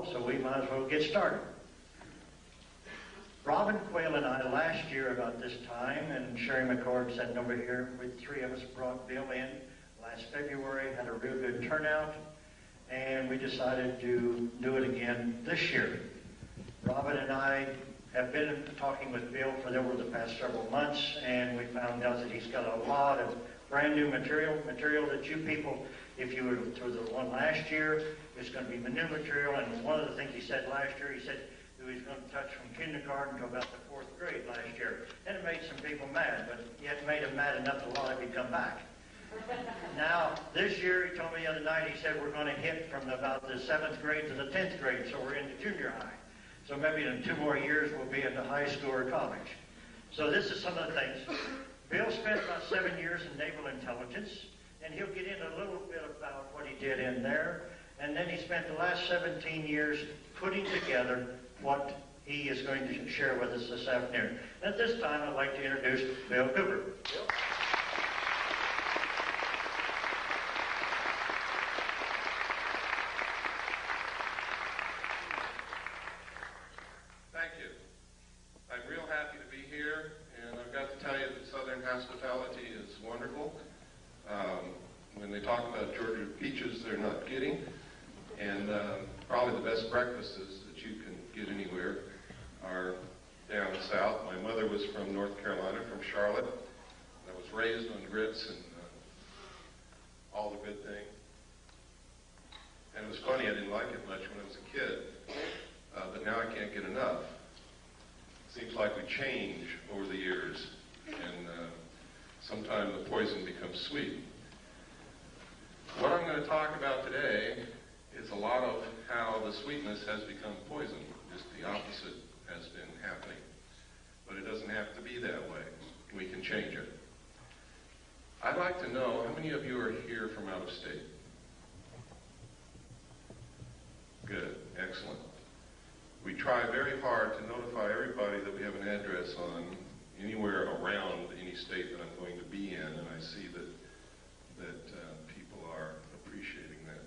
all, so we might as well get started. Robin Quayle and I last year about this time, and Sherry McCord sitting over here, we three of us brought Bill in last February, had a real good turnout, and we decided to do it again this year. Robin and I have been talking with Bill for over the past several months, and we found out that he's got a lot of brand new material that you people, if you were to the one last year, it's going to be new material. And one of the things he said last year, he said he was going to touch from kindergarten to about the 4th grade last year. And it made some people mad, but yet made them mad enough to want to come back. Now, this year, he told me the other night, he said we're going to hit from about the 7th grade to the 10th grade, so we're into junior high. So maybe in 2 more years, we'll be into high school or college. So this is some of the things. Bill spent about 7 years in naval intelligence, and he'll get in a little bit about what he did in there. And then he spent the last 17 years putting together what he is going to share with us this afternoon. And at this time, I'd like to introduce Bill Cooper. Bill? Thank you. I'm real happy to be here, and I've got to tell you that Southern hospitality is wonderful. When they talk about Georgia peaches, they're not kidding. And probably the best breakfasts that you can get anywhere are down south. My mother was from North Carolina, from Charlotte. I was raised on grits and all the good things. And it was funny, I didn't like it much when I was a kid, but now I can't get enough. Seems like we change over the years, and sometimes the poison becomes sweet. What I'm going to talk about today is a lot of how the sweetness has become poison. Just the opposite has been happening. But it doesn't have to be that way. We can change it. I'd like to know, how many of you are here from out of state? Good, excellent. We try very hard to notify everybody that we have an address on anywhere around any state that I'm going to be in, and I see that people are appreciating that.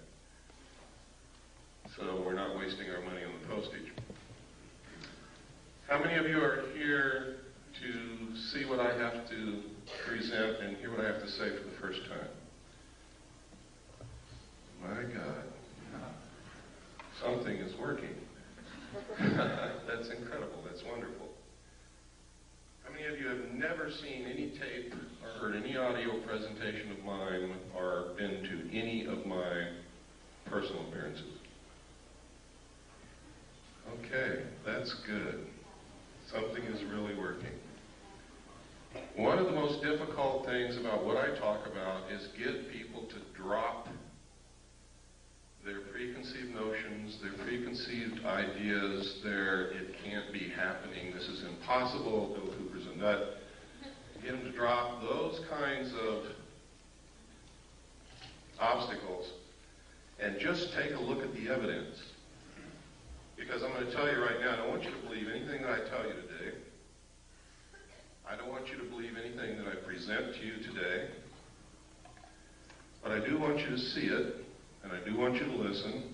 So we're not wasting our money on the postage. How many of you are here to see what I have to present and hear what I have to say for the first time? My God, something is working. That's incredible. That's wonderful. How many of you have never seen any tape or heard any audio presentation of mine or been to any of my personal appearances? Okay, that's good. Something is really working. One of the most difficult things about what I talk about is get people to drop their preconceived notions, their preconceived ideas, it can't be happening, this is impossible, Bill Cooper's a nut. Get them to drop those kinds of obstacles and just take a look at the evidence. Because I'm going to tell you right now, I don't want you to believe anything that I tell you today. I don't want you to believe anything that I present to you today. But I do want you to see it, and I do want you to listen.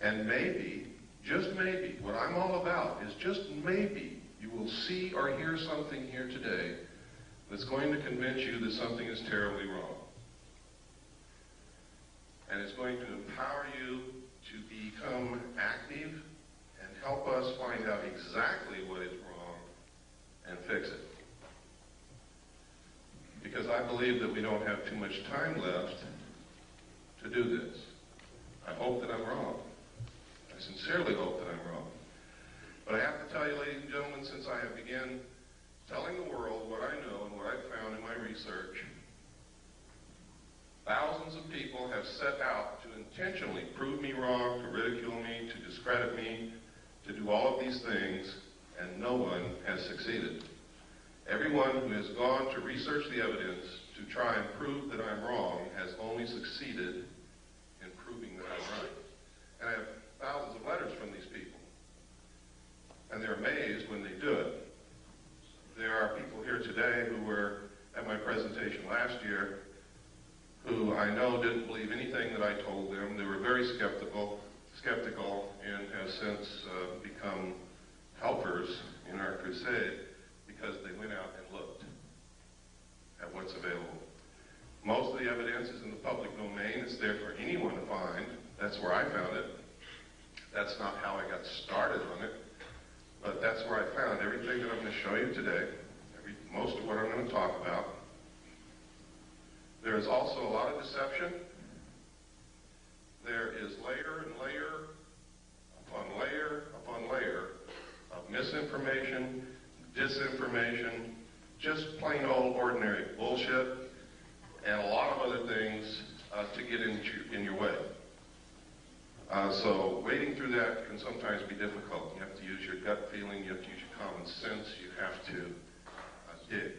And maybe, just maybe, what I'm all about is just maybe you will see or hear something here today that's going to convince you that something is terribly wrong. And it's going to empower you to become active and help us find out exactly what is wrong and fix it. Because I believe that we don't have too much time left to do this. I hope that I'm wrong. I sincerely hope that I'm wrong. But I have to tell you, ladies and gentlemen, since I have begun telling the world what I know and what I've found in my research, thousands of people have set out to intentionally prove me wrong, to ridicule me, to discredit me, to do all of these things, and no one has succeeded. Everyone who has gone to research the evidence to try and prove that I'm wrong has only succeeded in proving that I'm right. And I have thousands of letters from these people. And they're amazed when they do it. There are people here today who were at my presentation last year who I know didn't believe anything that I told them. They were very skeptical. skeptical and have since become helpers in our crusade because they went out and looked at what's available. Most of the evidence is in the public domain. It's there for anyone to find. That's where I found it. That's not how I got started on it, but that's where I found everything that I'm going to show you today, most of what I'm going to talk about. There is also a lot of deception. There is layer and layer upon layer upon layer of misinformation, disinformation, just plain old ordinary bullshit, and a lot of other things to get in your way. So wading through that can sometimes be difficult. You have to use your gut feeling, you have to use your common sense, you have to dig.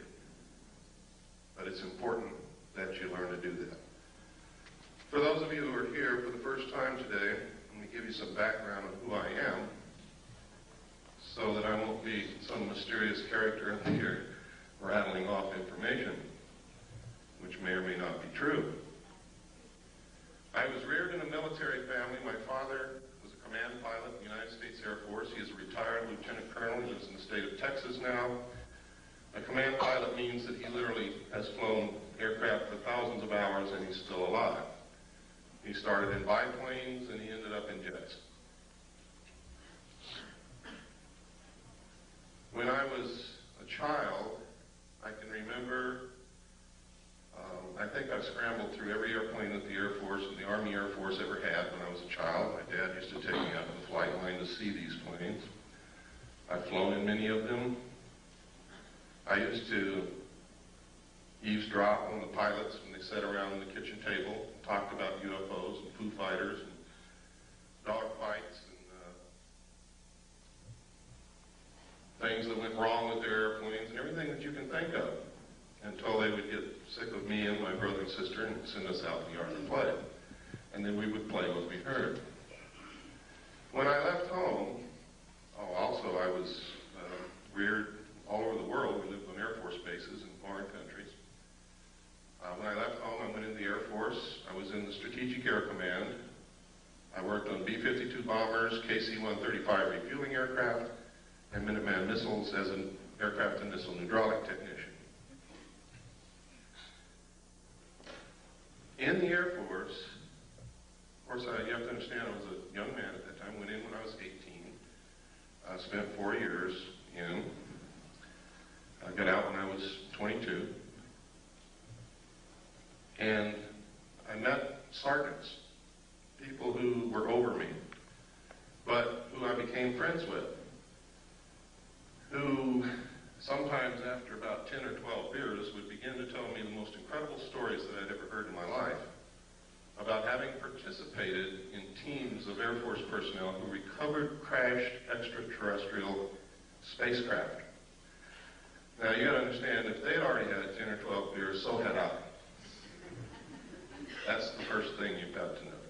But it's important that you learn to do that. For those of you who are here for the first time today, let me give you some background on who I am so that I won't be some mysterious character in here rattling off information which may or may not be true. I was reared in a military family. My father was a command pilot in the United States Air Force. He is a retired lieutenant colonel. He lives in the state of Texas now. A command pilot means that he literally has flown aircraft for thousands of hours and he's still alive. He started in biplanes and he ended up in jets. When I was a child, I can remember, I think I've scrambled through every airplane that the Air Force and the Army Air Force ever had when I was a child. My dad used to take me out to the flight line to see these planes. I've flown in many of them. I used to eavesdrop on the pilots when they sat around the kitchen table, talked about UFOs and Foo Fighters and dogfights and things that went wrong with their airplanes and everything that you can think of, until they would get sick of me and my brother and sister and send us out in the yard to play. And then we would play what we heard. When I left home, also I was reared all over the world. We lived on Air Force bases in foreign countries. When I left home, I went into the Air Force. I was in the Strategic Air Command. I worked on B-52 bombers, KC-135 refueling aircraft, and Minuteman missiles as an aircraft and missile hydraulic technician. In the Air Force, of course, you have to understand I was a young man at that time, went in when I was 18. I spent 4 years in. I got out when I was 22. And I met sergeants, people who were over me, but who I became friends with, who sometimes after about 10 or 12 beers would begin to tell me the most incredible stories that I'd ever heard in my life about having participated in teams of Air Force personnel who recovered crashed extraterrestrial spacecraft. Now you gotta understand, if they'd already had 10 or 12 beers, so had I. That's the first thing you've got to know.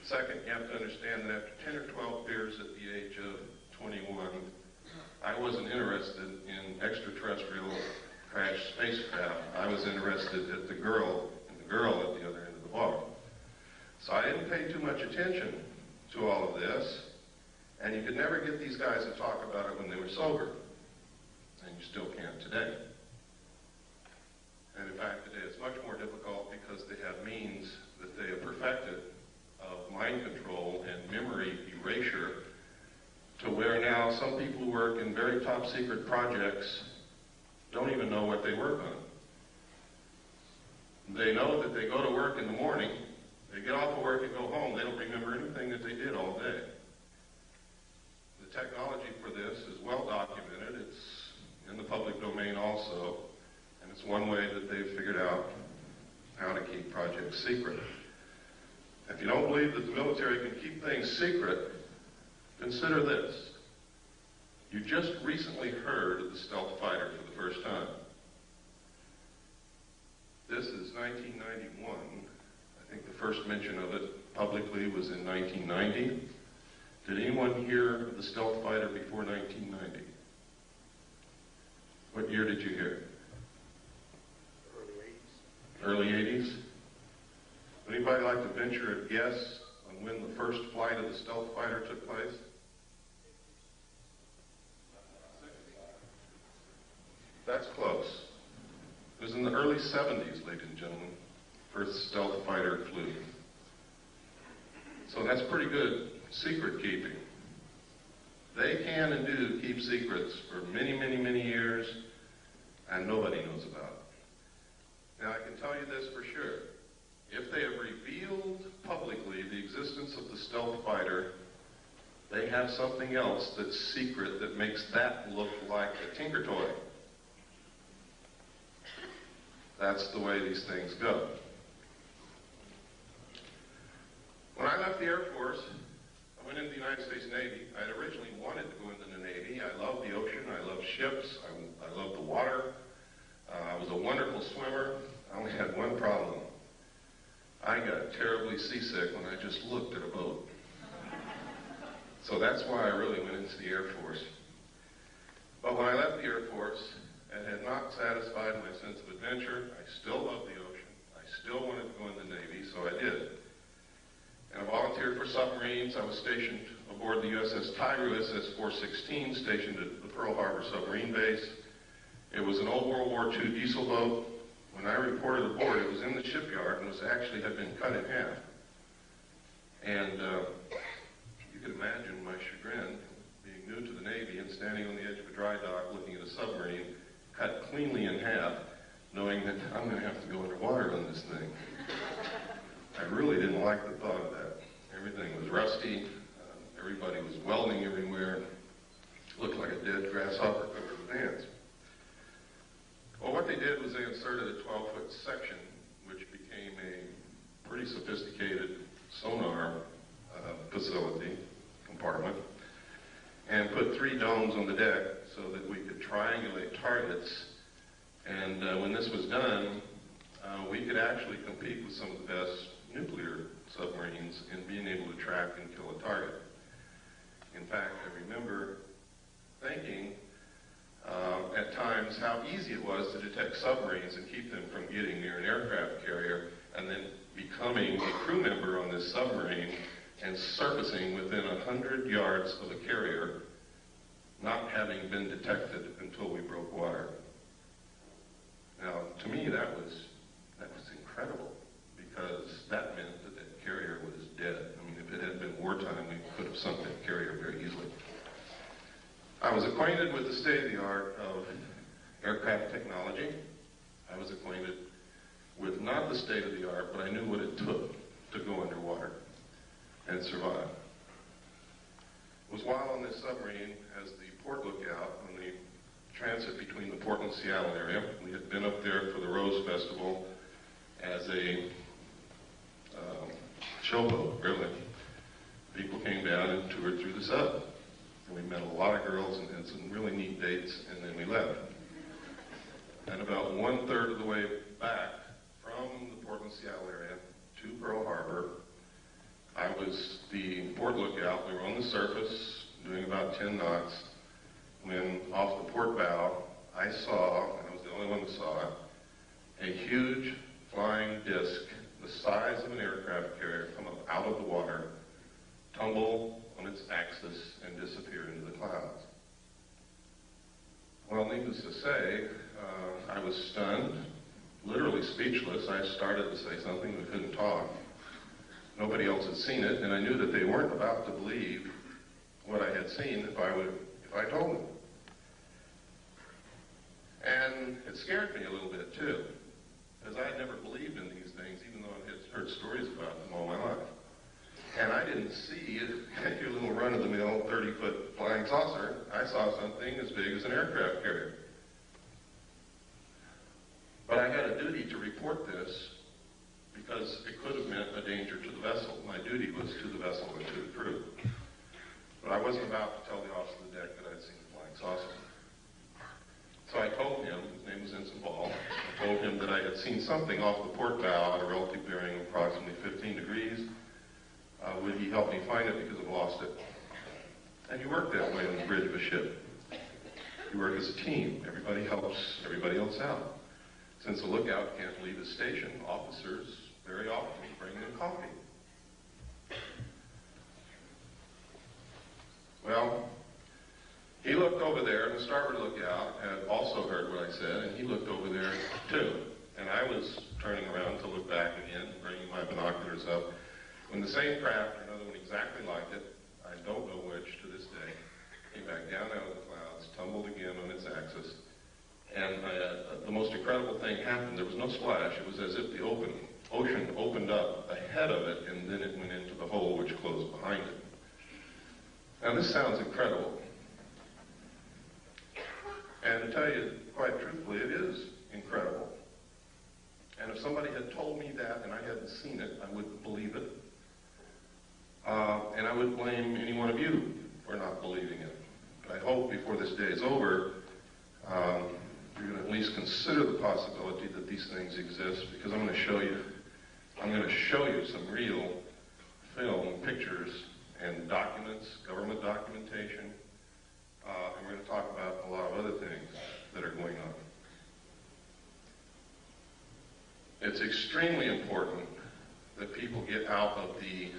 Second, you have to understand that after 10 or 12 beers at the age of 21, I wasn't interested in extraterrestrial crash spacecraft. I was interested at the girl at the other end of the bar. So I didn't pay too much attention to all of this, and you could never get these guys to talk about it when they were sober, and you still can't today. And in fact, today it's much more difficult because they have means that they have perfected of mind control and memory erasure, to where now some people who work in very top secret projects don't even know what they work on. They know that they go to work in the morning, they get off of work and go home, they don't remember anything that they did all day. The technology for this is well documented, it's in the public domain also, and it's one way that they've figured out how to keep projects secret. If you don't believe that the military can keep things secret, consider this. You just recently heard of the stealth fighter for the first time. This is 1991. I think the first mention of it publicly was in 1990. Did anyone hear of the stealth fighter before 1990? What year did you hear? Early 80s. Early 80s? Would anybody like to venture a guess on when the first flight of the stealth fighter took place? That's close. It was in the early 70s, ladies and gentlemen, first stealth fighter flew. So that's pretty good secret keeping. They can and do keep secrets for many, many, many years, and nobody knows about it. Now, I can tell you this for sure. If they have revealed publicly the existence of the stealth fighter, they have something else that's secret that makes that look like a tinker toy. That's the way these things go. When I left the Air Force, I went into the United States Navy. I had originally wanted to go into the Navy. I love the ocean. I love ships. I love the water. I was a wonderful swimmer. I only had one problem. I got terribly seasick when I just looked at a boat. So that's why I really went into the Air Force. But when I left the Air Force, it had not satisfied my sense of adventure. I still love the ocean. I still wanted to go in the Navy, so I did. And I volunteered for submarines. I was stationed aboard the USS Tiger, SS-416, stationed at the Pearl Harbor submarine base. It was an old World War II diesel boat. When I reported aboard, it was in the shipyard and had been cut in half. And you can imagine my chagrin, being new to the Navy and standing on the edge of a dry dock looking at a submarine cut cleanly in half, knowing that I'm going to have to go underwater on this thing. I really didn't like the thought of that. Everything was rusty. Everybody was welding everywhere. Looked like a dead grasshopper covered with ants. Well, what they did was they inserted a 12-foot section, which became a pretty sophisticated sonar facility, compartment, and put 3 domes on the deck so that we could triangulate targets. And when this was done, we could actually compete with some of the best nuclear submarines in being able to track and kill a target. In fact, I remember thinking at times how easy it was to detect submarines and keep them from getting near an aircraft carrier, and then becoming a crew member on this submarine and surfacing within 100 yards of a carrier, not having been detected until we broke water. Now, to me, that was incredible, because that meant that that carrier was dead. I mean, if it had been wartime, we could have sunk that carrier very easily. I was acquainted with the state-of-the-art of aircraft technology. I was acquainted with not the state-of-the-art, but I knew what it took to go underwater and survive. It was while on this submarine as the port lookout on the transit between the Portland-Seattle area. We had been up there for the Rose Festival as a showboat, really. People came down and toured through the sub. And we met a lot of girls and had some really neat dates, and then we left. And about 1/3 of the way back from the Portland-Seattle area to Pearl Harbor, I was the port lookout. We were on the surface doing about 10 knots when off the port bow, I saw, and I was the only one that saw it, a huge flying disc the size of an aircraft carrier come up out of the water, tumble on its axis, and disappear into the clouds. Well, needless to say, I was stunned, literally speechless. I started to say something, we couldn't talk. Nobody else had seen it, and I knew that they weren't about to believe what I had seen if I told them. And it scared me a little bit too, because I had never believed in these things, even though I had heard stories about them all my life. And I didn't see your little run-of-the-mill 30-foot flying saucer. I saw something as big as an aircraft carrier. But I had a duty to report this because it could have meant a danger to the vessel. My duty was to the vessel and to the crew. But I wasn't about to tell the officer of the deck that I'd seen a flying saucer. So I told him, his name was Ensign Naval, I told him that I had seen something off the port bow at a relative bearing of approximately 15 degrees. Would he help me find it because I've lost it? And you work that way on the bridge of a ship. You work as a team. Everybody helps everybody else out. Since the lookout can't leave his station, officers very often bring them coffee. looked over there, and the starboard lookout had also heard what I said, and he looked over there too. And I was turning around to look back again, bringing my binoculars up, when the same craft, another one exactly like it, I don't know which to this day, came back down out of the clouds, tumbled again on its axis, and the most incredible thing happened. There was no splash. It was as if the ocean opened up ahead of it, and then it went into the hole which closed behind it. Now this sounds incredible. And to tell you quite truthfully, it is incredible. And if somebody had told me that and I hadn't seen it, I wouldn't believe it. And I would blame any one of you for not believing it. But I hope before this day is over, you're going to at least consider the possibility that these things exist, because I'm going to show you some real film, pictures, and documents, government documentation. And we're going to talk about a lot of other things that are going on. It's extremely important that people get out of the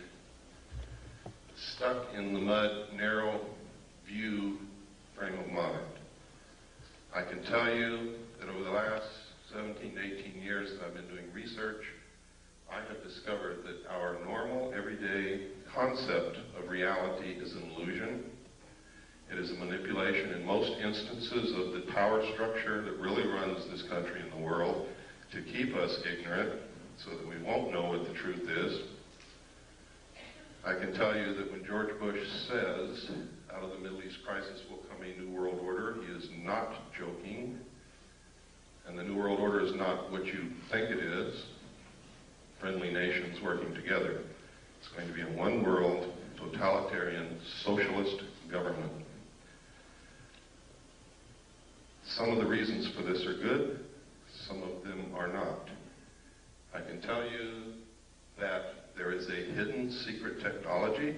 stuck in the mud, narrow view frame of mind. I can tell you that over the last 17 to 18 years that I've been doing research, I have discovered that our normal, everyday concept of reality is an illusion. It is a manipulation in most instances of the power structure that really runs this country and the world to keep us ignorant so that we won't know what the truth is. I can tell you that when George Bush says, out of the Middle East crisis will come a new world order, he is not joking. And the new world order is not what you think it is. Friendly nations working together. It's going to be a one world, totalitarian, socialist government. Some of the reasons for this are good, some of them are not. I can tell you that there is a hidden secret technology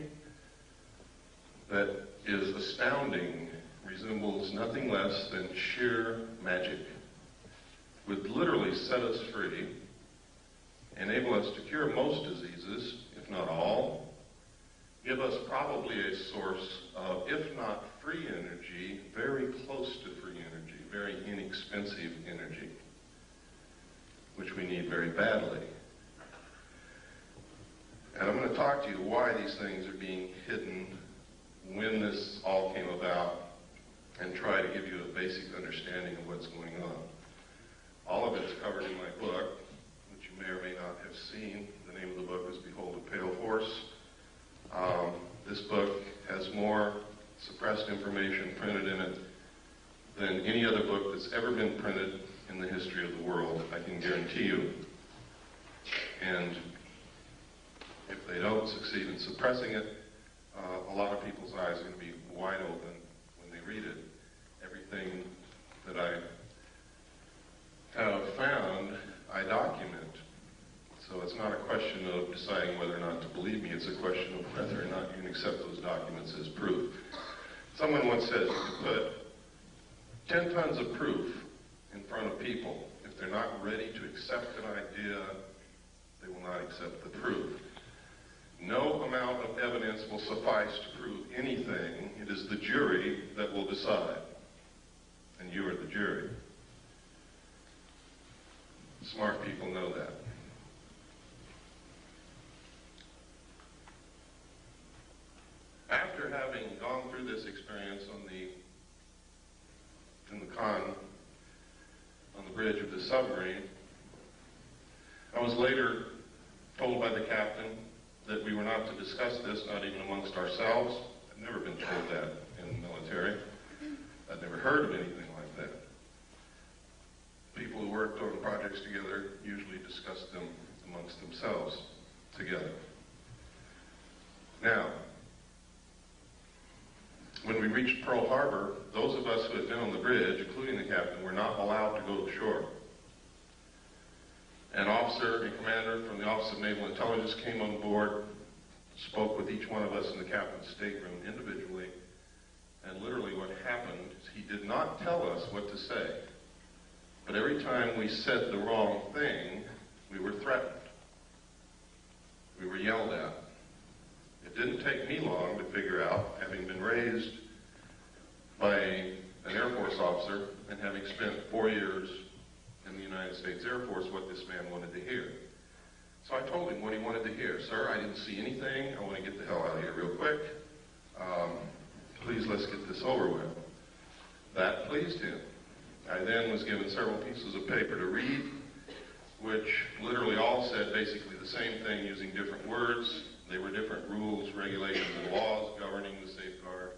that is astounding, resembles nothing less than sheer magic, would literally set us free, enable us to cure most diseases, if not all, give us probably a source of, if not free energy, very close to free energy, very inexpensive energy, which we need very badly. And I'm going to talk to you why these things are being hidden, when this all came about, and try to give you a basic understanding of what's going on. All of it's covered in my book, which you may or may not have seen. The name of the book is Behold a Pale Horse. This book has more suppressed information printed in it than any other book that's ever been printed in the history of the world, I can guarantee you. And if they don't succeed in suppressing it, a lot of people's eyes are going to be wide open when they read it. Everything that I have found, I document. So it's not a question of deciding whether or not to believe me, it's a question of whether or not you can accept those documents as proof. Someone once said you can put 10 tons of proof in front of people. If they're not ready to accept an idea, they will not accept the proof. No amount of evidence will suffice to prove anything. It is the jury that will decide. And you are the jury. Smart people know that. After having gone through this experience in the con, on the bridge of the submarine, I was later told by the captain that we were not to discuss this, not even amongst ourselves. I'd never been told that in the military. I'd never heard of anything like that. People who worked on projects together usually discussed them amongst themselves together. Now, when we reached Pearl Harbor, those of us who had been on the bridge, including the captain, were not allowed to go to shore. An officer and commander from the Office of Naval Intelligence came on board, spoke with each one of us in the captain's stateroom individually, and literally what happened is he did not tell us what to say. But every time we said the wrong thing, we were threatened. We were yelled at. It didn't take me long to figure out, having been raised by a Air Force what this man wanted to hear. So I told him what he wanted to hear. Sir, I didn't see anything. I want to get the hell out of here real quick. Please, let's get this over with. That pleased him. I then was given several pieces of paper to read, which literally all said basically the same thing using different words. They were different rules, regulations, and laws governing the safeguard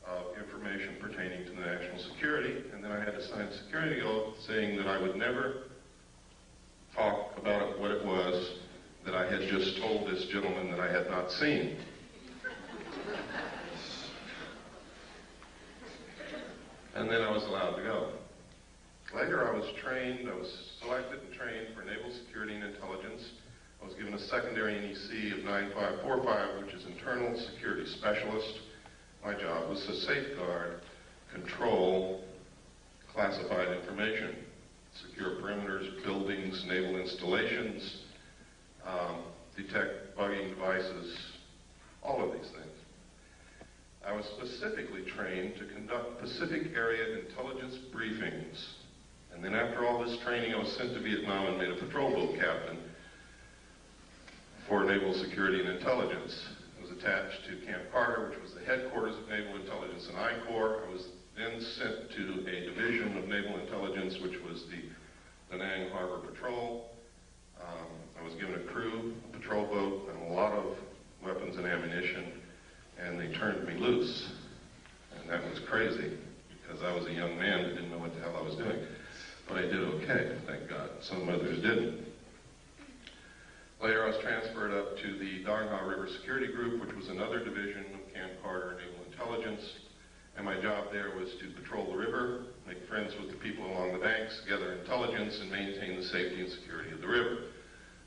of information pertaining to the national security. And then I had to sign a security oath saying that I would never talk about what it was that I had just told this gentleman that I had not seen. And then I was allowed to go. Later I was selected and trained for Naval Security and Intelligence. I was given a secondary NEC of 9545, which is Internal Security Specialist. My job was to safeguard, control classified information, secure perimeters, buildings, naval installations, detect bugging devices, all of these things. I was specifically trained to conduct Pacific Area intelligence briefings. And then after all this training, I was sent to Vietnam and made a patrol boat captain for Naval Security and Intelligence. I was attached to Camp Carter, which was the headquarters of Naval Intelligence and I Corps. I was then sent to a division of Naval Intelligence, which was the Da Nang Harbor Patrol. I was given a crew, a patrol boat, and a lot of weapons and ammunition, and they turned me loose. And that was crazy, because I was a young man who didn't know what the hell I was doing. But I did okay, thank God. Some others didn't. Later, I was transferred up to the Dong Ha River Security Group, which was another division of Camp Carter Naval Intelligence. And my job there was to patrol the river, make friends with the people along the banks, gather intelligence, and maintain the safety and security of the river.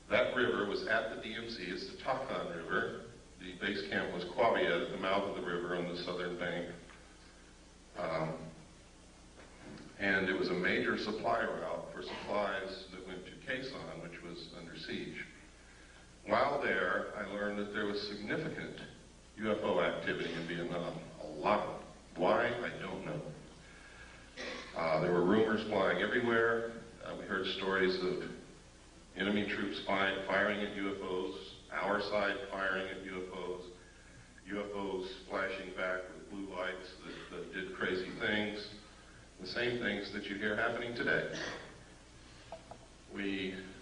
That river was at the DMC. It's the Takan River. The base camp was Quaviet at the mouth of the river on the southern bank. And it was a major supply route for supplies that went to Quezon, which was under siege. While there, I learned that there was significant UFO activity in Vietnam. A lot of it. Why? I don't know. There were rumors flying everywhere. We heard stories of enemy troops firing at UFOs, our side firing at UFOs, UFOs flashing back with blue lights that did crazy things, the same things that you hear happening today.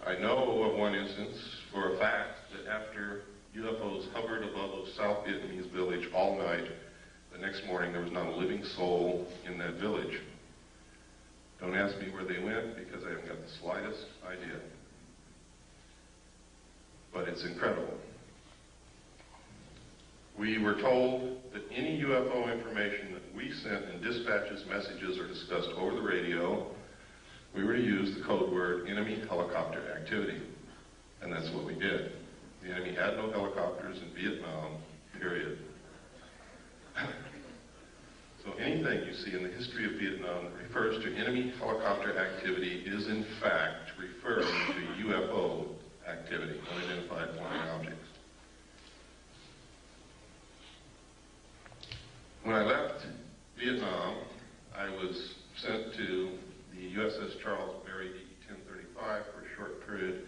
I know of one instance for a fact that after UFOs hovered above a South Vietnamese village all night, the next morning there was not a living soul in that village. Don't ask me where they went because I haven't got the slightest idea. But it's incredible. We were told that any UFO information that we sent in dispatches, messages, or discussed over the radio, we were to use the code word enemy helicopter activity. And that's what we did. The enemy had no helicopters in Vietnam, period. So anything you see in the history of Vietnam that refers to enemy helicopter activity is in fact referring to UFO activity, unidentified flying objects. When I left Vietnam, I was sent to the USS Charles Berry DE-1035 for a short period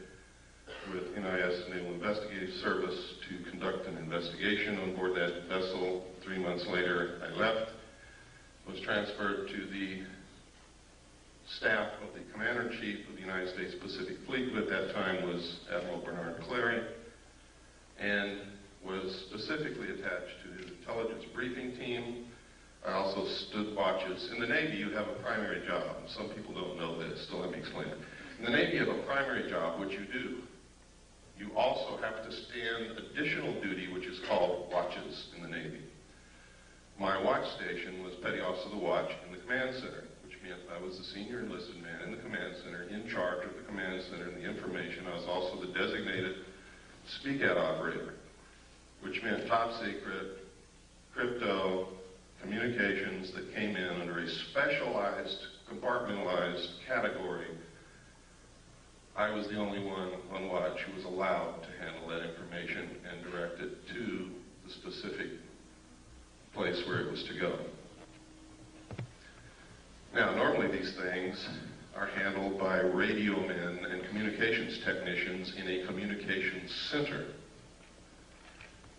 with NIS Naval Investigative Service to conduct an investigation on board that vessel. 3 months later, I left, was transferred to the staff of the Commander-in-Chief of the United States Pacific Fleet, who at that time was Admiral Bernard Clary, and was specifically attached to his intelligence briefing team. I also stood watches. In the Navy, you have a primary job. Some people don't know this, so let me explain it. In the Navy, you have a primary job, which you do. You also have to stand additional duty, which is called watches in the Navy. My watch station was Petty Officer of the Watch in the Command Center, which meant I was the senior enlisted man in the Command Center, in charge of the Command Center and the information. I was also the designated speak-out operator, which meant top secret, crypto, communications that came in under a specialized, compartmentalized category. I was the only one on watch who was allowed to handle that information and direct it to the specific place where it was to go. Now, normally these things are handled by radio men and communications technicians in a communications center.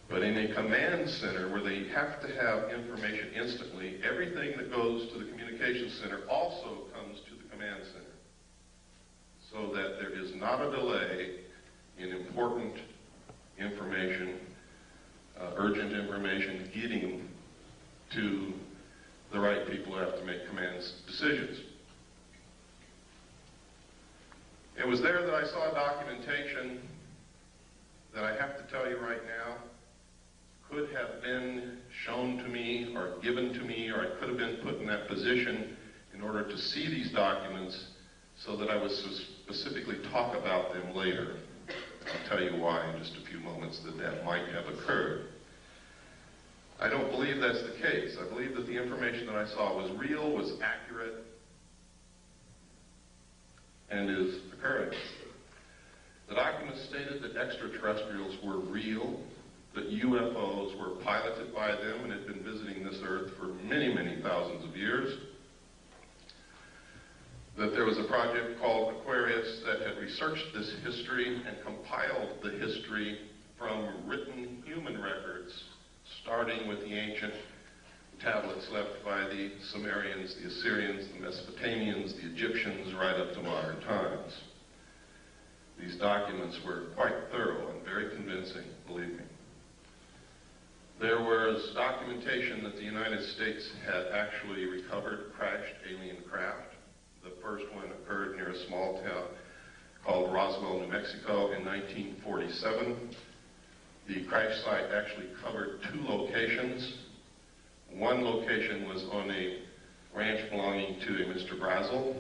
But in a command center where they have to have information instantly, everything that goes to the communications center also comes to the command center, so that there is not a delay in important information, urgent information getting to the right people who have to make command decisions. It was there that I saw documentation that I have to tell you right now could have been shown to me or given to me, or I could have been put in that position in order to see these documents so that I would specifically talk about them later. I'll tell you why in just a few moments that might have occurred. I don't believe that's the case. I believe that the information that I saw was real, was accurate, and is occurring. The documents stated that extraterrestrials were real, that UFOs were piloted by them and had been visiting this Earth for many, many thousands of years, that there was a project called Aquarius that had researched this history and compiled the history from written human records, starting with the ancient tablets left by the Sumerians, the Assyrians, the Mesopotamians, the Egyptians, right up to modern times. These documents were quite thorough and very convincing, believe me. There was documentation that the United States had actually recovered crashed alien craft. The first one occurred near a small town called Roswell, New Mexico in 1947. The crash site actually covered 2 locations. One location was on a ranch belonging to a Mr. Brazel.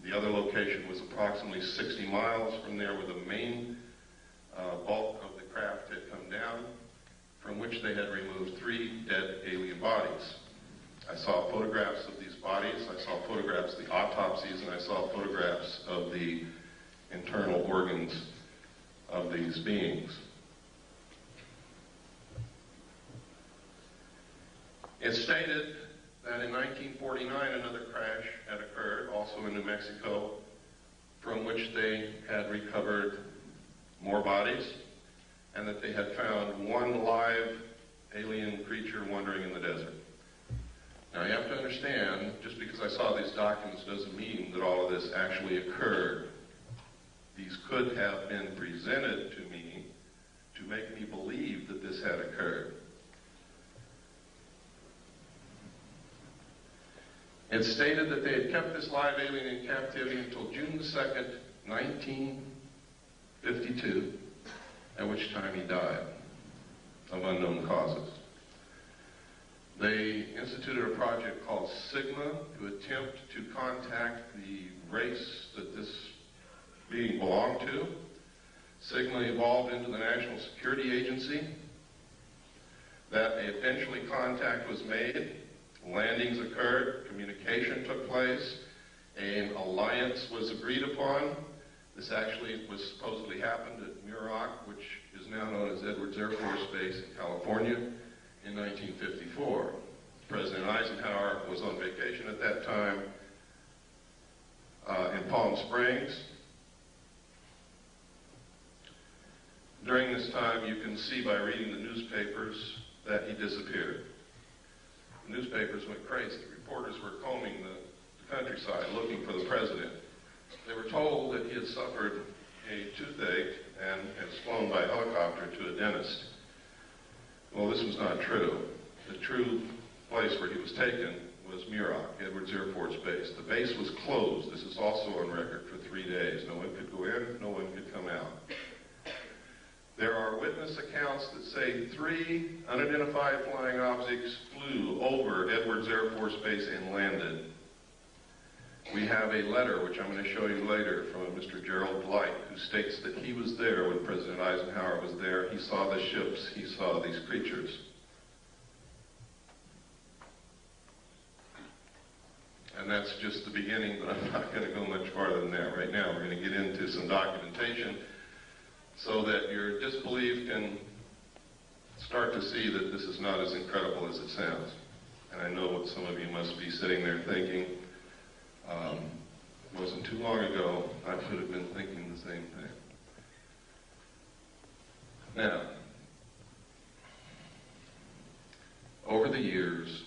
The other location was approximately 60 miles from there, where the main bulk of the craft had come down, from which they had removed 3 dead alien bodies. I saw photographs of these bodies, I saw photographs of the autopsies, and I saw photographs of the internal organs of these beings. It stated that in 1949 another crash had occurred, also in New Mexico, from which they had recovered more bodies, and that they had found 1 live alien creature wandering in the desert. Now you have to understand, just because I saw these documents doesn't mean that all of this actually occurred. These could have been presented to me to make me believe that this had occurred. It stated that they had kept this live alien in captivity until June the 2nd, 1952, at which time he died of unknown causes. They instituted a project called Sigma to attempt to contact the race that this being belonged to. Sigma evolved into the National Security Agency. That eventually contact was made. Landings occurred, communication took place, an alliance was agreed upon. This actually was supposedly happened at Muroc, which is now known as Edwards Air Force Base in California, in 1954. President Eisenhower was on vacation at that time in Palm Springs. During this time, you can see by reading the newspapers that he disappeared. The newspapers went crazy. Reporters were combing the countryside looking for the president. They were told that he had suffered a toothache and was flown by helicopter to a dentist. Well, this was not true. The true place where he was taken was Muroc, Edwards Air Force Base. The base was closed. This is also on record for 3 days. No one could go in, no one could come out. There are witness accounts that say 3 unidentified flying objects flew over Edwards Air Force Base and landed. We have a letter, which I'm going to show you later, from a Mr. Gerald Blight, who states that he was there when President Eisenhower was there. He saw the ships, he saw these creatures. And that's just the beginning, but I'm not going to go much farther than that right now. We're going to get into some documentation so that your disbelief can start to see that this is not as incredible as it sounds. And I know what some of you must be sitting there thinking. It wasn't too long ago I should have been thinking the same thing. Now, over the years,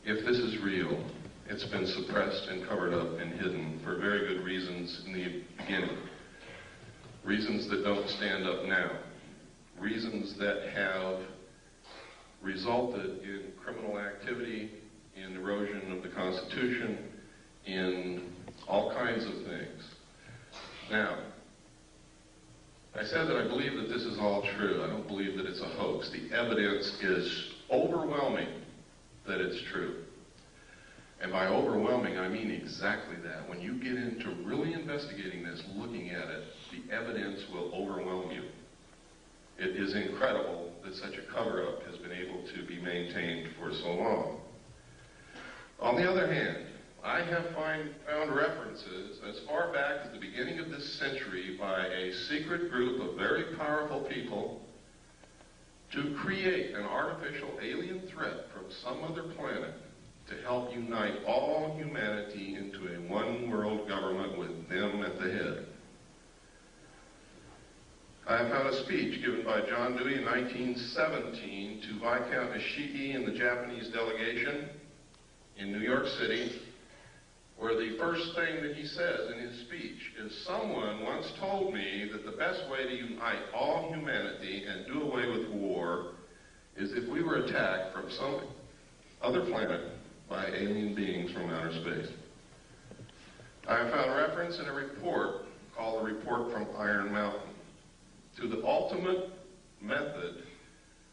if this is real, it's been suppressed and covered up and hidden for very good reasons in the beginning. Reasons that don't stand up now. Reasons that have resulted in criminal activity, in erosion of the Constitution, in all kinds of things. Now, I said that I believe that this is all true. I don't believe that it's a hoax. The evidence is overwhelming that it's true. And by overwhelming, I mean exactly that. When you get into really investigating this, looking at it, the evidence will overwhelm you. It is incredible that such a cover-up has been able to be maintained for so long. On the other hand, I have found references as far back as the beginning of this century by a secret group of very powerful people to create an artificial alien threat from some other planet to help unite all humanity into a one-world government with them at the head. I have found a speech given by John Dewey in 1917 to Viscount Ishii and the Japanese delegation in New York City, where the first thing that he says in his speech is, "Someone once told me that the best way to unite all humanity and do away with war is if we were attacked from some other planet by alien beings from outer space." I have found reference in a report called the Report from Iron Mountain to the ultimate method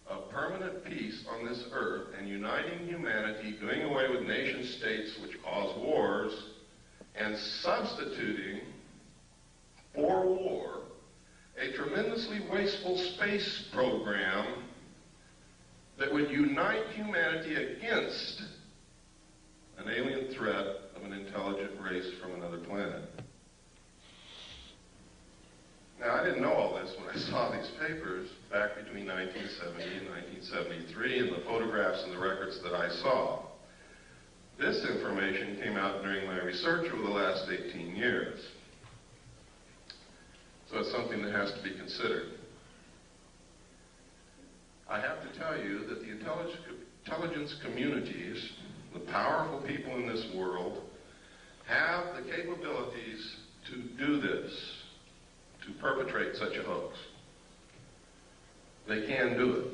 of permanent peace on this earth and uniting humanity, doing away with nation states which cause wars, and substituting for war a tremendously wasteful space program that would unite humanity against an alien threat of an intelligent race from another planet. Now, I didn't know all this when I saw these papers back between 1970 and 1973 and the photographs and the records that I saw. This information came out during my research over the last 18 years. So it's something that has to be considered. I have to tell you that the intelligence communities, the powerful people in this world, have the capabilities to do this, to perpetrate such a hoax. They can do it.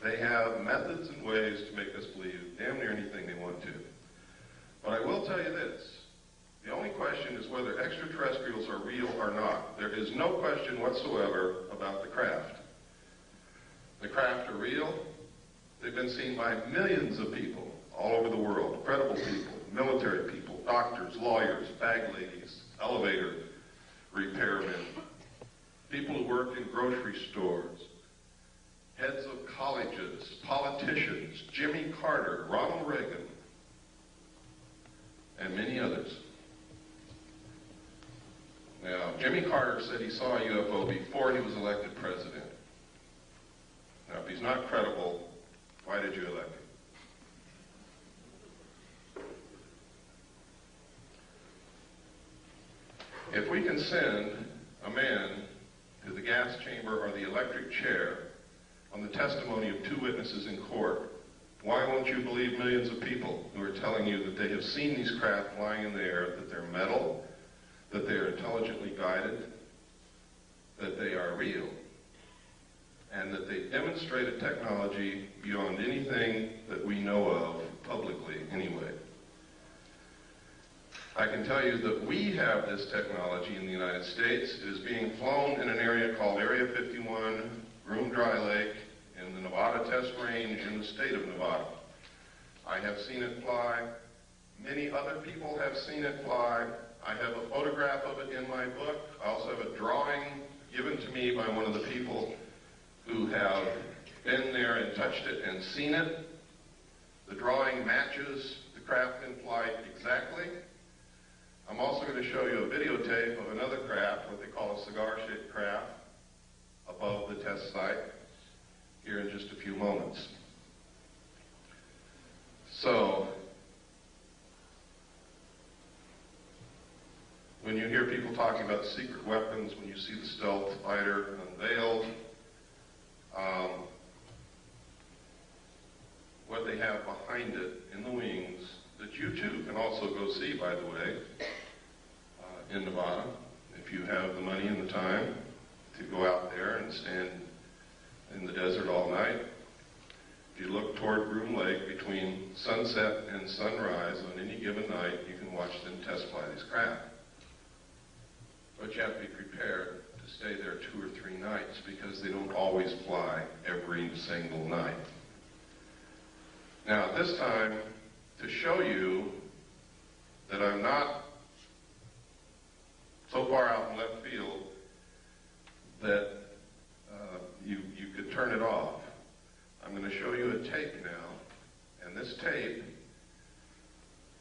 They have methods and ways to make us believe damn near anything they want to. But I will tell you this. The only question is whether extraterrestrials are real or not. There is no question whatsoever about the craft. The craft are real. They've been seen by millions of people all over the world. Credible people, military people, doctors, lawyers, bag ladies, elevator repairmen, people who work in grocery stores, heads of colleges, politicians, Jimmy Carter, Ronald Reagan, and many others. Now, Jimmy Carter said he saw a UFO before he was elected president. Now, if he's not credible, why did you elect him? If we can send a man to the gas chamber or the electric chair on the testimony of two witnesses in court, why won't you believe millions of people who are telling you that they have seen these craft flying in the air, that they're metal, that they are intelligently guided, that they are real, and that they demonstrate a technology beyond anything that we know of publicly anyway? I can tell you that we have this technology in the United States. It is being flown in an area called Area 51, Groom Dry Lake, in the Nevada Test Range in the state of Nevada. I have seen it fly. Many other people have seen it fly. I have a photograph of it in my book. I also have a drawing given to me by one of the people who have been there and touched it and seen it. The drawing matches the craft in flight exactly. I'm also going to show you a videotape of another craft, what they call a cigar-shaped craft, above the test site here in just a few moments. So, when you hear people talking about secret weapons, when you see the stealth fighter unveiled, what they have behind it in the wings, that you too can also go see, by the way, in Nevada, if you have the money and the time to go out there and stand in the desert all night. If you look toward Groom Lake between sunset and sunrise on any given night, you can watch them test fly these craft. But you have to be prepared to stay there 2 or 3 nights because they don't always fly every single night. Now, at this time, to show you that I'm not so far out in left field that you could turn it off, I'm going to show you a tape now, and this tape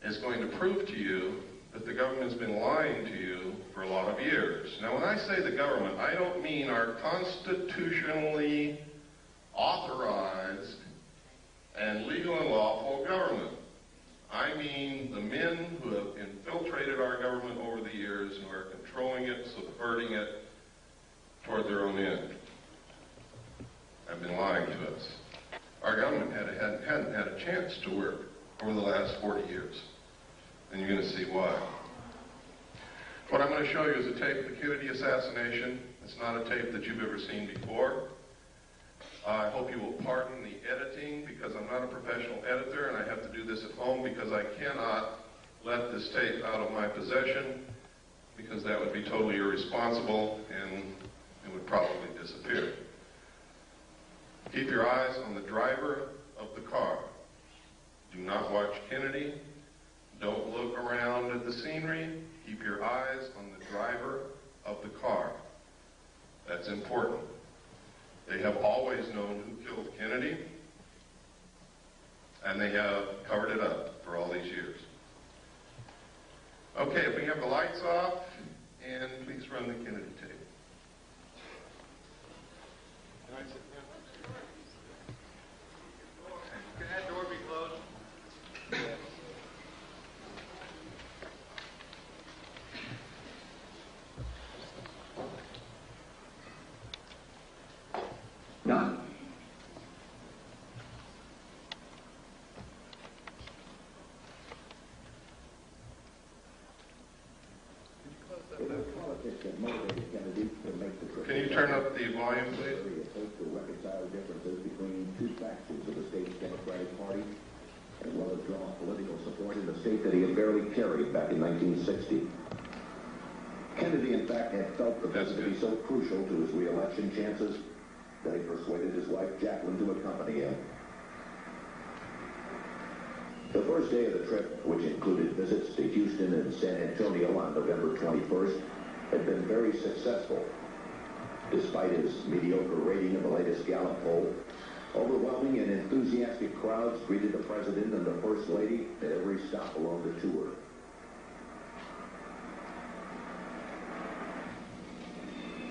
is going to prove to you that the government has been lying to you for a lot of years. Now, when I say the government, I don't mean our constitutionally authorized and legal and lawful government. I mean the men who have infiltrated our government over the years and are controlling it, subverting it toward their own end. Have been lying to us. Our government hadn't had a chance to work over the last 40 years. And you're going to see why. What I'm going to show you is a tape of the Kennedy assassination. It's not a tape that you've ever seen before. I hope you will pardon the editing because I'm not a professional editor and I have to do this at home because I cannot let this tape out of my possession because that would be totally irresponsible and it would probably disappear. Keep your eyes on the driver of the car. Do not watch Kennedy. Don't look around at the scenery. Keep your eyes on the driver of the car. That's important. They have always known who killed Kennedy, and they have covered it up for all these years. Okay, if we have the lights off, and please run the Kennedy tape. Can I sit down? Can that door be closed? None. Can you turn up the volume, please? To reconcile differences between two factions of the state's Democratic Party, as well as draw political support in the state that he had barely carried back in 1960. Kennedy, in fact, had felt the visit to be so crucial to his re-election chances that he persuaded his wife, Jacqueline, to accompany him. The first day of the trip, which included visits to Houston and San Antonio on November 21st, had been very successful. Despite his mediocre rating in the latest Gallup poll, overwhelming and enthusiastic crowds greeted the President and the First Lady at every stop along the tour.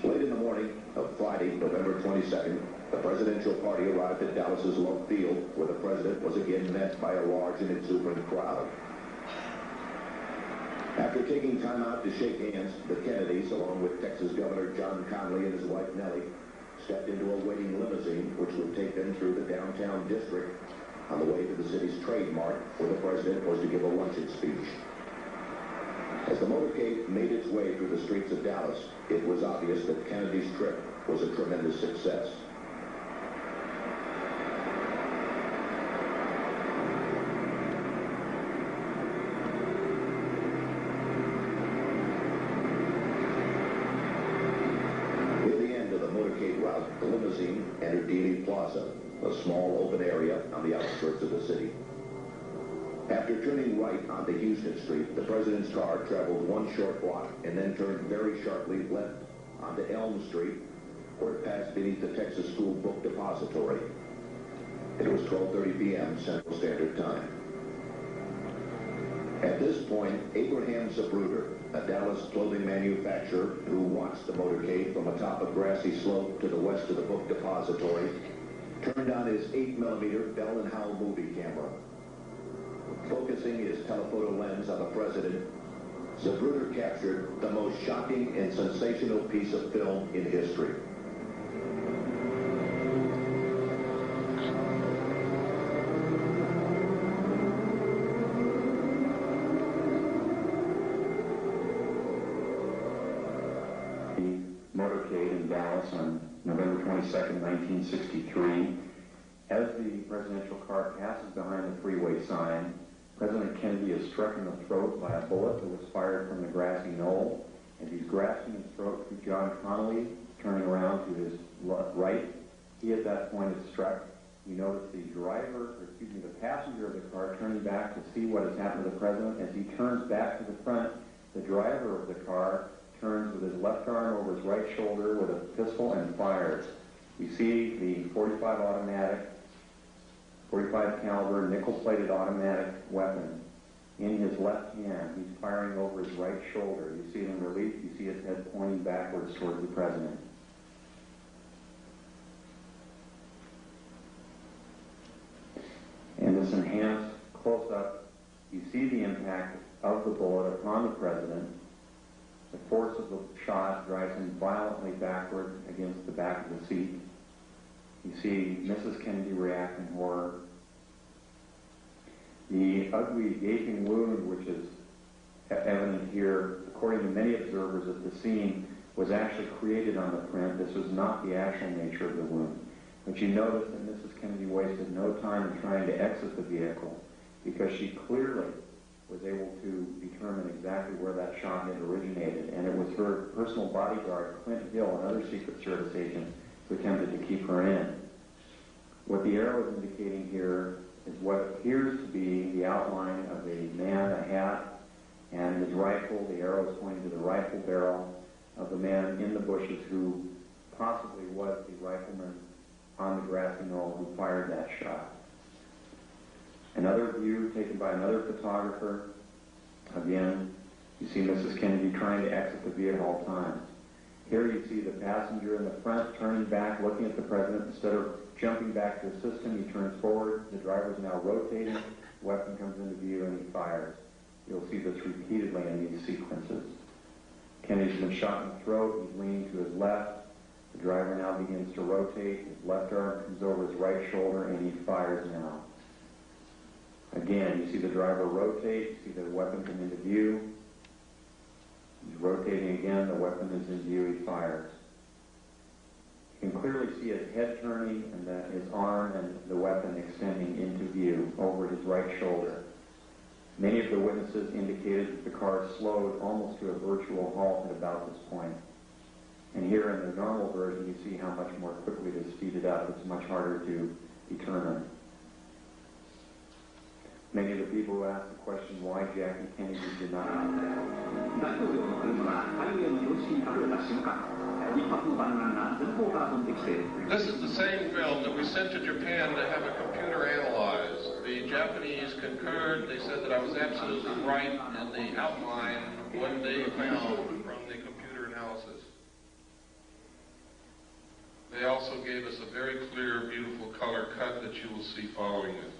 Late in the morning of Friday, November 22nd, the presidential party arrived at Dallas's Love Field, where the president was again met by a large and exuberant crowd. After taking time out to shake hands, the Kennedys, along with Texas Governor John Connally and his wife Nellie, stepped into a waiting limousine which would take them through the downtown district on the way to the city's Trade Mart, where the president was to give a luncheon speech. As the motorcade made its way through the streets of Dallas, it was obvious that Kennedy's trip was a tremendous success. The limousine entered Dealey Plaza, a small open area on the outskirts of the city. After turning right onto Houston Street, the president's car traveled one short block and then turned very sharply left onto Elm Street, where it passed beneath the Texas School Book Depository. It was 12:30 p.m. Central Standard Time. At this point, Abraham Zapruder, a Dallas clothing manufacturer who watched the motorcade from atop a grassy slope to the west of the book depository, turned on his 8mm Bell & Howell movie camera. Focusing his telephoto lens on the president, Zapruder captured the most shocking and sensational piece of film in history. Motorcade in Dallas on November 22nd, 1963. As the presidential car passes behind the freeway sign, President Kennedy is struck in the throat by a bullet that was fired from the grassy knoll. As he's grasping his throat through John Connolly, turning around to his right, he at that point is struck. You notice the passenger of the car turning back to see what has happened to the president. As he turns back to the front, the driver of the car turns with his left arm over his right shoulder with a pistol and fires. You see the 45 caliber nickel-plated automatic weapon in his left hand. He's firing over his right shoulder. You see it in relief. You see his head pointing backwards towards the president. In this enhanced close-up, you see the impact of the bullet upon the president. The force of the shot drives him violently backward against the back of the seat. You see Mrs. Kennedy react in horror. The ugly gaping wound, which is evident here, according to many observers at the scene, was actually created on the print. This was not the actual nature of the wound. But you notice that Mrs. Kennedy wasted no time in trying to exit the vehicle because she clearly was able to determine exactly where that shot had originated. And it was her personal bodyguard, Clint Hill, another Secret Service agent, who attempted to keep her in. What the arrow is indicating here is what appears to be the outline of a man, a hat, and his rifle. The arrow is pointing to the rifle barrel of the man in the bushes who possibly was the rifleman on the grassy knoll who fired that shot. Another view taken by another photographer. Again, you see Mrs. Kennedy trying to exit the vehicle at all times. Here you see the passenger in the front turning back, looking at the president. Instead of jumping back to assist him, he turns forward. The driver is now rotating. The weapon comes into view and he fires. You'll see this repeatedly in these sequences. Kennedy's been shot in the throat. He's leaning to his left. The driver now begins to rotate. His left arm comes over his right shoulder and he fires now. Again, you see the driver rotate. You see the weapon come into view. He's rotating again. The weapon is in view. He fires. You can clearly see his head turning and his arm and the weapon extending into view over his right shoulder. Many of the witnesses indicated that the car slowed almost to a virtual halt at about this point. And here in the normal version, you see how much more quickly it is speeded up. It's much harder to determine. Many of the people who asked the question why Jackie Kennedy did not. This is the same film that we sent to Japan to have a computer analyzed. The Japanese concurred. They said that I was absolutely right in the outline what they found from the computer analysis. They also gave us a very clear, beautiful color cut that you will see following it.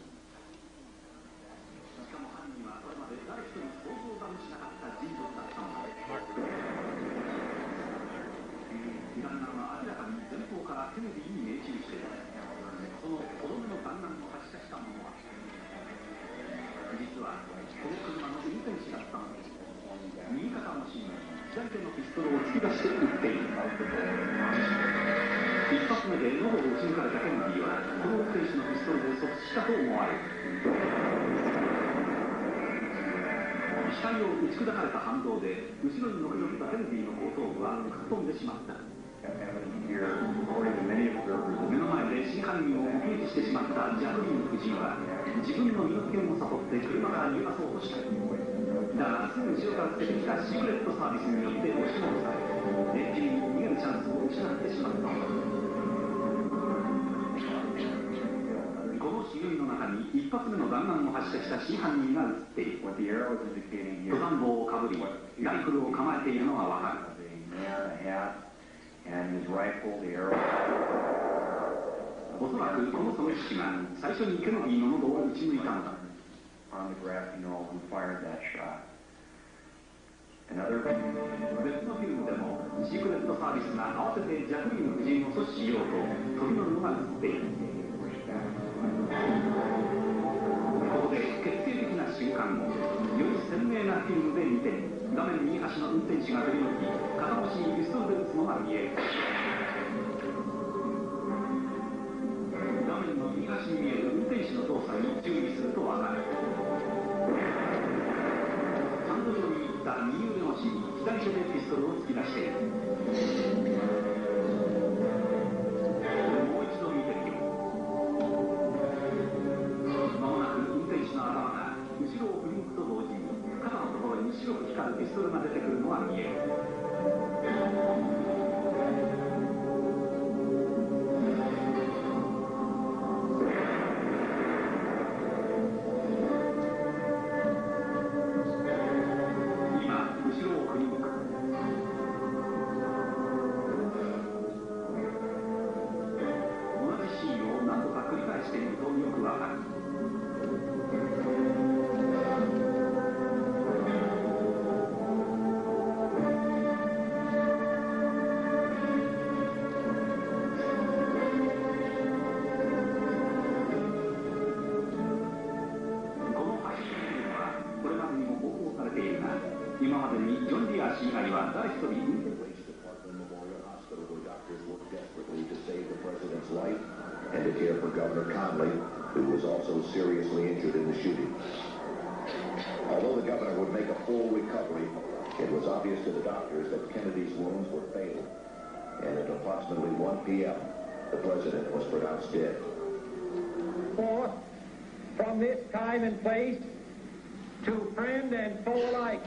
What the arrow is indicating here is a man, a hat, and his rifle, the arrow. On the grassy knoll who fired that shot. Another. 別のフィルムでもシークレットサービスが合わせてジャクリーン夫人を阻止しようと飛び乗るのが映っている。ここで決定的な瞬間をより鮮明なフィルムで見て画面右端の運転手が振り向き片腰にピストルで撃つのが見える。画面の右端に見える運転手の動作に注意すると分かる。ハンドルを握った右腕の足に左手でピストルを突き出している。もう一度見てみよう。間もなく運転手の頭が後ろを振り向くと同時に肩のところに白く光るピストルが出てくるのが見える。and to care for Governor Conley, who was also seriously injured in the shooting. Although the governor would make a full recovery, it was obvious to the doctors that Kennedy's wounds were fatal, and at approximately 1 p.m., the president was pronounced dead. Forth from this time and place to friend and foe alike,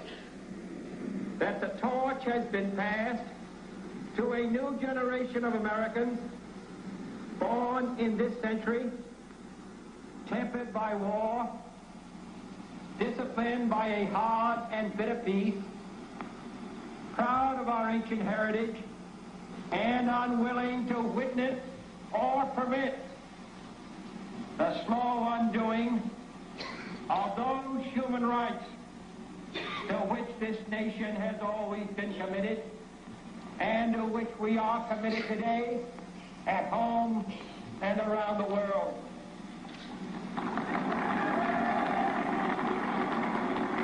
that the torch has been passed to a new generation of Americans born in this century, tempered by war, disciplined by a hard and bitter peace, proud of our ancient heritage, and unwilling to witness or permit the slow undoing of those human rights to which this nation has always been committed and to which we are committed today at home and around the world.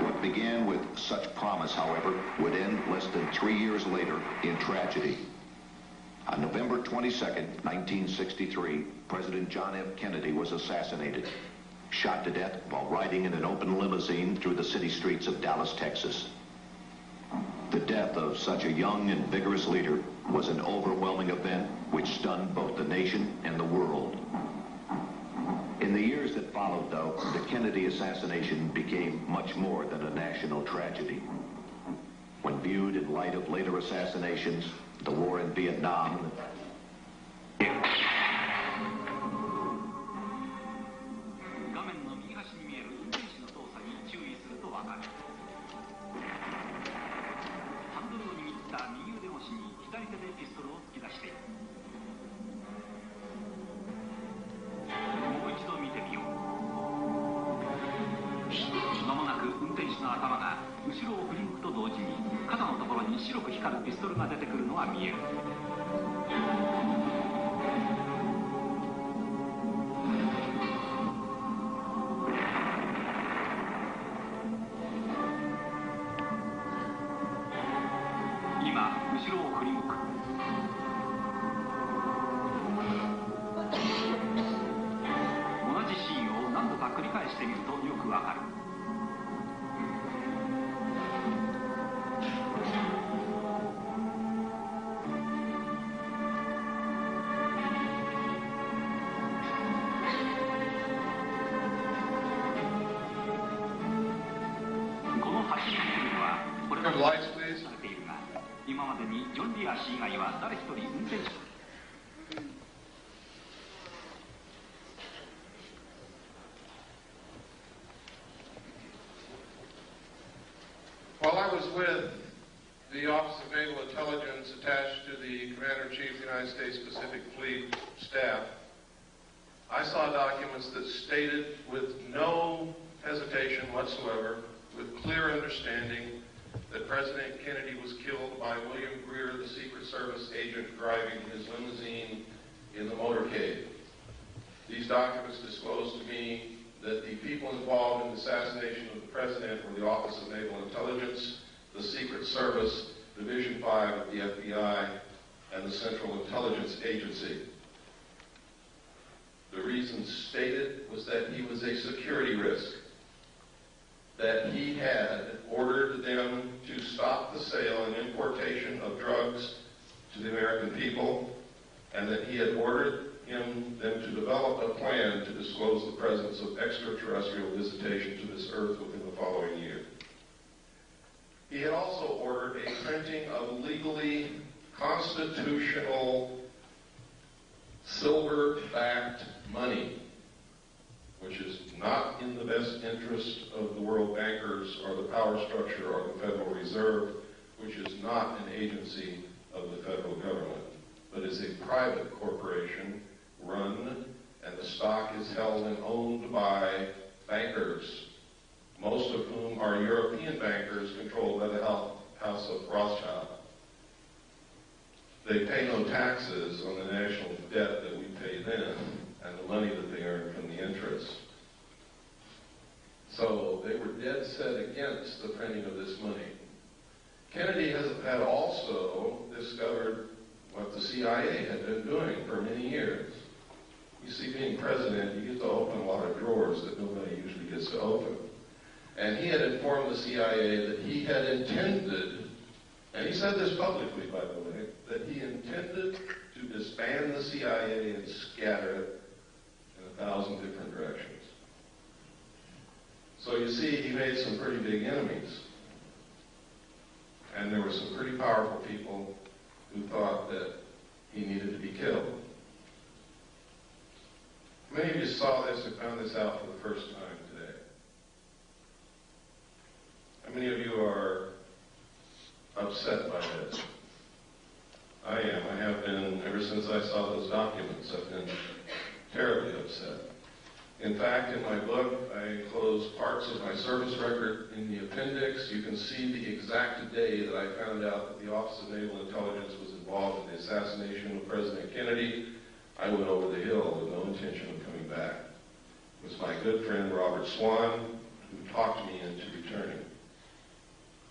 What began with such promise, however, would end less than 3 years later in tragedy. On November 22nd, 1963, President John F. Kennedy was assassinated, shot to death while riding in an open limousine through the city streets of Dallas, Texas. The death of such a young and vigorous leader was an overwhelming event which stunned both the nation and the world. In the years that followed, though, the Kennedy assassination became much more than a national tragedy. When viewed in light of later assassinations, the war in Vietnam, lights, please. While I was with the Office of Naval Intelligence attached to the Commander-in-Chief of the United States Pacific Fleet staff, I saw documents that stated with no hesitation whatsoever, with clear understanding, that President Kennedy was killed by William Greer, the Secret Service agent driving his limousine in the motorcade. These documents disclosed to me that the people involved in the assassination of the President were the Office of Naval Intelligence, the Secret Service, Division 5 of the FBI, and the Central Intelligence Agency. The reason stated was that he was a security risk, that he had ordered them to stop the sale and importation of drugs to the American people, and that he had ordered them to develop a plan to disclose the presence of extraterrestrial visitation to this earth within the following year. He had also ordered a printing of legally constitutional silver-backed money, which is not in the best interest of the world bankers or the power structure or the Federal Reserve, which is not an agency of the federal government, but is a private corporation run, and the stock is held and owned by bankers, most of whom are European bankers controlled by the House of Rothschild. They pay no taxes on the national debt that we pay them and the money that they earn from the interest. So they were dead set against the printing of this money. Kennedy had also discovered what the CIA had been doing for many years. You see, being president, you get to open a lot of drawers that nobody usually gets to open. And he had informed the CIA that he had intended, and he said this publicly, by the way, that he intended to disband the CIA and scatter it in 1,000 different directions. So you see, he made some pretty big enemies. And there were some pretty powerful people who thought that he needed to be killed. Many of you saw this and found this out for the first time today. How many of you are upset by this? I am. I have been ever since I saw those documents. I've been terribly upset. In fact, in my book, I enclosed parts of my service record in the appendix. You can see the exact day that I found out that the Office of Naval Intelligence was involved in the assassination of President Kennedy. I went over the hill with no intention of coming back. It was my good friend Robert Swan who talked me into returning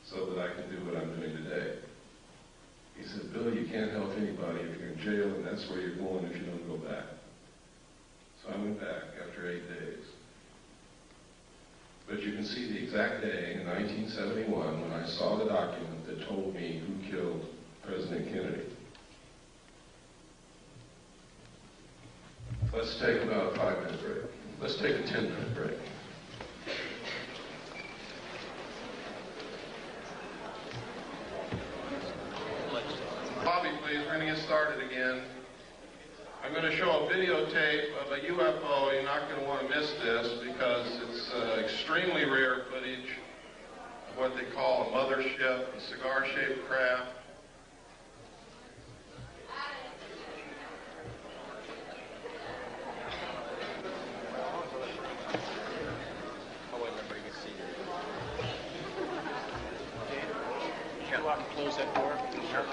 so that I can do what I'm doing today. He said, Bill, you can't help anybody if you're in jail, and that's where you're going if you don't go back. So I went back after 8 days. But you can see the exact day in 1971 when I saw the document that told me who killed President Kennedy. Let's take about a 5-minute break. Let's take a 10-minute break. Bobby, please, we're going to get started again. I'm going to show a videotape of a UFO. You're not going to want to miss this because it's extremely rare footage of what they call a mothership, a cigar-shaped craft. Close that door. Sure.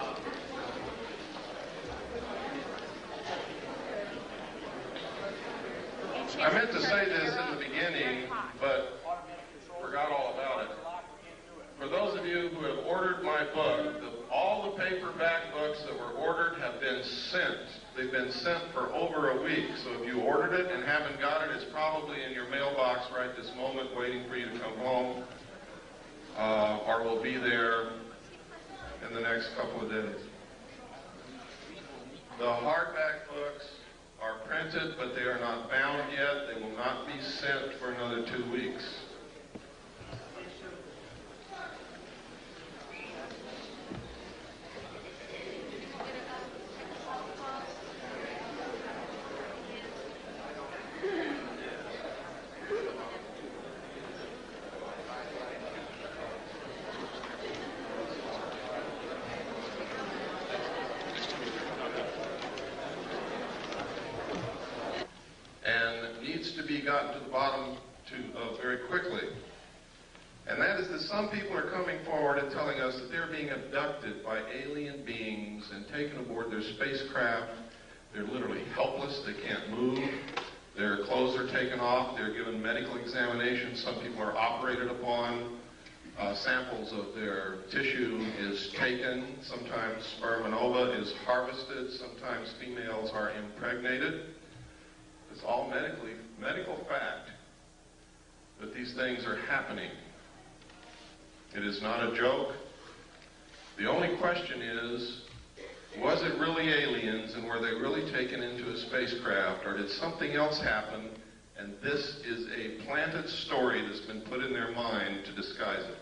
I meant to say this in the beginning, but forgot all about it. For those of you who have ordered my book, all the paperback books that were ordered have been sent. They've been sent for over a week. So if you ordered it and haven't got it, it's probably in your mailbox right this moment waiting for you to come home, or will be there in the next couple of days. The hardback books are printed, but they are not bound yet. They will not be sent for another 2 weeks. Gotten to the bottom of very quickly. And that is that some people are coming forward and telling us that they're being abducted by alien beings and taken aboard their spacecraft. They're literally helpless. They can't move. Their clothes are taken off. They're given medical examinations. Some people are operated upon. Samples of their tissue is taken. Sometimes sperm and ova is harvested. Sometimes females are impregnated. It's all medical fact that these things are happening. It is not a joke. The only question is, was it really aliens and were they really taken into a spacecraft, or did something else happen and this is a planted story that's been put in their mind to disguise it?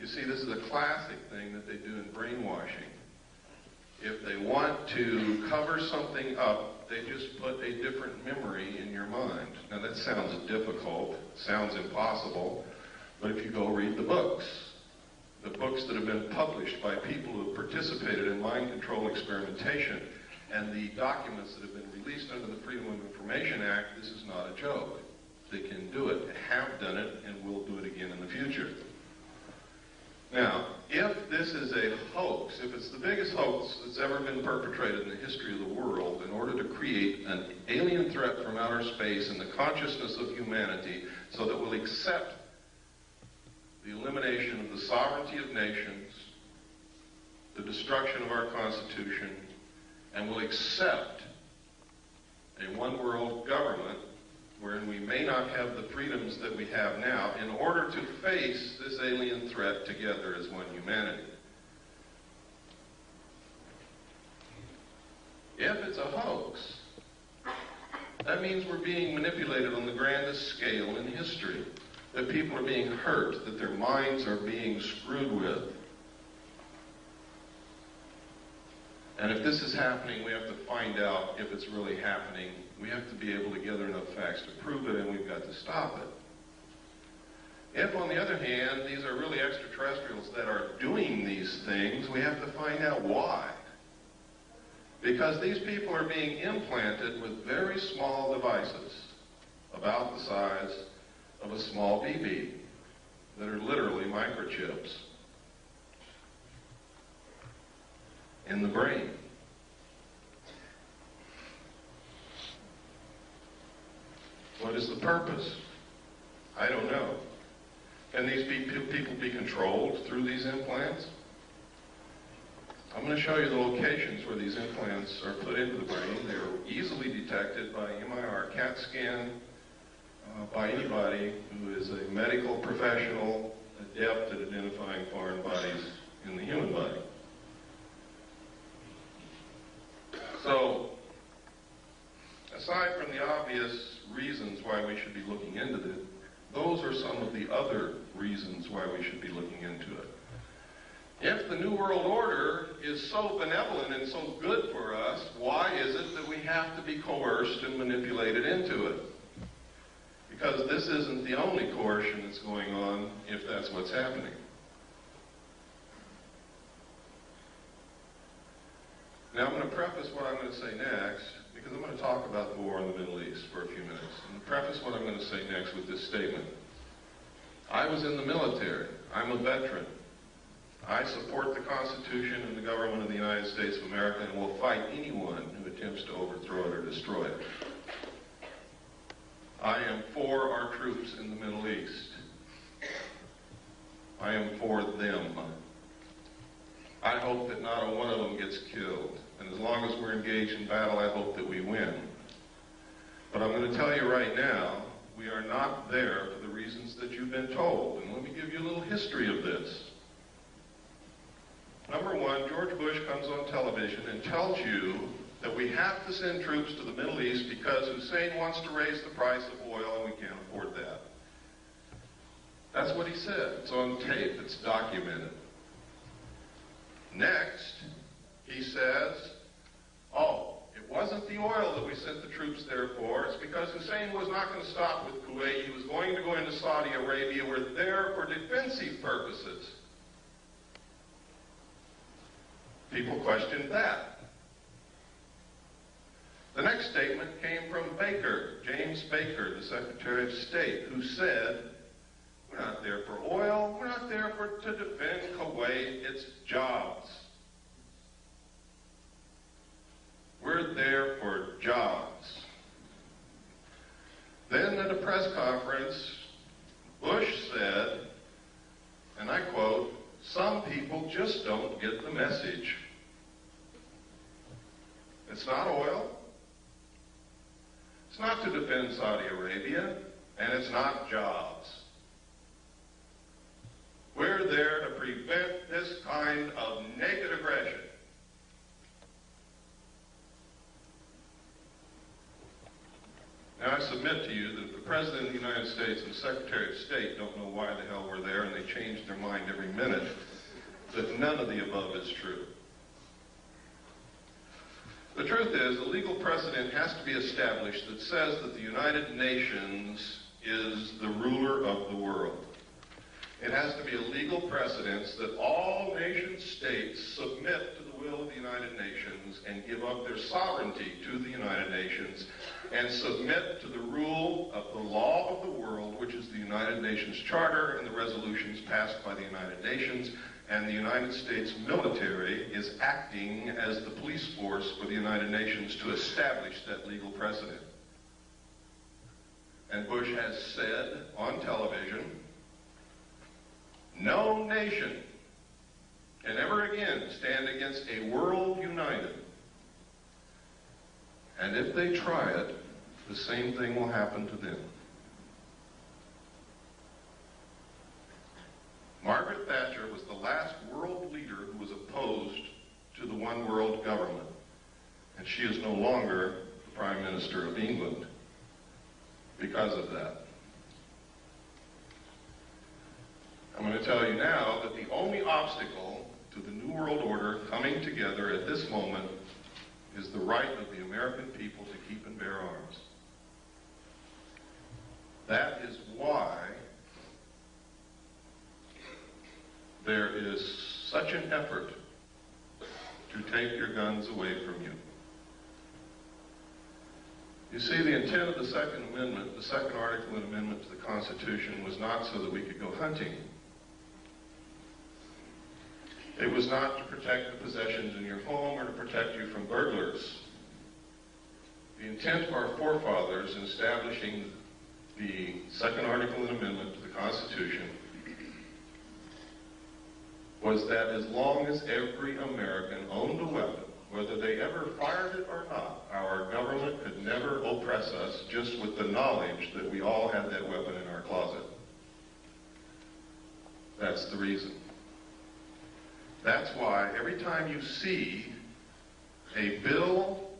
You see, this is a classic thing that they do in brainwashing. If they want to cover something up, they just put a different memory in your mind. Now that sounds difficult, sounds impossible, but if you go read the books that have been published by people who have participated in mind control experimentation, and the documents that have been released under the Freedom of Information Act, this is not a joke. They can do it, have done it, and will do it again in the future. Now, if this is a hoax, if it's the biggest hoax that's ever been perpetrated in the history of the world in order to create an alien threat from outer space in the consciousness of humanity so that we'll accept the elimination of the sovereignty of nations, the destruction of our Constitution, and will accept a one-world government wherein we may not have the freedoms that we have now in order to face this alien threat together as one humanity. If it's a hoax, that means we're being manipulated on the grandest scale in history, that people are being hurt, that their minds are being screwed with. And if this is happening, we have to find out if it's really happening. We have to be able to gather enough facts to prove it, and we've got to stop it. If, on the other hand, these are really extraterrestrials that are doing these things, we have to find out why. Because these people are being implanted with very small devices, about the size of a small BB, that are literally microchips in the brain. What is the purpose? I don't know. Can these people be controlled through these implants? I'm going to show you the locations where these implants are put into the brain. They're easily detected by MIR CAT scan, by anybody who is a medical professional adept at identifying foreign bodies in the human body. So, aside from the obvious reasons why we should be looking into this, those are some of the other reasons why we should be looking into it. If the New World Order is so benevolent and so good for us, why is it that we have to be coerced and manipulated into it? Because this isn't the only coercion that's going on if that's what's happening. Now I'm going to preface what I'm going to say next, because I'm going to talk about the war in the Middle East for a few minutes. I'm going to preface what I'm going to say next with this statement. I was in the military. I'm a veteran. I support the Constitution and the government of the United States of America and will fight anyone who attempts to overthrow it or destroy it. I am for our troops in the Middle East. I am for them. I hope that not a one of them gets killed. And as long as we're engaged in battle, I hope that we win. But I'm going to tell you right now, we are not there for the reasons that you've been told. And let me give you a little history of this. Number one, George Bush comes on television and tells you that we have to send troops to the Middle East because Hussein wants to raise the price of oil and we can't afford that. That's what he said. It's on tape. It's documented. Next, he says, oh, it wasn't the oil that we sent the troops there for. It's because Hussein was not going to stop with Kuwait. He was going to go into Saudi Arabia. We're there for defensive purposes. People questioned that. The next statement came from Baker, James Baker, the Secretary of State, who said, We're not there for oil. We're not there to defend Kuwait. It's jobs. We're there for jobs. Then at a press conference, Bush said, and I quote, "Some people just don't get the message. It's not oil. It's not to defend Saudi Arabia, and it's not jobs. We're there to prevent this kind of naked aggression." Now, I submit to you that if the President of the United States and the Secretary of State don't know why the hell we're there, and they change their mind every minute, that none of the above is true. The truth is, a legal precedent has to be established that says that the United Nations is the ruler of the world. It has to be a legal precedent that all nation states submit to the will of the United Nations and give up their sovereignty to the United Nations and submit to the rule of the law of the world, which is the United Nations Charter and the resolutions passed by the United Nations. And the United States military is acting as the police force for the United Nations to establish that legal precedent. And Bush has said on television, no nation can ever again stand against a world united. And if they try it, the same thing will happen to them. Margaret Thatcher was the last world leader who was opposed to the one world government. And she is no longer the Prime Minister of England because of that. I'm going to tell you now that the only obstacle to the New World Order coming together at this moment is the right of the American people to keep and bear arms. That is why there is such an effort to take your guns away from you. You see, the intent of the Second Amendment, the second article and amendment to the Constitution, was not so that we could go hunting. It was not to protect the possessions in your home or to protect you from burglars. The intent of our forefathers in establishing the second article and amendment to the Constitution was that as long as every American owned a weapon, whether they ever fired it or not, our government could never oppress us just with the knowledge that we all had that weapon in our closet. That's the reason. That's why every time you see a bill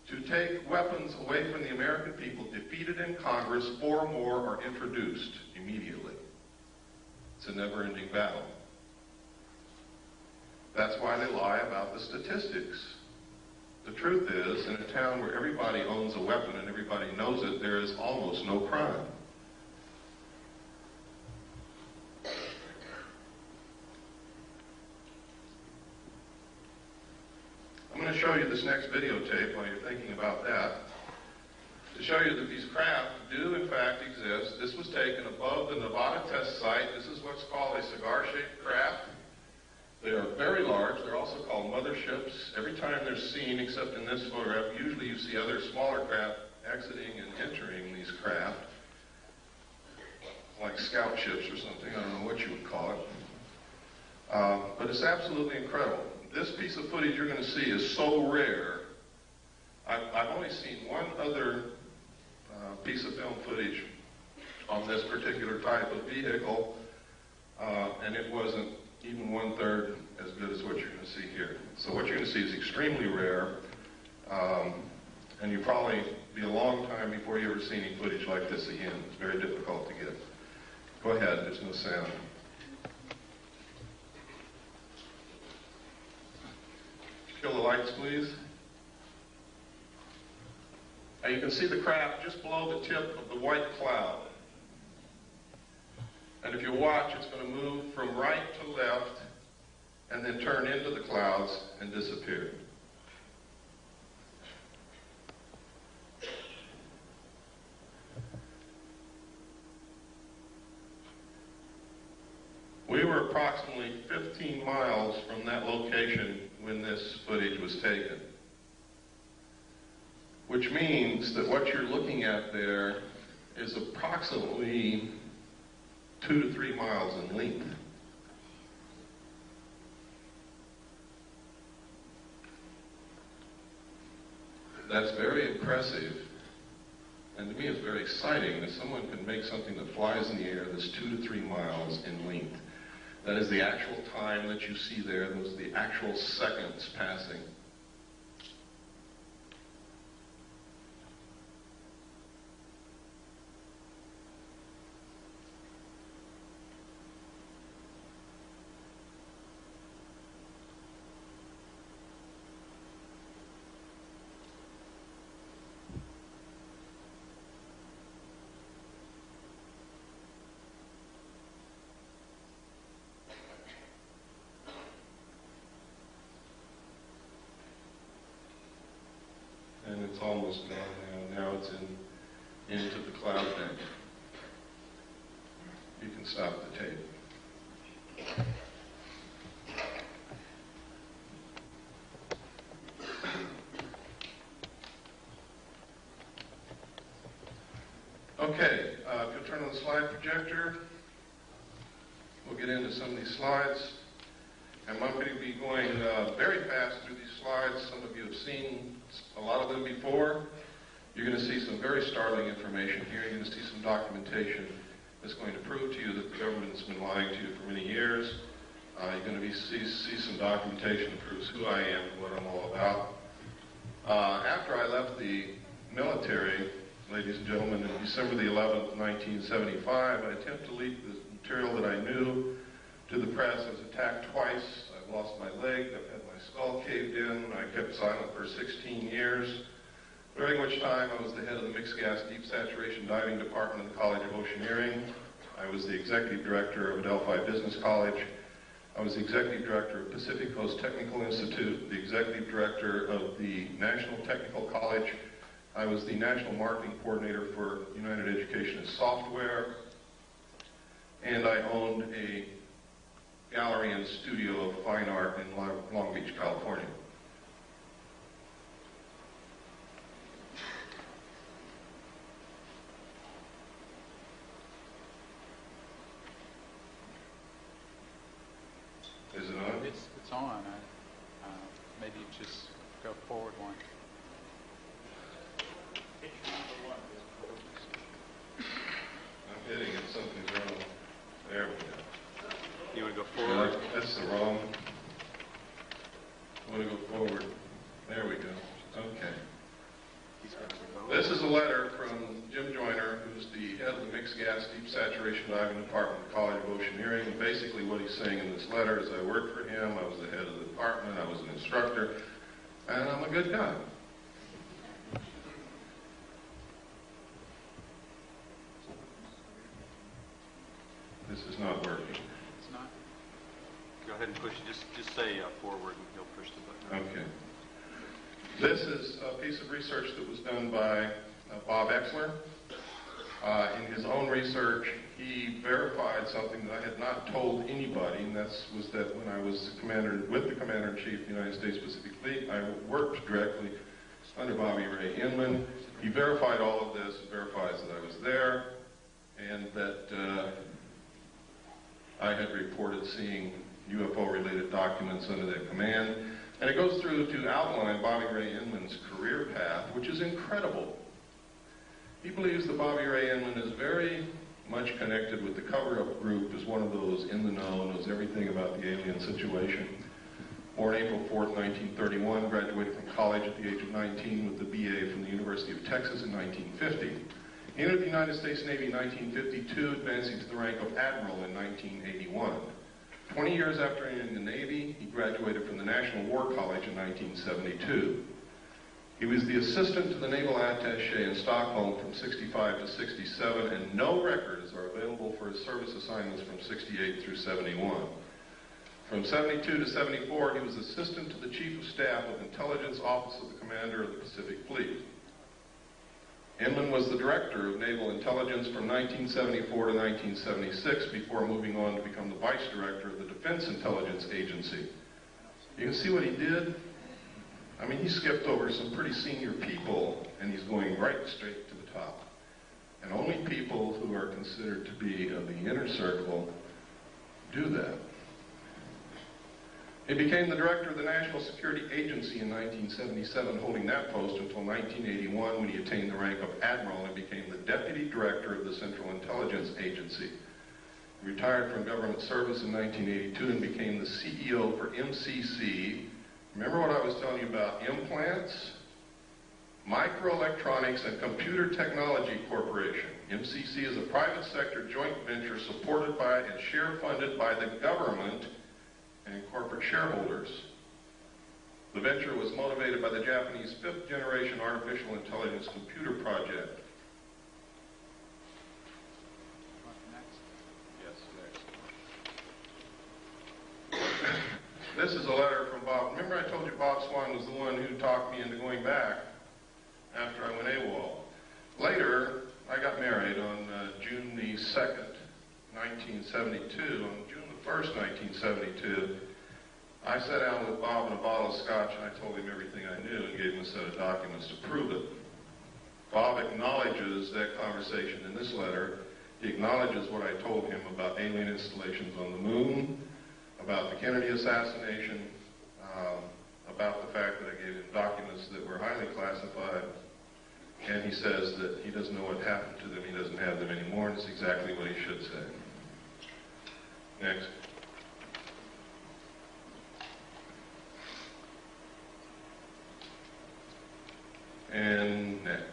to take weapons away from the American people defeated in Congress, 4 more are introduced immediately. It's a never-ending battle. That's why they lie about the statistics. The truth is, in a town where everybody owns a weapon and everybody knows it, there is almost no crime. I'm going to show you this next videotape while you're thinking about that, to show you that these craft do in fact exist. This was taken above the Nevada test site. This is what's called a cigar-shaped craft. They are very large. They're also called motherships. Every time they're seen, except in this photograph, usually you see other smaller craft exiting and entering these craft, like scout ships or something. I don't know what you would call it. But it's absolutely incredible. This piece of footage you're going to see is so rare. I've only seen one other piece of film footage on this particular type of vehicle, and it wasn't even 1/3 as good as what you're going to see here. So what you're going to see is extremely rare, and you'll probably be a long time before you ever see any footage like this again. It's very difficult to get. Go ahead, there's no sound. Kill the lights, please. Now you can see the craft just below the tip of the white cloud. And if you watch, it's going to move from right to left and then turn into the clouds and disappear. approximately 15 miles from that location when this footage was taken. Which means that what you're looking at there is approximately 2 to 3 miles in length. That's very impressive, and to me it's very exciting that someone can make something that flies in the air that's 2 to 3 miles in length. That is the actual time that you see there, those are the actual seconds passing. And it's almost gone now. Now it's into the cloud bank. You can stop the tape. Okay, if you'll turn on the slide projector, we'll get into some of these slides. I'm going to be going very fast through these slides. Some of you have seen a lot of them before. You're going to see some very startling information here. You're going to see some documentation that's going to prove to you that the government's been lying to you for many years. You're going to see some documentation that proves who I am and what I'm all about. After I left the military, ladies and gentlemen, in December the 11th, 1975, I attempted to leak the material that I knew to the press. I was attacked twice. I've lost my leg. I've had my skull caved in. I kept silent for 16 years, during which time I was the head of the mixed gas deep saturation diving department of the College of Oceaneering. I was the executive director of Adelphi Business College. I was the executive director of Pacific Coast Technical Institute, the executive director of the National Technical College. I was the national marketing coordinator for United Education and Software, and I owned a gallery and studio of fine art in Long Beach, California. Is it on? It's on. Maybe just go forward one. I'm hitting it. Something's wrong. There we go. You want to go forward? That's the wrong. I want to go forward. There we go. Okay. This is a letter from Jim Joyner, who's the head of the mixed gas deep saturation diving department at the College of Oceaneering. And basically what he's saying in this letter is I worked for him, I was the head of the department, I was an instructor, and I'm a good guy. This is not working. It's not. Go ahead and push. Just say forward, and he'll push the button. Okay. This is a piece of research that was done by Bob Exler. In his own research, he verified something that I had not told anybody, and that was that when I was with the Commander-in-Chief of the United States Pacific Fleet, I worked directly under Bobby Ray Inman. He verified all of this, verifies that I was there, and that I had reported seeing UFO-related documents under their command. And it goes through to outline Bobby Ray Inman's career path, which is incredible. He believes that Bobby Ray Inman is very much connected with the cover-up group, is one of those in the know, knows everything about the alien situation. Born April 4th, 1931, graduated from college at the age of 19 with the BA from the University of Texas in 1950. He entered the United States Navy in 1952, advancing to the rank of Admiral in 1981. 20 years after entering the Navy, he graduated from the National War College in 1972. He was the assistant to the Naval Attaché in Stockholm from 65 to 67, and no records are available for his service assignments from 68 through 71. From 72 to 74, he was assistant to the Chief of Staff of Intelligence Office of the Commander of the Pacific Fleet. Inman was the director of Naval Intelligence from 1974 to 1976 before moving on to become the vice director of the Defense Intelligence Agency. You can see what he did? I mean, he skipped over some pretty senior people, and he's going right straight to the top. And only people who are considered to be of the inner circle do that. He became the director of the National Security Agency in 1977, holding that post until 1981 when he attained the rank of admiral and became the deputy director of the Central Intelligence Agency. He retired from government service in 1982 and became the CEO for MCC. Remember what I was telling you about implants? Microelectronics and Computer Technology Corporation. MCC is a private sector joint venture supported by and share funded by the government and corporate shareholders. The venture was motivated by the Japanese fifth generation artificial intelligence computer project. This is a letter from Bob. Remember I told you Bob Swan was the one who talked me into going back after I went AWOL. Later, I got married on June the 2nd, 1972. On June the 1st, 1972, I sat down with Bob and a bottle of scotch and I told him everything I knew and gave him a set of documents to prove it. Bob acknowledges that conversation in this letter. He acknowledges what I told him about alien installations on the moon, about the Kennedy assassination, about the fact that I gave him documents that were highly classified, and he says that he doesn't know what happened to them, he doesn't have them anymore, and it's exactly what he should say. Next. And next.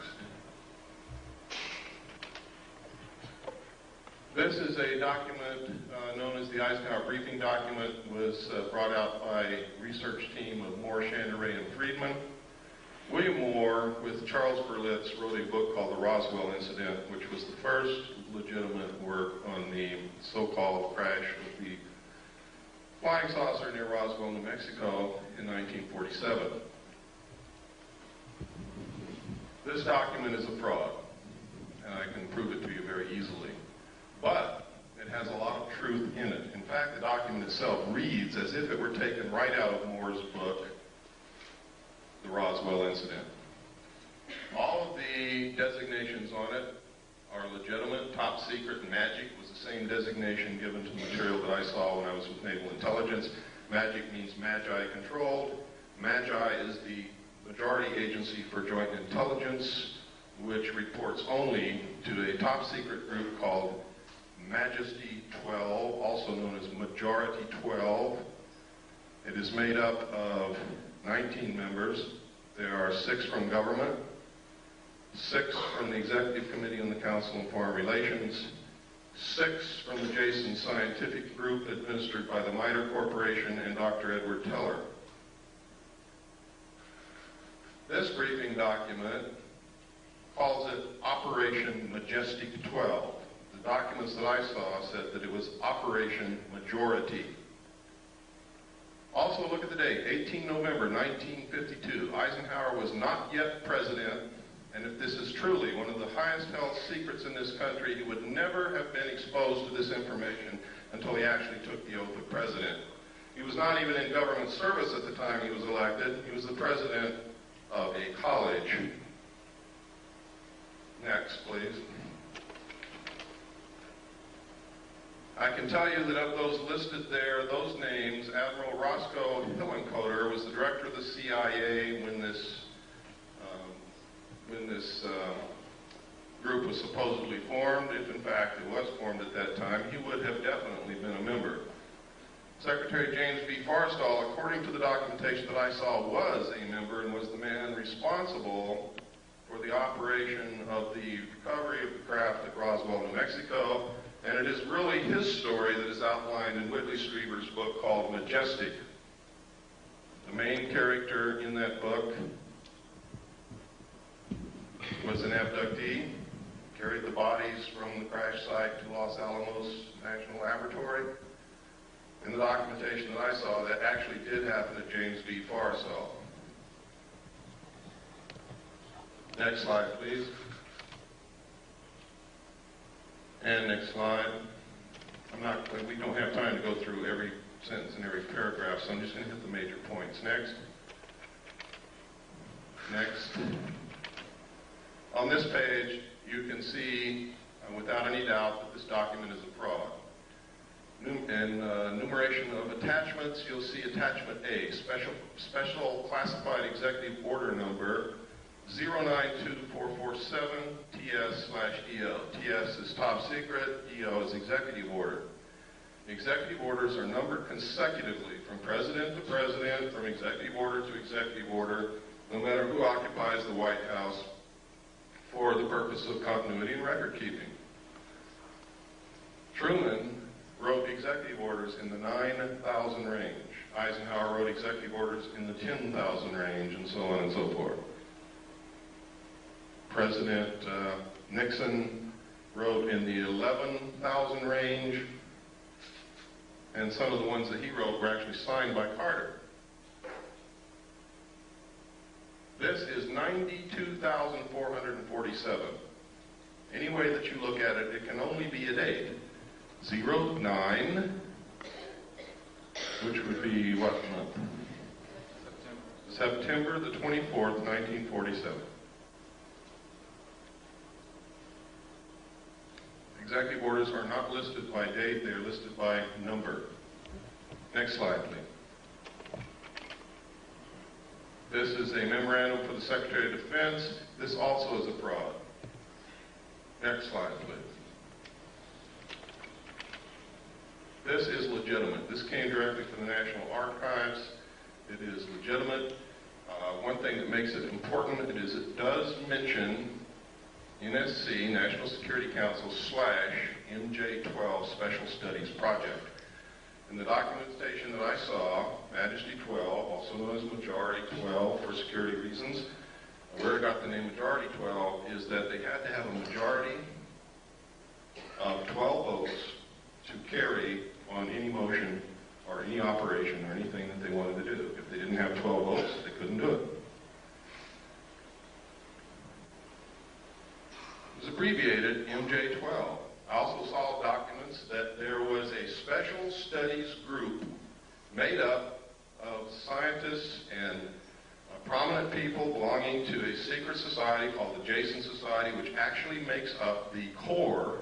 This is a document known as the Eisenhower Briefing Document. It was brought out by a research team of Moore, Chandray, and Friedman. William Moore, with Charles Berlitz, wrote a book called The Roswell Incident, which was the first legitimate work on the so-called crash with the flying saucer near Roswell, New Mexico in 1947. This document is a fraud, and I can prove it to you very easily. But it has a lot of truth in it. In fact, the document itself reads as if it were taken right out of Moore's book, The Roswell Incident. All of the designations on it are legitimate. Top secret and magic was the same designation given to the material that I saw when I was with Naval Intelligence. Magic means Magi controlled. Magi is the majority agency for joint intelligence, which reports only to a top secret group called Majesty 12, also known as Majority 12. It is made up of 19 members. There are 6 from government, 6 from the Executive Committee on the Council on Foreign Relations, 6 from the Jason Scientific Group administered by the MITRE Corporation and Dr. Edward Teller. This briefing document calls it Operation Majestic 12. The documents that I saw said that it was Operation Majority. Also, look at the date, 18 November 1952. Eisenhower was not yet president, and if this is truly one of the highest held secrets in this country, he would never have been exposed to this information until he actually took the oath of president. He was not even in government service at the time he was elected. He was the president of a college. Next, please. I can tell you that of those listed there, those names, Admiral Roscoe Hillenkoetter was the director of the CIA when this group was supposedly formed. If in fact it was formed at that time, he would have definitely been a member. Secretary James B. Forrestal, according to the documentation that I saw, was a member and was the man responsible for the operation of the recovery of the craft at Roswell, New Mexico. And it is really his story that is outlined in Whitley Strieber's book called Majestic. The main character in that book was an abductee, carried the bodies from the crash site to Los Alamos National Laboratory. In the documentation that I saw, that actually did happen to James B. Forrestal. Next slide, please. And next slide. We don't have time to go through every sentence and every paragraph, so I'm just going to hit the major points. Next. Next. On this page, you can see, without any doubt, that this document is a fraud. In enumeration of attachments, you'll see attachment A, special classified executive order number 092447 TS/EO. TS is top secret, EO is executive order. Executive orders are numbered consecutively from president to president, from executive order to executive order, no matter who occupies the White House, for the purpose of continuity and record keeping. Truman wrote executive orders in the 9,000 range. Eisenhower wrote executive orders in the 10,000 range, and so on and so forth. President Nixon wrote in the 11,000 range, and some of the ones that he wrote were actually signed by Carter. This is 92,447. Any way that you look at it, it can only be a date. 09, which would be what month? September the 24th, 1947. Executive orders are not listed by date, they are listed by number. Next slide, please. This is a memorandum for the Secretary of Defense. This also is a fraud. Next slide, please. This is legitimate. This came directly from the National Archives. It is legitimate. One thing that makes it important is it does mention NSC, National Security Council, / MJ12 Special Studies Project. In the documentation that I saw, Majesty 12, also known as Majority 12 for security reasons, where it got the name Majority 12 is that they had to have a majority of 12 votes to carry on any motion or any operation or anything that they wanted to do. If they didn't have 12 votes, they couldn't do it. It was abbreviated MJ12. I also saw documents that there was a special studies group made up of scientists and prominent people belonging to a secret society called the Jason Society, which actually makes up the core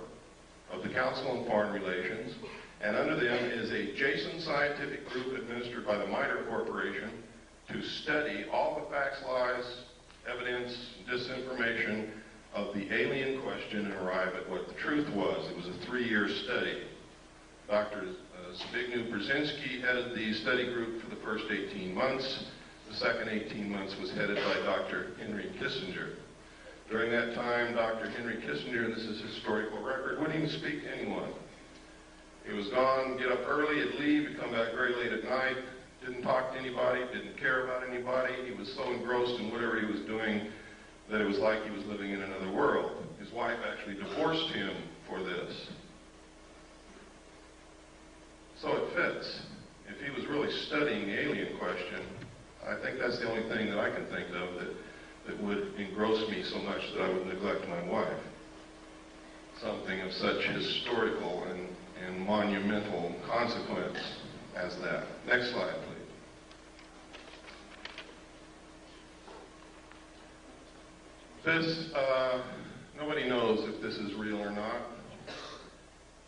of the Council on Foreign Relations. And under them is a Jason scientific group administered by the MITRE Corporation to study all the facts, lies, evidence, disinformation of the alien question and arrive at what the truth was. It was a 3-year study. Dr. Zbigniew Brzezinski headed the study group for the first 18 months. The second 18 months was headed by Dr. Henry Kissinger. During that time, Dr. Henry Kissinger, and this is historical record, wouldn't even speak to anyone. He was gone, get up early, he'd leave, he'd come back very late at night, didn't talk to anybody, didn't care about anybody. He was so engrossed in whatever he was doing that it was like he was living in another world. His wife actually divorced him for this. So it fits. If he was really studying the alien question, I think that's the only thing that I can think of that would engross me so much that I would neglect my wife. Something of such historical and monumental consequence as that. Next slide, please. This, nobody knows if this is real or not,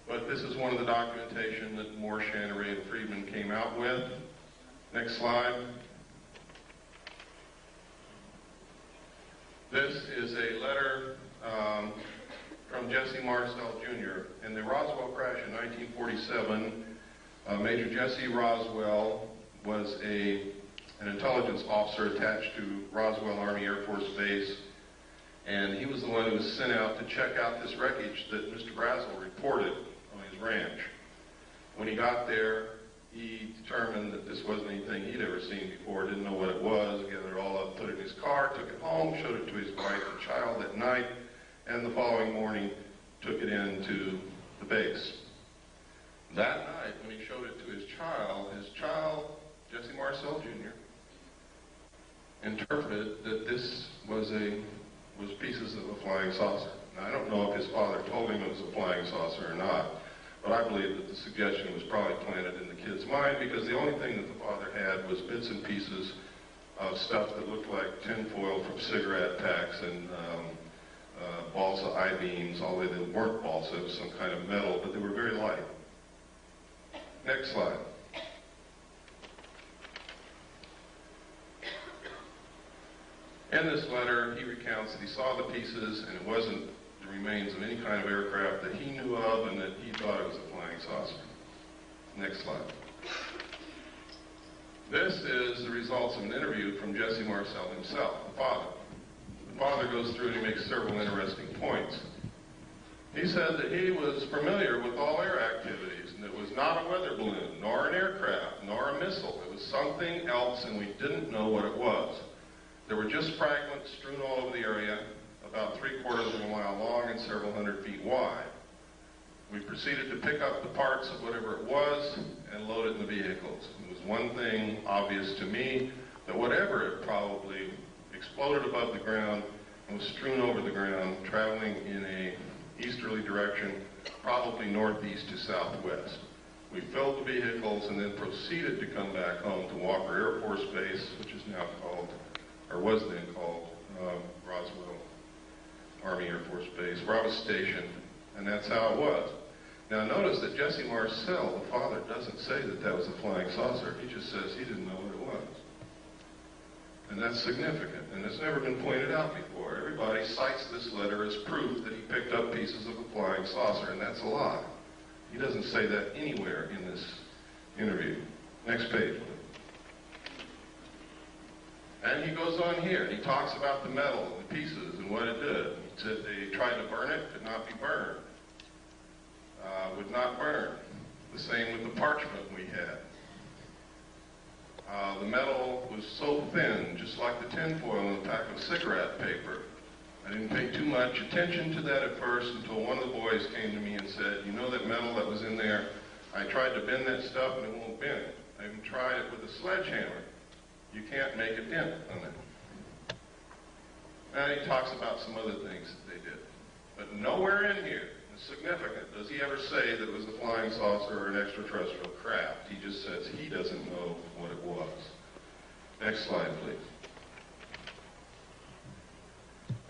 but this is one of the documentation that Moore, Shannery, and Friedman came out with. Next slide. This is a letter from Jesse Marcel Jr. In the Roswell crash in 1947, Major Jesse Roswell was an intelligence officer attached to Roswell Army Air Force Base, and he was the one who was sent out to check out this wreckage that Mr. Brazel reported on his ranch. When he got there, he determined that this wasn't anything he'd ever seen before, didn't know what it was, gathered it all up, put it in his car, took it home, showed it to his wife and child that night, and the following morning took it into the base. That night, when he showed it to his child, Jesse Marcel Jr., interpreted that this was a was pieces of a flying saucer. Now, I don't know if his father told him it was a flying saucer or not, but I believe that the suggestion was probably planted in the kid's mind because the only thing that the father had was bits and pieces of stuff that looked like tinfoil from cigarette packs and balsa I-beams, although they weren't balsa, it was some kind of metal, but they were very light. Next slide. In this letter, he recounts that he saw the pieces and it wasn't the remains of any kind of aircraft that he knew of and that he thought it was a flying saucer. Next slide. This is the results of an interview from Jesse Marcel himself, the father. The father goes through and he makes several interesting points. He said that he was familiar with all air activities, and it was not a weather balloon, nor an aircraft, nor a missile. It was something else, and we didn't know what it was. There were just fragments strewn all over the area, about 3/4 of a mile long and several hundred feet wide. We proceeded to pick up the parts of whatever it was and load it in the vehicles. It was one thing obvious to me, that whatever it probably exploded above the ground and was strewn over the ground, traveling in a easterly direction, probably northeast to southwest. We filled the vehicles and then proceeded to come back home to Walker Air Force Base, which is now called, or was then called, Roswell Army Air Force Base, where I was stationed, and that's how it was. Now notice that Jesse Marcel, the father, doesn't say that that was a flying saucer. He just says he didn't know what it was. And that's significant, and it's never been pointed out before. Everybody cites this letter as proof that he picked up pieces of a flying saucer, and that's a lie. He doesn't say that anywhere in this interview. Next page, please. And he goes on here, and he talks about the metal and the pieces and what it did. He said they tried to burn it, could not be burned. Would not burn. The same with the parchment we had. The metal was so thin, just like the tinfoil in a pack of cigarette paper. I didn't pay too much attention to that at first until one of the boys came to me and said, you know that metal that was in there? I tried to bend that stuff and it won't bend. I even tried it with a sledgehammer. You can't make a dent on it. And he talks about some other things that they did. But nowhere in here is significant. Does he ever say that it was a flying saucer or an extraterrestrial craft? He just says he doesn't know what it was. Next slide, please.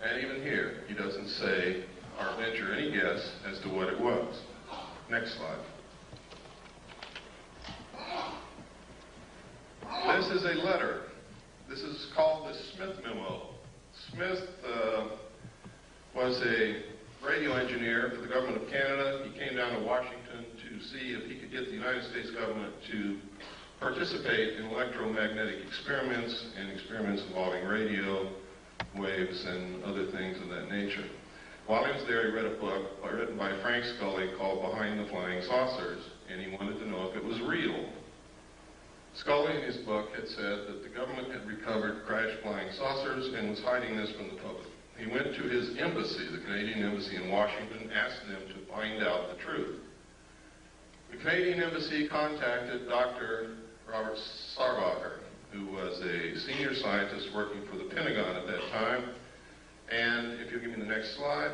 And even here, he doesn't say or venture any guess as to what it was. Next slide. This is a letter. This is called the Smith Memo. Smith was a radio engineer for the government of Canada. He came down to Washington to see if he could get the United States government to participate in electromagnetic experiments and experiments involving radio waves and other things of that nature. While he was there, he read a book written by Frank Scully called Behind the Flying Saucers, and he wanted to know if it was real. Scully in his book had said that the government had recovered crashed flying saucers and was hiding this from the public. He went to his embassy, the Canadian Embassy in Washington, asked them to find out the truth. The Canadian Embassy contacted Dr. Robert Sarbacher, who was a senior scientist working for the Pentagon at that time. And if you'll give me the next slide,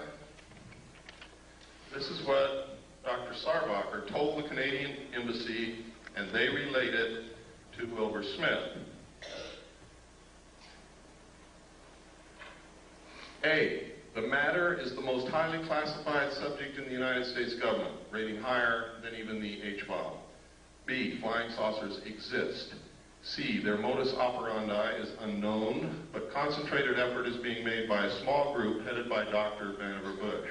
this is what Dr. Sarbacher told the Canadian Embassy, and they relayed it to Wilbur Smith. A, the matter is the most highly classified subject in the United States government, rating higher than even the H-bomb. B, flying saucers exist. C, their modus operandi is unknown, but concentrated effort is being made by a small group headed by Dr. Vannevar Bush.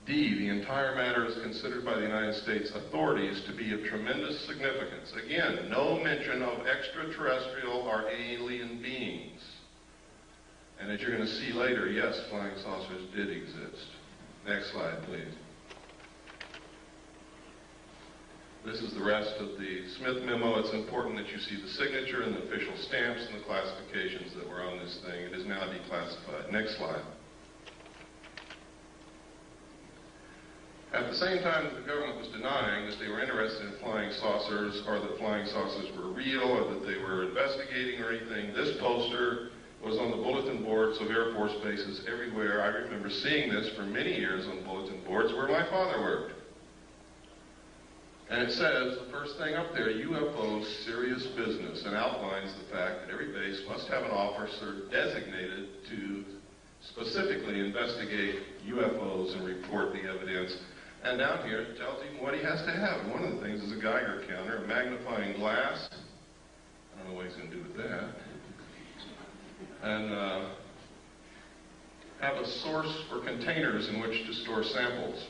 D, the entire matter is considered by the United States authorities to be of tremendous significance. Again, no mention of extraterrestrial or alien beings. And as you're going to see later, yes, flying saucers did exist. Next slide, please. This is the rest of the Smith Memo. It's important that you see the signature and the official stamps and the classifications that were on this thing. It is now declassified. Next slide. At the same time that the government was denying that they were interested in flying saucers or that flying saucers were real or that they were investigating or anything, this poster was on the bulletin boards of Air Force bases everywhere. I remember seeing this for many years on bulletin boards where my father worked. And it says, the first thing up there, UFOs, serious business, and outlines the fact that every base must have an officer designated to specifically investigate UFOs and report the evidence. And down here it tells him what he has to have. One of the things is a Geiger counter, a magnifying glass. I don't know what he's going to do with that. And have a source for containers in which to store samples.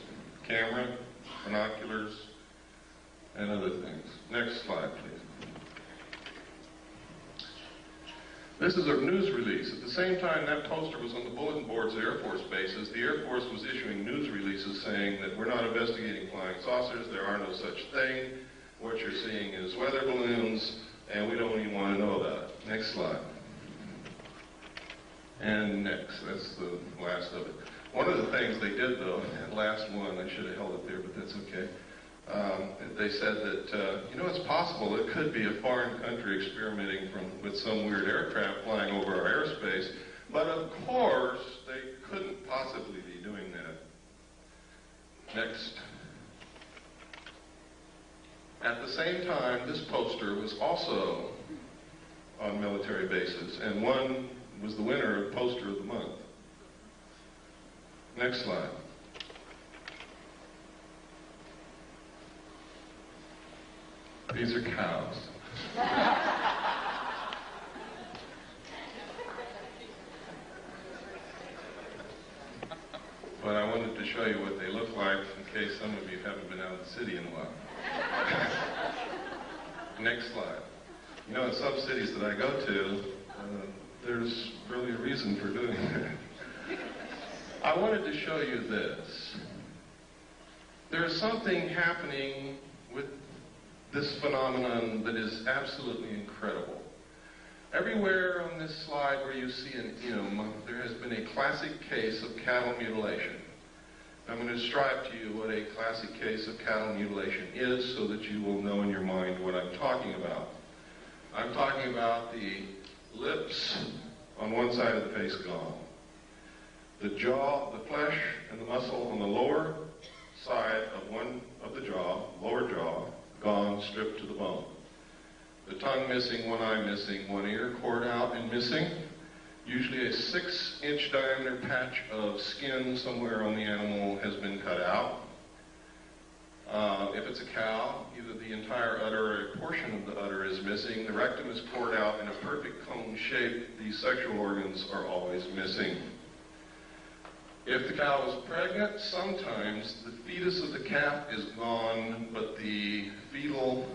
Camera, binoculars, and other things. Next slide, please. This is a news release. At the same time that poster was on the bulletin boards at Air Force bases, the Air Force was issuing news releases saying that we're not investigating flying saucers, there are no such thing, what you're seeing is weather balloons, and we don't even want to know about it. Next slide. And next, that's the last of it. One of the things they did, though, that last one, I should have held it there, but that's okay. They said that, it's possible it could be a foreign country experimenting with some weird aircraft flying over our airspace, but of course, they couldn't possibly be doing that. Next. At the same time, this poster was also on military bases, and one was the winner of Poster of the Month. Next slide. These are cows. But I wanted to show you what they look like in case some of you haven't been out of the city in a while. Next slide. In some cities that I go to, there's really a reason for doing that. I wanted to show you this. There's something happening with this phenomenon that is absolutely incredible. Everywhere on this slide where you see an M, there has been a classic case of cattle mutilation. I'm going to describe to you what a classic case of cattle mutilation is so that you will know in your mind what I'm talking about. I'm talking about the lips on one side of the face gone. The jaw, the flesh, and the muscle on the lower side of one of the jaw, lower jaw, gone, stripped to the bone. The tongue missing, one eye missing, one ear cored out and missing. Usually a 6-inch diameter patch of skin somewhere on the animal has been cut out. If it's a cow, either the entire udder or a portion of the udder is missing. The rectum is cored out in a perfect cone shape. These sexual organs are always missing. If the cow is pregnant, sometimes the fetus of the calf is gone, but the fetal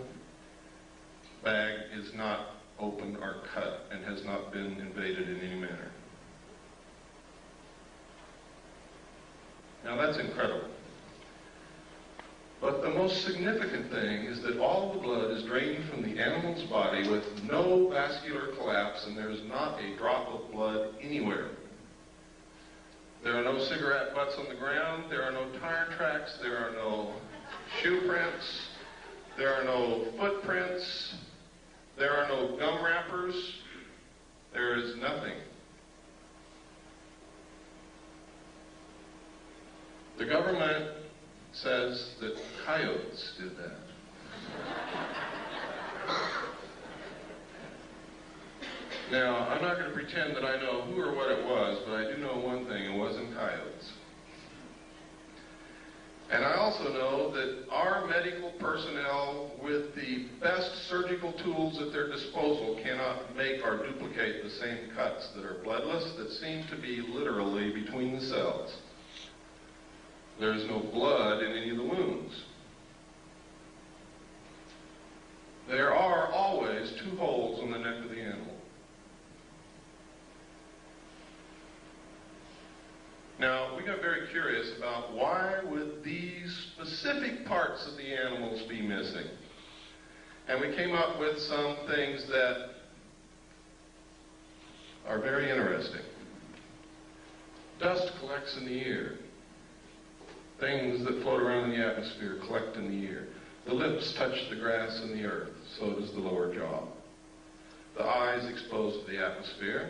bag is not open or cut and has not been invaded in any manner. Now that's incredible. But the most significant thing is that all the blood is drained from the animal's body with no vascular collapse, and there is not a drop of blood anywhere. There are no cigarette butts on the ground, there are no tire tracks, there are no shoe prints, there are no footprints, there are no gum wrappers, there is nothing. The government says that coyotes did that. Now, I'm not going to pretend that I know who or what it was, but I do know one thing, it wasn't coyotes. And I also know that our medical personnel, with the best surgical tools at their disposal, cannot make or duplicate the same cuts that are bloodless, that seem to be literally between the cells. There is no blood in any of the wounds. There are always 2 holes on the neck of the animal. Now, we got very curious about why would these specific parts of the animals be missing? And we came up with some things that are very interesting. Dust collects in the ear. Things that float around in the atmosphere collect in the ear. The lips touch the grass and the earth, so does the lower jaw. The eyes exposed to the atmosphere.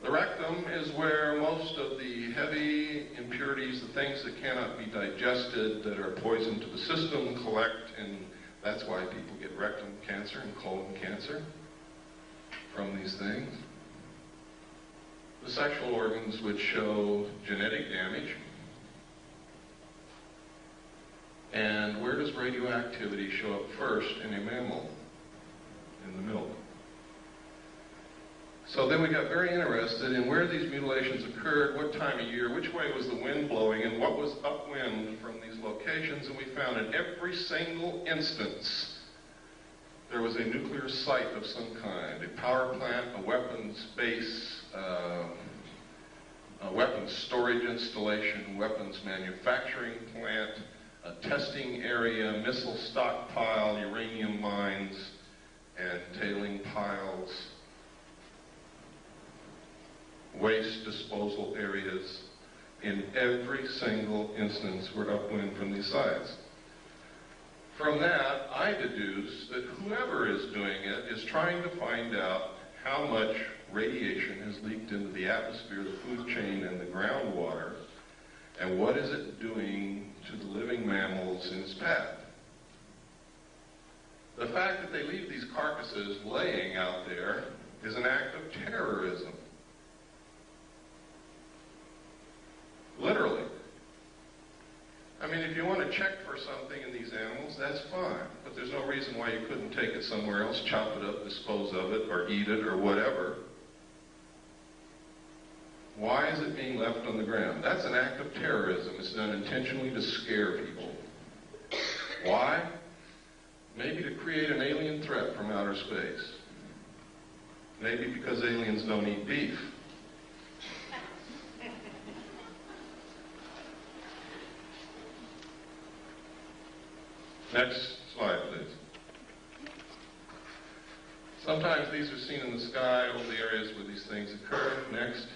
The rectum is where most of the heavy impurities, the things that cannot be digested, that are poison to the system, collect, and that's why people get rectum cancer and colon cancer from these things. The sexual organs, which show genetic damage. And where does radioactivity show up first in a mammal? In the milk. So then we got very interested in where these mutilations occurred, what time of year, which way was the wind blowing, and what was upwind from these locations, and we found in every single instance there was a nuclear site of some kind, a power plant, a weapons base, a weapons storage installation, weapons manufacturing plant, a testing area, missile stockpile, uranium mines, and tailing piles, waste disposal areas. In every single instance were upwind from these sites. From that, I deduce that whoever is doing it is trying to find out how much radiation has leaked into the atmosphere, the food chain, and the groundwater, and what is it doing to the living mammals in its path. The fact that they leave these carcasses laying out there is an act of terrorism. Literally. I mean, if you want to check for something in these animals, that's fine. But there's no reason why you couldn't take it somewhere else, chop it up, dispose of it, or eat it, or whatever. Why is it being left on the ground? That's an act of terrorism. It's done intentionally to scare people. Why? Maybe to create an alien threat from outer space. Maybe because aliens don't eat beef. Next slide, please. Sometimes these are seen in the sky over the areas where these things occur. Next.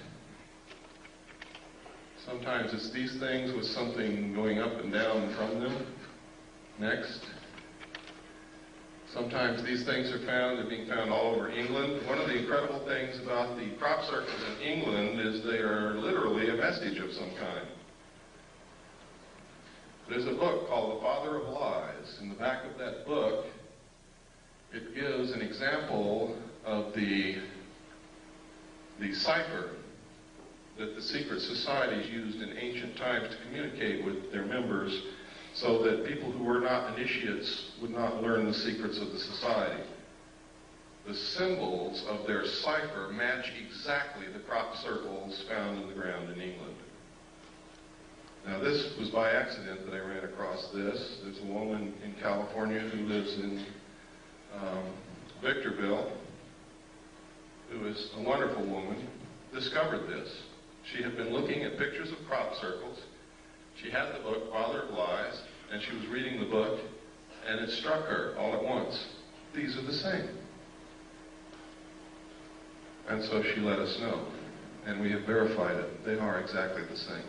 Sometimes it's these things with something going up and down from them. Next. Sometimes these things are found, they're being found all over England. One of the incredible things about the crop circles in England is they are literally a message of some kind. There's a book called The Father of Lies. In the back of that book, it gives an example of the cipher that the secret societies used in ancient times to communicate with their members so that people who were not initiates would not learn the secrets of the society. The symbols of their cipher match exactly the crop circles found in the ground in England. Now, this was by accident that I ran across this. There's a woman in California who lives in Victorville, who is a wonderful woman, discovered this. She had been looking at pictures of crop circles. She had the book, Father of Lies, and she was reading the book, and it struck her all at once. These are the same. And so she let us know, and we have verified it. They are exactly the same.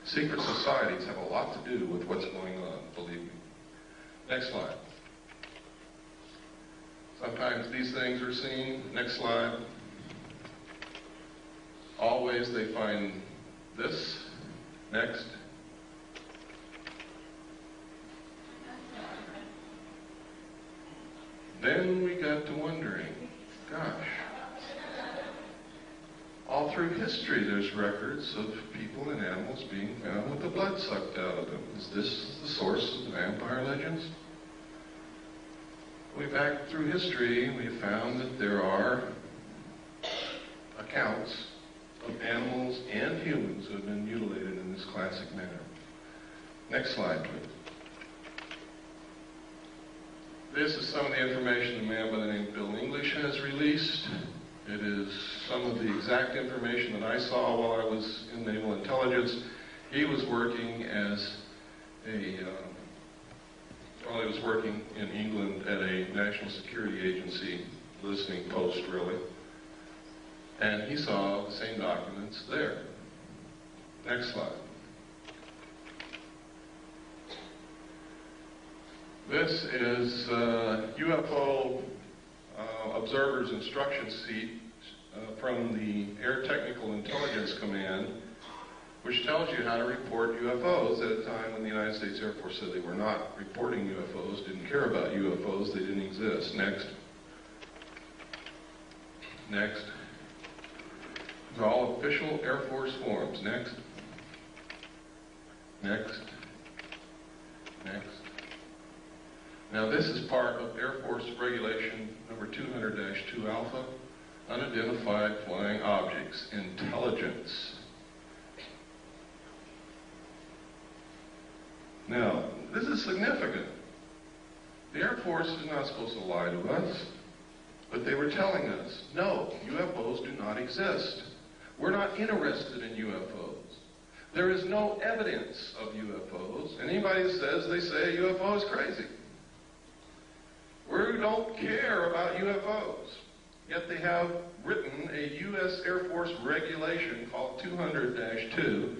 Secret societies have a lot to do with what's going on, believe me. Next slide. Sometimes these things are seen. Next slide. Always they find this. Next. Then we got to wondering, gosh, all through history there's records of people and animals being found with the blood sucked out of them. Is this the source of the vampire legends? Way back through history, we have found that there are accounts of animals and humans who have been mutilated in this classic manner. Next slide, please. This is some of the information a man by the name of Bill English has released. It is some of the exact information that I saw while I was in Naval Intelligence. He was working as while he was working in England at a national security agency, listening post really, and he saw the same documents there. Next slide. This is UFO observers' instruction from the Air Technical Intelligence Command, which tells you how to report UFOs at a time when the United States Air Force said they were not reporting UFOs, didn't care about UFOs, they didn't exist. Next. Next. These are all official Air Force forms. Next. Next. Next. Now this is part of Air Force Regulation number 200-2 Alpha, unidentified flying objects, intelligence. Now, this is significant. The Air Force is not supposed to lie to us, but they were telling us, no, UFOs do not exist. We're not interested in UFOs. There is no evidence of UFOs. Anybody that says they say a UFO is crazy. We don't care about UFOs. Yet they have written a U.S. Air Force regulation called 200-2.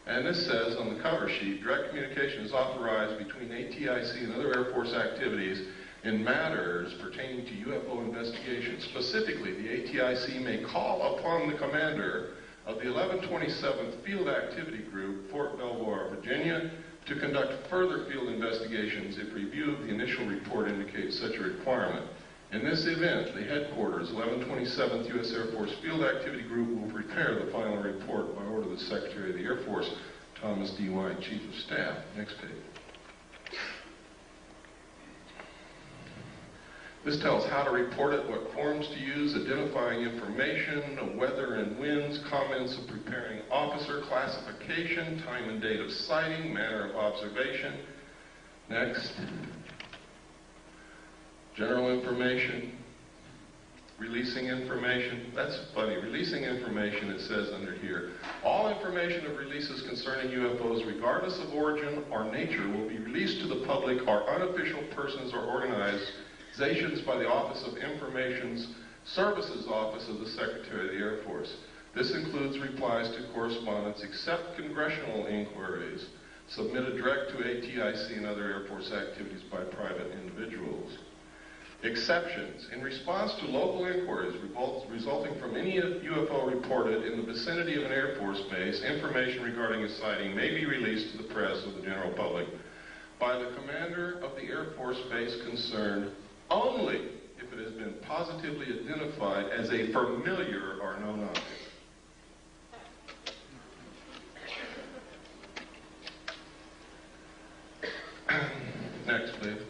And this says on the cover sheet, direct communication is authorized between ATIC and other Air Force activities in matters pertaining to UFO investigation. Specifically, the ATIC may call upon the commander of the 1127th Field Activity Group, Fort Belvoir, Virginia, to conduct further field investigations if review of the initial report indicates such a requirement. In this event, the headquarters, 1127th U.S. Air Force Field Activity Group, will prepare the final report by order of the Secretary of the Air Force, Thomas D. White, Chief of Staff. Next page. This tells how to report it, what forms to use, identifying information, weather and winds, comments of preparing officer, classification, time and date of sighting, manner of observation. Next. General information, releasing information. That's funny. Releasing information, it says under here. All information of releases concerning UFOs, regardless of origin or nature, will be released to the public or unofficial persons or organizations by the Office of Information Services Office of the Secretary of the Air Force. This includes replies to correspondence, except congressional inquiries, submitted direct to ATIC and other Air Force activities by private individuals. Exceptions. In response to local inquiries resulting from any UFO reported in the vicinity of an Air Force base, information regarding a sighting may be released to the press or the general public by the commander of the Air Force base concerned only if it has been positively identified as a familiar or known object. Next, please.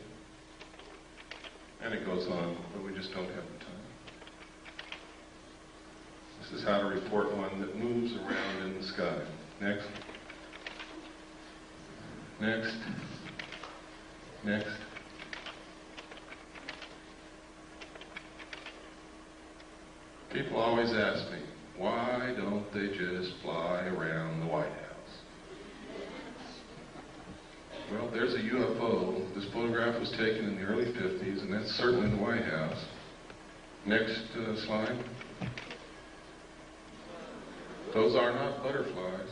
And it goes on, but we just don't have the time. This is how to report one that moves around in the sky. Next. Next. Next. People always ask me, why don't they just fly around the White House? Well, there's a UFO. This photograph was taken in the early 50s, and that's certainly the White House. Next slide. Those are not butterflies.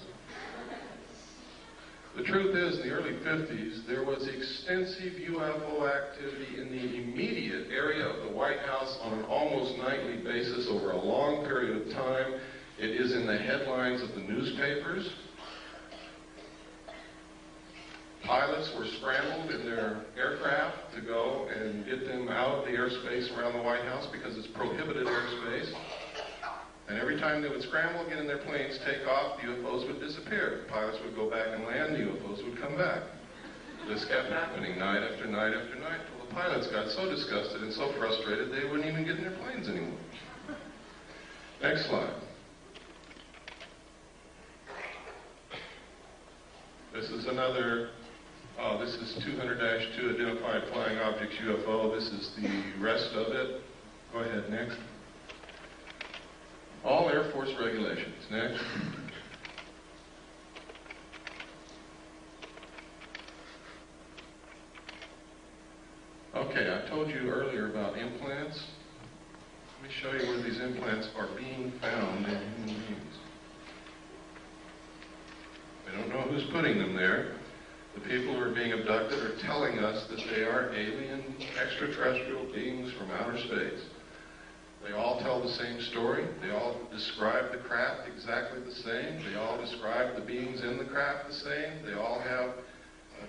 The truth is, in the early 50s, there was extensive UFO activity in the immediate area of the White House on an almost nightly basis over a long period of time. It is in the headlines of the newspapers. Pilots were scrambled in their aircraft to go and get them out of the airspace around the White House because it's prohibited airspace. And every time they would scramble, get in their planes, take off, the UFOs would disappear. The pilots would go back and land, the UFOs would come back. This kept happening night after night after night until the pilots got so disgusted and so frustrated they wouldn't even get in their planes anymore. Next slide. This is another, this is 200-2 identified flying objects UFO. This is the rest of it. Go ahead, next. All Air Force regulations. Next. Okay, I told you earlier about implants. Let me show you where these implants are being found in human beings. We don't know who's putting them there. The people who are being abducted are telling us that they are alien extraterrestrial beings from outer space. They all tell the same story. They all describe the craft exactly the same. They all describe the beings in the craft the same. They all have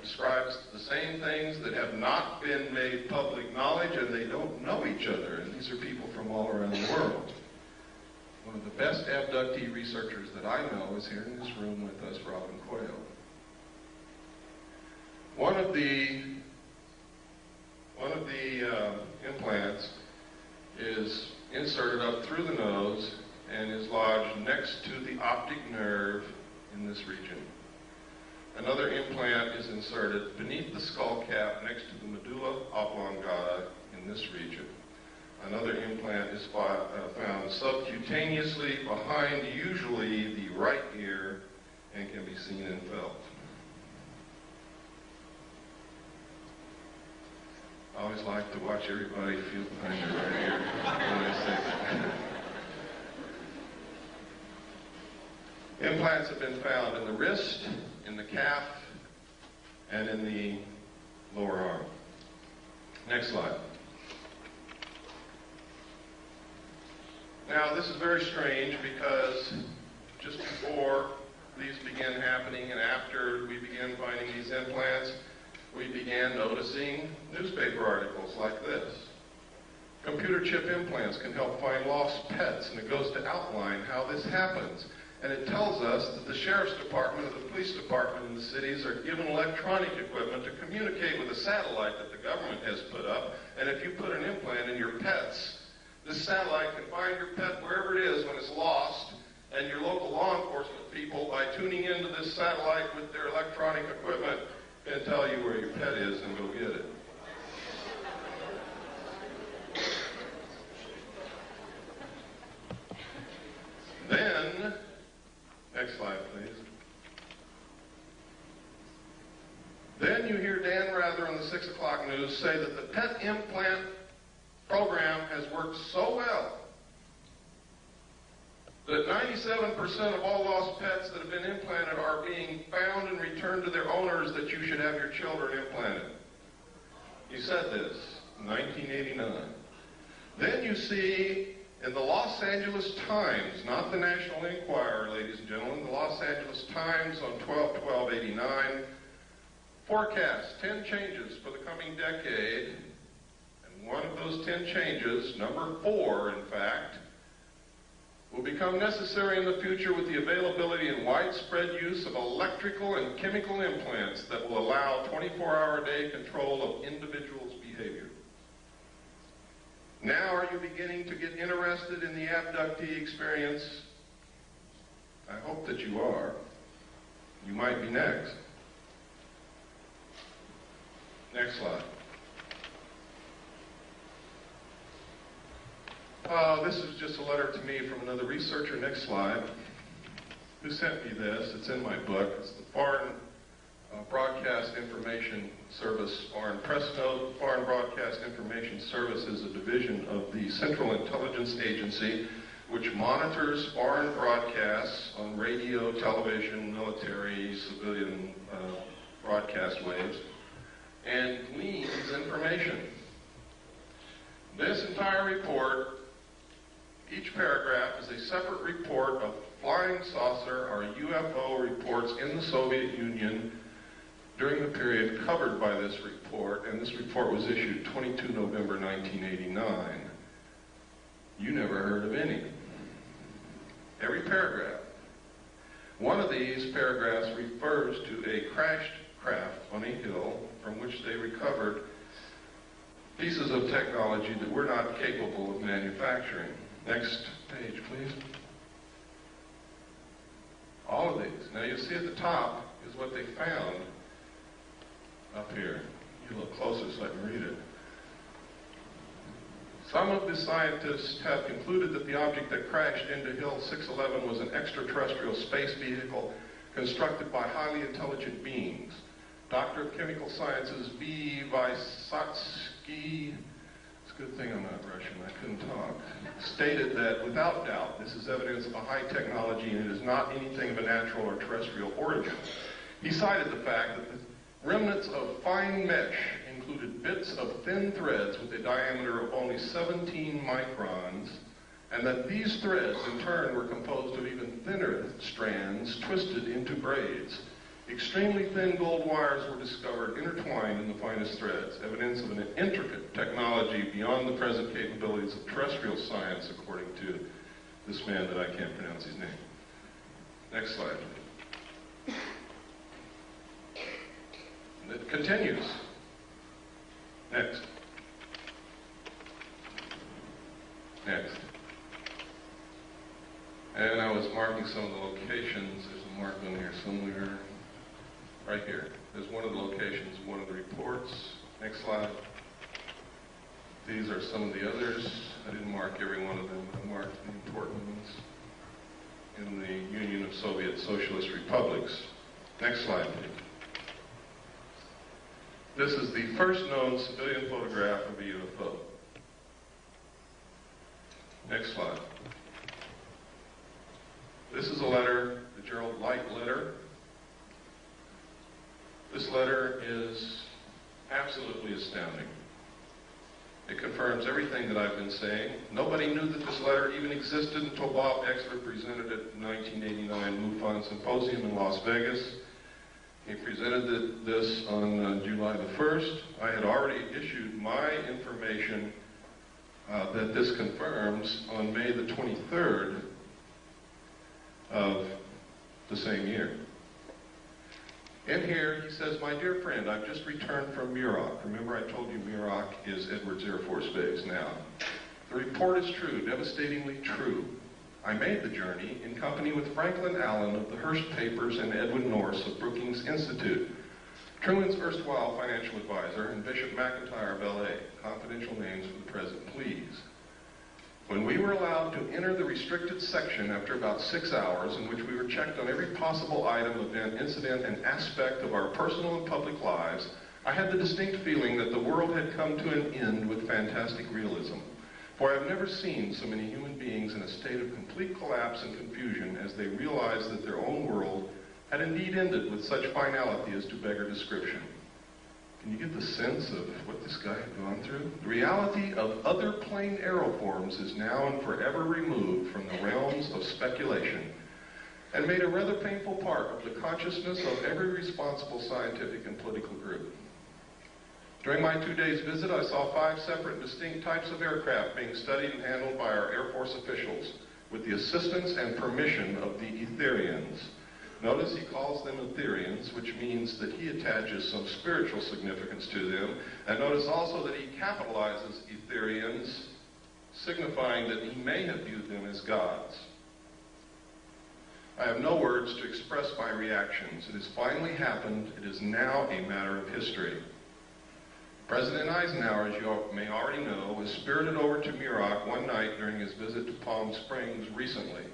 describes the same things that have not been made public knowledge, and they don't know each other. And these are people from all around the world. One of the best abductee researchers that I know is here in this room with us, Robin Quayle. One of the implants is inserted up through the nose and is lodged next to the optic nerve in this region. Another implant is inserted beneath the skull cap next to the medulla oblongata in this region. Another implant is found subcutaneously behind usually the right ear and can be seen and felt. I always like to watch everybody feel behind their right ear when I say that. Implants have been found in the wrist, in the calf, and in the lower arm. Next slide. Now, this is very strange because just before these began happening and after we began finding these implants, we began noticing newspaper articles like this. Computer chip implants can help find lost pets, and it goes to outline how this happens. And it tells us that the sheriff's department or the police department in the cities are given electronic equipment to communicate with a satellite that the government has put up. And if you put an implant in your pets, this satellite can find your pet wherever it is when it's lost, and your local law enforcement people, by tuning into this satellite with their electronic equipment, can tell you where your pet is and go get it. Then, next slide, please. Then you hear Dan Rather on the 6 o'clock news say that the pet implant program has worked so well that 97% of all lost pets that have been implanted are being found and returned to their owners, that you should have your children implanted. He said this in 1989. Then you see in the Los Angeles Times, not the National Enquirer, ladies and gentlemen, the Los Angeles Times on 12/12/89, forecast 10 changes for the coming decade. And one of those 10 changes, number 4 in fact, will become necessary in the future with the availability and widespread use of electrical and chemical implants that will allow 24-hour-a-day control of individuals' behavior. Now, are you beginning to get interested in the abductee experience? I hope that you are. You might be next. Next slide. This is just a letter to me from another researcher, next slide, who sent me this. It's in my book. It's the Foreign Broadcast Information Service, Foreign Press Note. Foreign Broadcast Information Service is a division of the Central Intelligence Agency, which monitors foreign broadcasts on radio, television, military, civilian broadcast waves, and gleans information. This entire report, each paragraph is a separate report of flying saucer or UFO reports in the Soviet Union during the period covered by this report, and this report was issued 22 November 1989. You never heard of any. Every paragraph. One of these paragraphs refers to a crashed craft on a hill from which they recovered pieces of technology that we're not capable of manufacturing. Next page, please. All of these. Now you see at the top is what they found up here. You look closer so I can read it. Some of the scientists have concluded that the object that crashed into Hill 611 was an extraterrestrial space vehicle constructed by highly intelligent beings. Doctor of Chemical Sciences V. Vysotsky, it's a good thing I'm not Russian, I couldn't talk, stated that without doubt this is evidence of a high technology and it is not anything of a natural or terrestrial origin. He cited the fact that the remnants of fine mesh included bits of thin threads with a diameter of only 17 microns, and that these threads in turn were composed of even thinner strands twisted into braids. Extremely thin gold wires were discovered intertwined in the finest threads, evidence of an intricate technology beyond the present capabilities of terrestrial science, according to this man that I can't pronounce his name. Next slide. And it continues. Next. Next. And I was marking some of the locations. There's a mark on here somewhere. Right here. There's one of the locations, one of the reports. Next slide. These are some of the others. I didn't mark every one of them. I marked the important ones in the Union of Soviet Socialist Republics. Next slide, please. This is the first known civilian photograph of a UFO. Next slide. This is a letter, the Gerald Light letter. This letter is absolutely astounding. It confirms everything that I've been saying. Nobody knew that this letter even existed until Bob Exler presented it at the 1989 MUFON Symposium in Las Vegas. He presented this on July the 1st. I had already issued my information that this confirms on May the 23rd of the same year. In here, he says, "My dear friend, I've just returned from Muroc." Remember, I told you Muroc is Edwards Air Force Base now. "The report is true, devastatingly true. I made the journey in company with Franklin Allen of the Hearst Papers and Edwin Norris of Brookings Institute, Truman's erstwhile financial advisor, and Bishop McIntyre of LA. Confidential names for the present, please. When we were allowed to enter the restricted section after about 6 hours, in which we were checked on every possible item, event, incident, and aspect of our personal and public lives, I had the distinct feeling that the world had come to an end with fantastic realism. For I have never seen so many human beings in a state of complete collapse and confusion as they realized that their own world had indeed ended with such finality as to beggar description." Can you get the sense of what this guy had gone through? "The reality of other plane aeroforms is now and forever removed from the realms of speculation and made a rather painful part of the consciousness of every responsible scientific and political group. During my 2 days visit, I saw 5 separate and distinct types of aircraft being studied and handled by our Air Force officials with the assistance and permission of the Etherians." Notice he calls them Etherians, which means that he attaches some spiritual significance to them. And notice also that he capitalizes Etherians, signifying that he may have viewed them as gods. I have no words to express my reactions. It has finally happened. It is now a matter of history. President Eisenhower, as you may already know, was spirited over to Muroc one night during his visit to Palm Springs recently.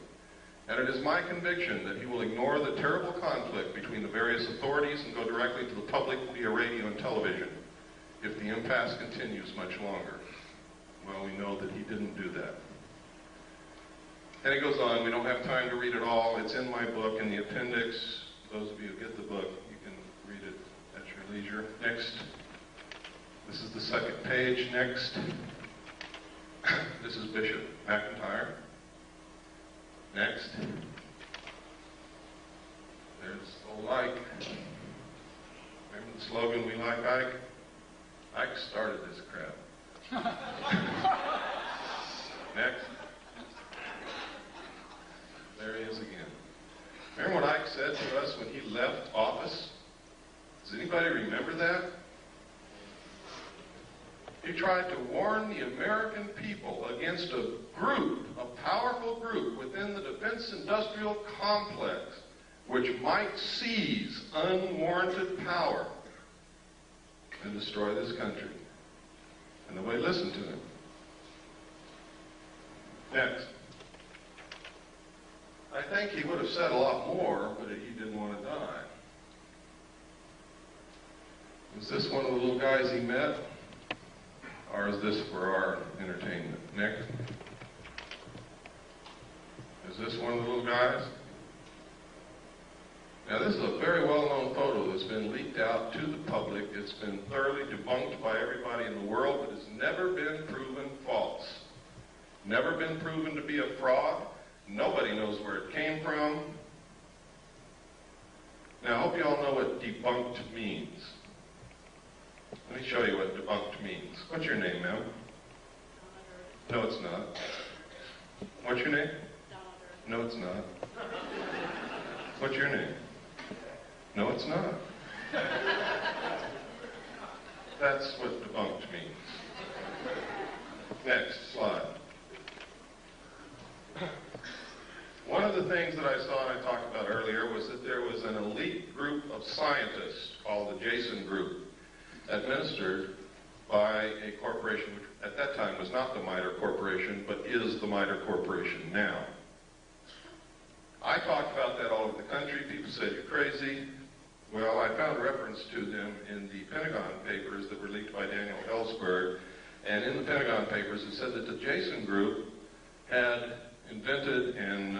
And it is my conviction that he will ignore the terrible conflict between the various authorities and go directly to the public via radio and television if the impasse continues much longer. Well, we know that he didn't do that. And it goes on. We don't have time to read it all. It's in my book in the appendix. Those of you who get the book, you can read it at your leisure. Next. This is the second page. Next. This is Bishop McIntyre. Next. There's old Ike. Remember the slogan, "We like Ike"? Ike started this crap. Next. There he is again. Remember what Ike said to us when he left office? Does anybody remember that? He tried to warn the American people against a group, a powerful group within the defense industrial complex, which might seize unwarranted power and destroy this country. And nobody listened to him. Next. I think he would have said a lot more, but he didn't want to die. Is this one of the little guys he met? Or is this for our entertainment? Next. Is this one of the little guys? Now, this is a very well-known photo that's been leaked out to the public. It's been thoroughly debunked by everybody in the world, but it's never been proven false. Never been proven to be a fraud. Nobody knows where it came from. Now, I hope you all know what debunked means. Let me show you what debunked means. What's your name, ma'am? No, it's not. What's your name? No, it's not. What's your name? No, it's not. That's what debunked means. Next slide. One of the things that I saw and I talked about earlier was that there was an elite group of scientists called the Jason Group, administered by a corporation which at that time was not the MITRE Corporation, but is the MITRE Corporation now. I talked about that all over the country. People said, you're crazy. Well, I found reference to them in the Pentagon papers that were leaked by Daniel Ellsberg. And in the Pentagon papers, it said that the Jason Group had invented and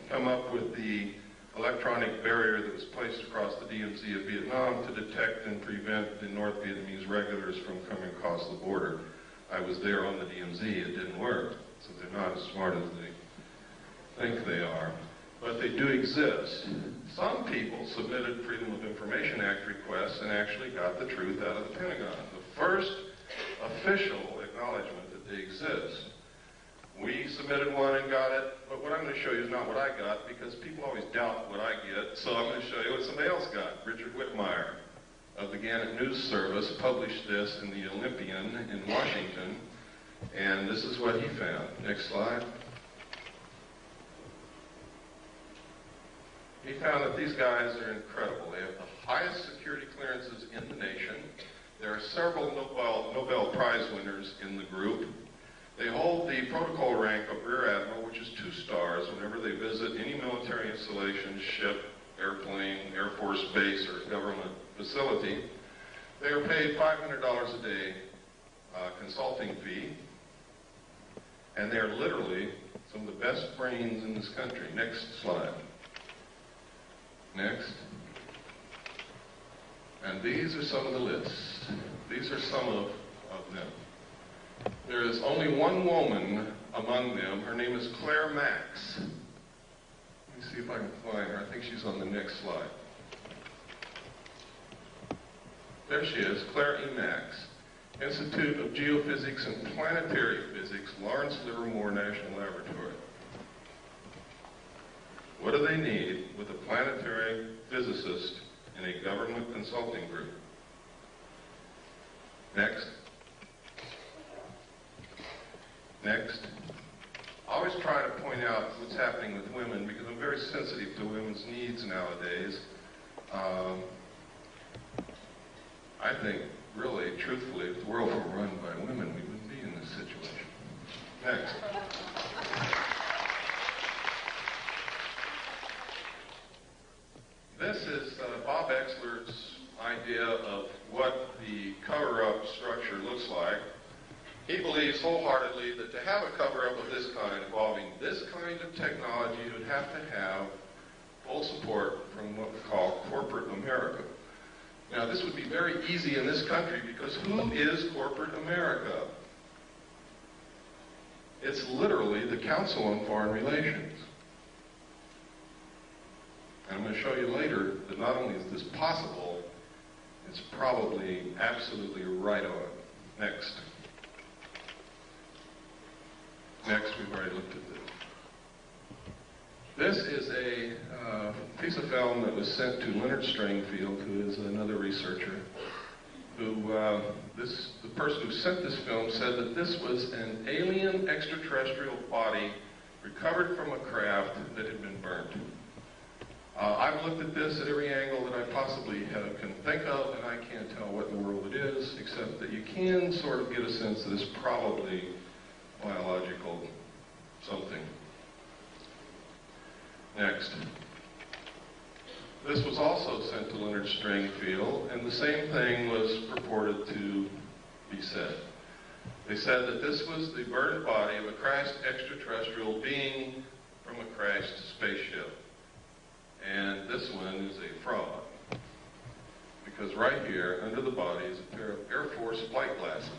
come up with the electronic barrier that was placed across the DMZ of Vietnam to detect and prevent the North Vietnamese regulars from coming across the border. I was there on the DMZ. It didn't work, so they're not as smart as they think they are. But they do exist. Some people submitted Freedom of Information Act requests and actually got the truth out of the Pentagon. The first official acknowledgement that they exist. We submitted one and got it, but what I'm going to show you is not what I got, because people always doubt what I get, so I'm going to show you what somebody else got. Richard Whitmire of the Gannett News Service published this in the Olympian in Washington, and this is what he found. Next slide. He found that these guys are incredible. They have the highest security clearances in the nation. There are several Nobel Prize winners in the group. They hold the protocol rank of Rear Admiral, which is 2 stars whenever they visit any military installation, ship, airplane, Air Force base, or government facility. They are paid $500 a day consulting fee, and they are literally some of the best brains in this country. Next slide. Next. And these are some of the lists. These are some of them. There is only one woman among them. Her name is Claire Max. Let me see if I can find her. I think she's on the next slide. There she is, Claire E. Max. Institute of Geophysics and Planetary Physics, Lawrence Livermore National Laboratory. What do they need with a planetary physicist in a government consulting group? Next. Next. I always try to point out what's happening with women because I'm very sensitive to women's needs nowadays. I think, really, truthfully, if the world were run by women, we wouldn't be in this situation. Next. This is Bob Exler's idea of what the cover-up structure looks like. He believes wholeheartedly that to have a cover-up of this kind, involving this kind of technology, you would have to have full support from what we call corporate America. Now, this would be very easy in this country because who is corporate America? It's literally the Council on Foreign Relations. And I'm going to show you later that not only is this possible, it's probably absolutely right on. Next. Next, we've already looked at this. This is a piece of film that was sent to Leonard Stringfield, who is another researcher, who, the person who sent this film said that this was an alien extraterrestrial body recovered from a craft that had been burnt. I've looked at this at every angle that I possibly can think of, and I can't tell what in the world it is, except that you can sort of get a sense that it's probably biological something. Next. This was also sent to Leonard Stringfield, and the same thing was purported to be said. They said that this was the burned body of a crashed extraterrestrial being from a crashed spaceship. And this one is a was right here under the body is a pair of Air Force flight glasses.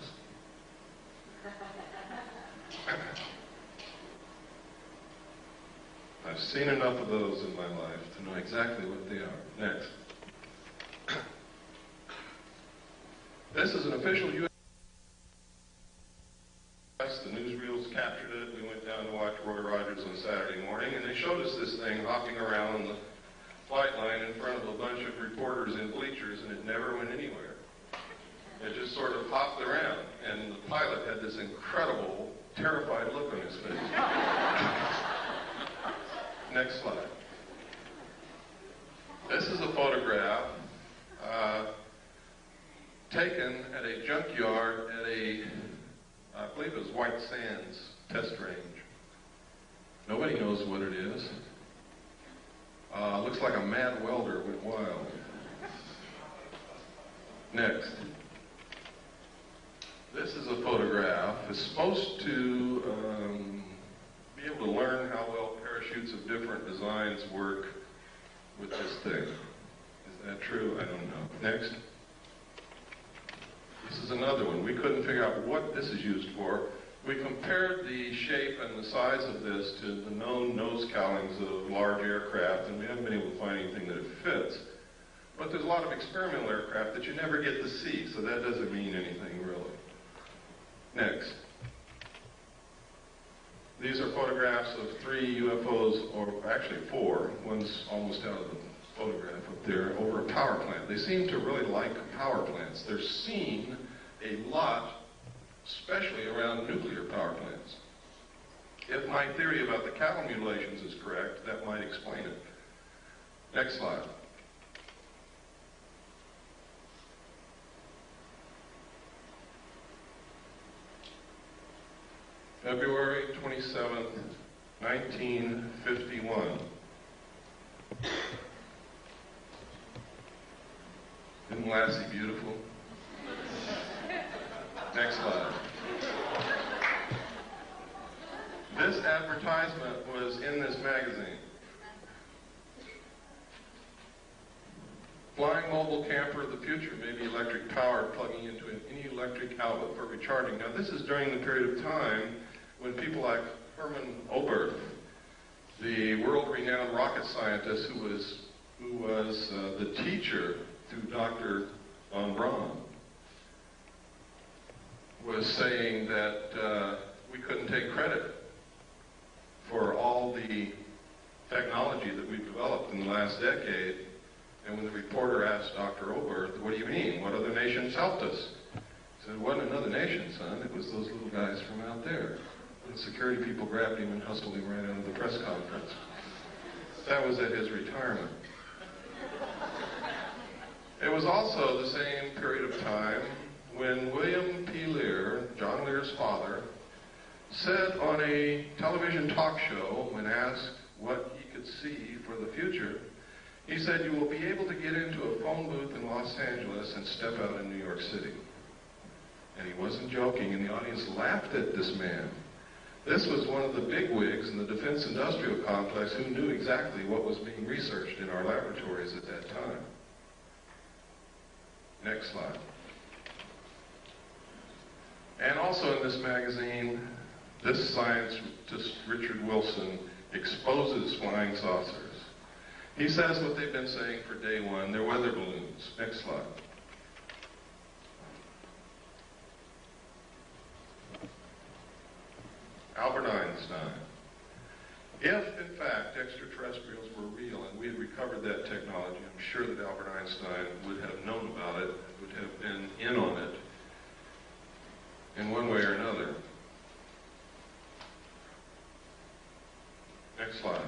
I've seen enough of those in my life to know exactly what they are. Next. This is an official U.S. The newsreels captured it. We went down to watch Roy Rogers on Saturday morning, and they showed us this thing hopping around the flight line in front of a bunch of reporters in bleachers, and it never went anywhere. It just sort of hopped around, and the pilot had this incredible, terrified look on his face. Next slide. This is a photograph taken at a junkyard at a, I believe it was White Sands test range. Nobody knows what it is. Looks like a mad welder went wild. Next. This is a photograph. It's supposed to be able to learn how well parachutes of different designs work with this thing. Is that true? I don't know. Next. This is another one. We couldn't figure out what this is used for. We compared the shape and the size of this to the known nose cowlings of large aircraft, and we haven't been able to find anything that it fits. But there's a lot of experimental aircraft that you never get to see, so that doesn't mean anything really. Next. These are photographs of 3 UFOs, or actually 4. One's almost out of the photograph up there, over a power plant. They seem to really like power plants. They're seen a lot, especially around nuclear power plants. If my theory about the cattle mutilations is correct, that might explain it. Next slide. February 27th, 1951. Isn't Lassie beautiful? Next slide. This advertisement was in this magazine. Flying mobile camper of the future may be electric powered, plugging into any electric outlet for recharging. Now this is during the period of time when people like Herman Oberth, the world-renowned rocket scientist who was the teacher to Dr. von Braun, was saying that we couldn't take credit for all the technology that we've developed in the last decade. And when the reporter asked Dr. Oberth, what do you mean? What other nations helped us? He said, it wasn't another nation, son. It was those little guys from out there. And security people grabbed him and hustled him right out of the press conference. That was at his retirement. It was also the same period of time when William P. Lear, John Lear's father, said on a television talk show, when asked what he could see for the future, he said, you will be able to get into a phone booth in Los Angeles and step out in New York City. And he wasn't joking, and the audience laughed at this man. This was one of the bigwigs in the defense industrial complex who knew exactly what was being researched in our laboratories at that time. Next slide. And also in this magazine, this scientist, Richard Wilson, exposes flying saucers. He says what they've been saying for day one, they're weather balloons. Next slide. Albert Einstein. If, in fact, extraterrestrials were real and we had recovered that technology, I'm sure that Albert Einstein would have known about it, would have been in on it in one way or another. Next slide.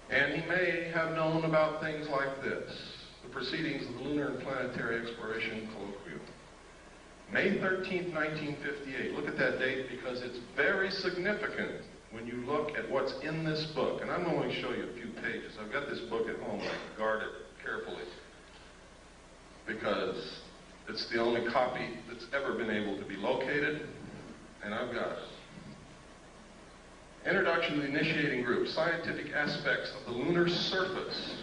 And he may have known about things like this, the proceedings of the Lunar and Planetary Exploration Colloquium. May 13th, 1958. Look at that date because it's very significant when you look at what's in this book. And I'm going to show you a few pages. I've got this book at home. I guard it carefully because it's the only copy that's ever been able to be located, and I've got it. Introduction to the Initiating Group, Scientific Aspects of the Lunar Surface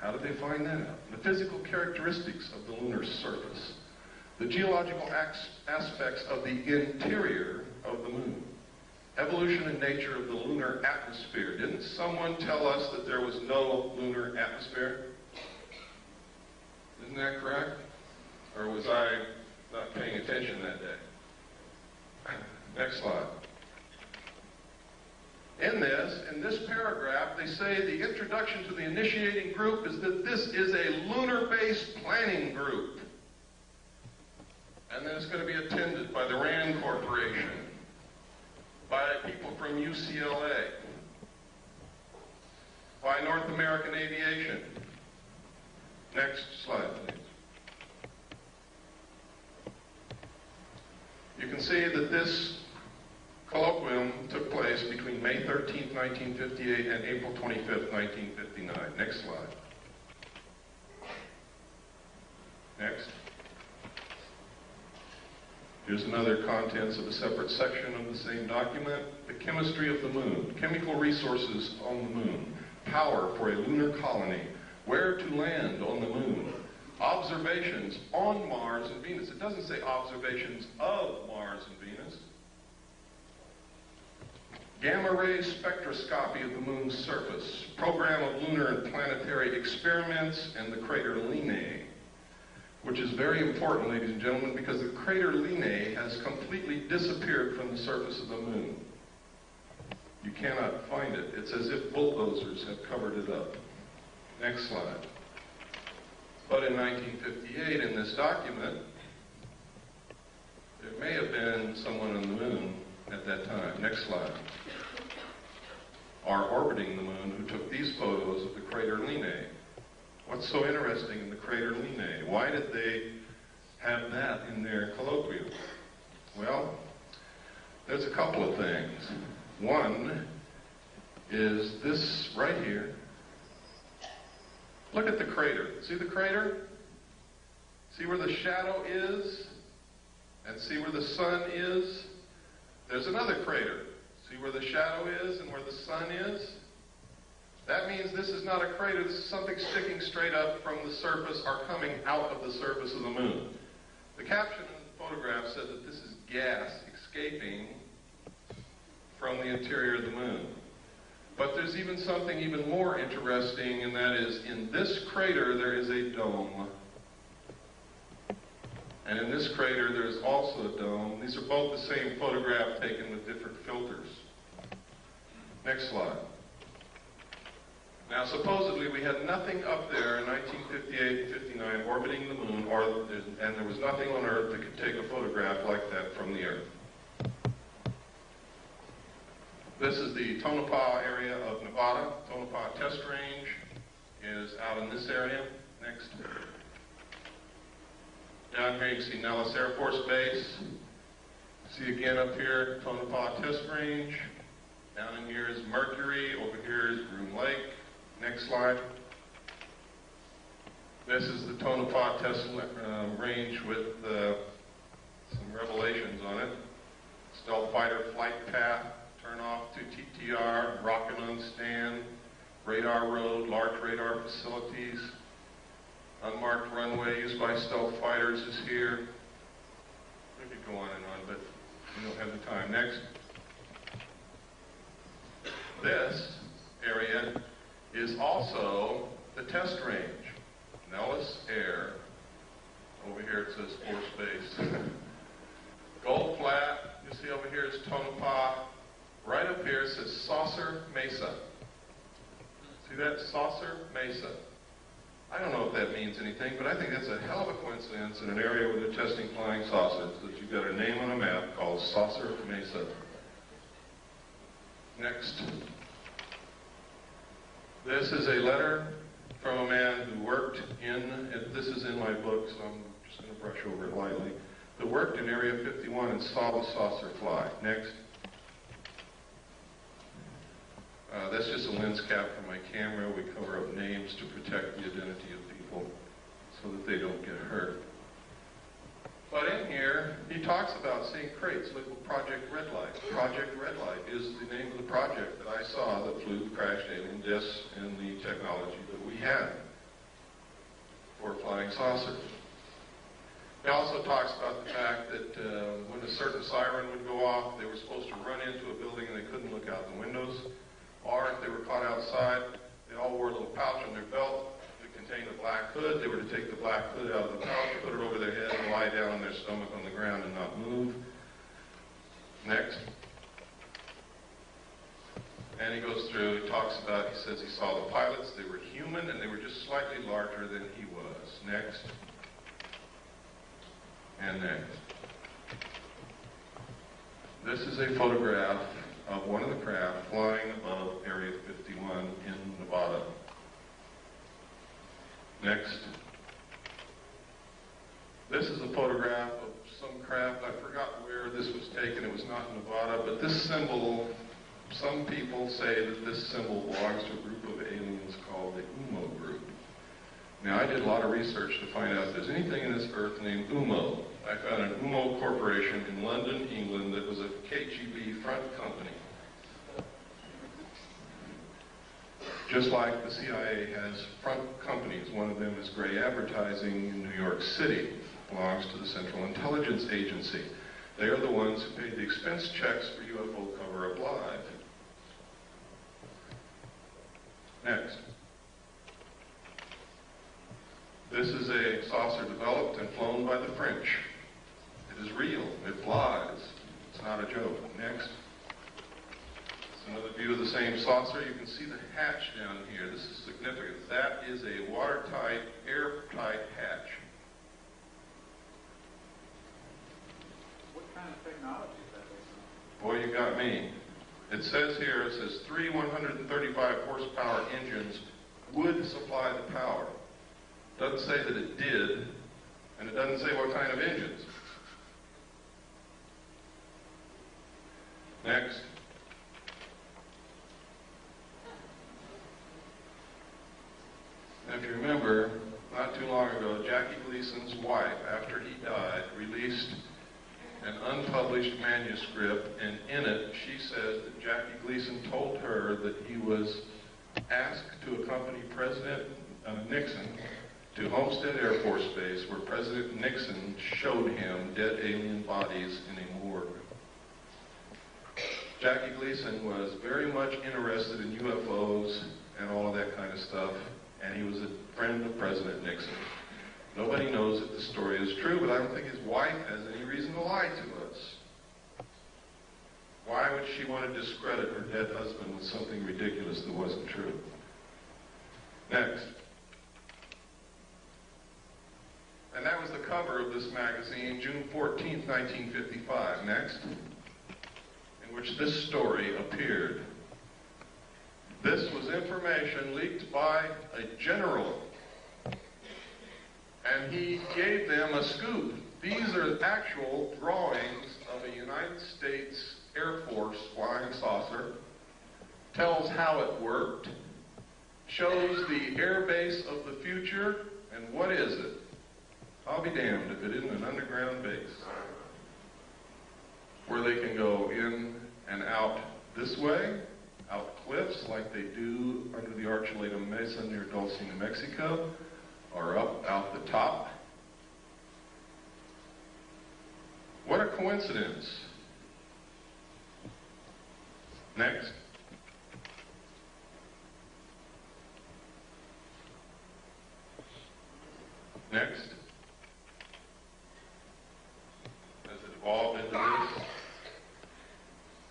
How did they find that out? The physical characteristics of the lunar surface. The geological aspects of the interior of the moon. Evolution and nature of the lunar atmosphere. Didn't someone tell us that there was no lunar atmosphere? Isn't that correct? Or was I not paying attention that day? Next slide. In this paragraph, they say the introduction to the initiating group is that this is a lunar-based planning group. And then it's going to be attended by the RAND Corporation, by people from UCLA, by North American Aviation. Next slide, please. You can see that this colloquium took place between May 13th, 1958 and April 25th, 1959. Next slide. Next. Here's another contents of a separate section of the same document. The chemistry of the moon, chemical resources on the moon, power for a lunar colony, where to land on the moon, observations on Mars and Venus. It doesn't say observations of Mars and Venus. Gamma ray spectroscopy of the moon's surface, program of lunar and planetary experiments, and the crater Linnae, which is very important, ladies and gentlemen, because the crater Linnae has completely disappeared from the surface of the moon. You cannot find it. It's as if bulldozers have covered it up. Next slide. But in 1958, in this document, there may have been someone on the moon at that time. Next slide. Are orbiting the moon who took these photos of the crater Linnae. What's so interesting in the crater Linnae? Why did they have that in their colloquium? Well, there's a couple of things. One is this right here. Look at the crater. See the crater? See where the shadow is? And see where the sun is? There's another crater. See where the shadow is and where the sun is? That means this is not a crater, this is something sticking straight up from the surface or coming out of the surface of the moon. The caption in the photograph said that this is gas escaping from the interior of the moon. But there's even something even more interesting, and that is in this crater there is a dome. And in this crater there is also a dome. These are both the same photograph taken with different filters. Next slide. Now, supposedly we had nothing up there in 1958 and 59 orbiting the moon, and there was nothing on Earth that could take a photograph like that from the Earth. This is the Tonopah area of Nevada. Tonopah test range is out in this area. Next. Down here you see Nellis Air Force Base. See again up here, Tonopah test range. Down in here is Mercury. Over here is Groom Lake. Next slide. This is the Tonopah test range with some revelations on it. Stealth fighter flight path, turn off to TTR, rocket on stand, radar road, large radar facilities, unmarked runway used by stealth fighters is here. We could go on and on, but we don't have the time. Next. This area is also the test range. Nellis Air. Over here it says Force Base. Gold Flat, you see over here is Tonopah. Right up here it says Saucer Mesa. See that? Saucer Mesa. I don't know if that means anything, but I think that's a hell of a coincidence in an area where they're testing flying saucers, that you've got a name on a map called Saucer Mesa. Next. This is a letter from a man who worked in, this is in my book, so I'm just going to brush over it lightly, who worked in Area 51 and saw the saucer fly. Next. That's just a lens cap for my camera. We cover up names to protect the identity of people so that they don't get hurt. But in here, he talks about seeing crates. Look at Project Red Light. Project Red Light is the name of the project that I saw that flew the crashed alien discs and the technology that we had. flying saucer. He also talks about the fact that when a certain siren would go off, they were supposed to run into a building and they couldn't look out the windows. Or if they were caught outside, they all wore a little pouch on their belt that contained a black hood. They were to take the black hood out of the pouch, put it over their head, and lie down on their stomach on the ground and not move. Next. And he goes through, he talks about, he says he saw the pilots, they were human and they were just slightly larger than he was. Next. And next. This is a photograph of one of the craft flying above Area 51 in Nevada. Next. This is a photograph of some craft. I forgot where this was taken. It was not in Nevada, but this symbol, some people say that this symbol belongs to a group of aliens called the UMO group. Now, I did a lot of research to find out if there's anything in this earth named UMO. I found an UMO corporation in London, England, that was a KGB front company. Just like the CIA has front companies. One of them is Gray Advertising in New York City. Belongs to the Central Intelligence Agency. They are the ones who paid the expense checks for UFO cover-up live. Next. This is a saucer developed and flown by the French. It is real. It flies. It's not a joke. Next. It's another view of the same saucer. You can see the hatch down here. This is significant. That is a watertight, airtight hatch. What kind of technology is that based on? Boy, you got me. It says here, it says 3 135 horsepower engines would supply the power. Doesn't say that it did, and it doesn't say what kind of engines. Next. Now, if you remember, not too long ago, Jackie Gleason's wife, after he died, released an unpublished manuscript, and in it she says that Jackie Gleason told her that he was asked to accompany President Nixon to Homestead Air Force Base, where President Nixon showed him dead alien bodies in a morgue. Jackie Gleason was very much interested in UFOs and all of that kind of stuff, and he was a friend of President Nixon. Nobody knows if the story is true, but I don't think his wife has any reason to lie to us. Why would she want to discredit her dead husband with something ridiculous that wasn't true? Next. And that was the cover of this magazine, June 14th, 1955. Next. In which this story appeared. This was information leaked by a general. And he gave them a scoop. These are actual drawings of a United States Air Force flying saucer. Tells how it worked. Shows the air base of the future. And what is it? I'll be damned if it isn't an underground base. Where they can go in and out this way, out cliffs like they do under the Archuleta Mesa near Dulce, New Mexico, or up out the top. What a coincidence. Next. Next. As it evolved into this.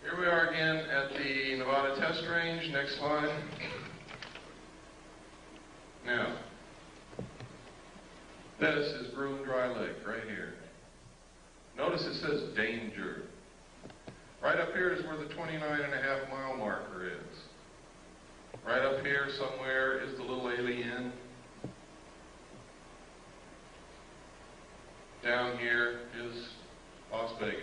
Here we are again at the Nevada test range. Next slide. Now, this is Broom Dry Lake right here. Notice it says danger. Right up here is where the 29.5-mile marker is. Right up here somewhere is the little alien. Down here is Las Vegas.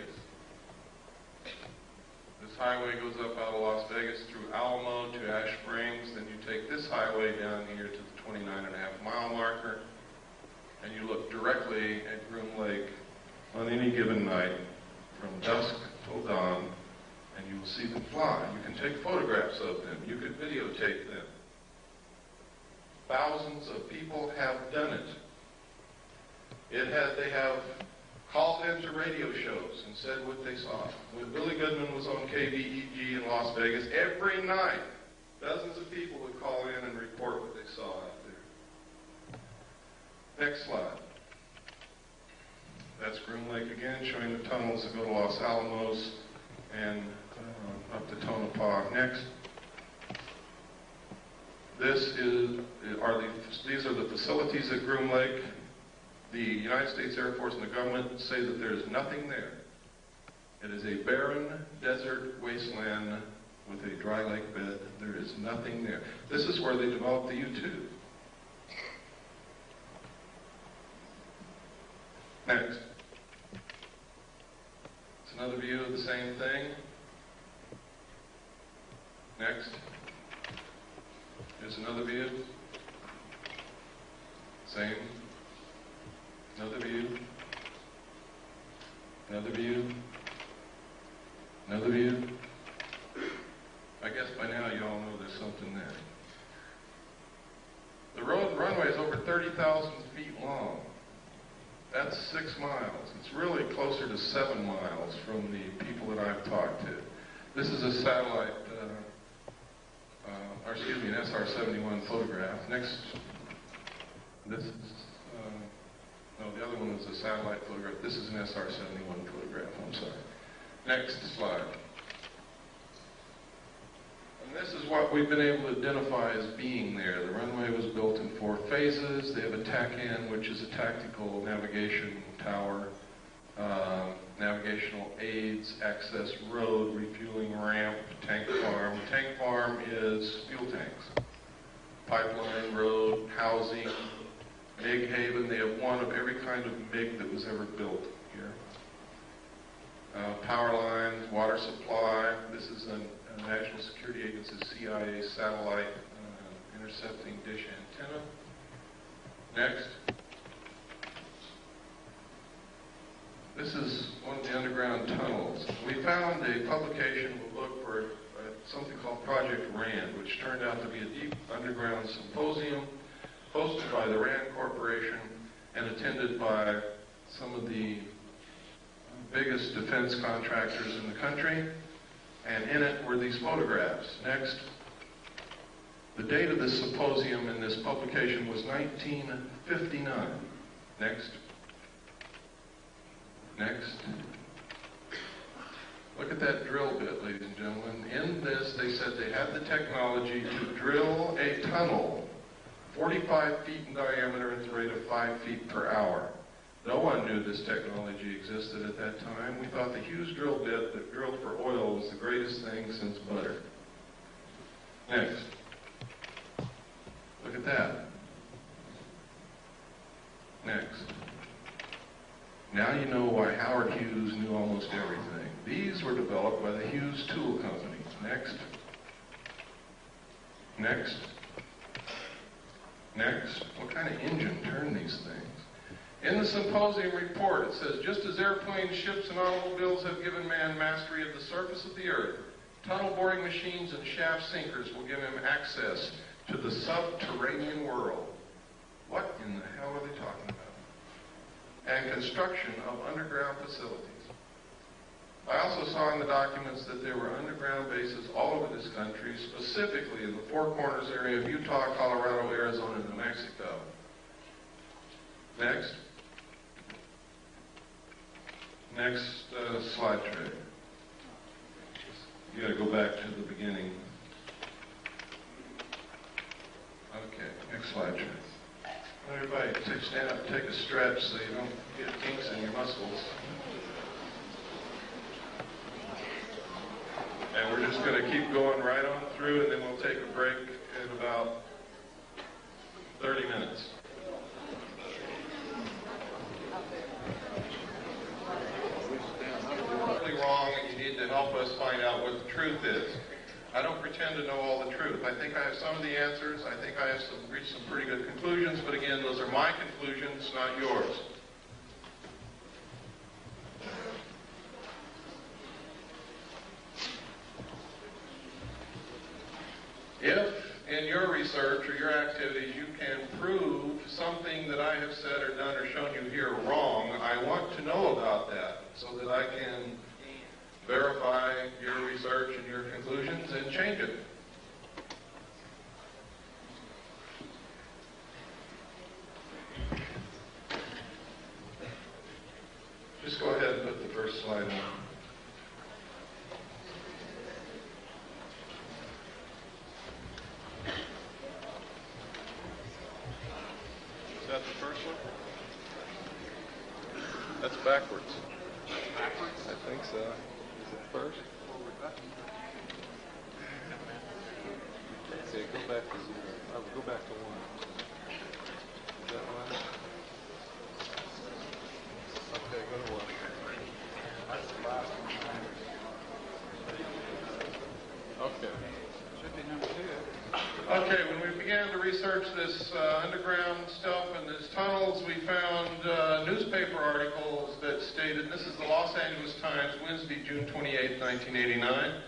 This highway goes up out of Las Vegas through Alamo to Ash Springs. Then you take this highway down here to the 29.5-mile marker. And you look directly at Groom Lake on any given night from dusk till dawn, and you will see them fly. You can take photographs of them. You can videotape them. Thousands of people have done it. They have called into radio shows and said what they saw. When Billy Goodman was on KBEG in Las Vegas, every night, dozens of people would call in and report what they saw out there. Next slide. That's Groom Lake again, showing the tunnels that go to Los Alamos and up to Tonopah. Next. These are the facilities at Groom Lake. The United States Air Force and the government say that there is nothing there. It is a barren desert wasteland with a dry lake bed. There is nothing there. This is where they developed the U-2. Next. It's another view of the same thing. Next. Here's another view. Same. Another view. Another view. Another view. I guess by now you all know there's something there. The runway is over 30,000 feet long. That's 6 miles. It's really closer to 7 miles from the people that I've talked to. This is a satellite, an SR-71 photograph. Next, this is, no, the other one was a satellite photograph. This is an SR-71 photograph, I'm sorry. Next slide. And this is what we've been able to identify as being there. The runway was built in 4 phases. They have a TACAN, which is a tactical navigation tower, navigational aids, access road, refueling ramp, tank farm. Tank farm is fuel tanks. Pipeline, road, housing, MiG haven. They have one of every kind of MiG that was ever built here. Power lines, water supply. This is a National Security Agency, CIA satellite intercepting dish antenna. Next. This is one of the underground tunnels. We found a publication, we'll look for something called Project RAND, which turned out to be a deep underground symposium hosted by the RAND Corporation and attended by some of the biggest defense contractors in the country. And in it were these photographs. Next. The date of this symposium in this publication was 1959. Next. Next. Look at that drill bit, ladies and gentlemen. In this, they said they had the technology to drill a tunnel 45 feet in diameter at the rate of 5 feet per hour. No one knew this technology existed at that time. We thought the huge drill bit that drilled for oil was the greatest thing since butter. Next. Look at that. Next. Now you know why Howard Hughes knew almost everything. These were developed by the Hughes Tool Company. Next. Next. Next. What kind of engine turned these things? In the symposium report, it says, just as airplanes, ships, and automobiles have given man mastery of the surface of the earth, tunnel boring machines and shaft sinkers will give him access to the subterranean world. What in the hell are they talking about? And construction of underground facilities. I also saw in the documents that there were underground bases all over this country, specifically in the Four Corners area of Utah, Colorado, Arizona, and New Mexico. Next. Next slide tray. You got to go back to the beginning. Okay, next slide tray. Everybody, stand up, take a stretch so you don't get kinks in your muscles. And we're just going to keep going right on through, and then we'll take a break in about 30 minutes. Wrong, and you need to help us find out what the truth is. I don't pretend to know all the truth. I think I have some of the answers. I think I have reached some pretty good conclusions, but again, those are my conclusions, not yours. If in your research or your activities you can prove something that I have said or done or shown you here wrong, I want to know about that so that I can verify your research and your conclusions and change it. Just go ahead and put the first slide on. Is that the first one? That's backwards. Backwards? I think so. Is it first? Okay, go back to 0. Oh, go back to 1. Is that one? Okay, go to 1. That's the last one. Okay. Should be number 2. Okay, when we began to research this underground stuff and these tunnels, we found newspaper articles that stated, this is the Los Angeles Times, Wednesday, June 28, 1989,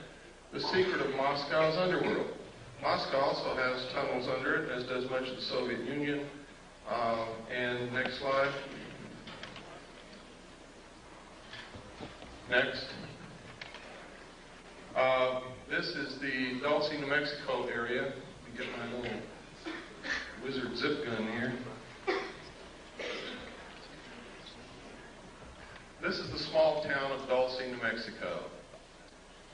the secret of Moscow's underworld. Moscow also has tunnels under it, as does much of the Soviet Union. And next slide. Next. This is the Dulce, New Mexico area. Let me get my little wizard zip gun here. This is the small town of Dulce, New Mexico.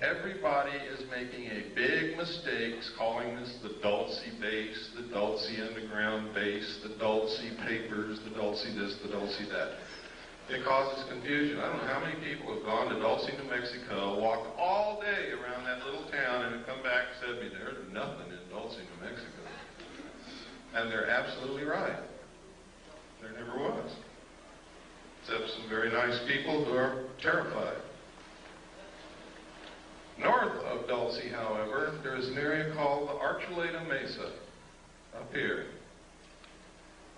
Everybody is making a big mistake calling this the Dulce base, the Dulce underground base, the Dulce papers, the Dulce this, the Dulce that. It causes confusion. I don't know how many people have gone to Dulce, New Mexico, walked all day around that little town, and have come back and said to me, there's nothing in Dulce, New Mexico. And they're absolutely right. There never was. Except some very nice people who are terrified. North of Dulce, however, there is an area called the Archuleta Mesa, up here.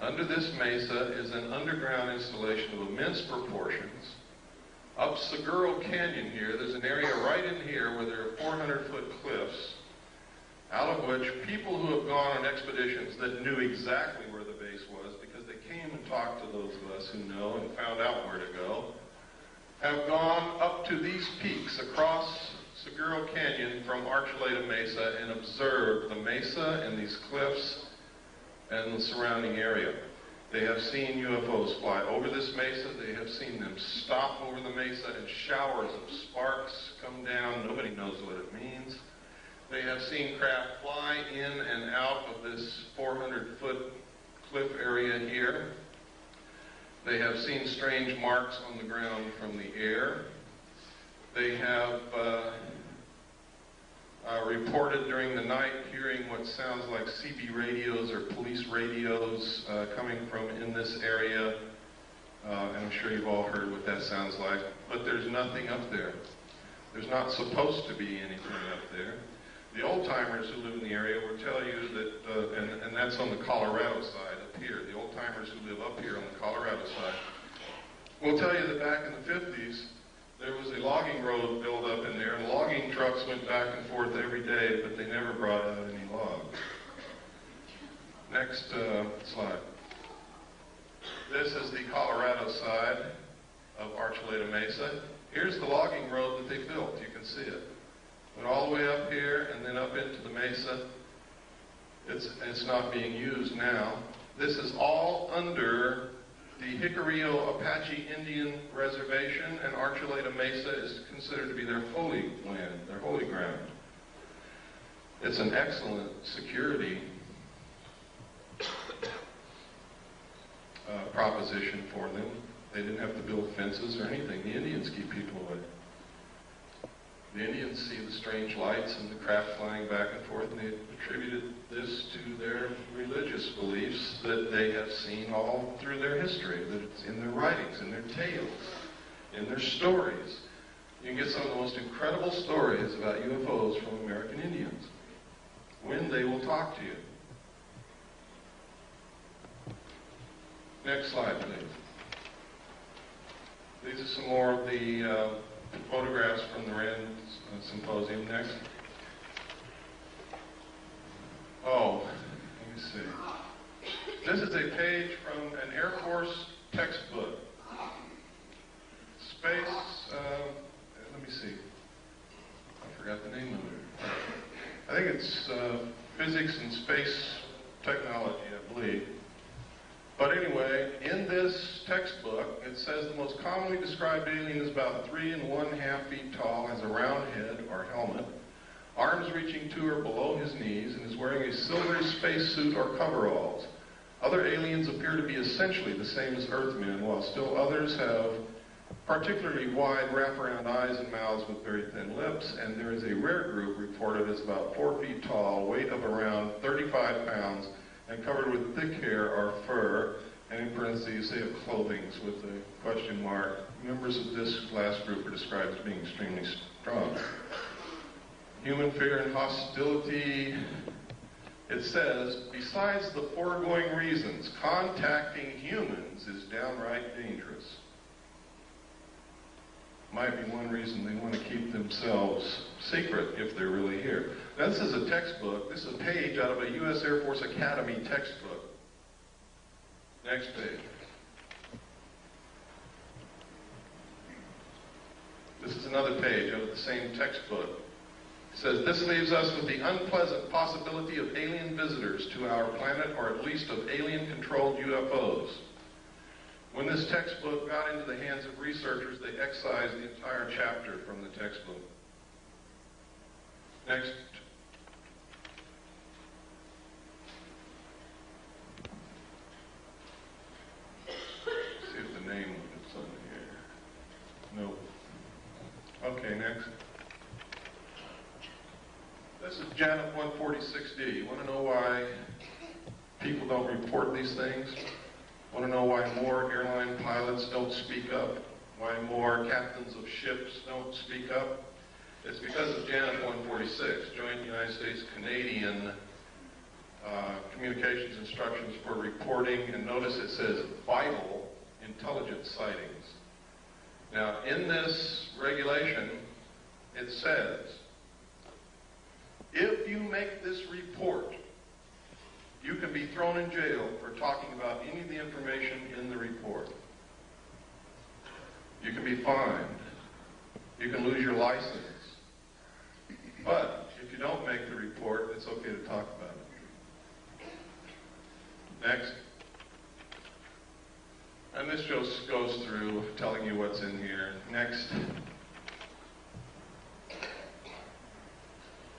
Under this mesa is an underground installation of immense proportions. Up Seguro Canyon here, there's an area right in here where there are 400-foot cliffs, out of which people who have gone on expeditions that knew exactly where the base was, because they came and talked to those of us who know and found out where to go, have gone up to these peaks across Seguro Canyon from Archuleta Mesa and observed the mesa and these cliffs and the surrounding area. They have seen UFOs fly over this mesa. They have seen them stop over the mesa and showers of sparks come down. Nobody knows what it means. They have seen craft fly in and out of this 400-foot cliff area here. They have seen strange marks on the ground from the air. They have reported during the night hearing what sounds like CB radios or police radios coming from in this area. And I'm sure you've all heard what that sounds like. But there's nothing up there. There's not supposed to be anything up there. The old-timers who live in the area will tell you that, and that's on the Colorado side up here, the old-timers who live up here on the Colorado side, will tell you that back in the 50s, there was a logging road built up in there, and logging trucks went back and forth every day, but they never brought out any logs. Next slide. This is the Colorado side of Archuleta Mesa. Here's the logging road that they built. You can see it. Went all the way up here and then up into the mesa. It's not being used now. This is all under the Jicarilla Apache Indian Reservation, and Archuleta Mesa is considered to be their holy land, their holy ground. It's an excellent security proposition for them. They didn't have to build fences or anything. The Indians keep people away. The Indians see the strange lights and the craft flying back and forth, and they attributed this to their religious beliefs that they have seen all through their history, that it's in their writings, in their tales, in their stories. You can get some of the most incredible stories about UFOs from American Indians, when they will talk to you. Next slide, please. These are some more of the photographs from the Rand Symposium. Next. Oh, This is a page from an Air Force textbook. Space, let me see. I forgot the name of it. I think it's Physics and Space Technology, I believe. But anyway, in this textbook, it says the most commonly described alien is about 3 1/2 feet tall, has a round head or helmet, arms reaching to or below his knees, and is wearing a silvery spacesuit or coveralls. Other aliens appear to be essentially the same as Earthmen, while still others have particularly wide wraparound eyes and mouths with very thin lips, and there is a rare group reported as about 4 feet tall, weight of around 35 pounds, and covered with thick hair or fur, and in parentheses they have clothing with a question mark. Members of this last group are described as being extremely strong. Human fear and hostility. It says, besides the foregoing reasons, contacting humans is downright dangerous. Might be one reason they want to keep themselves secret if they're really here. Now, this is a textbook. This is a page out of a U.S. Air Force Academy textbook. Next page. This is another page out of the same textbook. It says, this leaves us with the unpleasant possibility of alien visitors to our planet, or at least of alien-controlled UFOs. When this textbook got into the hands of researchers, they excised the entire chapter from the textbook. Next. See if the name of it's on here. Nope. Okay, next. This is Janet 146D. You want to know why people don't report these things? Want to know why more airline pilots don't speak up? Why more captains of ships don't speak up? It's because of Janet 146, Joint United States-Canadian Communications Instructions for Reporting, and notice it says vital intelligence sightings. Now, in this regulation, it says, if you make this report, you can be thrown in jail for talking about any of the information in the report. You can be fined. You can lose your license. But if you don't make the report, it's okay to talk about it. Next. And this just goes through telling you what's in here. Next.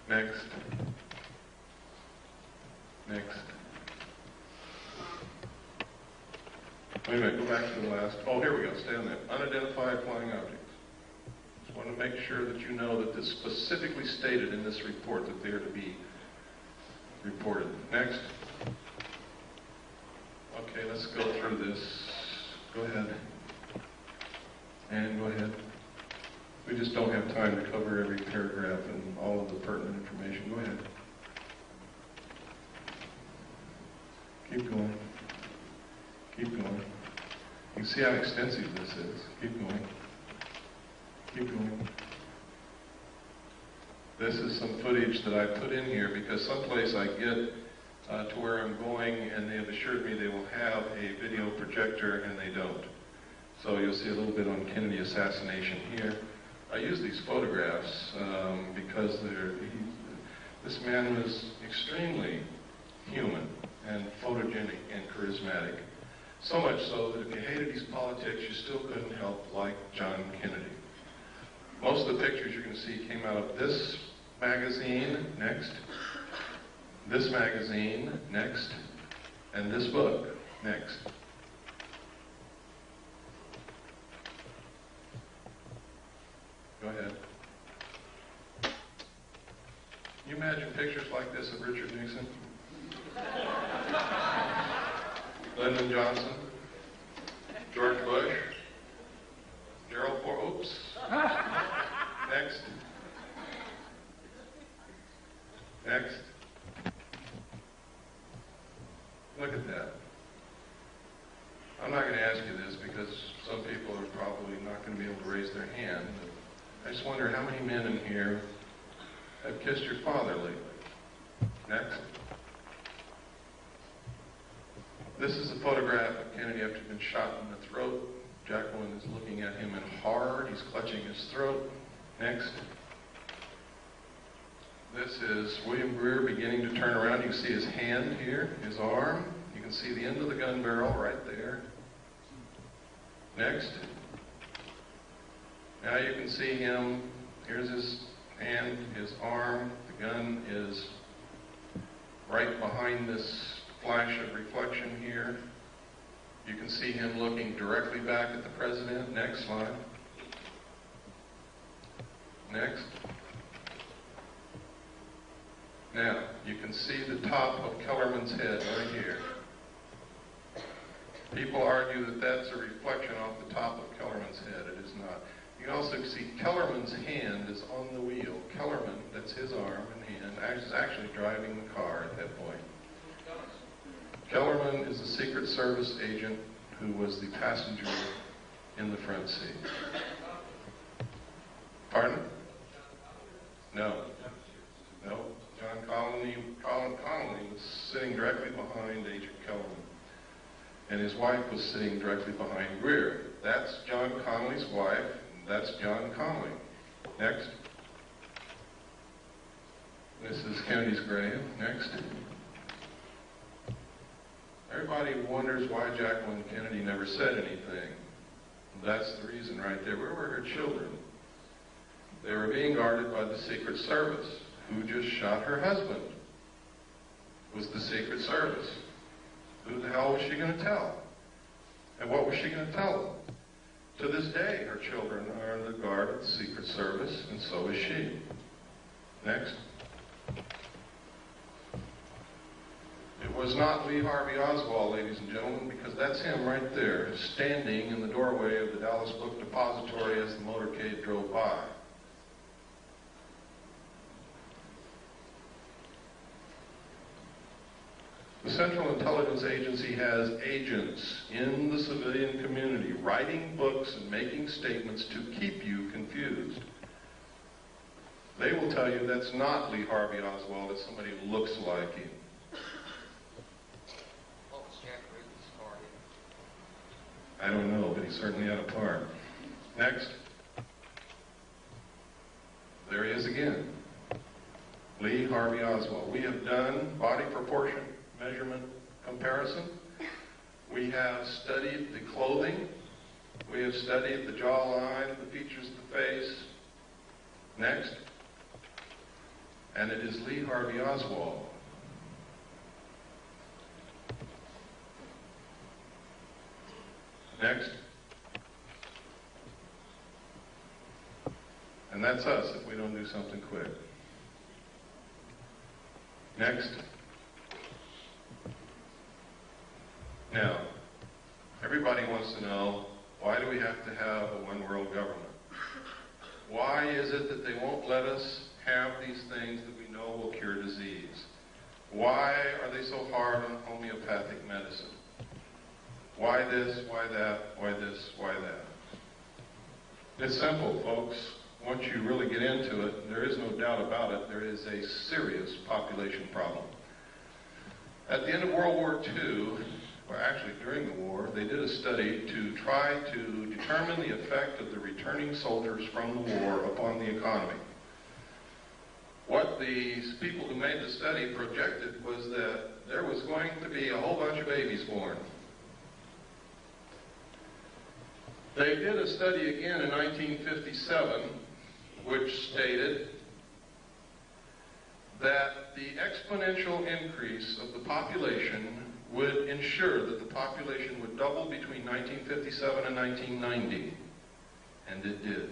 Next. Next. Wait a minute, go back to the last. Oh, here we go. Stay on that. Unidentified flying objects. Just want to make sure that you know that this specifically stated in this report that they are to be reported. Next. Okay, let's go through this. Go ahead. And go ahead. We just don't have time to cover every paragraph and all of the pertinent information. Go ahead. Keep going. Keep going. You can see how extensive this is. Keep going. Keep going. This is some footage that I put in here because someplace I get to where I'm going, and they have assured me they will have a video projector, and they don't. So you'll see a little bit on Kennedy assassination here. I use these photographs because this man was extremely human and photogenic and charismatic. So much so that if you hated his politics, you still couldn't help like John Kennedy. Most of the pictures you're going to see came out of this magazine, next, this magazine, next, and this book, next. Go ahead. Can you imagine pictures like this of Richard Nixon? Lyndon Johnson, George Bush, Gerald Ford, oops. Next. Next. Look at that. I'm not going to ask you this because some people are probably not going to be able to raise their hand. But I just wonder how many men in here have kissed your father lately. Next. This is a photograph of Kennedy after he'd been shot in the throat. Jacqueline is looking at him in horror. He's clutching his throat. Next. This is William Greer beginning to turn around. You can see his hand here, his arm. You can see the end of the gun barrel right there. Next. Now you can see him. Here's his hand, his arm. The gun is right behind this flash of reflection here. You can see him looking directly back at the president. Next slide. Next. Now, you can see the top of Kellerman's head right here. People argue that that's a reflection off the top of Kellerman's head. It is not. You can also see Kellerman's hand is on the wheel. Kellerman, that's his arm and hand, is actually driving the car at that point. Kellerman is a Secret Service agent who was the passenger in the front seat. Pardon? No. No. John Connolly was sitting directly behind Agent Kellerman. And his wife was sitting directly behind Greer. That's John Connolly's wife, and that's John Connolly. Next. This is Kennedy's grave. Next. Everybody wonders why Jacqueline Kennedy never said anything. That's the reason right there. Where were her children? They were being guarded by the Secret Service, who just shot her husband. It was the Secret Service. Who the hell was she going to tell? And what was she going to tell them? To this day, her children are under the guard of the Secret Service, and so is she. Next. It was not Lee Harvey Oswald, ladies and gentlemen, because that's him right there, standing in the doorway of the Dallas Book Depository as the motorcade drove by. The Central Intelligence Agency has agents in the civilian community writing books and making statements to keep you confused. They will tell you that's not Lee Harvey Oswald, it's somebody who looks like him. What was Jack Ruby's part in? I don't know, but he certainly had a part. Next. There he is again. Lee Harvey Oswald. We have done body proportion measurement comparison. We have studied the clothing. We have studied the jawline, the features of the face. Next. And it is Lee Harvey Oswald. Next. And that's us if we don't do something quick. Next. Now, everybody wants to know, why do we have to have a one-world government? Why is it that they won't let us have these things that we know will cure disease? Why are they so hard on homeopathic medicine? Why this, why that, why this, why that? It's simple, folks. Once you really get into it, there is no doubt about it, there is a serious population problem. At the end of World War II, or actually during the war, they did a study to try to determine the effect of the returning soldiers from the war upon the economy. What these people who made the study projected was that there was going to be a whole bunch of babies born. They did a study again in 1957, which stated that the exponential increase of the population would ensure that the population would double between 1957 and 1990, and it did.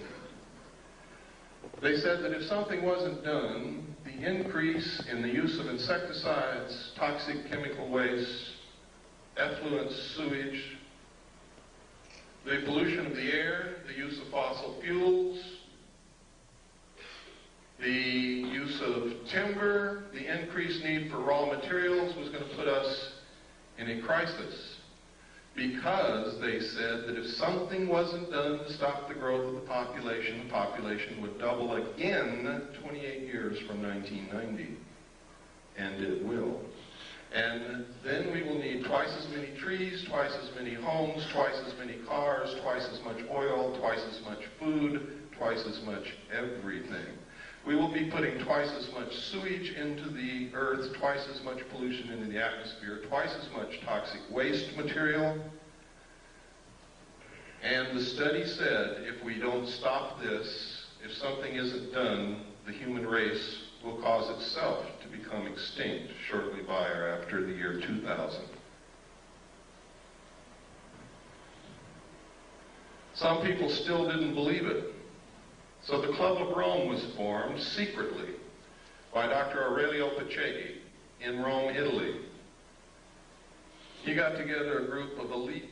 They said that if something wasn't done, the increase in the use of insecticides, toxic chemical waste, effluent sewage, the pollution of the air, the use of fossil fuels, the use of timber, the increased need for raw materials was going to put us in a crisis, because they said that if something wasn't done to stop the growth of the population would double again 28 years from 1990. And it will. And then we will need twice as many trees, twice as many homes, twice as many cars, twice as much oil, twice as much food, twice as much everything. We will be putting twice as much sewage into the earth, twice as much pollution into the atmosphere, twice as much toxic waste material. And the study said if we don't stop this, if something isn't done, the human race will cause itself to become extinct shortly by or after the year 2000. Some people still didn't believe it. So the Club of Rome was formed secretly by Dr. Aurelio Pacheco in Rome, Italy. He got together a group of elite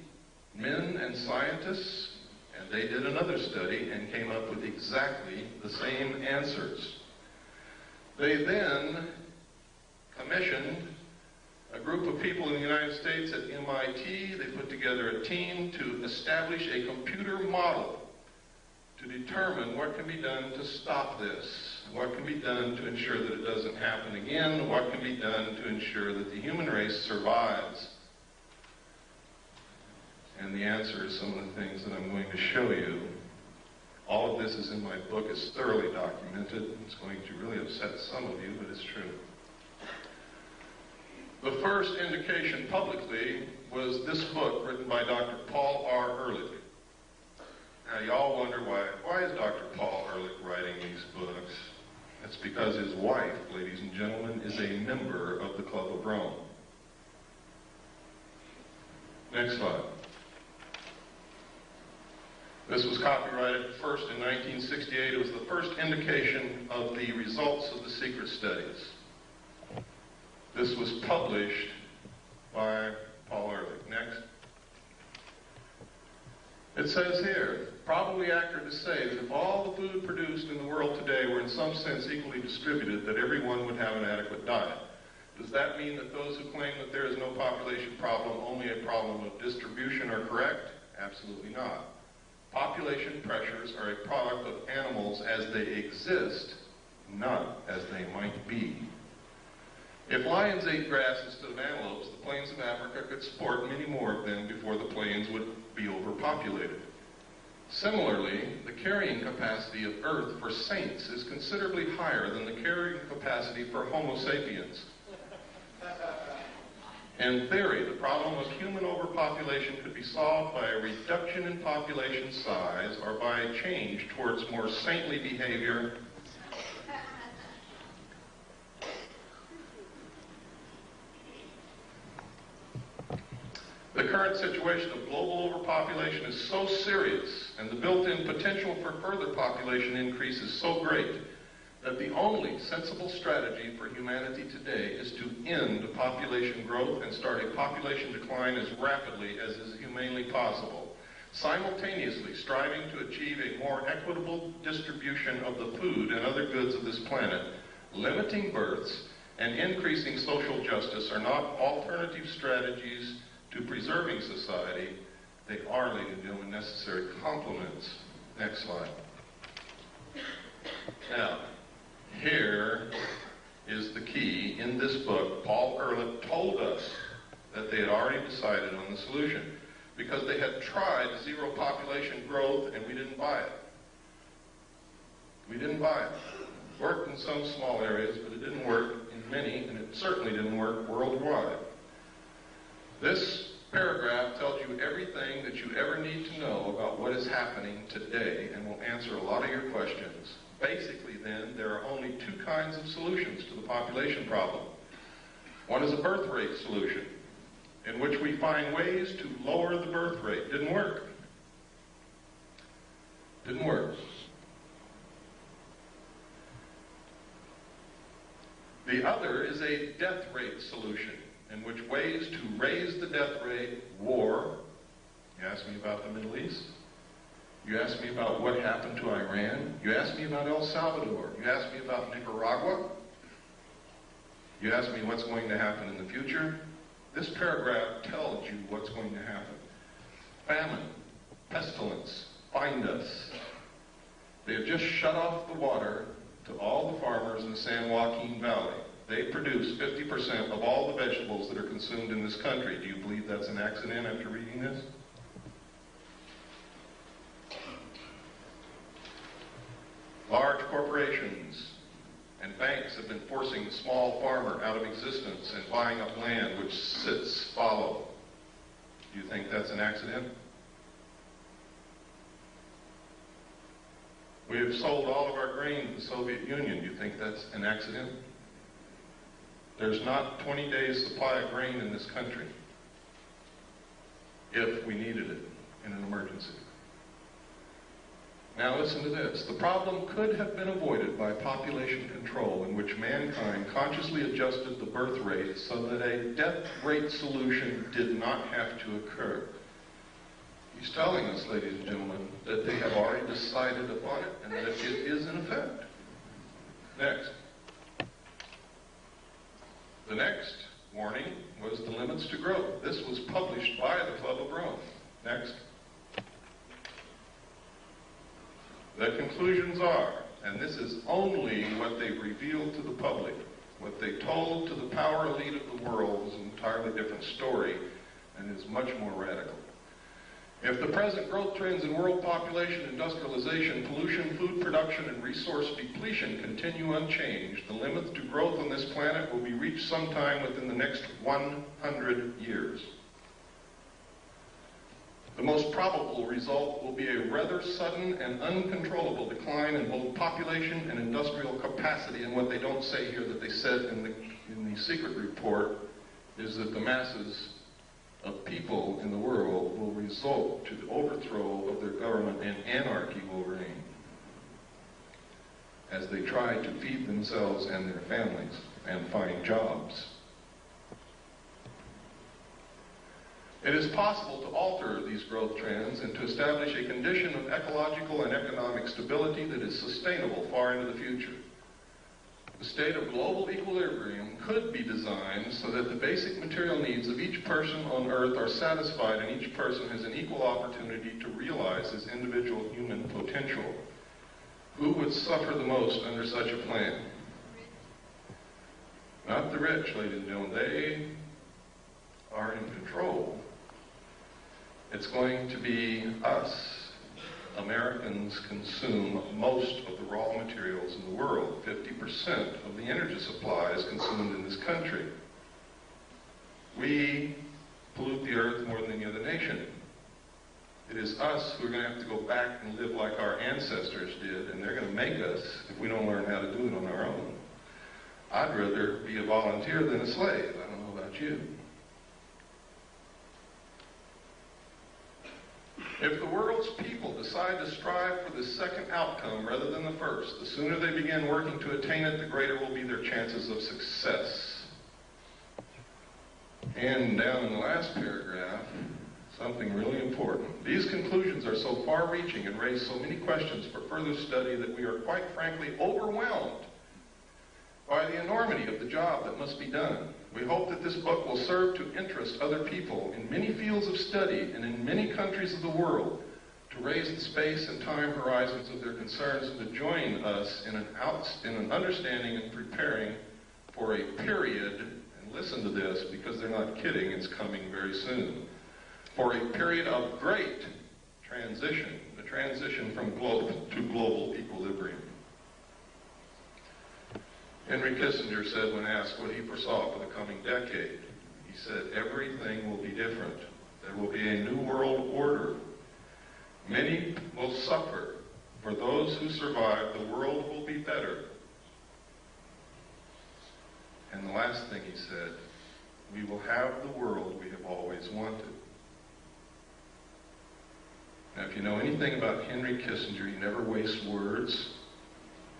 men and scientists, and they did another study and came up with exactly the same answers. They then commissioned a group of people in the United States at MIT. They put together a team to establish a computer model to determine what can be done to stop this, what can be done to ensure that it doesn't happen again, what can be done to ensure that the human race survives. And the answer is some of the things that I'm going to show you. All of this is in my book. It's thoroughly documented. It's going to really upset some of you, but it's true. The first indication publicly was this book written by Dr. Paul R. Ehrlich. Now, y'all wonder why is Dr. Paul Ehrlich writing these books? It's because his wife, ladies and gentlemen, is a member of the Club of Rome. Next slide. This was copyrighted first in 1968. It was the first indication of the results of the secret studies. This was published by Paul Ehrlich. Next. It says here, probably accurate to say that if all the food produced in the world today were in some sense equally distributed, that everyone would have an adequate diet. Does that mean that those who claim that there is no population problem, only a problem of distribution, are correct? Absolutely not. Population pressures are a product of animals as they exist, not as they might be. If lions ate grass instead of antelopes, the plains of Africa could support many more of them before the plains would be overpopulated. Similarly, the carrying capacity of Earth for saints is considerably higher than the carrying capacity for Homo sapiens. In theory, the problem of human overpopulation could be solved by a reduction in population size or by a change towards more saintly behavior. The current situation of global overpopulation is so serious, and the built-in potential for further population increase is so great, that the only sensible strategy for humanity today is to end population growth and start a population decline as rapidly as is humanly possible, simultaneously striving to achieve a more equitable distribution of the food and other goods of this planet. Limiting births and increasing social justice are not alternative strategies to preserving society. They are, ladies and gentlemen, necessary complements. Next slide. Now, here is the key. In this book, Paul Ehrlich told us that they had already decided on the solution because they had tried zero population growth and we didn't buy it. We didn't buy it. It worked in some small areas, but it didn't work in many, and it certainly didn't work worldwide. This paragraph tells you everything that you ever need to know about what is happening today and will answer a lot of your questions. Basically, then, there are only two kinds of solutions to the population problem. One is a birth rate solution, in which we find ways to lower the birth rate. Didn't work. Didn't work. The other is a death rate solution, in which ways to raise the death rate, war. You asked me about the Middle East. You asked me about what happened to Iran. You asked me about El Salvador. You asked me about Nicaragua. You asked me what's going to happen in the future. This paragraph tells you what's going to happen. Famine, pestilence, find us. They have just shut off the water to all the farmers in the San Joaquin Valley. They produce 50% of all the vegetables that are consumed in this country. Do you believe that's an accident after reading this? Large corporations and banks have been forcing the small farmer out of existence and buying up land which sits fallow. Do you think that's an accident? We have sold all of our grain to the Soviet Union. Do you think that's an accident? There's not 20 days supply of grain in this country if we needed it in an emergency. Now listen to this. The problem could have been avoided by population control, in which mankind consciously adjusted the birth rate so that a death rate solution did not have to occur. He's telling us, ladies and gentlemen, that they have already decided upon it and that it is in effect. Next. The next warning was the limits to growth. This was published by the Club of Rome. Next. The conclusions are, and this is only what they revealed to the public, what they told to the power elite of the world is an entirely different story and is much more radical. If the present growth trends in world population, industrialization, pollution, food production, and resource depletion continue unchanged, the limit to growth on this planet will be reached sometime within the next 100 years. The most probable result will be a rather sudden and uncontrollable decline in both population and industrial capacity, and what they don't say here that they said in the secret report is that the masses of people in the world will result to the overthrow of their government and anarchy will reign as they try to feed themselves and their families and find jobs. It is possible to alter these growth trends and to establish a condition of ecological and economic stability that is sustainable far into the future. The state of global equilibrium could be designed so that the basic material needs of each person on Earth are satisfied and each person has an equal opportunity to realize his individual human potential. Who would suffer the most under such a plan? Not the rich, ladies and gentlemen. They are in control. It's going to be us. Americans consume most of the raw materials in the world. 50% of the energy supply is consumed in this country. We pollute the earth more than any other nation. It is us who are going to have to go back and live like our ancestors did, and they're going to make us if we don't learn how to do it on our own. I'd rather be a volunteer than a slave. I don't know about you. If the world's people decide to strive for the second outcome rather than the first, the sooner they begin working to attain it, the greater will be their chances of success. And down in the last paragraph, something really important. These conclusions are so far-reaching and raise so many questions for further study that we are quite frankly overwhelmed by the enormity of the job that must be done. We hope that this book will serve to interest other people in many fields of study and in many countries of the world to raise the space and time horizons of their concerns and to join us in an understanding and preparing for a period, and listen to this because they're not kidding, it's coming very soon, for a period of great transition, the transition from global to global equilibrium. Henry Kissinger said when asked what he foresaw for the coming decade, he said, everything will be different. There will be a new world order. Many will suffer. For those who survive, the world will be better. And the last thing he said, we will have the world we have always wanted. Now, if you know anything about Henry Kissinger, he never wastes words,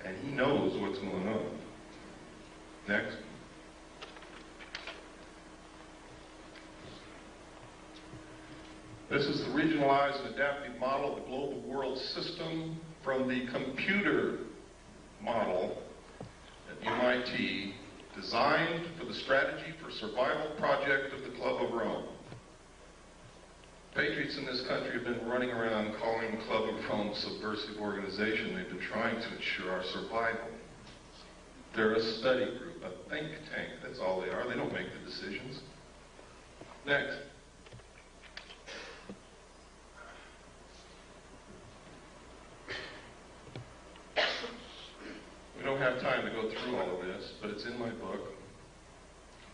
and he knows what's going on. Next. This is the regionalized and adaptive model of the global world system from the computer model at MIT, designed for the strategy for survival project of the Club of Rome. Patriots in this country have been running around calling the Club of Rome a subversive organization. They've been trying to ensure our survival. They're a study group. a think tank. That's all they are. They don't make the decisions. Next. We don't have time to go through all of this, but it's in my book.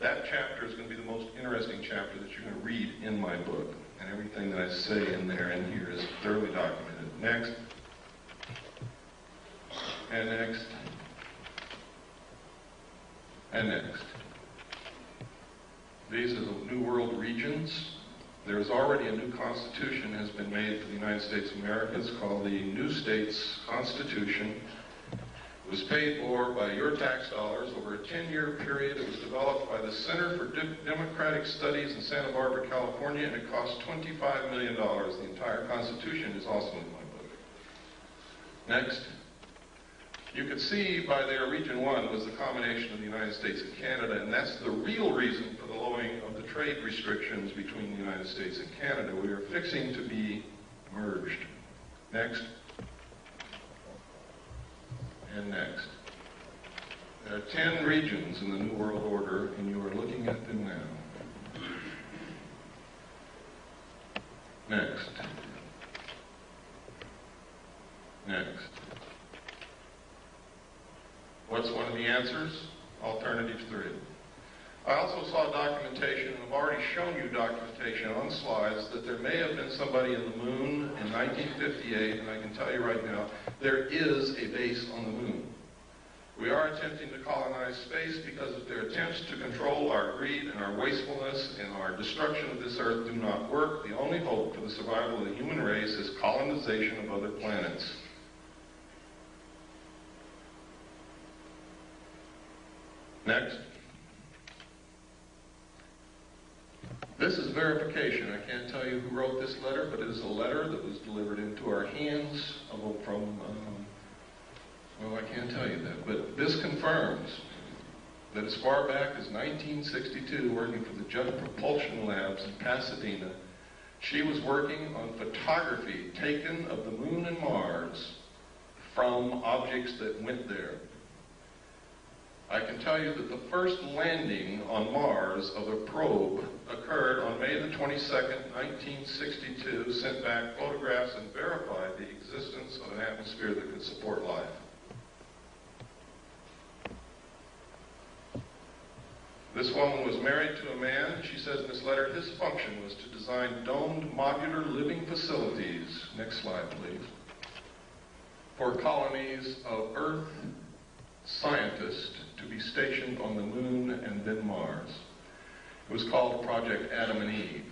That chapter is going to be the most interesting chapter that you're going to read in my book. And everything that I say in there and here is thoroughly documented. Next. And next. And next. These are the New World regions. There's already a new constitution has been made for the United States of America. It's called the New States Constitution. It was paid for by your tax dollars over a 10-year period. It was developed by the Center for Democratic Studies in Santa Barbara, California, and it cost $25 million. The entire Constitution is also in my book. Next. You could see by there, Region 1 was the combination of the United States and Canada, and that's the real reason for the lowering of the trade restrictions between the United States and Canada. We are fixing to be merged. Next. And next. There are 10 regions in the New World Order, and you are looking at them now. Next. Next. What's one of the answers? Alternative 3. I also saw documentation, and I've already shown you documentation on slides, that there may have been somebody in the moon in 1958, and I can tell you right now, there is a base on the moon. We are attempting to colonize space because of their attempts to control our greed and our wastefulness and our destruction of this earth do not work. The only hope for the survival of the human race is colonization of other planets. Next. This is verification. I can't tell you who wrote this letter, but it is a letter that was delivered into our hands from, well, I can't tell you that, but this confirms that as far back as 1962, working for the Jet Propulsion Labs in Pasadena, she was working on photography taken of the moon and Mars from objects that went there. I can tell you that the first landing on Mars of a probe occurred on May the 22nd, 1962, sent back photographs and verified the existence of an atmosphere that could support life. This woman was married to a man. She says in this letter, his function was to design domed modular living facilities, next slide please, for colonies of Earth scientists to be stationed on the moon and then Mars. It was called Project Adam and Eve.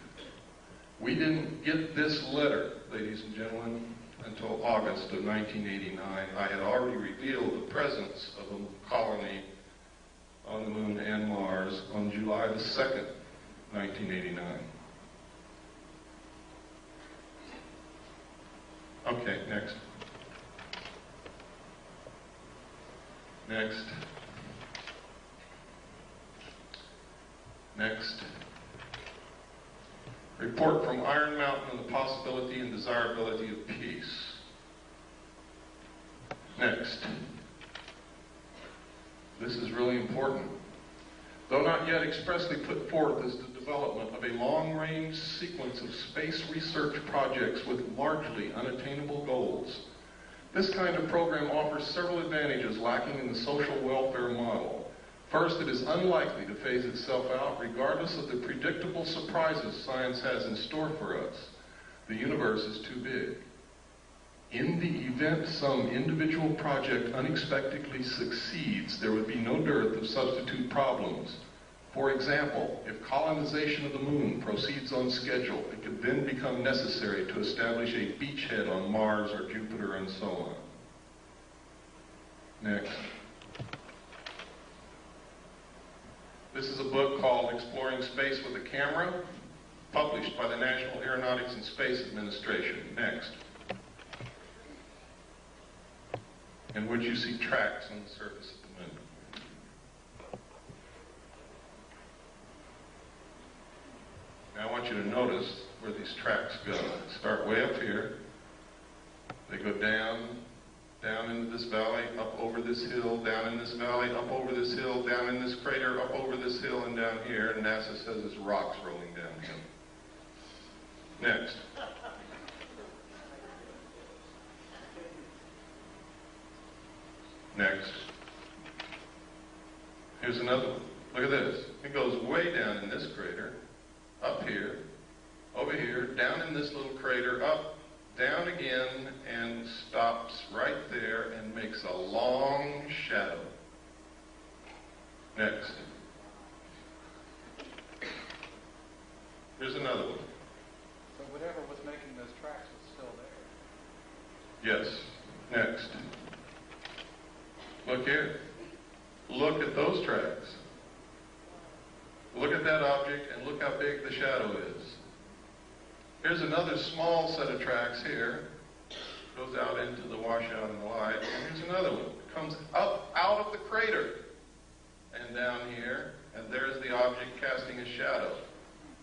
We didn't get this letter, ladies and gentlemen, until August of 1989. I had already revealed the presence of a colony on the moon and Mars on July the 2nd, 1989. Okay, next. Next. Next. Report from Iron Mountain on the possibility and desirability of peace. Next. This is really important. Though not yet expressly put forth as the development of a long-range sequence of space research projects with largely unattainable goals, this kind of program offers several advantages lacking in the social welfare model. First, it is unlikely to phase itself out regardless of the predictable surprises science has in store for us. The universe is too big. In the event some individual project unexpectedly succeeds, there would be no dearth of substitute problems. For example, if colonization of the moon proceeds on schedule, it could then become necessary to establish a beachhead on Mars or Jupiter and so on. Next. This is a book called Exploring Space with a Camera, published by the National Aeronautics and Space Administration. Next. In which you see tracks on the surface of the moon. Now I want you to notice where these tracks go. Start way up here. They go down, down into this valley, up over this hill, down in this valley, up over this hill, down in this crater, up over this hill, and down here. And NASA says it's rocks rolling downhill. Next. Next. Here's another one. Look at this. It goes way down in this crater, up here, over here, down in this little crater, up, down again, and stops right there and makes a long shadow. Next. Here's another one. So whatever was making those tracks was still there? Yes. Next. Look here. Look at those tracks. Look at that object and look how big the shadow is. Here's another small set of tracks here. Goes out into the washout in the light. And here's another one. It comes up out of the crater and down here. And there's the object casting a shadow.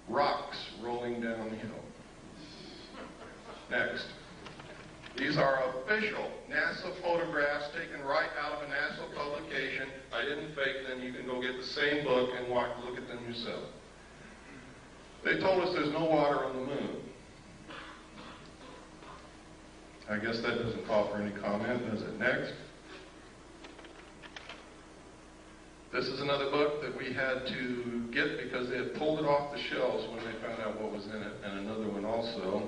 Rocks rolling downhill. Next. These are official NASA photographs taken right out of a NASA publication. I didn't fake them. You can go get the same book and look at them yourself. They told us there's no water on the moon. I guess that doesn't call for any comment, does it? Next. This is another book that we had to get because they had pulled it off the shelves when they found out what was in it, and another one also.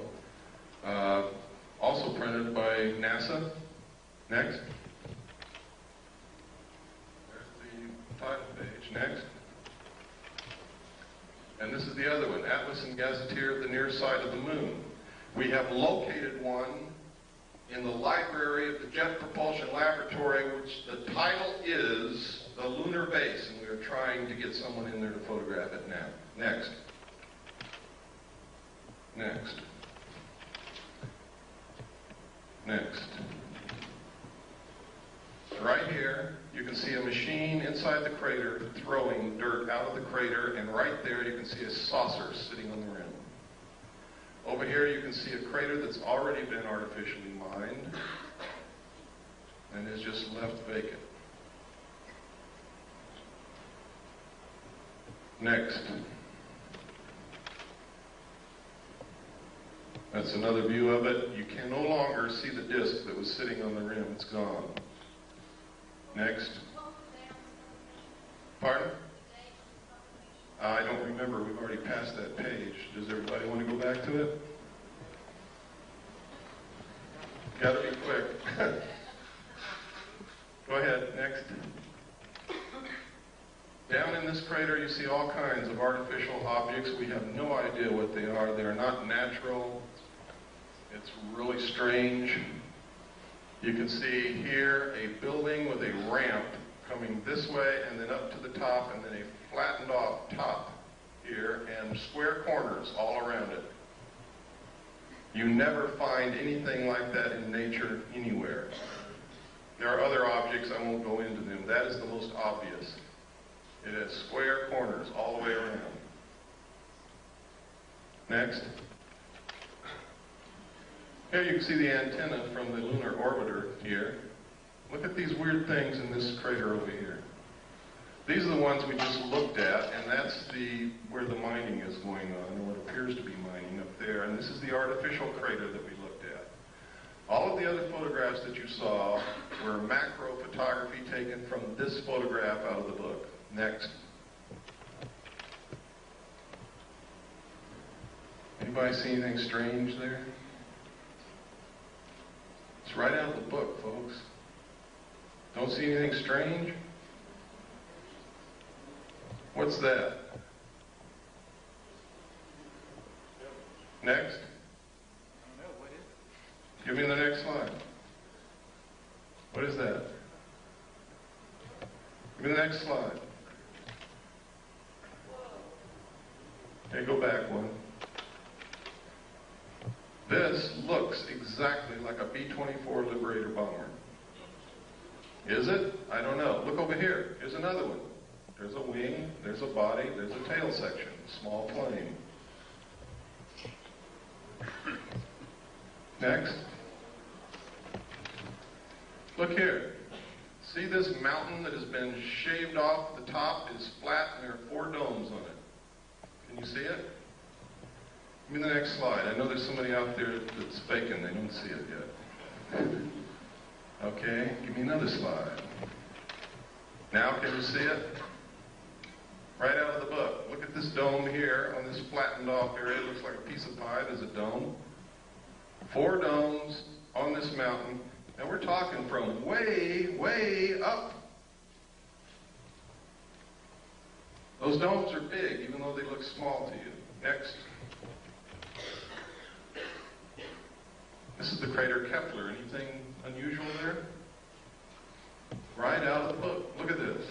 Also printed by NASA. Next. There's the title page. Next. And this is the other one, Atlas and Gazetteer of the Near Side of the Moon. We have located one in the library of the Jet Propulsion Laboratory, which the title is The Lunar Base, and we are trying to get someone in there to photograph it now. Next. Next. Next. Right here, you can see a machine inside the crater throwing dirt out of the crater, and right there you can see a saucer sitting on the rim. Over here you can see a crater that's already been artificially mined and is just left vacant. Next. That's another view of it. You can no longer see the disc that was sitting on the rim. It's gone. Next. Pardon? I don't remember. We've already passed that page. Does everybody want to go back to it? Got to be quick. Go ahead. Next. Down in this crater, you see all kinds of artificial objects. We have no idea what they are. They are not natural. It's really strange. You can see here a building with a ramp coming this way and then up to the top, and then a flattened off top here and square corners all around it. You never find anything like that in nature anywhere. There are other objects, I won't go into them. That is the most obvious. It has square corners all the way around. Next. Here you can see the antenna from the lunar orbiter here. Look at these weird things in this crater over here. These are the ones we just looked at, and that's where the mining is going on, or what appears to be mining up there. And this is the artificial crater that we looked at. All of the other photographs that you saw were macro photography taken from this photograph out of the book. Next. Anybody see anything strange there? It's right out of the book, folks. Don't see anything strange? What's that? Next. I don't know. What is it? Give me the next slide. What is that? Give me the next slide. Okay, go back one. This looks exactly like a B-24 Liberator bomber. Is it? I don't know. Look over here. Here's another one. There's a wing, there's a body, there's a tail section, small plane. Next. Look here. See this mountain that has been shaved off? The top is flat and there are 4 domes on it. Can you see it? Give me the next slide. I know there's somebody out there that's faking. They don't see it yet. Okay, give me another slide. Now can you see it? Right out of the book. Look at this dome here on this flattened off area. It looks like a piece of pie. There's a dome. 4 domes on this mountain. And we're talking from way, way up. Those domes are big, even though they look small to you. Next. This is the crater Kepler. Anything unusual there? Right out of the book. Look at this.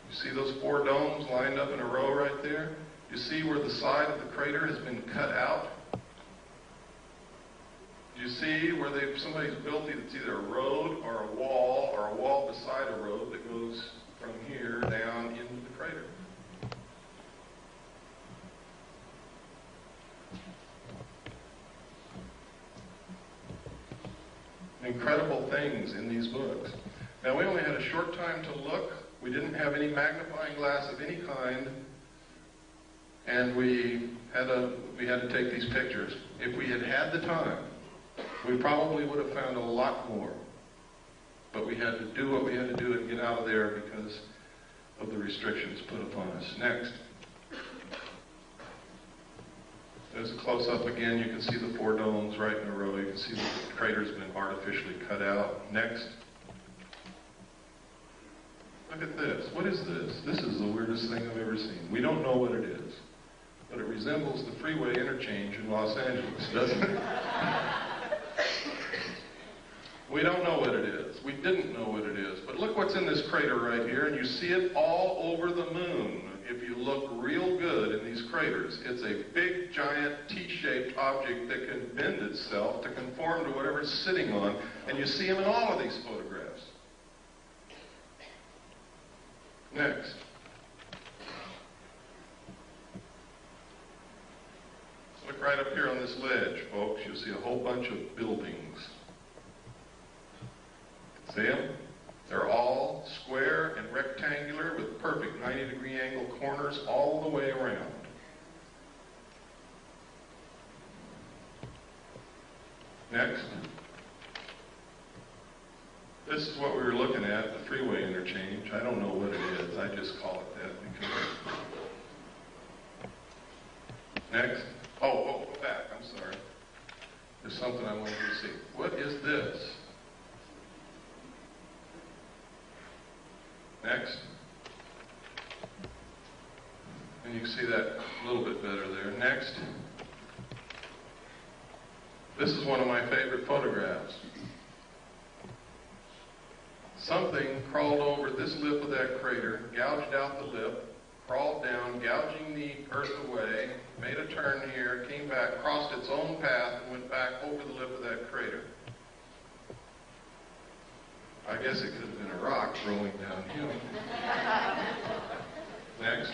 You see those 4 domes lined up in a row right there? You see where the side of the crater has been cut out? You see where somebody's built it's either a road or a wall beside a road that goes from here down into the crater. Incredible things in these books. Now, we only had a short time to look. We didn't have any magnifying glass of any kind, and we had to take these pictures. If we had had the time, we probably would have found a lot more. But we had to do what we had to do and get out of there because of the restrictions put upon us. Next. There's a close-up again. You can see the 4 domes right in a row. You can see the crater's been artificially cut out. Next. Look at this. What is this? This is the weirdest thing I've ever seen. We don't know what it is, but it resembles the freeway interchange in Los Angeles, doesn't it? We don't know what it is. We didn't know what it is. But look what's in this crater right here, and you see it all over the moon. If you look real good in these craters, it's a big, giant, T-shaped object that can bend itself to conform to whatever it's sitting on, and you see them in all of these photographs. Next. Look right up here on this ledge, folks. You'll see a whole bunch of buildings. See them? They're all square and rectangular with perfect 90-degree angle corners all the way around. Next. This is what we were looking at, the freeway interchange. I don't know what it is. I just call it that because... Next. Oh, go back. I'm sorry. There's something I want you to see. What is this? Next. And you can see that a little bit better there. Next. This is one of my favorite photographs. Something crawled over this lip of that crater, gouged out the lip, crawled down, gouging the earth away, made a turn here, came back, crossed its own path, and went back over the lip of that crater. I guess it could have been a rock rolling downhill. Next.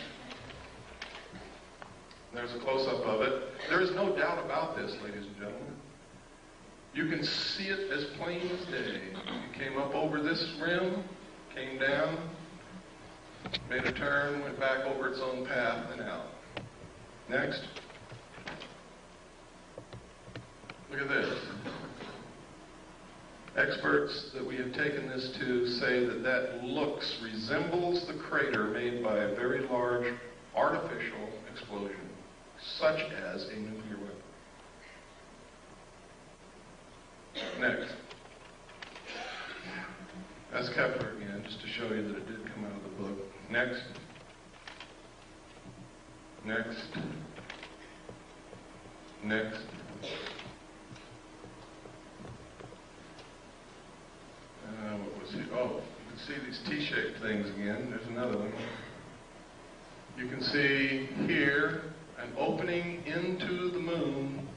There's a close-up of it. There is no doubt about this, ladies and gentlemen. You can see it as plain as day. It came up over this rim, came down, made a turn, went back over its own path, and out. Next. Look at this. Experts that we have taken this to say that that resembles the crater made by a very large artificial explosion, such as a nuclear weapon. Next. That's Kepler again, just to show you that it did come out of the book. Next. Next. Next. What was it? Oh, you can see these T-shaped things again. There's another one. You can see here an opening into the moon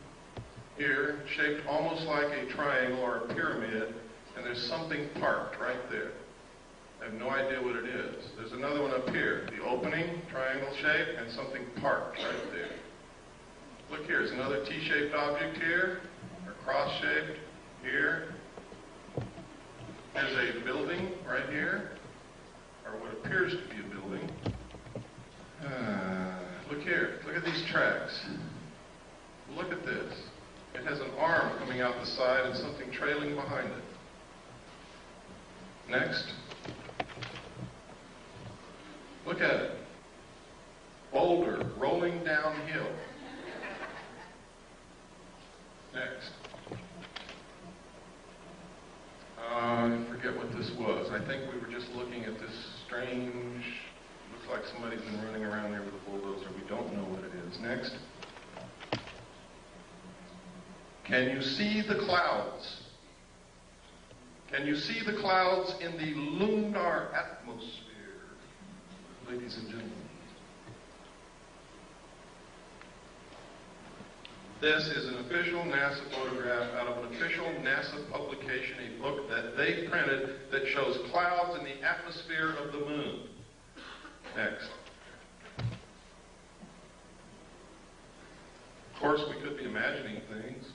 here, shaped almost like a triangle or a pyramid, and there's something parked right there. I have no idea what it is. There's another one up here, the opening, triangle shape, and something parked right there. Look here, there's another T-shaped object here, or cross-shaped here. There's a building right here, or what appears to be a building. Look here. Look at these tracks. Look at this. It has an arm coming out the side and something trailing behind it. Next. Look at it. Boulder rolling downhill. Next. I forget what this was. I think we were just looking at this strange, looks like somebody's been running around there with a bulldozer. We don't know what it is. Next. Can you see the clouds? Can you see the clouds in the lunar atmosphere, ladies and gentlemen? This is an official NASA photograph out of an official NASA publication, a book that they printed that shows clouds in the atmosphere of the moon. Next. Of course, we could be imagining things,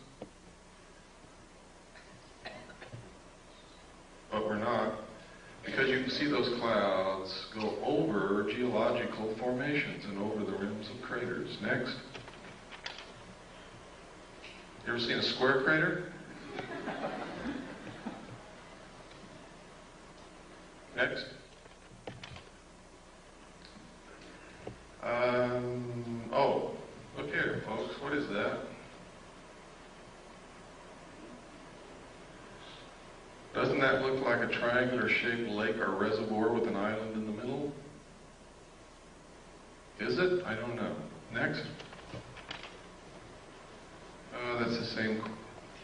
but we're not, because you can see those clouds go over geological formations and over the rims of craters. Next. You ever seen a square crater? Next. Oh, look here, folks. What is that? Doesn't that look like a triangular-shaped lake or reservoir with an island in the middle? Is it? I don't know. Next. That's the same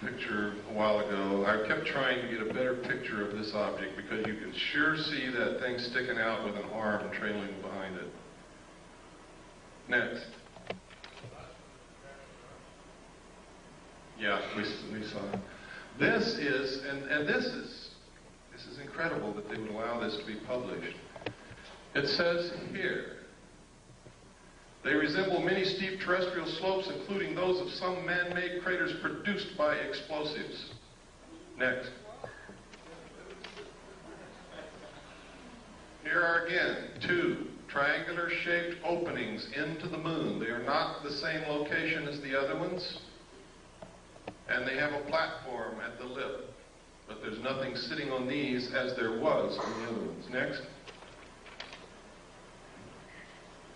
picture a while ago. I kept trying to get a better picture of this object because you can sure see that thing sticking out with an arm trailing behind it. Next. Yeah, we saw it. This is, and this is incredible that they would allow this to be published. It says here, they resemble many steep terrestrial slopes, including those of some man-made craters produced by explosives. Next. Here are again 2 triangular-shaped openings into the moon. They are not the same location as the other ones, and they have a platform at the lip, but there's nothing sitting on these as there was on the other ones. Next.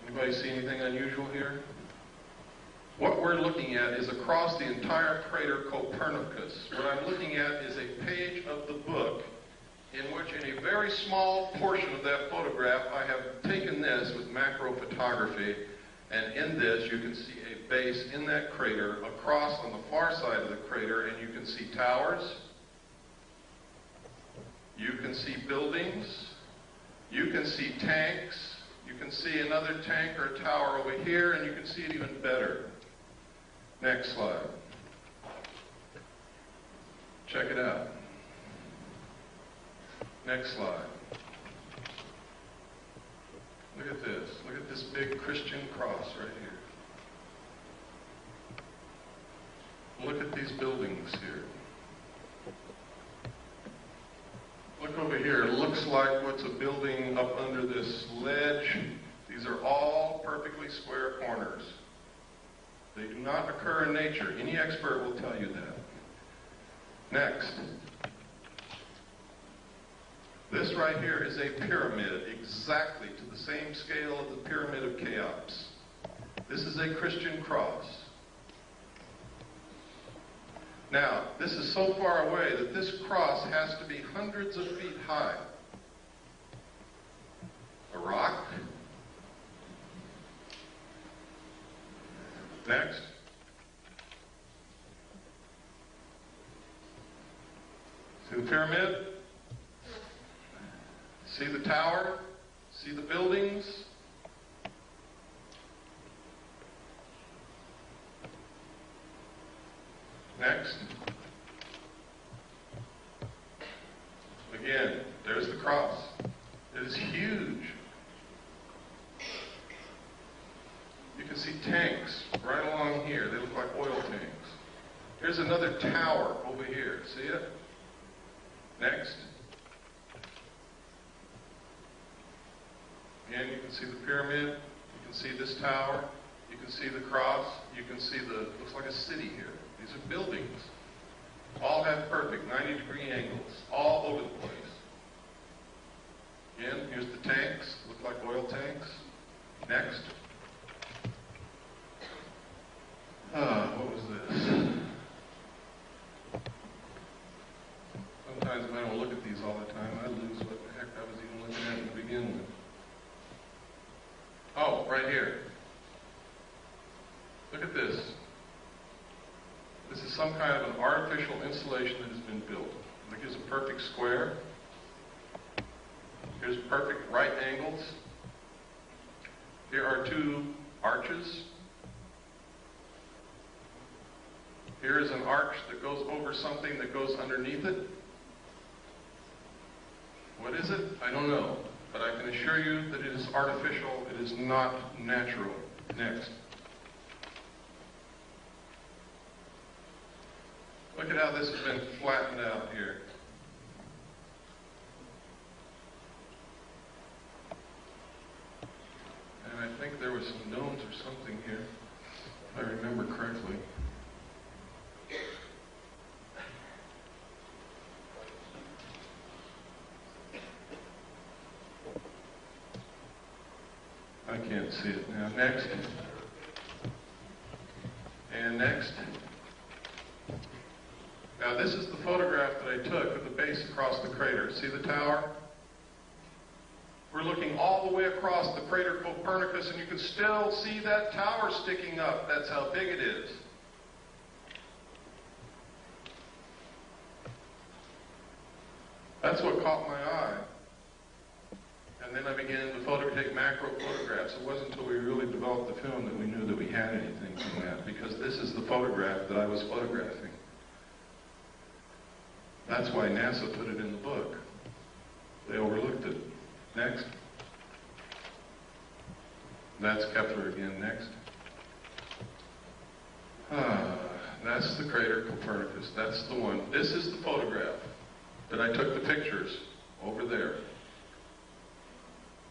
Anybody see anything unusual here? What we're looking at is across the entire crater Copernicus. What I'm looking at is a page of the book in which, in a very small portion of that photograph, I have taken this with macro photography, and in this you can see a base in that crater across on the far side of the crater, and you can see towers, you can see buildings, you can see tanks, you can see another tank or a tower over here, and you can see it even better. Next slide. Check it out. Next slide. Look at this. Look at this big Christian cross right here. Look at these buildings here. Look over here. It looks like what's a building up under this ledge. These are all perfectly square corners. They do not occur in nature. Any expert will tell you that. Next. This right here is a pyramid exactly to the same scale of the Pyramid of Cheops. This is a Christian cross. Now, this is so far away that this cross has to be hundreds of feet high. A rock. Next. See the pyramid? See the tower? See the buildings? Next. Again, there's the cross. It is huge. You can see tanks right along here. They look like oil tanks. Here's another tower over here. See it? Next. Again, you can see the pyramid, you can see this tower, you can see the cross, you can see looks like a city here. These are buildings. All have perfect 90-degree angles, all over the place. Again, here's the tanks, look like oil tanks. Next. What was this? Sometimes if I don't look at these all the time, I lose what the heck I was even looking at to begin with. Oh, right here. Look at this. This is some kind of an artificial installation that has been built. Look, here's a perfect square. Here's perfect right angles. Here are two arches. Here is an arch that goes over something that goes underneath it. What is it? I don't know. But I can assure you that it is artificial. It is not natural. Next. Look at how this has been flattened out here. And I think there were some domes or something here, if I remember correctly. I can't see it now. Next. And next. Now this is the photograph that I took of the base across the crater. See the tower? We're looking all the way across the crater Copernicus, and you can still see that tower sticking up. That's how big it is. That's what caught my eye. And then I began to take macro photographs. It wasn't until we really developed the film that we knew that we had anything from that, because this is the photograph that I was photographing. That's why NASA put it in the book. They overlooked it. Next. That's Kepler again. Next. That's the crater Copernicus. That's the one. This is the photograph that I took the pictures over there.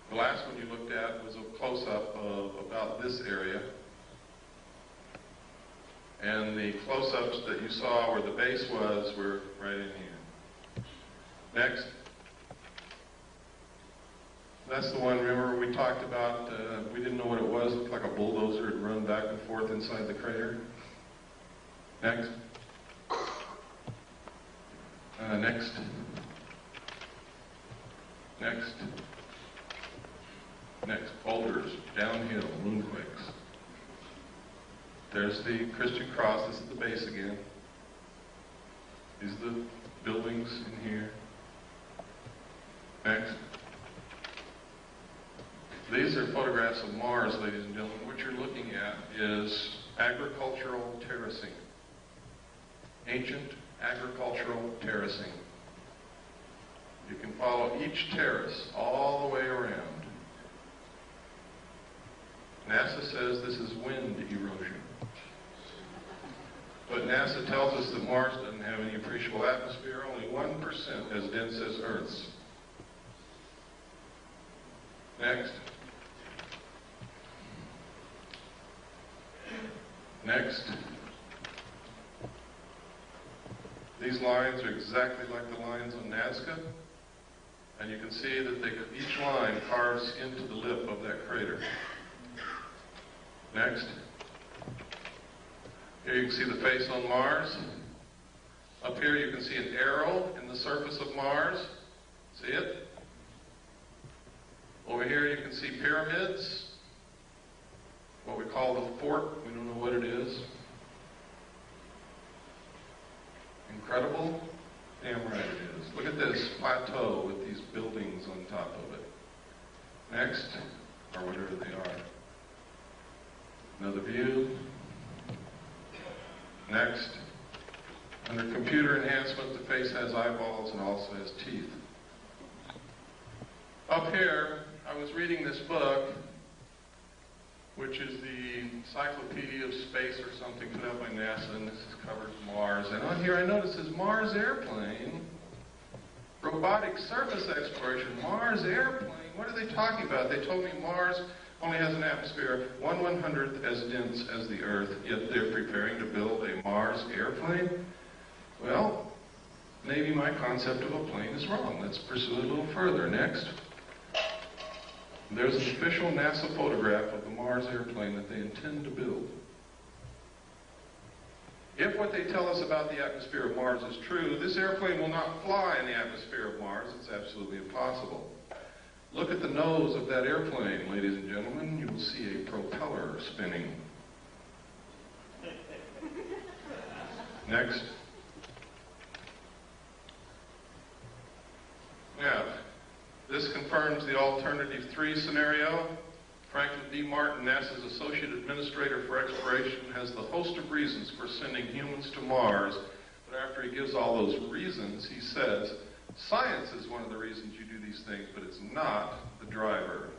The last one you looked at was a close-up of about this area. And the close-ups that you saw where the base was were right in here. Next. That's the one, remember, we talked about, we didn't know what it was. It looked like a bulldozer had run back and forth inside the crater. Next. Next. Next. Next. Boulders, downhill, moonquakes. There's the Christian cross. This is the base again. These are the buildings in here. Next. These are photographs of Mars, ladies and gentlemen. What you're looking at is agricultural terracing. Ancient agricultural terracing. You can follow each terrace all the way around. NASA says this is wind erosion. But NASA tells us that Mars doesn't have any appreciable atmosphere, only 1% as dense as Earth's. Next. Next. These lines are exactly like the lines on Nazca, and you can see that each line carves into the lip of that crater. Next. Here you can see the face on Mars. Up here you can see an arrow in the surface of Mars. See it? Over here you can see pyramids, what we call the fort. We don't know what it is. Incredible? Damn right it is. Look at this plateau with these buildings on top of it. Next, or whatever they are. Another view. Next. Under computer enhancement, the face has eyeballs and also has teeth. Up here, I was reading this book, which is the Encyclopedia of Space or something put out by NASA, and this covers Mars. And on here I notice it says Mars airplane, robotic surface exploration, Mars airplane. what are they talking about? They told me Mars only has an atmosphere 1/100th as dense as the Earth, yet they're preparing to build a Mars airplane? Well, maybe my concept of a plane is wrong. Let's pursue it a little further. Next. There's an official NASA photograph of the Mars airplane that they intend to build. If what they tell us about the atmosphere of Mars is true, this airplane will not fly in the atmosphere of Mars. It's absolutely impossible. Look at the nose of that airplane, ladies and gentlemen. You will see a propeller spinning. Next. Now, this confirms the alternative 3 scenario. Franklin D. Martin, NASA's Associate Administrator for Exploration, has the host of reasons for sending humans to Mars, but after he gives all those reasons, he says, science is one of the reasons you do these things, but it's not the driver.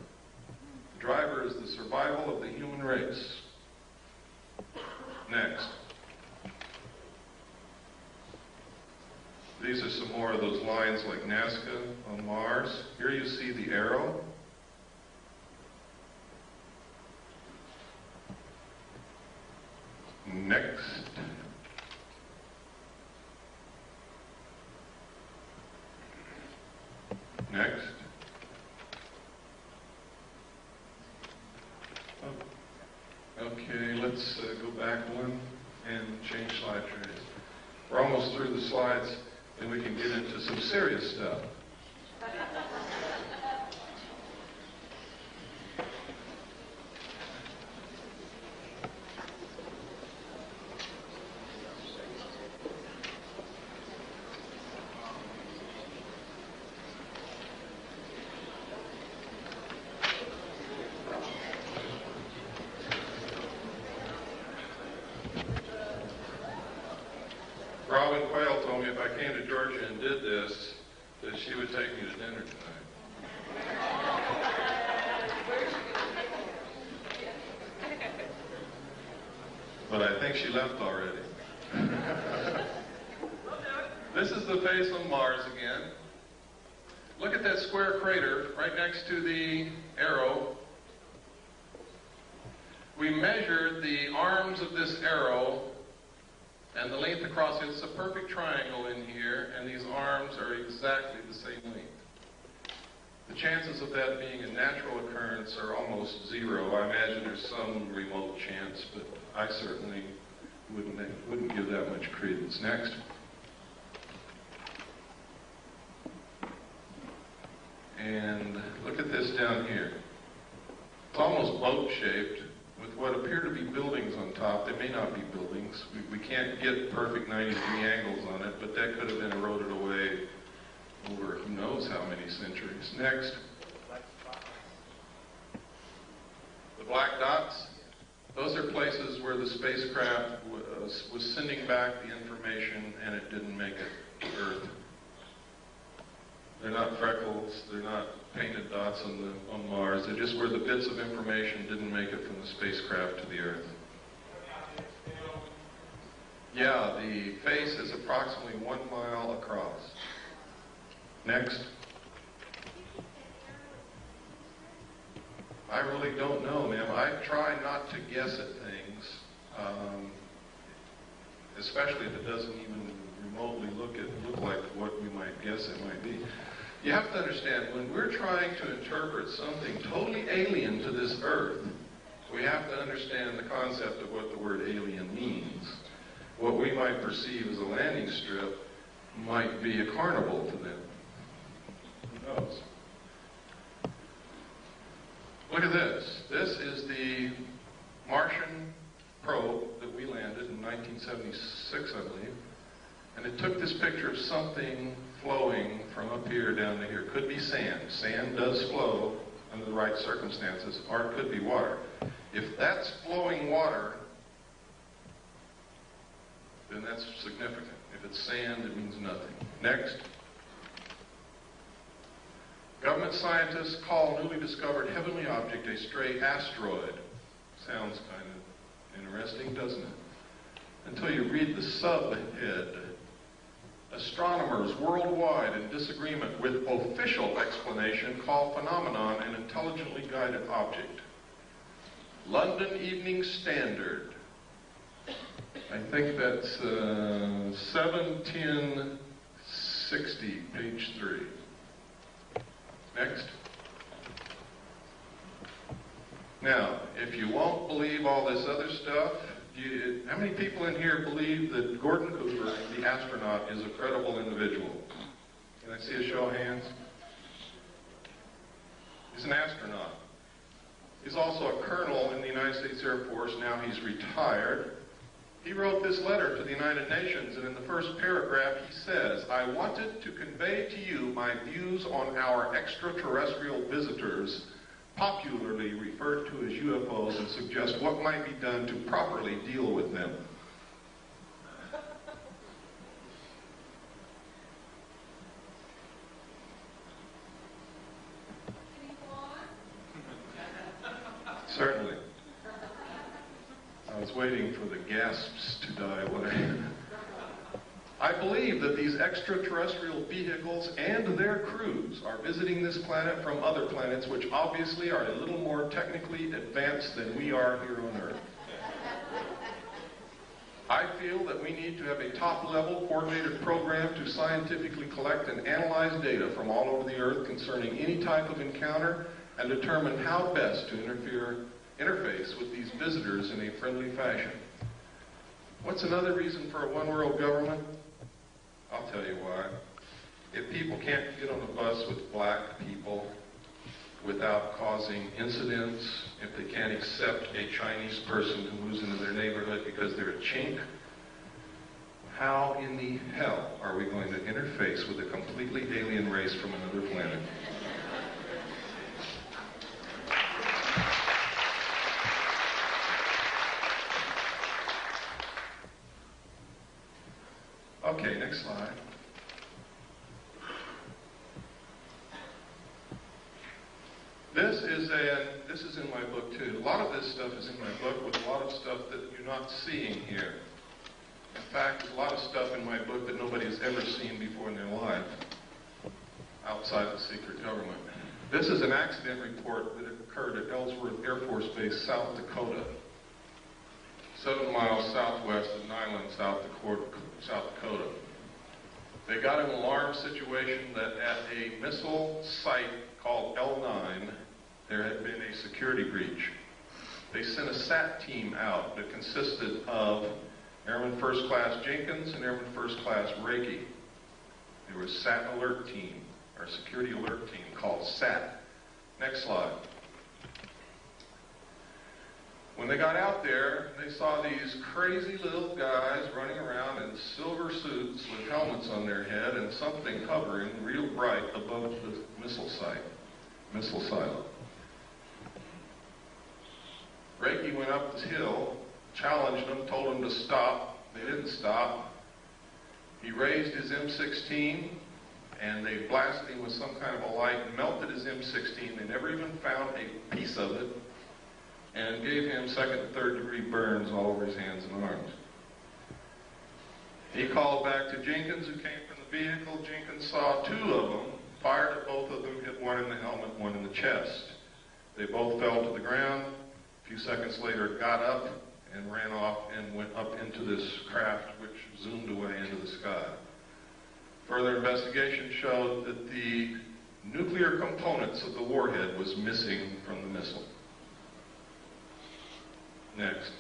The driver is the survival of the human race. Next. These are some more of those lines like Nazca on Mars. Here you see the arrow. Next. Next. Oh. Okay, let's go back one and change slide trays. We're almost through the slides, and we can get into some serious stuff. She would take me to dinner tonight. But I think she left already. This is the face on Mars again. Look at that square crater right next to the arrow. We measured the arms of this arrow and the length across it. It's a perfect triangle in here, and these arms are exactly the same length. The chances of that being a natural occurrence are almost zero. I imagine there's some remote chance, but I certainly wouldn't give that much credence. Next. And look at this down here. It's almost boat-shaped, with what appear to be buildings on top. They may not be buildings. We can't get perfect 90-degree angles on it, but that could have been eroded away over who knows how many centuries. Next. The black dots, those are places where the spacecraft was sending back the information and it didn't make it to Earth. They're not freckles, they're not painted dots on Mars. They're just where the bits of information didn't make it from the spacecraft to the Earth. Yeah, the face is approximately 1 mile across. Next. I really don't know, ma'am. I try not to guess at things, especially if it doesn't even remotely look like what we might guess it might be. You have to understand, when we're trying to interpret something totally alien to this Earth, we have to understand the concept of what the word alien means. What we might perceive as a landing strip might be a carnival to them. Who knows? Look at this. This is the Martian probe that we landed in 1976, I believe. And it took this picture of something flowing from up here down to here. Could be sand. Sand does flow under the right circumstances, or it could be water. If that's flowing water, then that's significant. If it's sand, it means nothing. Next. Government scientists call newly discovered heavenly object a stray asteroid. Sounds kind of interesting, doesn't it? Until you read the subhead. A astronomers worldwide in disagreement with official explanation call phenomenon an intelligently guided object. London Evening Standard. I think that's 7/10/60, page 3. Next. Now, if you won't believe all this other stuff, how many people in here believe that Gordon Cooper, the astronaut, is a credible individual? Can I see a show of hands? He's an astronaut. He's also a colonel in the United States Air Force. Now he's retired. He wrote this letter to the United Nations, and in the first paragraph he says, "I wanted to convey to you my views on our extraterrestrial visitors, popularly referred to as UFOs, and suggest what might be done to properly deal with them." Certainly. I was waiting for the gasps to die away. I believe that these extraterrestrial vehicles and their crews are visiting this planet from other planets, which obviously are a little more technically advanced than we are here on Earth. I feel that we need to have a top-level coordinated program to scientifically collect and analyze data from all over the Earth concerning any type of encounter and determine how best to interface with these visitors in a friendly fashion. What's another reason for a one-world government? I'll tell you why. If people can't get on a bus with black people without causing incidents, if they can't accept a Chinese person who moves into their neighborhood because they're a chink, how in the hell are we going to interface with a completely alien race from another planet? Okay, next slide. This is in my book too. A lot of this stuff is in my book with a lot of stuff that you're not seeing here. In fact, there's a lot of stuff in my book that nobody has ever seen before in their life outside the secret government. This is an accident report that occurred at Ellsworth Air Force Base, South Dakota. 7 miles southwest of Nyland, South Dakota. They got an alarm situation that at a missile site called L9, there had been a security breach. They sent a SAT team out that consisted of Airman First Class Jenkins and Airman First Class Reiki. There was SAT alert team, or security alert team called SAT. Next slide. When they got out there, they saw these crazy little guys running around in silver suits with helmets on their head and something hovering real bright above the missile silo. Reiki went up the hill, challenged them, told them to stop. They didn't stop. He raised his M16, and they blasted him with some kind of a light, melted his M16. They never even found a piece of it, and gave him second and third degree burns all over his hands and arms. He called back to Jenkins, who came from the vehicle. Jenkins saw 2 of them, fired at both of them, hit one in the helmet, one in the chest. They both fell to the ground. A few seconds later, got up and ran off and went up into this craft, which zoomed away into the sky. Further investigation showed that the nuclear components of the warhead was missing from the missile. Next.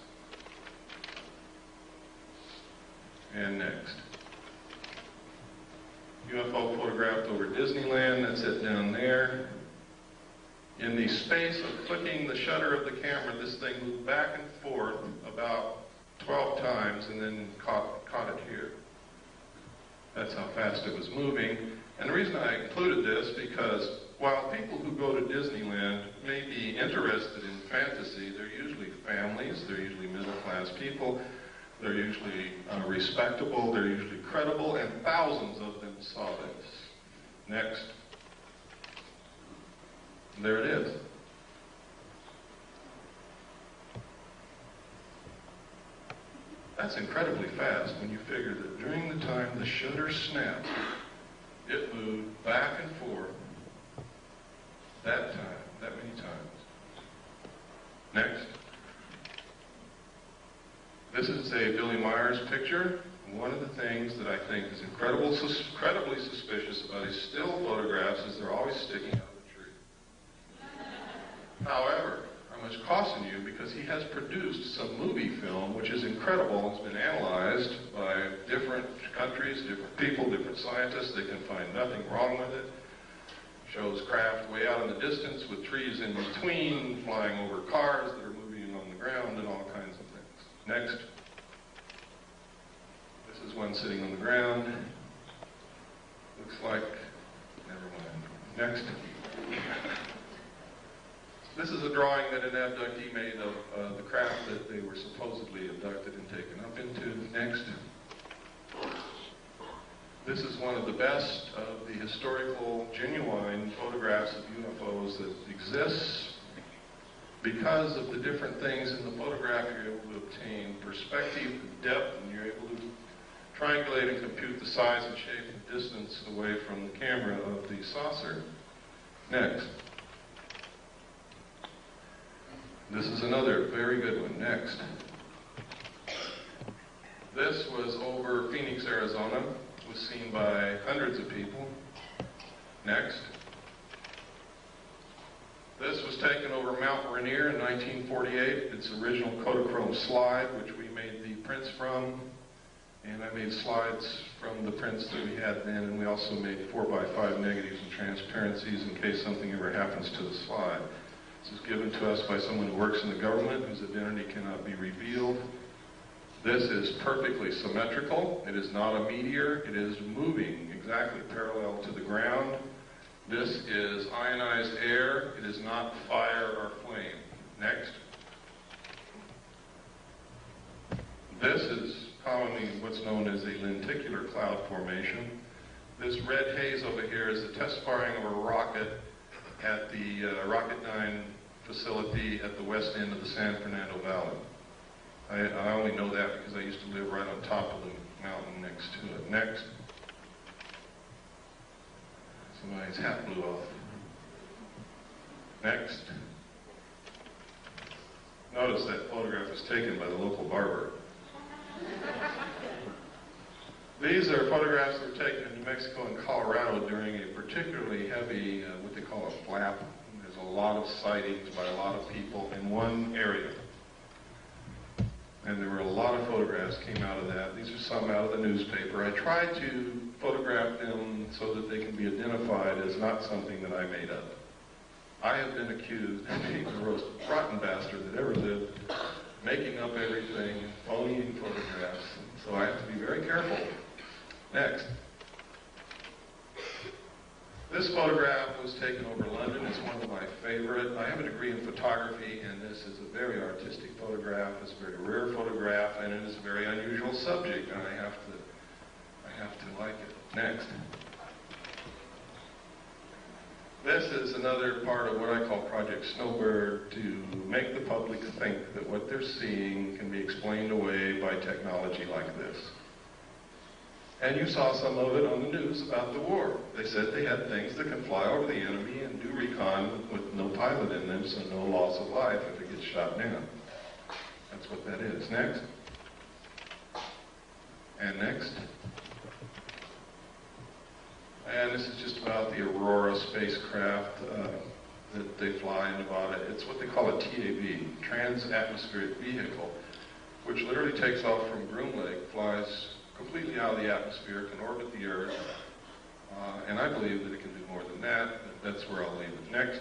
And next. UFO photographed over Disneyland, that's it down there. In the space of flicking the shutter of the camera, this thing moved back and forth about 12 times and then caught it here. That's how fast it was moving. And the reason I included this, because while people who go to Disneyland may be interested in fantasy, they're usually families, they're usually middle-class people, they're usually respectable, they're usually credible, and thousands of them saw this. Next. There it is. That's incredibly fast when you figure that during the time the shutter snapped, it moved back and forth that many times. Next. This is a Billy Myers picture. One of the things that I think is incredibly suspicious about his still photographs is they're always sticking out of the tree. However, I must caution you because he has produced some movie film which is incredible. It's been analyzed by different countries, different people, different scientists. They can find nothing wrong with it. Shows craft way out in the distance with trees in between, flying over cars that are moving on the ground and all kinds of things. Next. This is one sitting on the ground. Looks like, never mind. Next. This is a drawing that an abductee made of the craft that they were supposedly abducted and taken up into. Next. This is one of the best of the historical, genuine photographs of UFOs that exists. Because of the different things in the photograph, you're able to obtain perspective, depth, and you're able to triangulate and compute the size and shape and distance away from the camera of the saucer. Next. This is another very good one. Next. This was over Phoenix, Arizona. It was seen by hundreds of people. Next. This was taken over Mount Rainier in 1948. It's original Kodachrome slide, which we made the prints from. And I made slides from the prints that we had then, and we also made 4x5 negatives and transparencies in case something ever happens to the slide. This is given to us by someone who works in the government whose identity cannot be revealed. This is perfectly symmetrical. It is not a meteor. It is moving exactly parallel to the ground. This is ionized air. It is not fire or flame. Next. This is commonly what's known as a lenticular cloud formation. This red haze over here is the test firing of a rocket at the Rocket 9 facility at the west end of the San Fernando Valley. I only know that because I used to live right on top of the mountain next to it. Next. Somebody's hat blew off. Next. Notice that photograph was taken by the local barber. These are photographs that were taken in New Mexico and Colorado during a particularly heavy, what they call a flap. There's a lot of sightings by a lot of people in one area. And there were a lot of photographs came out of that. These are some out of the newspaper. I tried to photograph them so that they can be identified as not something that I made up. I have been accused of being the most rotten bastard that ever lived, making up everything, phoning photographs. So I have to be very careful. Next. This photograph was taken over London. It's one of my favorite. I have a degree in photography, and this is a very artistic photograph. It's a very rare photograph, and it is a very unusual subject, and I have to like it. Next. This is another part of what I call Project Snowbird, to make the public think that what they're seeing can be explained away by technology like this. And you saw some of it on the news about the war. They said they had things that can fly over the enemy and do recon with no pilot in them, so no loss of life if it gets shot down. That's what that is. Next. And next. And this is just about the Aurora spacecraft that they fly in Nevada. It's what they call a TAV, Trans-Atmospheric Vehicle, which literally takes off from Groom Lake, flies completely out of the atmosphere, can orbit the Earth, and I believe that it can do more than that. That's where I'll leave it. Next.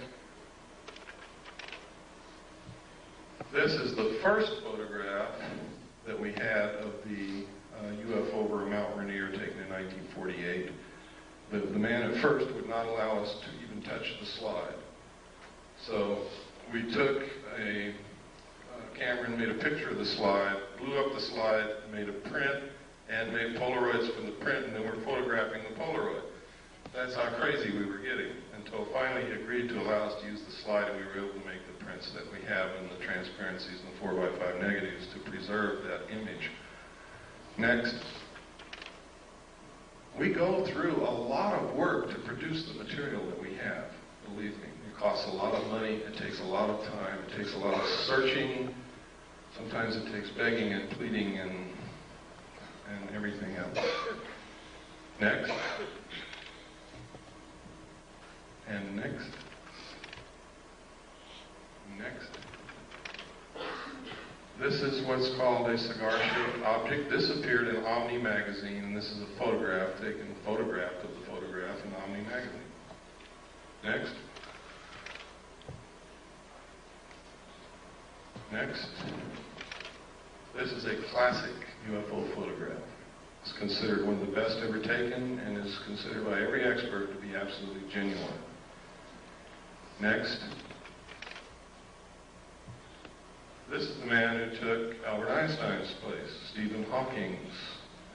This is the first photograph that we had of the UFO over Mount Rainier taken in 1948. The man at first would not allow us to even touch the slide. So we took a camera and made a picture of the slide, blew up the slide, made a print, and made Polaroids from the print, and then we're photographing the Polaroid. That's how crazy we were getting, until finally he agreed to allow us to use the slide, and we were able to make the prints that we have in the transparencies and the 4x5 negatives to preserve that image Next. We go through a lot of work to produce the material that we have, believe me. It costs a lot of money, it takes a lot of time, it takes a lot of searching. Sometimes it takes begging and pleading and everything else. Next. And next. Next. This is what's called a cigar-shaped object. This appeared in Omni magazine, and this is a photograph, taken photograph of the photograph in Omni magazine. Next. Next. This is a classic UFO photograph. It's considered one of the best ever taken and is considered by every expert to be absolutely genuine. Next. This is the man who took Albert Einstein's place, Stephen Hawking's.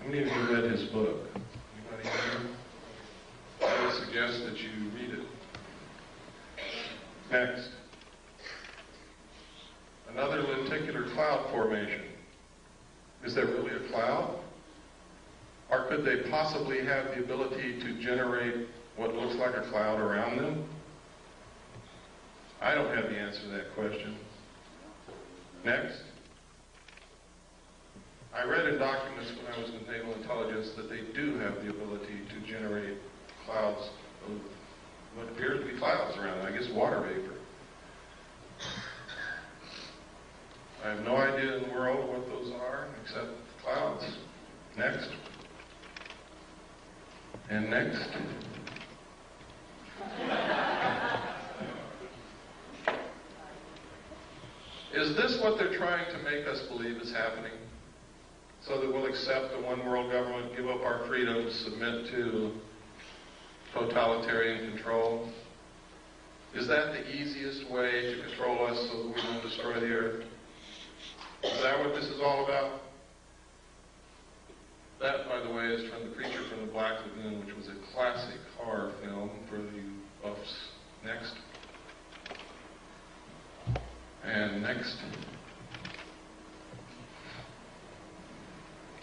How many of you read his book? Anybody here? I would suggest that you read it. Next. Another lenticular cloud formation. Is there really a cloud? Or could they possibly have the ability to generate what looks like a cloud around them? I don't have the answer to that question. Next. I read in documents when I was in Naval Intelligence that they do have the ability to generate clouds of what appears to be clouds around them. I guess water vapor. I have no idea in the world what those are except clouds. Next. And next. Is this what they're trying to make us believe is happening? So that we'll accept a one world government, give up our freedoms, submit to totalitarian control? Is that the easiest way to control us so that we won't destroy the earth? Is that what this is all about? That, by the way, is from The Creature from the Black Lagoon, which was a classic horror film for the buffs. Next. And next.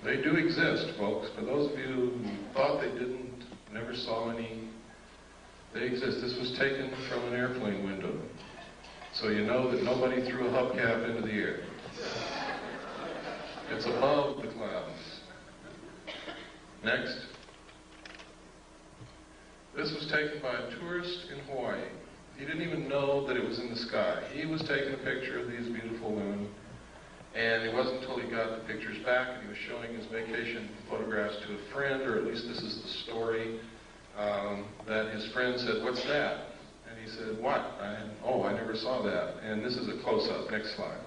They do exist, folks. For those of you who thought they didn't, never saw any, they exist. This was taken from an airplane window. So you know that nobody threw a hubcap into the air. It's above the clouds. Next. This was taken by a tourist in Hawaii. He didn't even know that it was in the sky. He was taking a picture of these beautiful women, and it wasn't until he got the pictures back and he was showing his vacation photographs to a friend, or at least this is the story, that his friend said, "What's that?" And he said, "What?" I never saw that. And this is a close-up. Next slide.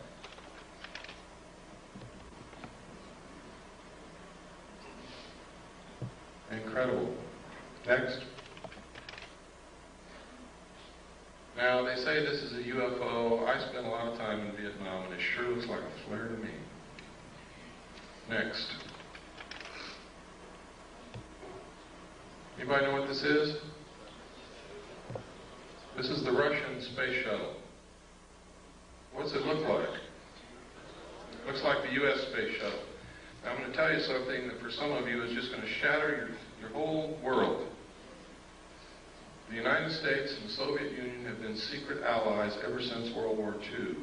Incredible. Next. Now, they say this is a UFO. I spent a lot of time in Vietnam, and it sure looks like a flare to me. Next. Anybody know what this is? This is the Russian space shuttle. What's it look like? Looks like the U.S. space shuttle. Now, I'm going to tell you something that for some of you is just going to shatter your whole world. The United States and the Soviet Union have been secret allies ever since World War II.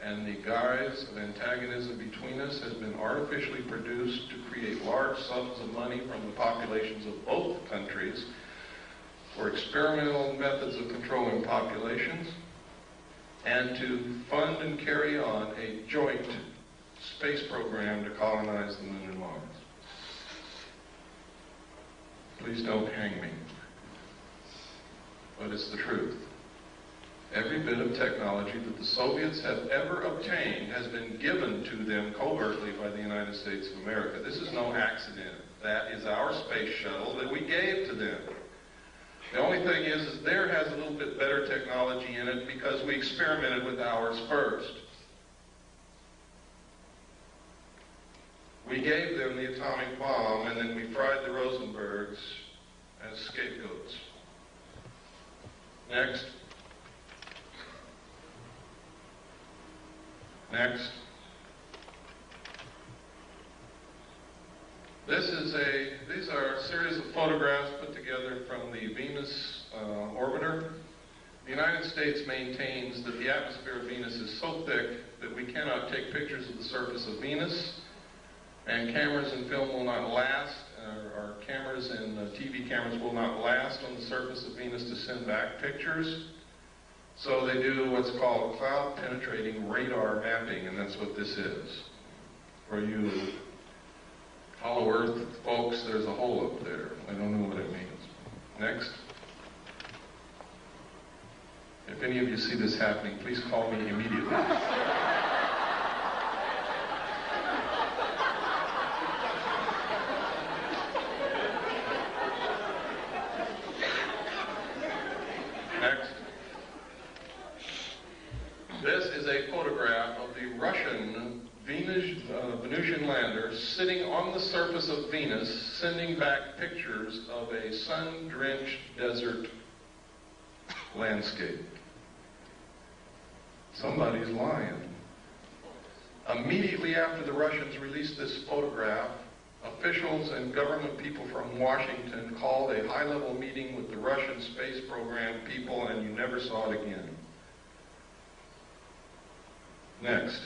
And the guise of antagonism between us has been artificially produced to create large sums of money from the populations of both countries for experimental methods of controlling populations and to fund and carry on a joint space program to colonize the moon and Mars. Please don't hang me. But it's the truth. Every bit of technology that the Soviets have ever obtained has been given to them covertly by the United States of America. This is no accident. That is our space shuttle that we gave to them. The only thing is theirs has a little bit better technology in it because we experimented with ours first. We gave them the atomic bomb, and then we fried the Rosenbergs as scapegoats. Next. Next. These are a series of photographs put together from the Venus orbiter. The United States maintains that the atmosphere of Venus is so thick that we cannot take pictures of the surface of Venus, and cameras and film will not last, or cameras and TV cameras will not last on the surface of Venus to send back pictures. So they do what's called cloud-penetrating radar mapping, and that's what this is. For you Hollow Earth folks, there's a hole up there. I don't know what it means. Next. If any of you see this happening, please call me immediately. Next. This is a photograph of the Russian Venusian lander sitting on the surface of Venus, sending back pictures of a sun-drenched desert landscape. Somebody's lying. Immediately after the Russians released this photograph, officials and government people from Washington called a high-level meeting with the Russian space program people, and you never saw it again. Next.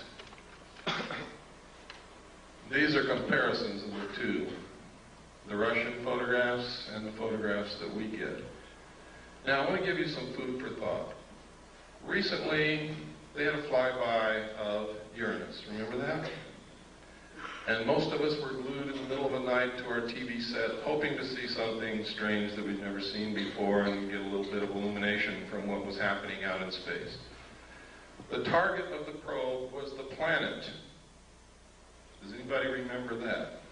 These are comparisons of the two, the Russian photographs and the photographs that we get. Now, I want to give you some food for thought. Recently, they had a flyby of Uranus. Remember that? And most of us were glued in the middle of the night to our TV set, hoping to see something strange that we'd never seen before and get a little bit of illumination from what was happening out in space. The target of the probe was the planet. Does anybody remember that?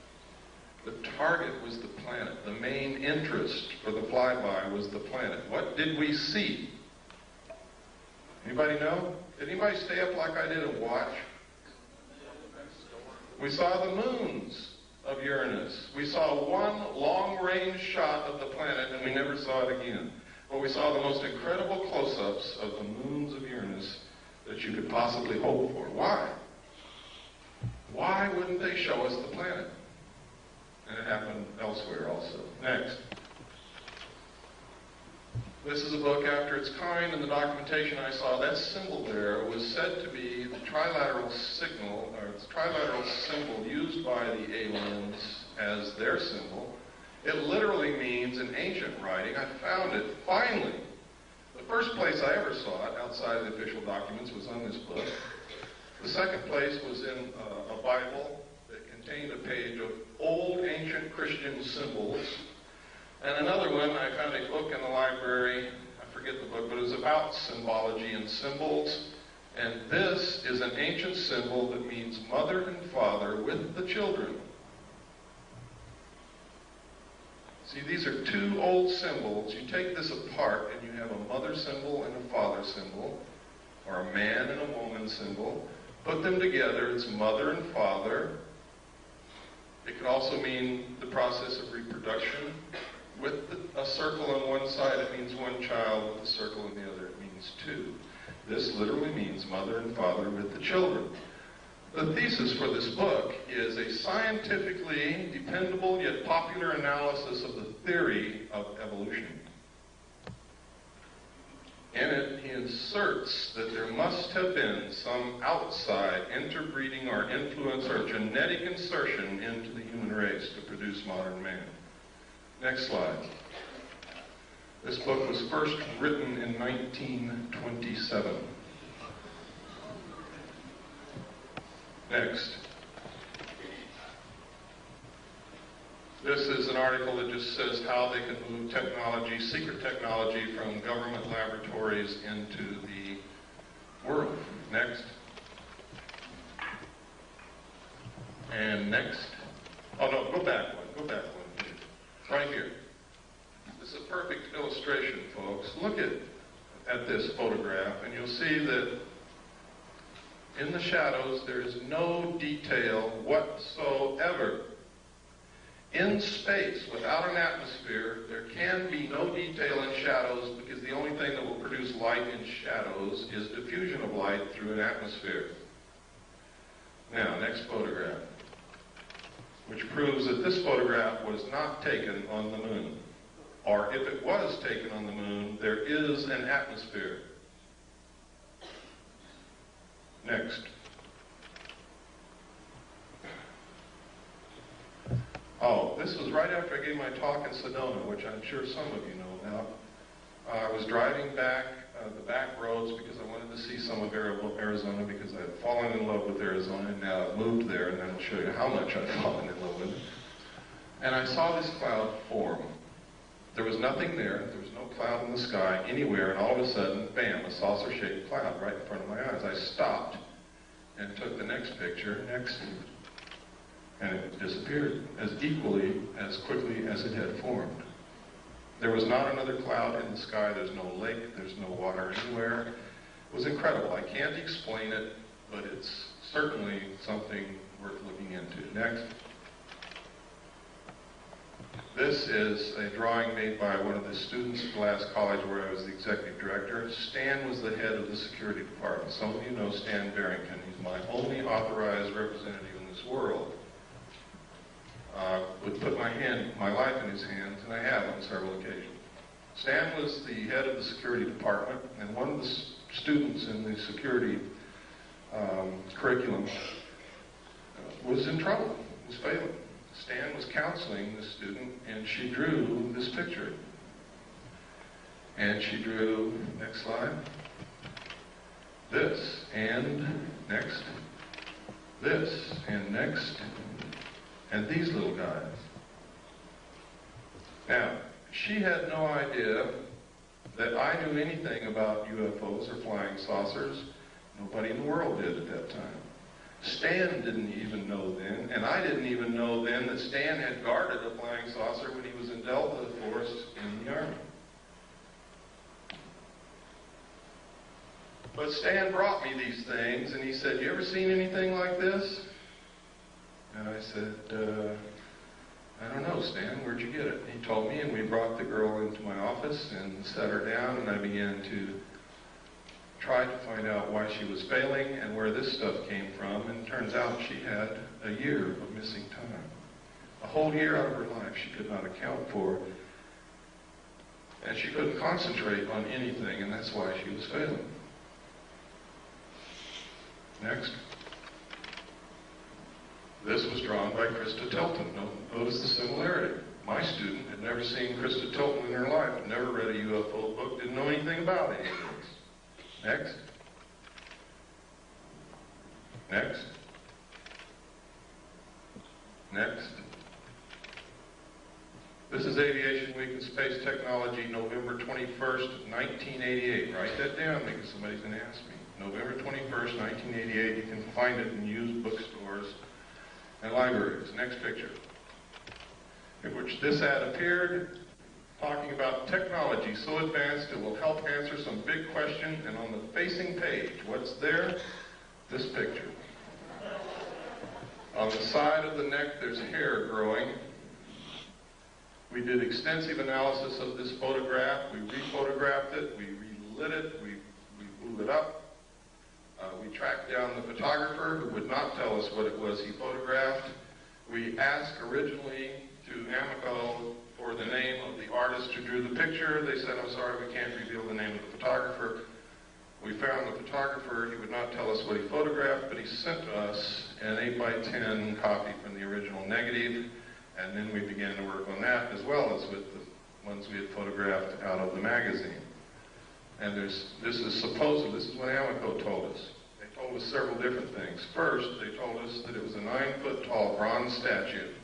The target was the planet. The main interest for the flyby was the planet. What did we see? Anybody know? Did anybody stay up like I did and watch? We saw the moons of Uranus. We saw one long-range shot of the planet, and we never saw it again. But we saw the most incredible close-ups of the moons of Uranus that you could possibly hope for. Why? Why wouldn't they show us the planet? And it happened elsewhere also. Next. This is a book after its kind, and the documentation I saw, that symbol there was said to be the trilateral signal, or the trilateral symbol used by the aliens as their symbol. It literally means, in ancient writing, I found it, finally. The first place I ever saw it, outside of the official documents, was on this book. The second place was in a Bible that contained a page of old ancient Christian symbols. And another one, I found a book in the library, I forget the book, but it was about symbology and symbols. And this is an ancient symbol that means mother and father with the children. See, these are two old symbols. You take this apart and you have a mother symbol and a father symbol, or a man and a woman symbol. Put them together, it's mother and father. It could also mean the process of reproduction. With a circle on one side, it means one child. With a circle on the other, it means two. This literally means mother and father with the children. The thesis for this book is a scientifically dependable yet popular analysis of the theory of evolution. In it, he inserts that there must have been some outside interbreeding or influence or genetic insertion into the human race to produce modern man. Next slide. This book was first written in 1927. Next. This is an article that just says how they can move technology, secret technology, from government laboratories into the world. Next. And next. Oh no, go back one. Go back one. Right here. This is a perfect illustration, folks. Look at this photograph, and you'll see that in the shadows there is no detail whatsoever. In space, without an atmosphere, there can be no detail in shadows, because the only thing that will produce light in shadows is diffusion of light through an atmosphere. Now, next photograph, which which proves that this photograph was not taken on the moon. Or if it was taken on the moon, there is an atmosphere. Next. Oh, this was right after I gave my talk in Sedona, which I'm sure some of you know about. I was driving back the back roads because I wanted to see some of Arizona because I had fallen in love with Arizona and now I've moved there, and I'll show you how much I've fallen in love with it. And I saw this cloud form. There was nothing there. There was no cloud in the sky anywhere, and all of a sudden, bam, a saucer-shaped cloud right in front of my eyes. I stopped and took the next picture, and it disappeared as equally, as quickly as it had formed. There was not another cloud in the sky. There's no lake. There's no water anywhere. It was incredible. I can't explain it, but it's certainly something worth looking into. Next. This is a drawing made by one of the students at the last college where I was the executive director. Stan was the head of the security department. Some of you know Stan Barrington. He's my only authorized representative in this world. Would put my life in his hands, and I have on several occasions. Stan was the head of the security department, and one of the students in the security curriculum was in trouble, was failing. Stan was counseling the student, and she drew this picture. And she drew, next slide, this, and next, this, and next, and these little guys. Now, she had no idea that I knew anything about UFOs or flying saucers. Nobody in the world did at that time. Stan didn't even know then, and I didn't even know then that Stan had guarded a flying saucer when he was in Delta Force in the Army. But Stan brought me these things, and he said, "You ever seen anything like this?" And I said, "I don't know, Stan, where'd you get it?" He told me, and we brought the girl into my office and sat her down, and I began to try to find out why she was failing and where this stuff came from, and it turns out she had a year of missing time. A whole year out of her life she could not account for, and she couldn't concentrate on anything, and that's why she was failing. Next. This was drawn by Krista Tilton. Notice the similarity. My student had never seen Krista Tilton in her life, never read a UFO book, didn't know anything about any of this. Next. Next. Next. This is Aviation Week in Space Technology, November 21st, 1988. Write that down because somebody's going to ask me. November 21st, 1988. You can find it in used bookstores and libraries. Next picture. In which this ad appeared, talking about technology so advanced it will help answer some big question, and on the facing page, what's there? This picture. On the side of the neck, there's hair growing. We did extensive analysis of this photograph. We rephotographed it, we relit it, we blew it up. We tracked down the photographer who would not tell us what it was he photographed. We asked originally to Amico for the name of the artist who drew the picture. They said, "I'm sorry, we can't reveal the name of the photographer." We found the photographer. He would not tell us what he photographed, but he sent us an 8x10 copy from the original negative, and then we began to work on that as well as with the ones we had photographed out of the magazine. And this is what Amico told us. They told us several different things. First, they told us that it was a 9-foot-tall bronze statue.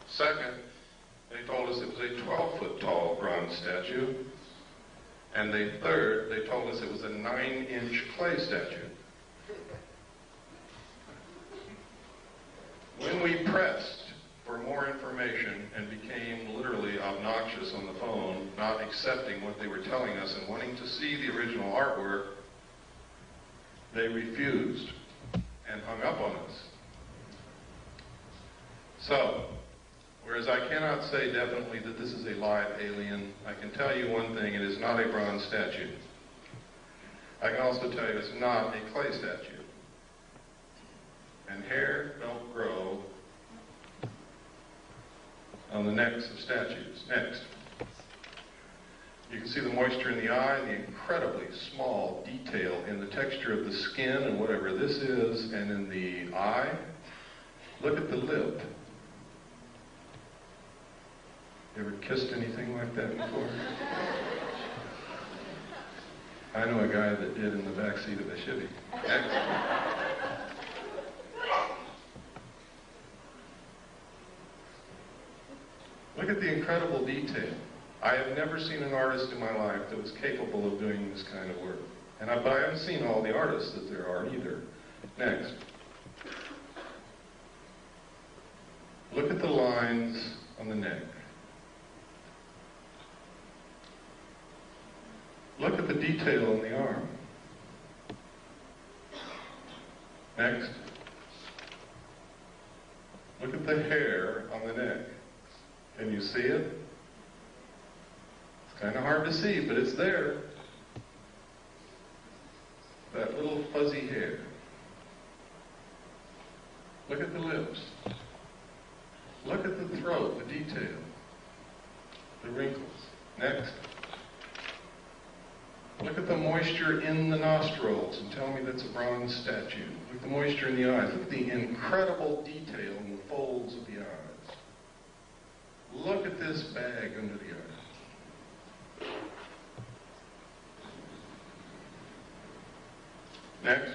Second, they told us it was a 12-foot-tall bronze statue. And third, they told us it was a 9-inch clay statue. When we pressed for more information and became literally obnoxious on the phone, not accepting what they were telling us and wanting to see the original artwork, they refused and hung up on us. So, whereas I cannot say definitely that this is a live alien, I can tell you one thing: it is not a bronze statue. I can also tell you it's not a clay statue. And hair on the necks of statues. Next. You can see the moisture in the eye, the incredibly small detail in the texture of the skin and whatever this is, and in the eye. Look at the lip. You ever kissed anything like that before? I know a guy that did in the back seat of a Chevy. Next. Look at the incredible detail. I have never seen an artist in my life that was capable of doing this kind of work. But I haven't seen all the artists that there are either. Next. Look at the lines on the neck. Look at the detail in the arm. Next. Look at the hair on the neck. Can you see it? It's kind of hard to see, but it's there. That little fuzzy hair. Look at the lips. Look at the throat, the detail. The wrinkles. Next. Look at the moisture in the nostrils and tell me that's a bronze statue. Look at the moisture in the eyes. Look at the incredible detail in the folds of the eyes. Look at this bag under the eyes. Next.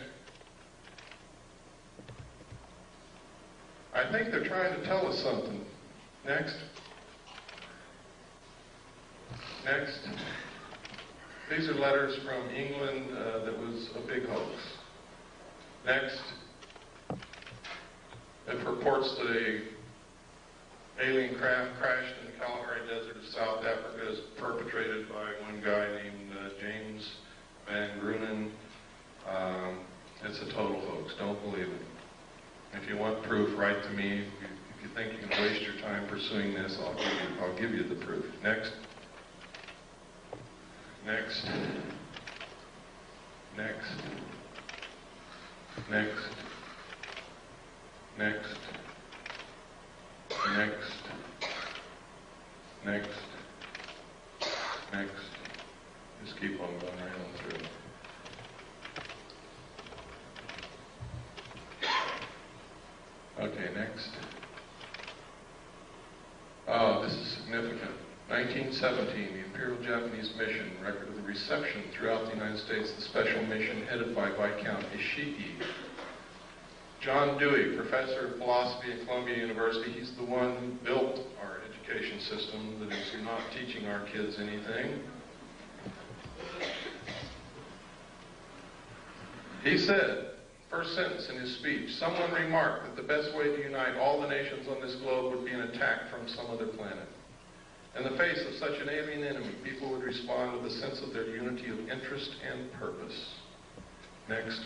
I think they're trying to tell us something. Next. Next. These are letters from England that was a big hoax. Next. It purports that an alien craft crashed in the Kalahari Desert of South Africa is perpetrated by one guy named James Van Grunen. It's a total hoax. Don't believe it. If you want proof, write to me. If you think you can waste your time pursuing this, I'll give you the proof. Next. Next. Next. Next. Next. Next. Next. Next. Just keep on going right on through. Okay, next. Oh, this is significant. 1917, the Imperial Japanese Mission, record of the reception throughout the United States, the special mission headed by Viscount Ishii. John Dewey, professor of philosophy at Columbia University, he's the one who built our education system that is not teaching our kids anything. He said, first sentence in his speech, someone remarked that the best way to unite all the nations on this globe would be an attack from some other planet. In the face of such an alien enemy, people would respond with a sense of their unity of interest and purpose. Next.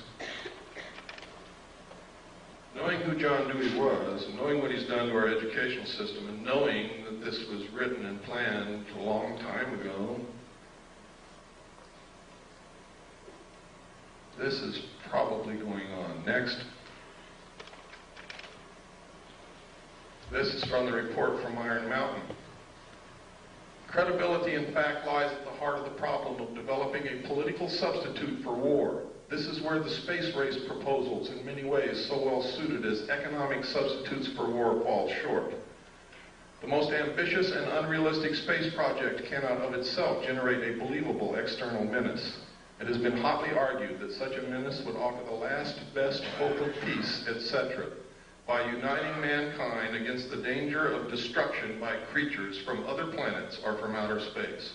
Knowing who John Dewey was, and knowing what he's done to our educational system, and knowing that this was written and planned a long time ago, this is probably going on. Next. This is from the report from Iron Mountain. Credibility, in fact, lies at the heart of the problem of developing a political substitute for war. This is where the space race proposals, in many ways so well suited as economic substitutes for war, fall short. The most ambitious and unrealistic space project cannot of itself generate a believable external menace. It has been hotly argued that such a menace would offer the last best hope of peace, etc., by uniting mankind against the danger of destruction by creatures from other planets or from outer space.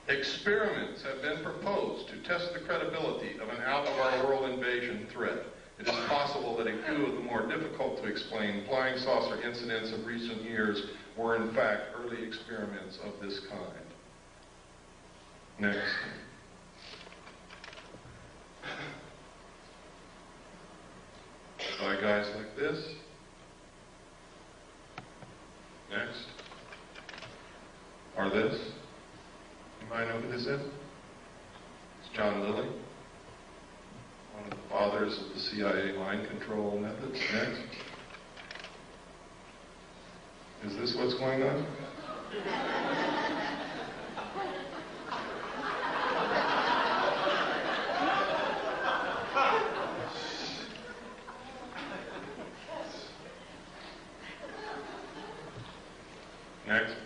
Experiments have been proposed to test the credibility of an out-of-our-world invasion threat. It is possible that a few of the more difficult to explain flying saucer incidents of recent years were in fact early experiments of this kind. Next. By guys like this. Next. Or this. You might know who this is? It's John Lilly, one of the fathers of the CIA mind control methods. Next. Is this what's going on? Next.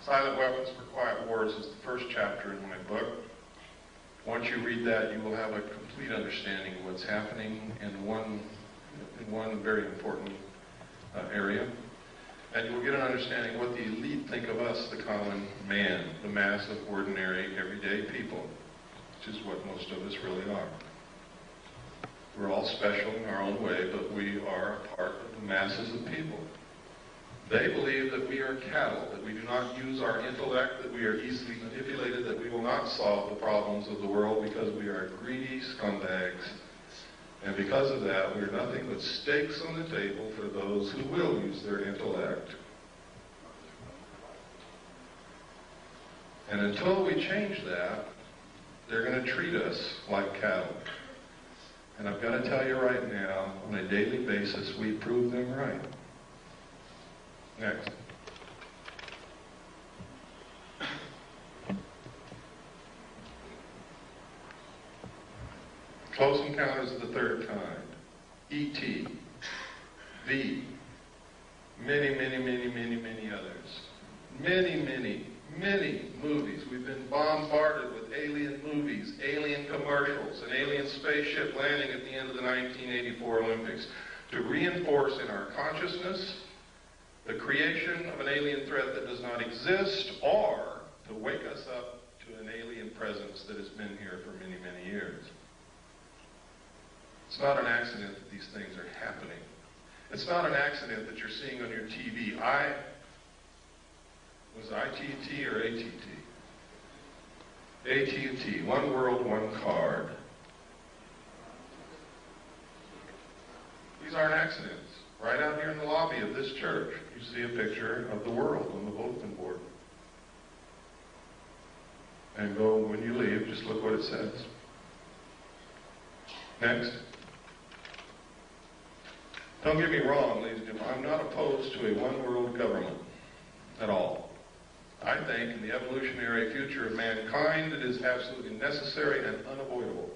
Silent Weapons for Quiet Wars is the first chapter in my book. Once you read that, you will have a complete understanding of what's happening in one very important area. And you will get an understanding of what the elite think of us, the common man, the mass of ordinary, everyday people, which is what most of us really are. We're all special in our own way, but we are a part of the masses of people. They believe that we are cattle, that we do not use our intellect, that we are easily manipulated, that we will not solve the problems of the world because we are greedy scumbags. And because of that, we are nothing but stakes on the table for those who will use their intellect. And until we change that, they're going to treat us like cattle. And I've got to tell you right now, on a daily basis, we prove them right. Next. Close Encounters of the Third Kind, E.T., V, many others. Many movies. We've been bombarded with alien movies, alien commercials, an alien spaceship landing at the end of the 1984 Olympics to reinforce in our consciousness the creation of an alien threat that does not exist, or to wake us up to an alien presence that has been here for many years. It's not an accident that these things are happening. It's not an accident that you're seeing on your TV. Was ITT or ATT? AT&T, one world, one card. These aren't accidents. Right out here in the lobby of this church, you see a picture of the world on the bulletin board. And go, when you leave, just look what it says. Next. Don't get me wrong, ladies and gentlemen, I'm not opposed to a one-world government at all. I think in the evolutionary future of mankind, it is absolutely necessary and unavoidable.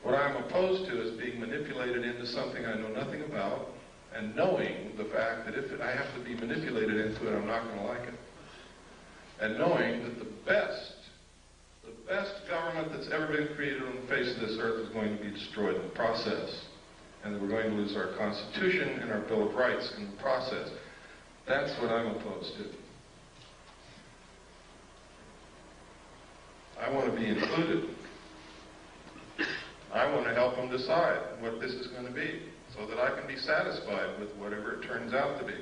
What I'm opposed to is being manipulated into something I know nothing about, and knowing the fact that if I have to be manipulated into it, I'm not going to like it. And knowing that the best government that's ever been created on the face of this earth is going to be destroyed in the process. And that we're going to lose our Constitution and our Bill of Rights in the process. That's what I'm opposed to. I want to be included. I want to help them decide what this is going to be, so that I can be satisfied with whatever it turns out to be.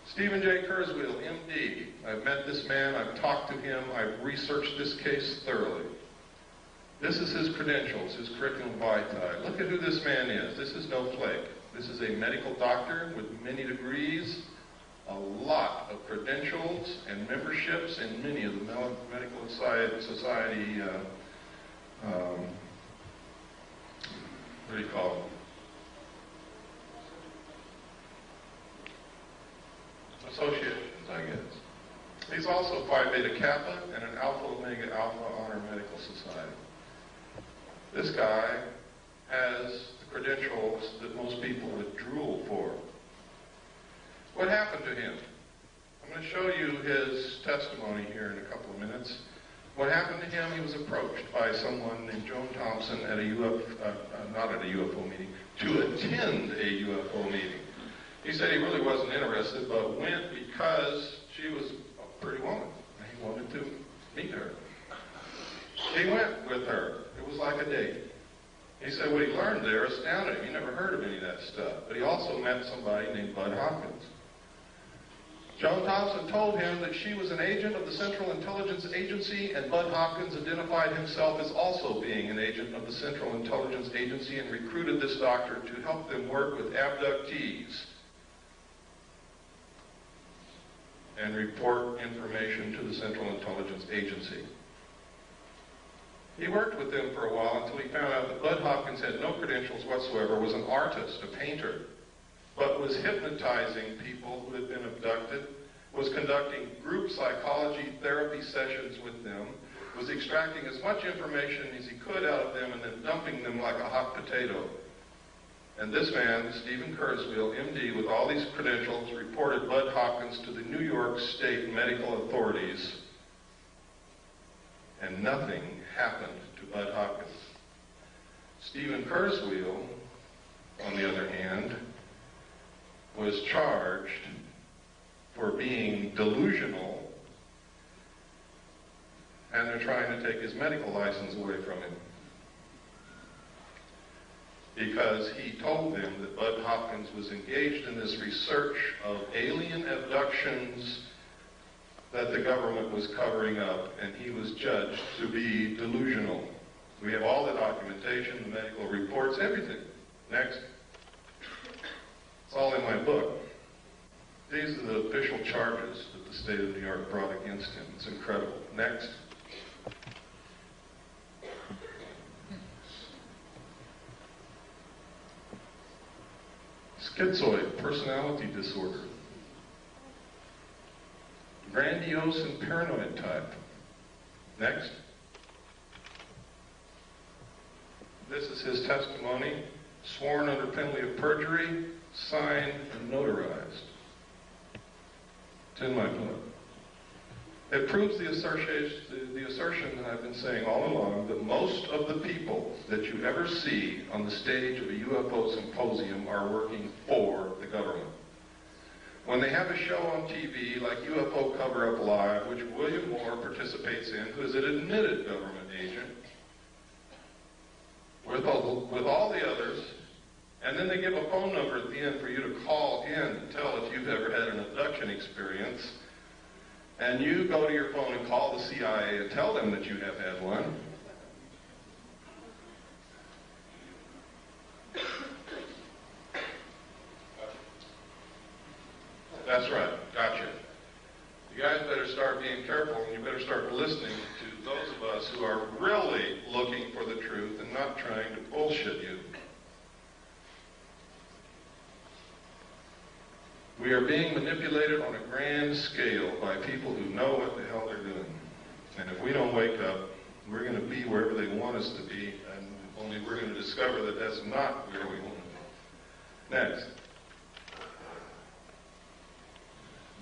Stephen J. Kurzweil, MD. I've met this man, I've talked to him, I've researched this case thoroughly. This is his credentials, his curriculum vitae. Look at who this man is. This is no flake. This is a medical doctor with many degrees, a lot of credentials and memberships in many of the medical society, what do you call them? Associations, I guess. He's also Phi Beta Kappa and an Alpha Omega Alpha Honor Medical Society. This guy has the credentials that most people would drool for. What happened to him? I'm going to show you his testimony here in a couple of minutes. What happened to him, he was approached by someone named Joan Thompson at not at a UFO meeting, to attend a UFO meeting. He said he really wasn't interested, but went because she was a pretty woman. He wanted to meet her. He went with her. It was like a date. He said what he learned there astounded him. He never heard of any of that stuff. But he also met somebody named Bud Hopkins. Joan Thompson told him that she was an agent of the Central Intelligence Agency, and Bud Hopkins identified himself as also being an agent of the Central Intelligence Agency and recruited this doctor to help them work with abductees and report information to the Central Intelligence Agency. He worked with them for a while until he found out that Bud Hopkins had no credentials whatsoever, was an artist, a painter, but was hypnotizing people who had been abducted, was conducting group psychology therapy sessions with them, was extracting as much information as he could out of them and then dumping them like a hot potato. And this man, Stephen Kurzweil, MD, with all these credentials, reported Bud Hopkins to the New York State medical authorities, and nothing happened to Bud Hopkins. Stephen Kurzweil, on the other hand, was charged for being delusional, and they're trying to take his medical license away from him, because he told them that Bud Hopkins was engaged in this research of alien abductions that the government was covering up, and he was judged to be delusional. We have all the documentation, the medical reports, everything. Next. It's all in my book. These are the official charges that the state of New York brought against him. It's incredible. Next. Schizoid personality disorder. Grandiose and paranoid type. Next. This is his testimony, sworn under penalty of perjury, signed and notarized. It's in my book. It proves the assertion that I've been saying all along, that most of the people that you ever see on the stage of a UFO symposium are working for the government. When they have a show on TV like UFO Cover-Up Live, which William Moore participates in, who is an admitted government agent, with all the others, and then they give a phone number at the end for you to call in to tell if you've ever had an abduction experience, and you go to your phone and call the CIA and tell them that you have had one. That's right, gotcha. You guys better start being careful, and you better start listening to those of us who are really looking for the truth and not trying to bullshit you. We are being manipulated on a grand scale by people who know what the hell they're doing. And if we don't wake up, we're going to be wherever they want us to be, and only we're going to discover that that's not where we want to be. Next.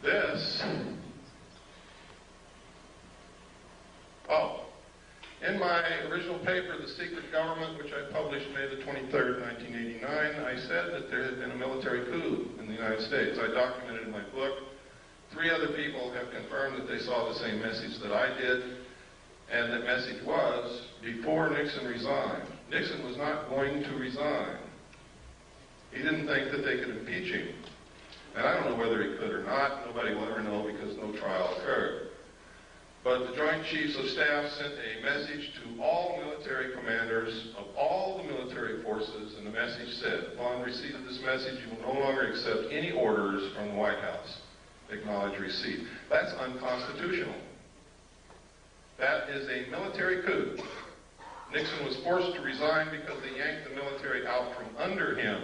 This. Oh. In my original paper, The Secret Government, which I published May the 23rd, 1989, I said that there had been a military coup in the United States. I documented in my book. 3 other people have confirmed that they saw the same message that I did, and that message was before Nixon resigned. Nixon was not going to resign. He didn't think that they could impeach him. And I don't know whether he could or not. Nobody will ever know because no trial occurred. But the Joint Chiefs of Staff sent a message to all military commanders of all the military forces, and the message said, upon receipt of this message, you will no longer accept any orders from the White House. Acknowledge receipt. That's unconstitutional. That is a military coup. Nixon was forced to resign because they yanked the military out from under him.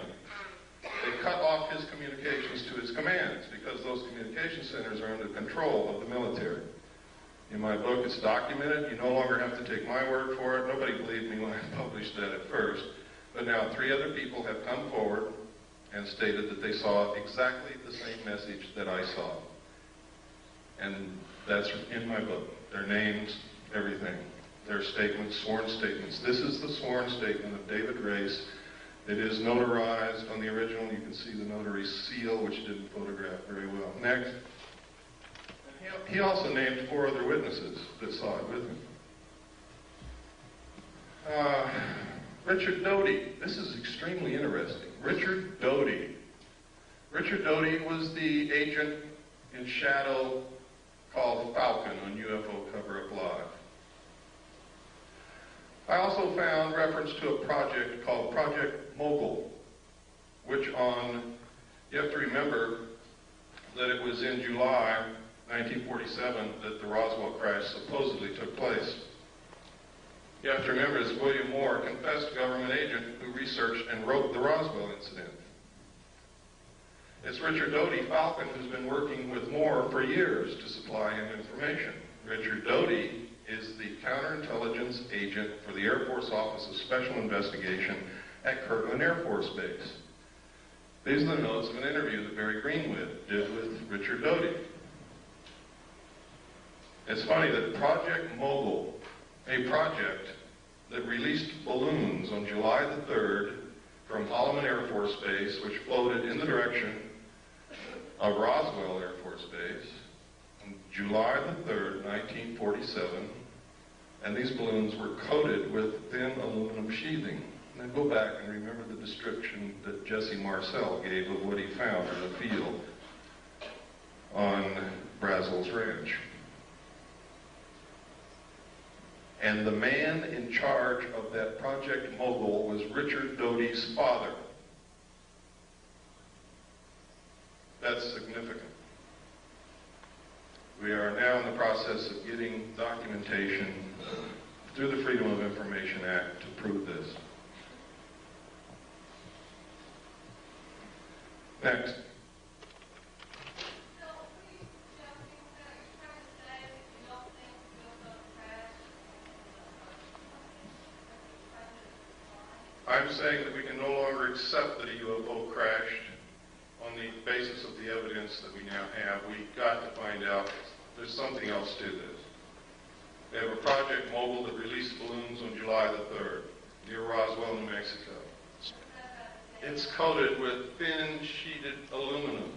They cut off his communications to his commands because those communication centers are under control of the military. In my book, it's documented. You no longer have to take my word for it. Nobody believed me when I published that at first. But now 3 other people have come forward and stated that they saw exactly the same message that I saw. And that's in my book. Their names, everything. Their statements, sworn statements. This is the sworn statement of David Race. It is notarized on the original. You can see the notary seal, which didn't photograph very well. Next. He also named 4 other witnesses that saw it with him. Richard Doty. This is extremely interesting. Richard Doty. Richard Doty was the agent in shadow called Falcon on UFO Cover-Up Live. I also found reference to a project called Project Mogul, which you have to remember that it was in July 1947 that the Roswell crash supposedly took place. You have to remember it's William Moore, a confessed government agent who researched and wrote the Roswell incident. It's Richard Doty Falcon who's been working with Moore for years to supply him information. Richard Doty is the counterintelligence agent for the Air Force Office of Special Investigation at Kirtland Air Force Base. These are the notes of an interview that Barry Greenwood did with Richard Doty. It's funny that Project Mogul, a project that released balloons on July the 3rd from Holloman Air Force Base, which floated in the direction of Roswell Air Force Base, on July the 3rd, 1947, and these balloons were coated with thin aluminum sheathing. Now go back and remember the description that Jesse Marcel gave of what he found in the field on Brazel's Ranch. And the man in charge of that Project Mogul was Richard Doty's father. That's significant. We are now in the process of getting documentation through the Freedom of Information Act to prove this. Next. I'm saying that we can no longer accept that a UFO crashed on the basis of the evidence that we now have. We've got to find out there's something else to this. We have a Project Mogul that released balloons on July the 3rd near Roswell, New Mexico. It's coated with thin sheeted aluminum.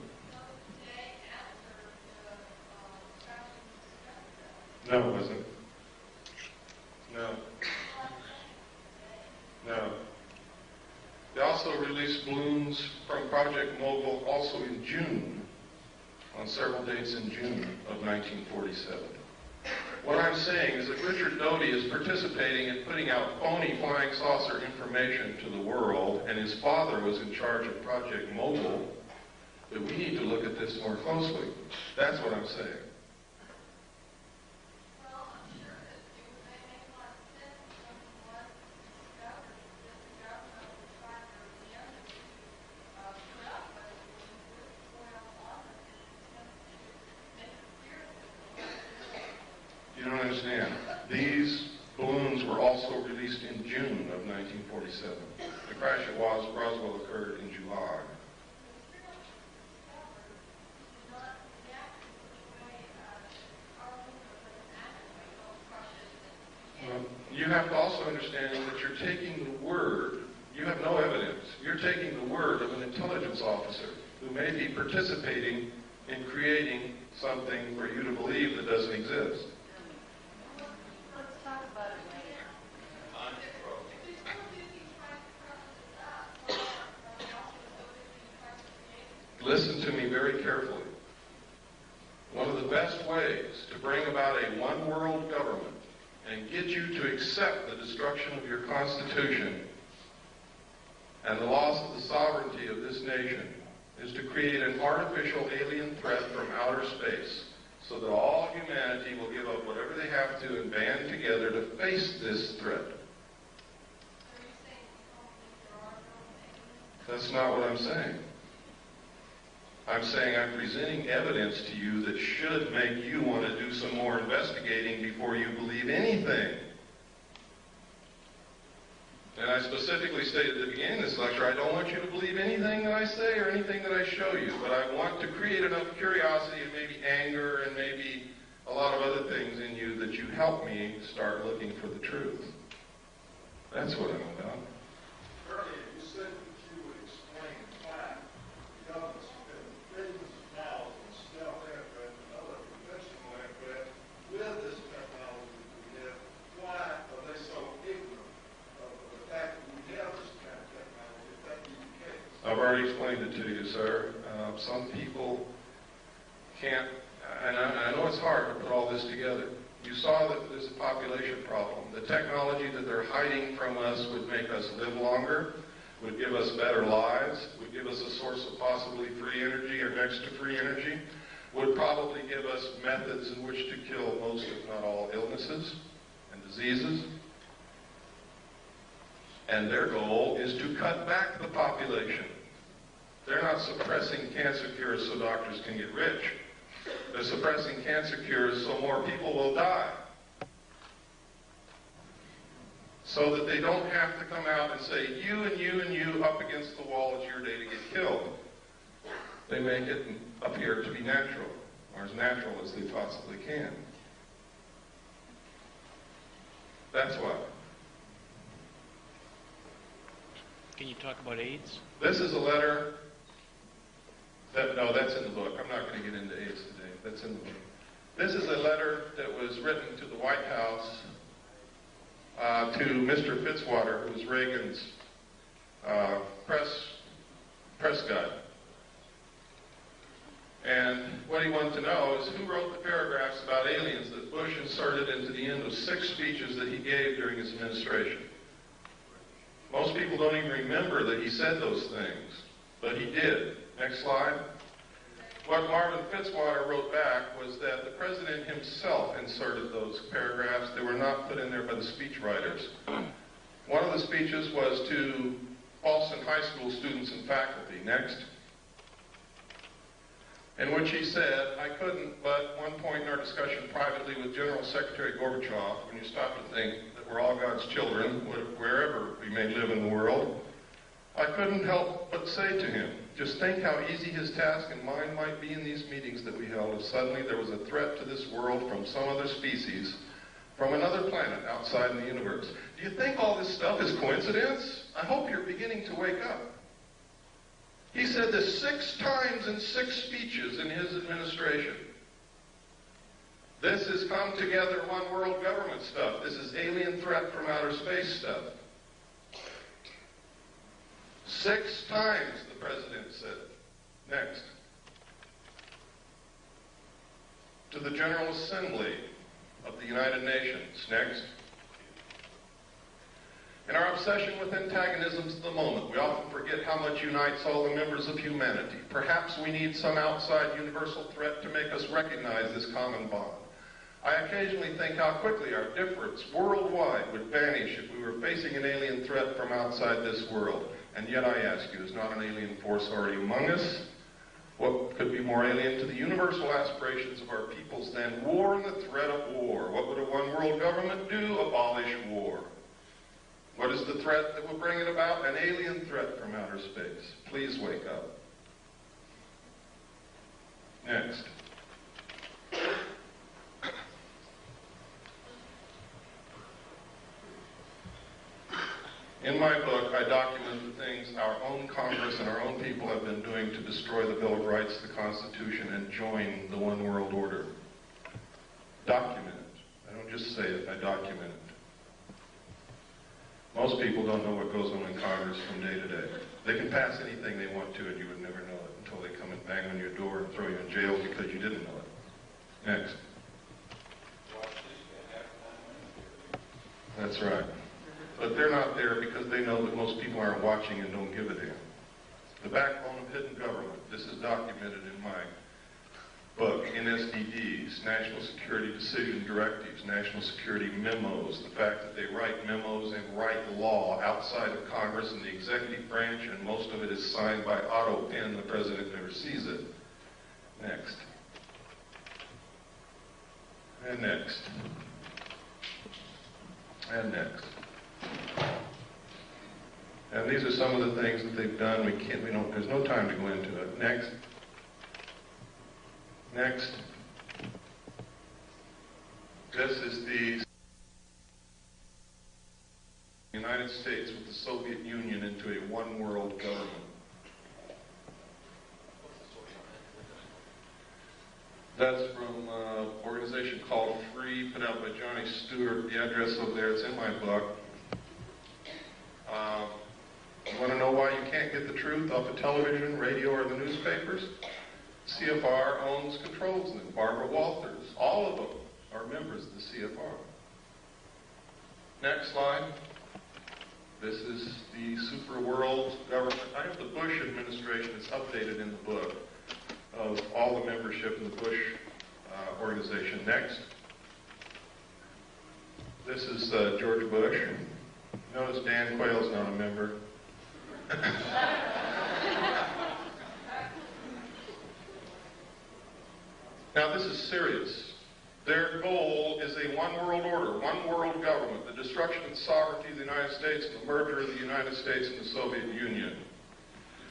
No, it wasn't. No. No. They also released balloons from Project Mogul also in June, on several dates in June of 1947. What I'm saying is that Richard Doty is participating in putting out phony flying saucer information to the world, and his father was in charge of Project Mogul, that we need to look at this more closely. That's what I'm saying. You don't understand. These balloons were also released in June of 1947. The crash at Roswell occurred in July. Well, you have to also understand that you're taking the word, you have no evidence, you're taking the word of an intelligence officer who may be participating in creating something for you to believe that doesn't exist. Listen to me very carefully. One of the best ways to bring about a one-world government and get you to accept the destruction of your Constitution and the loss of the sovereignty of this nation is to create an artificial alien threat from outer space so that all humanity will give up whatever they have to and band together to face this threat. That's not what I'm saying. I'm saying I'm presenting evidence to you that should make you want to do some more investigating before you believe anything. And I specifically stated at the beginning of this lecture, I don't want you to believe anything that I say or anything that I show you, but I want to create enough curiosity and maybe anger and maybe a lot of other things in you that you help me start looking for the truth. That's what I'm about. Earlier, you said that you would explain why the government's spending billions of dollars on stealth aircraft and other conventional aircraft with this technology that we have. Why are they so ignorant of the fact that we have this kind of technology, if that be the case? I've already explained it to you, sir. Some people can't, and I know it's hard to put all this together. You saw that there's a population problem. The technology that they're hiding from us would make us live longer, would give us better lives, would give us a source of possibly free energy or next to free energy, would probably give us methods in which to kill most, if not all, illnesses and diseases. And their goal is to cut back the population. They're not suppressing cancer cures so doctors can get rich. They're suppressing cancer cures so more people will die. So that they don't have to come out and say, you and you and you up against the wall, it's your day to get killed. They make it appear to be natural, or as natural as they possibly can. That's why. Can you talk about AIDS? This is a letter that, no, that's in the book. I'm not going to get into AIDS today. That's in the book. This is a letter that was written to the White House to Mr. Fitzwater, who was Reagan's press guy. And what he wanted to know is who wrote the paragraphs about aliens that Bush inserted into the end of 6 speeches that he gave during his administration. Most people don't even remember that he said those things, but he did. Next slide. What Marvin Fitzwater wrote back was that the president himself inserted those paragraphs. They were not put in there by the speechwriters. One of the speeches was to Boston High School students and faculty. Next. In which he said, I couldn't, but one point in our discussion privately with General Secretary Gorbachev, when you stop to think that we're all God's children, wherever we may live in the world, I couldn't help but say to him, just think how easy his task and mine might be in these meetings that we held if suddenly there was a threat to this world from some other species, from another planet outside in the universe. Do you think all this stuff is coincidence? I hope you're beginning to wake up. He said this 6 times in 6 speeches in his administration. This is come together one world government stuff. This is alien threat from outer space stuff. 6 times the president said. Next. To the General Assembly of the United Nations. Next. In our obsession with antagonisms of the moment, we often forget how much unites all the members of humanity. Perhaps we need some outside universal threat to make us recognize this common bond. I occasionally think how quickly our difference worldwide would vanish if we were facing an alien threat from outside this world. And yet I ask you, is not an alien force already among us? What could be more alien to the universal aspirations of our peoples than war and the threat of war? What would a one world government do? Abolish war. What is the threat that will bring it about? An alien threat from outer space. Please wake up. Next. In my book, I document the things our own Congress and our own people have been doing to destroy the Bill of Rights, the Constitution, and join the one world order. Document it. I don't just say it, I document it. Most people don't know what goes on in Congress from day to day. They can pass anything they want to and you would never know it until they come and bang on your door and throw you in jail because you didn't know it. Next. That's right. But they're not there because they know that most people aren't watching and don't give a damn. The backbone of hidden government. This is documented in my book, NSDDs, National Security Decision Directives, National Security Memos, the fact that they write memos and write law outside of Congress and the executive branch, and most of it is signed by auto pen. The president never sees it. Next. And next. And next. And these are some of the things that they've done. There's no time to go into it. Next. Next. This is the United States with the Soviet Union into a one-world government. That's from an organization called Free, put out by Johnny Stewart. The address over there, it's in my book. You want to know why you can't get the truth off of television, radio, or the newspapers? CFR owns, controls them. Barbara Walters, all of them are members of the CFR. Next slide. This is the super world government. I have the Bush administration. It's updated in the book of all the membership in the Bush organization. Next. This is George Bush. No, notice Dan Quayle's not a member. Now this is serious. Their goal is a one world order, one world government, the destruction of the sovereignty of the United States and the merger of the United States and the Soviet Union.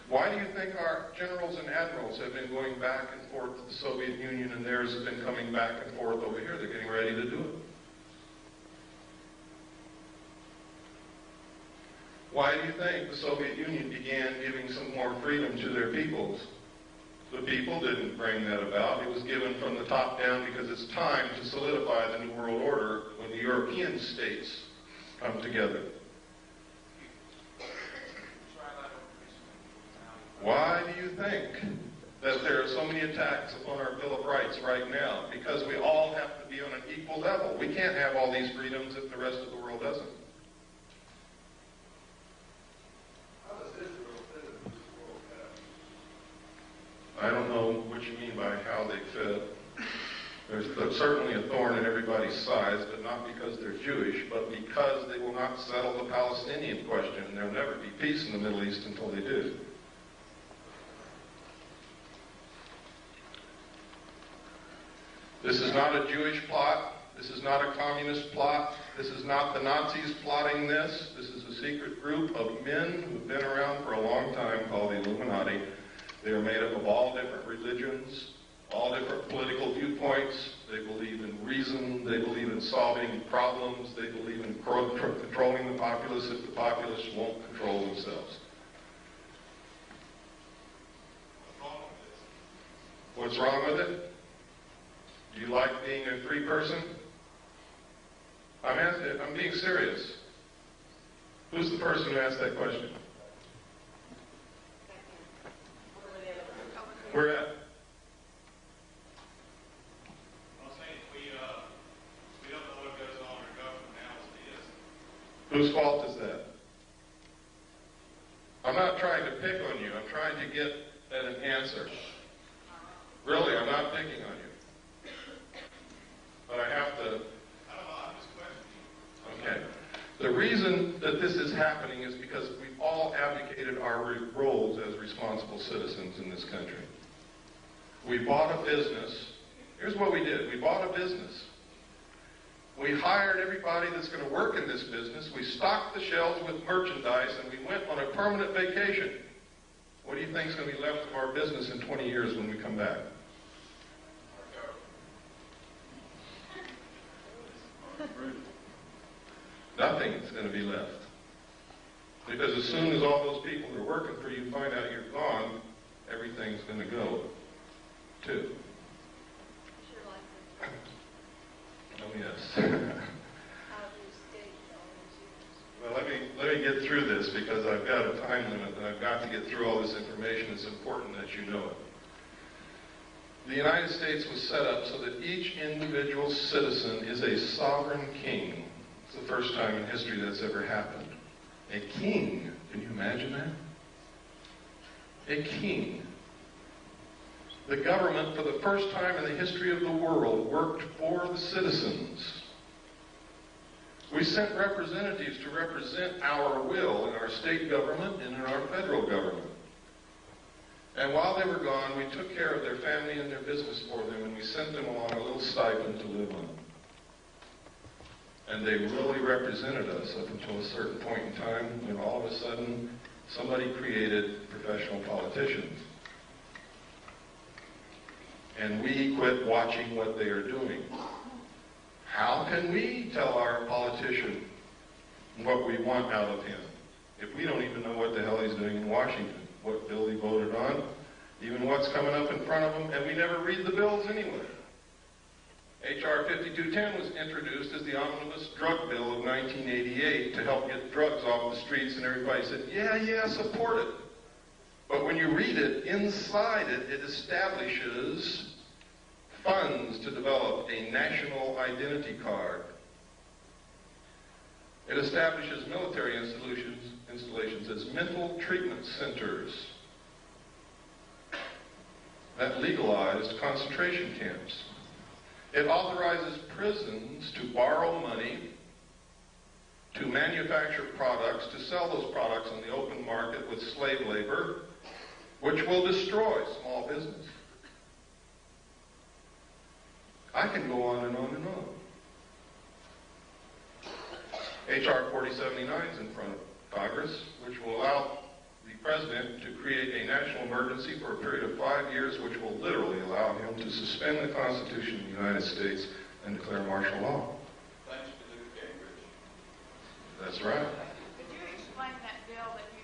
Why do you think our generals and admirals have been going back and forth to the Soviet Union and theirs have been coming back and forth over here? They're getting ready to do it. Why do you think the Soviet Union began giving some more freedom to their peoples? The people didn't bring that about. It was given from the top down because it's time to solidify the New World Order when the European states come together. Why do you think that there are so many attacks upon our Bill of Rights right now? Because we all have to be on an equal level. We can't have all these freedoms if the rest of the world doesn't. I don't know what you mean by how they fit. There's certainly a thorn in everybody's sides, but not because they're Jewish, but because they will not settle the Palestinian question. And there'll never be peace in the Middle East until they do. This is not a Jewish plot. This is not a communist plot. This is not the Nazis plotting this. This is a secret group of men who've been around for a long time called the Illuminati. They are made up of all different religions, all different political viewpoints. They believe in reason. They believe in solving problems. They believe in controlling the populace if the populace won't control themselves. What's wrong with it? Do you like being a free person? I'm being serious. Who's the person who asked that question? Where at? I'm saying we don't know what goes on in our government now as it is. Whose fault is that? I'm not trying to pick on you. I'm trying to get at an answer. Really, I'm not picking on you. But I have to... I don't know, I'm just questioning. Okay. The reason that this is happening is because we've all abdicated our roles as responsible citizens in this country. We bought a business. Here's what we did. We bought a business. We hired everybody that's going to work in this business. We stocked the shelves with merchandise, and we went on a permanent vacation. What do you think is going to be left of our business in 20 years when we come back? Nothing's going to be left. Because as soon as all those people that are working for you find out you're gone, everything's going to go, too. Oh, yes. Well, let me get through this because I've got a time limit and I've got to get through all this information. It's important that you know it. The United States was set up so that each individual citizen is a sovereign king. It's the first time in history that's ever happened. A king. Can you imagine that? A king. The government, for the first time in the history of the world, worked for the citizens. We sent representatives to represent our will in our state government and in our federal government. And while they were gone, we took care of their family and their business for them, and we sent them along a little stipend to live on. And they really represented us up until a certain point in time when all of a sudden somebody created professional politicians. And we quit watching what they are doing. How can we tell our politician what we want out of him if we don't even know what the hell he's doing in Washington, what bill he voted on, even what's coming up in front of him, and we never read the bills anyway. H.R. 5210 was introduced as the omnibus drug bill of 1988 to help get drugs off the streets, and everybody said, yeah, support it. But when you read it, inside it, it establishes funds to develop a national identity card. It establishes military installations as mental treatment centers that legalized concentration camps. It authorizes prisons to borrow money to manufacture products, to sell those products on the open market with slave labor, which will destroy small business. I can go on and on and on. H.R. 4079 is in front of Congress, which will allow the President to create a national emergency for a period of 5 years, which will literally allow him to suspend the Constitution of the United States and declare martial law. Thanks to Newt Gingrich. That's right. Could you explain that bill that you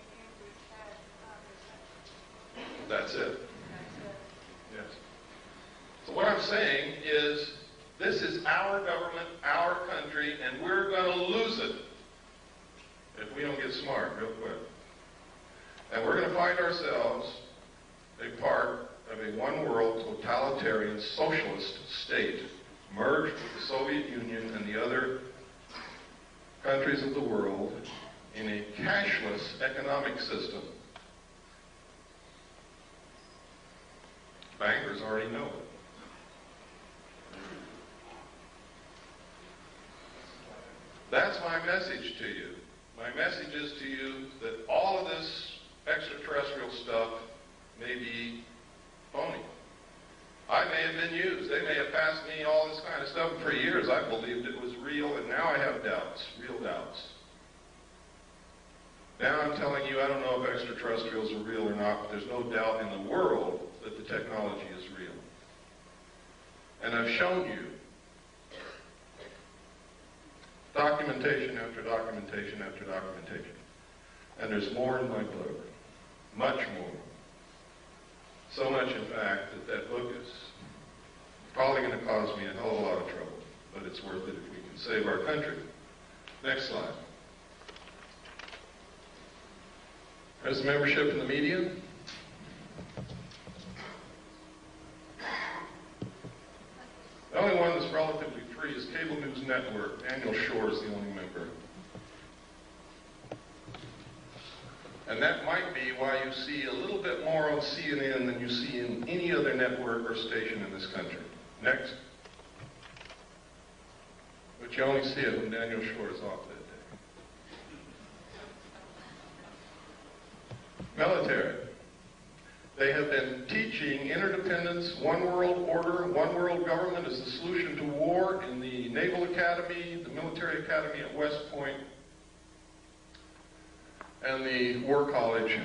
had? That's it. Yes. So what I'm saying is, this is our government, our country, and we're going to lose it if we don't get smart real quick. And we're going to find ourselves a part of a one-world totalitarian socialist state merged with the Soviet Union and the other countries of the world in a cashless economic system. Bankers already know it. That's my message to you. My message is to you that all of this extraterrestrial stuff may be phony. I may have been used. They may have passed me all this kind of stuff. For years I believed it was real, and now I have doubts, real doubts. Now I'm telling you, I don't know if extraterrestrials are real or not, but there's no doubt in the world that the technology is real. And I've shown you documentation after documentation after documentation. And there's more in my book. Much more. So much, in fact, that that book is probably going to cause me a hell of a lot of trouble. But it's worth it if we can save our country. Next slide. There's the membership in the media. The only one that's relatively free is Cable News Network. Daniel Shore is the only member. And that might be why you see a little bit more on CNN than you see in any other network or station in this country. Next. But you only see it when Daniel Shore is off that day. Military. They have been teaching interdependence, one world order, one world government as the solution to war in the Naval Academy, the Military Academy at West Point, and the War College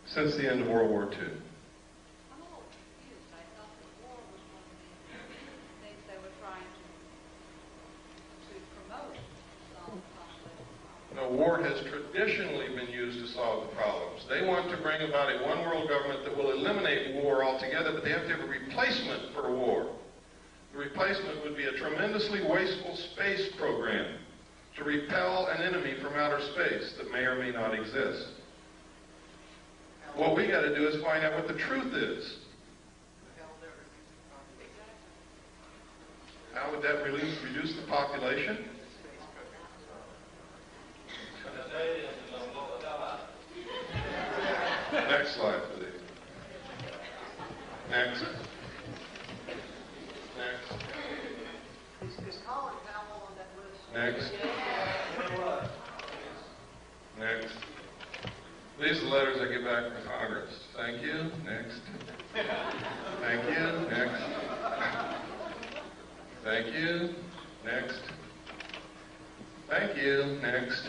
since the end of World War II. I'm a little confused. I thought the war was one of the things they were trying to promote to solve the conflict. No, war has traditionally been used to solve the problems. They want to bring about a one-world government that will eliminate war altogether, but they have to have a replacement for war. The replacement would be a tremendously wasteful space program to repel an enemy from outer space that may or may not exist. What we got to do is find out what the truth is. How would that reduce the population? Next slide, please. Next. Next. Is Colin Powell on that list? Next. Next. These are the letters I get back from Congress. Thank you. Next. Thank you. Next. Thank you. Next. Thank you. Next.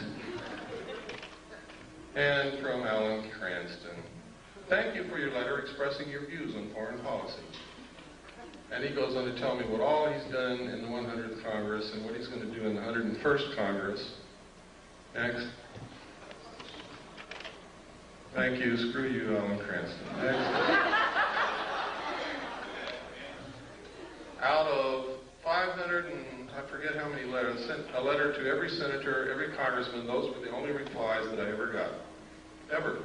And from Alan Cranston. Thank you for your letter expressing your views on foreign policy. And he goes on to tell me what all he's done in the 100th Congress and what he's going to do in the 101st Congress. Next. Thank you. Screw you, Alan Cranston. Next. Out of 500 and I forget how many letters, sent a letter to every senator, every congressman. Those were the only replies that I ever got. Ever.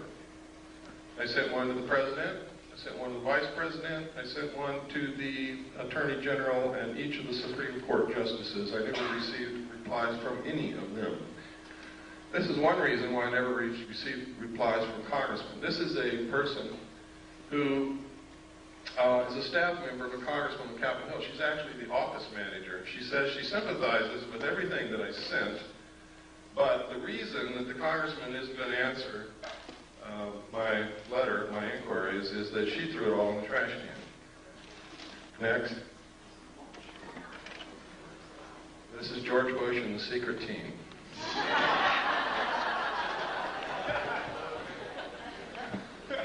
I sent one to the president. I sent one to the vice president. I sent one to the attorney general and each of the Supreme Court justices. I never received replies from any of them. This is one reason why I never received replies from congressmen. This is a person who is a staff member of a congressman on Capitol Hill. She's actually the office manager. She says she sympathizes with everything that I sent, But the reason that the congressman isn't going to answer my letter, my inquiries, is that she threw it all in the trash can. Next. This is George Bush and the secret team.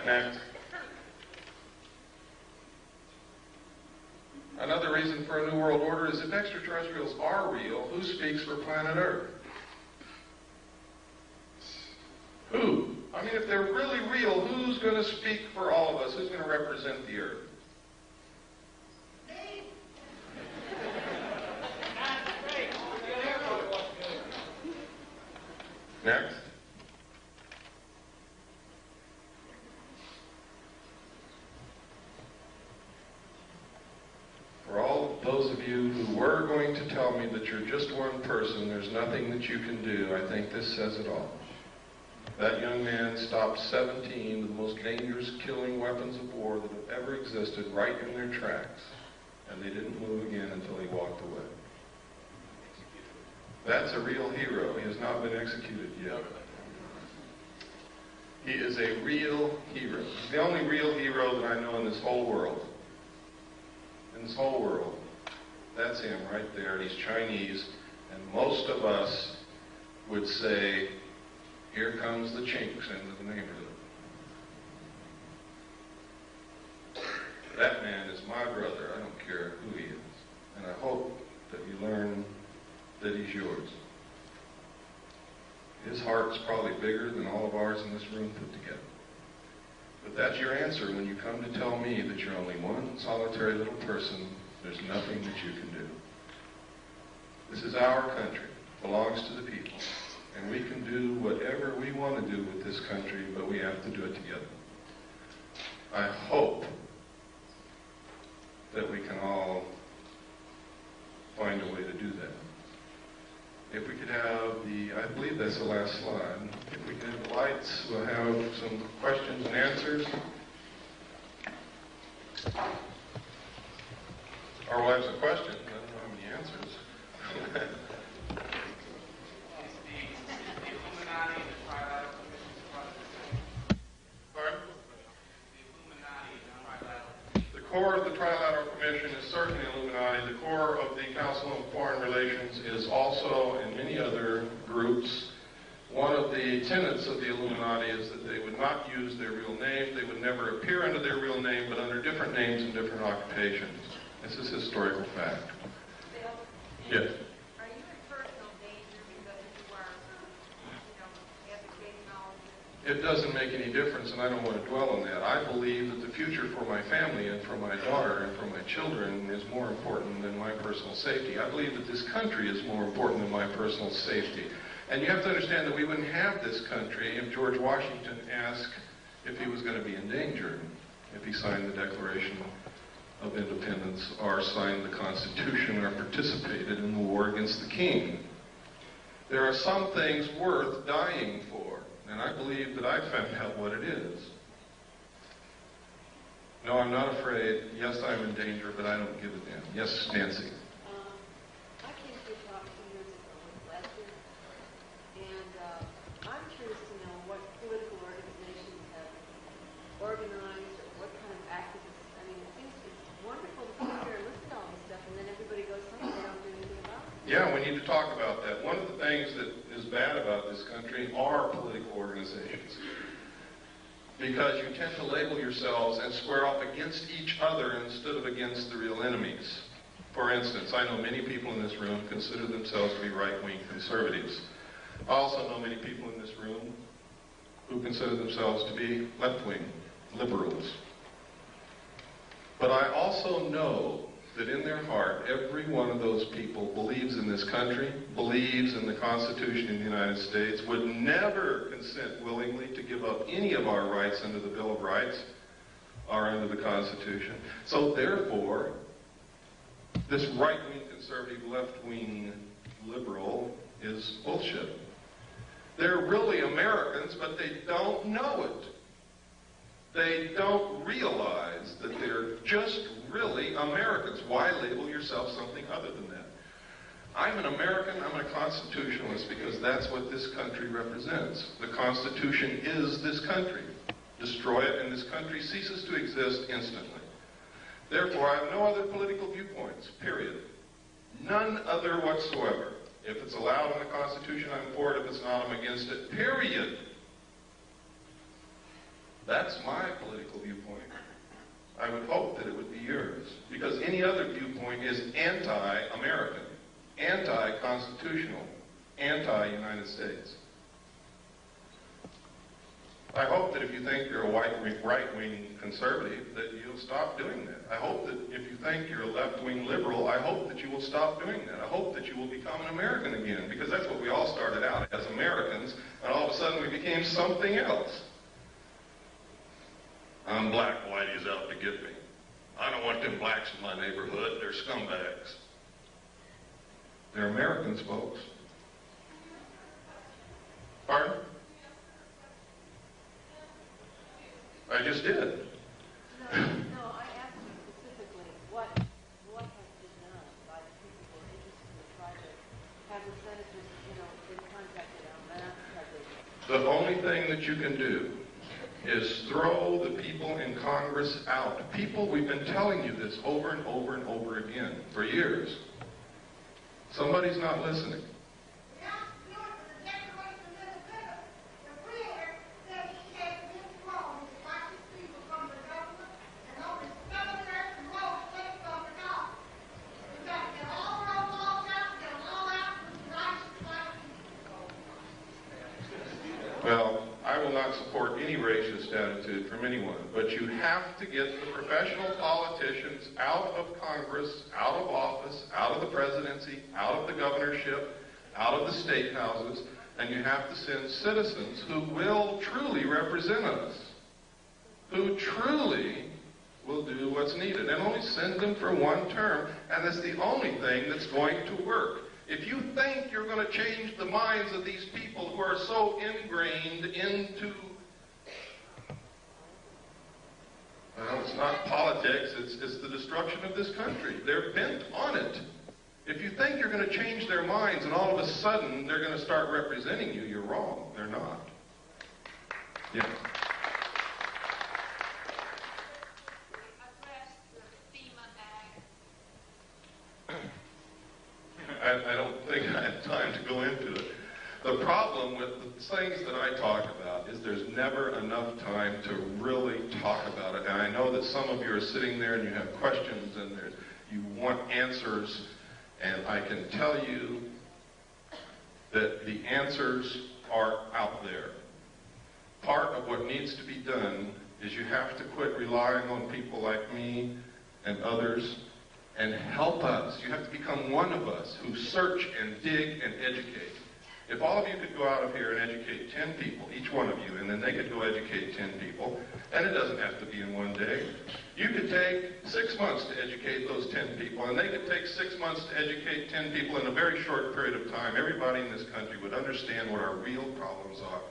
Next. Another reason for a new world order is if extraterrestrials are real, who speaks for planet Earth? Who? I mean, if they're really real, who's going to speak for all of us? Who's going to represent the Earth? Next. For all those of you who were going to tell me that you're just one person, there's nothing that you can do, I think this says it all. That young man stopped 17 of the most dangerous killing weapons of war that have ever existed right in their tracks, and they didn't move again until he walked away. That's a real hero. He has not been executed yet. He is a real hero. He's the only real hero that I know in this whole world. In this whole world. That's him right there. He's Chinese, and most of us would say, here comes the chinks into the neighborhood. That man is my brother. I don't care who he is. And I hope that you learn that he's yours. His heart's probably bigger than all of ours in this room put together. But that's your answer when you come to tell me that you're only one solitary little person. There's nothing that you can do. This is our country. It belongs to the people. And we can do whatever we want to do with this country, but we have to do it together. I hope that we can all find a way to do that. If we could have I believe that's the last slide. If we could have the lights, we'll have some questions and answers. Or we'll have some questions. I don't know how many answers. The core of the Trilateral Commission is certainly Illuminati. The core of the Council on Foreign Relations is also, in many other groups, one of the tenets of the Illuminati is that they would not use their real name. They would never appear under their real name, but under different names and different occupations. This is historical fact. Bill? Yes. Are you in personal danger because you are, advocating all of this? It doesn't make any difference, and I don't want to dwell on that. I believe that the future for my family and for my daughter and for my children is more important than my personal safety. I believe that this country is more important than my personal safety. And you have to understand that we wouldn't have this country if George Washington asked if he was going to be in danger, if he signed the Declaration of Independence or signed the Constitution or participated in the war against the king. There are some things worth dying for. And I believe that I found out what it is. No, I'm not afraid. Yes, I'm in danger, but I don't give a damn. Yes, Nancy. I came to your talk 2 years ago with Lester, and I'm curious to know what political organizations have organized or what kind of activists. I mean, it seems it's wonderful to come here and listen to all this stuff, and then everybody goes home and they don't do anything about it. Yeah, we need to talk about that. One of the things that is bad about this country are political organizations. Because you tend to label yourselves and square off against each other instead of against the real enemies. For instance, I know many people in this room consider themselves to be right-wing conservatives. I also know many people in this room who consider themselves to be left-wing liberals. But I also know that in their heart, every one of those people believes in this country, believes in the Constitution of the United States, would never consent willingly to give up any of our rights under the Bill of Rights or under the Constitution. So therefore, this right-wing conservative, left-wing liberal is bullshit. They're really Americans, but they don't know it. They don't realize that they're just really Americans. Why label yourself something other than that? I'm an American, I'm a constitutionalist because that's what this country represents. The Constitution is this country. Destroy it and this country ceases to exist instantly. Therefore, I have no other political viewpoints, period. None other whatsoever. If it's allowed in the Constitution, I'm for it. If it's not, I'm against it, period. That's my political viewpoint. I would hope that it would be yours, because any other viewpoint is anti-American, anti-constitutional, anti-United States. I hope that if you think you're a right-wing conservative, that you'll stop doing that. I hope that if you think you're a left-wing liberal, I hope that you will stop doing that. I hope that you will become an American again, because that's what we all started out as, Americans, and all of a sudden we became something else. I'm black, Whitey's out to get me. I don't want them blacks in my neighborhood, they're scumbags. They're Americans, folks. Pardon? I just did. No, I asked you specifically what has been done by the people who are interested in the project. Have the senators, been contacted on that? The only thing that you can do is throw the people in Congress out. People, we've been telling you this over and over and over again for years. Somebody's not listening. Well, I will not support any racist attitude from anyone, but you have to get the professional politicians out of Congress, out of office, out of the presidency, out of the governorship, out of the state houses, and you have to send citizens who will truly represent us, who truly will do what's needed, and only send them for one term, and that's the only thing that's going to work. If you think you're going to change the minds of these people who are so ingrained into, well, it's not politics, it's the destruction of this country. They're bent on it. If you think you're going to change their minds and all of a sudden they're going to start representing you, you're wrong. They're not. Yeah. I don't think I have time to go into it. The problem with the things that I talk about is there's never enough time to really talk about it. And I know that some of you are sitting there and you have questions and you want answers. And I can tell you that the answers are out there. Part of what needs to be done is you have to quit relying on people like me and others and help us. You have to become one of us who search and dig and educate. If all of you could go out of here and educate 10 people, each one of you, and then they could go educate 10 people, and it doesn't have to be in one day. You could take 6 months to educate those 10 people, and they could take 6 months to educate 10 people in a very short period of time. Everybody in this country would understand what our real problems are.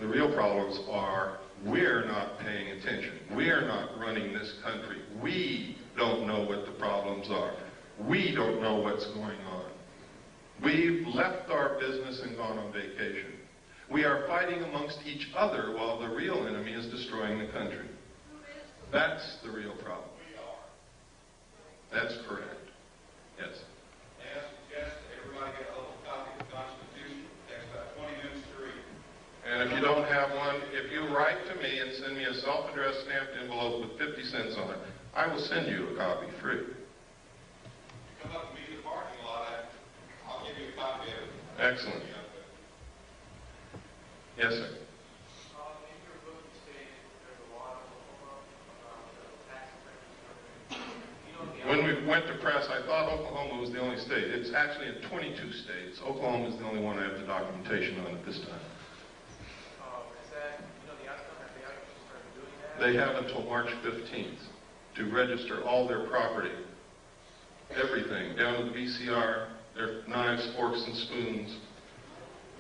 The real problems are we're not paying attention. We're not running this country. We don't know what the problems are. We don't know what's going on. We've left our business and gone on vacation. We are fighting amongst each other while the real enemy is destroying the country. That's the real problem. That's correct. Yes. May I suggest that everybody get a little copy of the Constitution? It takes about 20 minutes to read. And if you don't have one, if you write to me and send me a self-addressed stamped envelope with 50 cents on it, I will send you a copy free. Come up to me in the parking lot, I'll give you a copy of it. Excellent. Yes, sir. In your book, you stated there's a lot of tax When we went to press, I thought Oklahoma was the only state. It's actually in 22 states. Oklahoma is the only one I have the documentation on at this time. Is that, the outcome? Have they actually started doing that? They have until March 15th to register all their property. Everything, down to the VCR, their knives, forks, and spoons,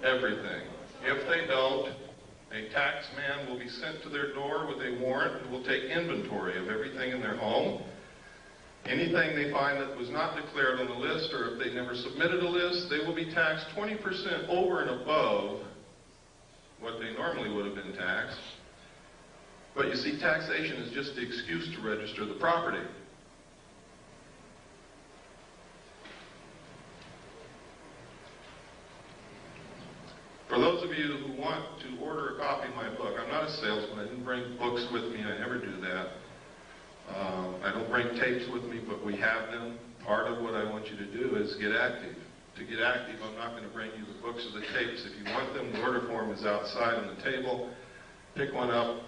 everything. If they don't, a tax man will be sent to their door with a warrant who will take inventory of everything in their home. Anything they find that was not declared on the list, or if they never submitted a list, they will be taxed 20% over and above what they normally would have been taxed. But you see, taxation is just the excuse to register the property. For those of you who want to order a copy of my book, I'm not a salesman. I didn't bring books with me. I never do that. I don't bring tapes with me, but we have them. Part of what I want you to do is get active. To get active, I'm not going to bring you the books or the tapes. If you want them, the order form is outside on the table. Pick one up,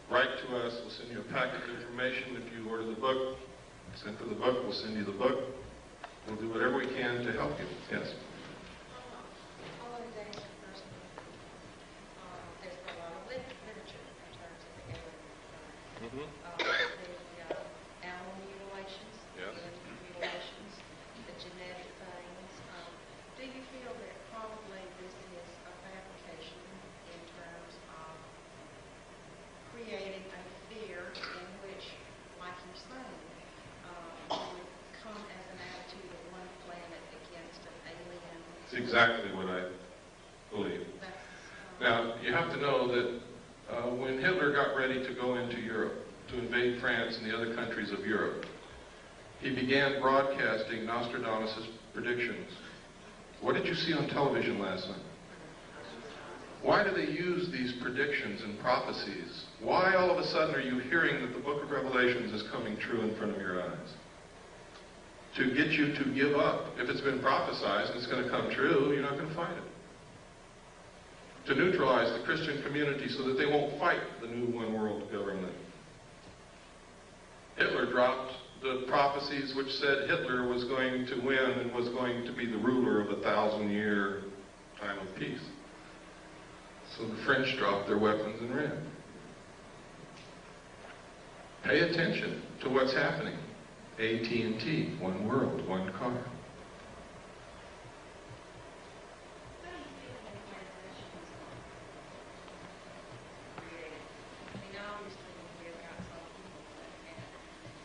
write to us. We'll send you a packet of information. If you order the book, send for the book, we'll send you the book. We'll do whatever we can to help you. Yes? Animal mutilations, human mutilations, the genetic things. Do you feel that probably this is a fabrication in terms of creating a fear in which, like you're saying, would come as an attitude of one planet against an alien? It's exactly what I believe. Now, you have to know that when Hitler got ready to go into Europe, to invade France and the other countries of Europe, he began broadcasting Nostradamus' predictions. What did you see on television last night? Why do they use these predictions and prophecies? Why all of a sudden are you hearing that the book of Revelations is coming true in front of your eyes? To get you to give up. If it's been prophesied and it's going to come true, you're not going to fight it. To neutralize the Christian community so that they won't fight the new one world government. Hitler dropped the prophecies which said Hitler was going to win and was going to be the ruler of a 1,000-year time of peace. So the French dropped their weapons and ran. Pay attention to what's happening. AT&T, one world, one car.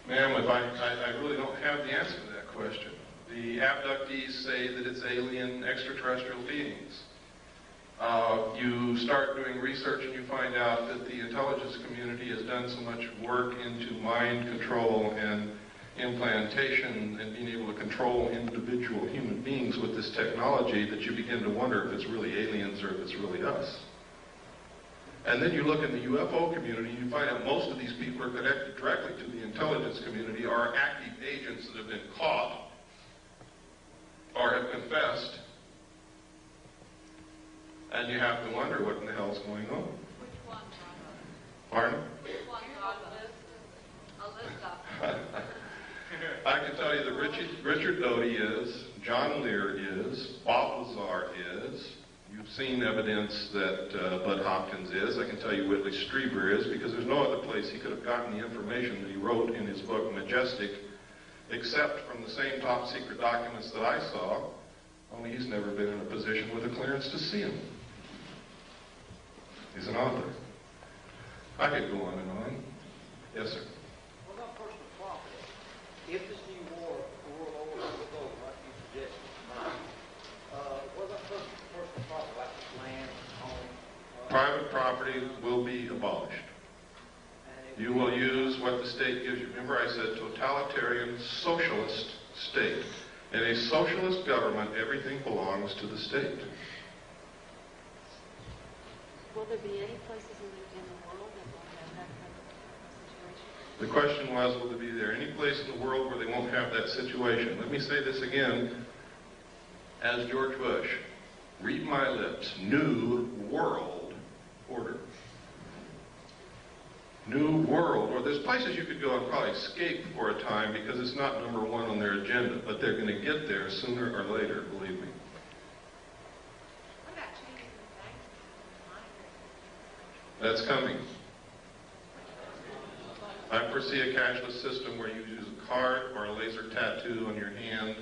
Ma'am, I really don't have the answer to that question. The abductees say that it's alien extraterrestrial beings. You start doing research and you find out that the intelligence community has done so much work into mind control and implantation and being able to control individual human beings with this technology that you begin to wonder if it's really aliens or if it's really us. And then you look in the UFO community, you find out most of these people are connected directly to the intelligence community, are active agents that have been caught or have confessed. And you have to wonder what in the hell's going on. Which one, Pardon? Which one, I can tell you that Richard Doty is, John Lear is, Bob Lazar is. You've seen evidence that Bud Hopkins is. I can tell you Whitley Strieber is, because there's no other place he could have gotten the information that he wrote in his book, Majestic, except from the same top secret documents that I saw, only he's never been in a position with a clearance to see them. He's an author. I could go on and on. Yes, sir. What about personal property? If this new war, world order will go, like you suggested tonight, what about personal property, like land, home? Private property will be abolished. You will use what the state gives you. Remember I said totalitarian socialist state. In a socialist government, everything belongs to the state. Will there be any places in the world that will have that kind of situation? The question was, will there be any place in the world where they won't have that situation? Let me say this again, as George Bush. Read my lips. New world order. New world order. There's places you could go and probably escape for a time because it's not number one on their agenda, but they're going to get there sooner or later, believe me. What about changes in banks? That's coming. I foresee a cashless system where you use a card or a laser tattoo on your hand,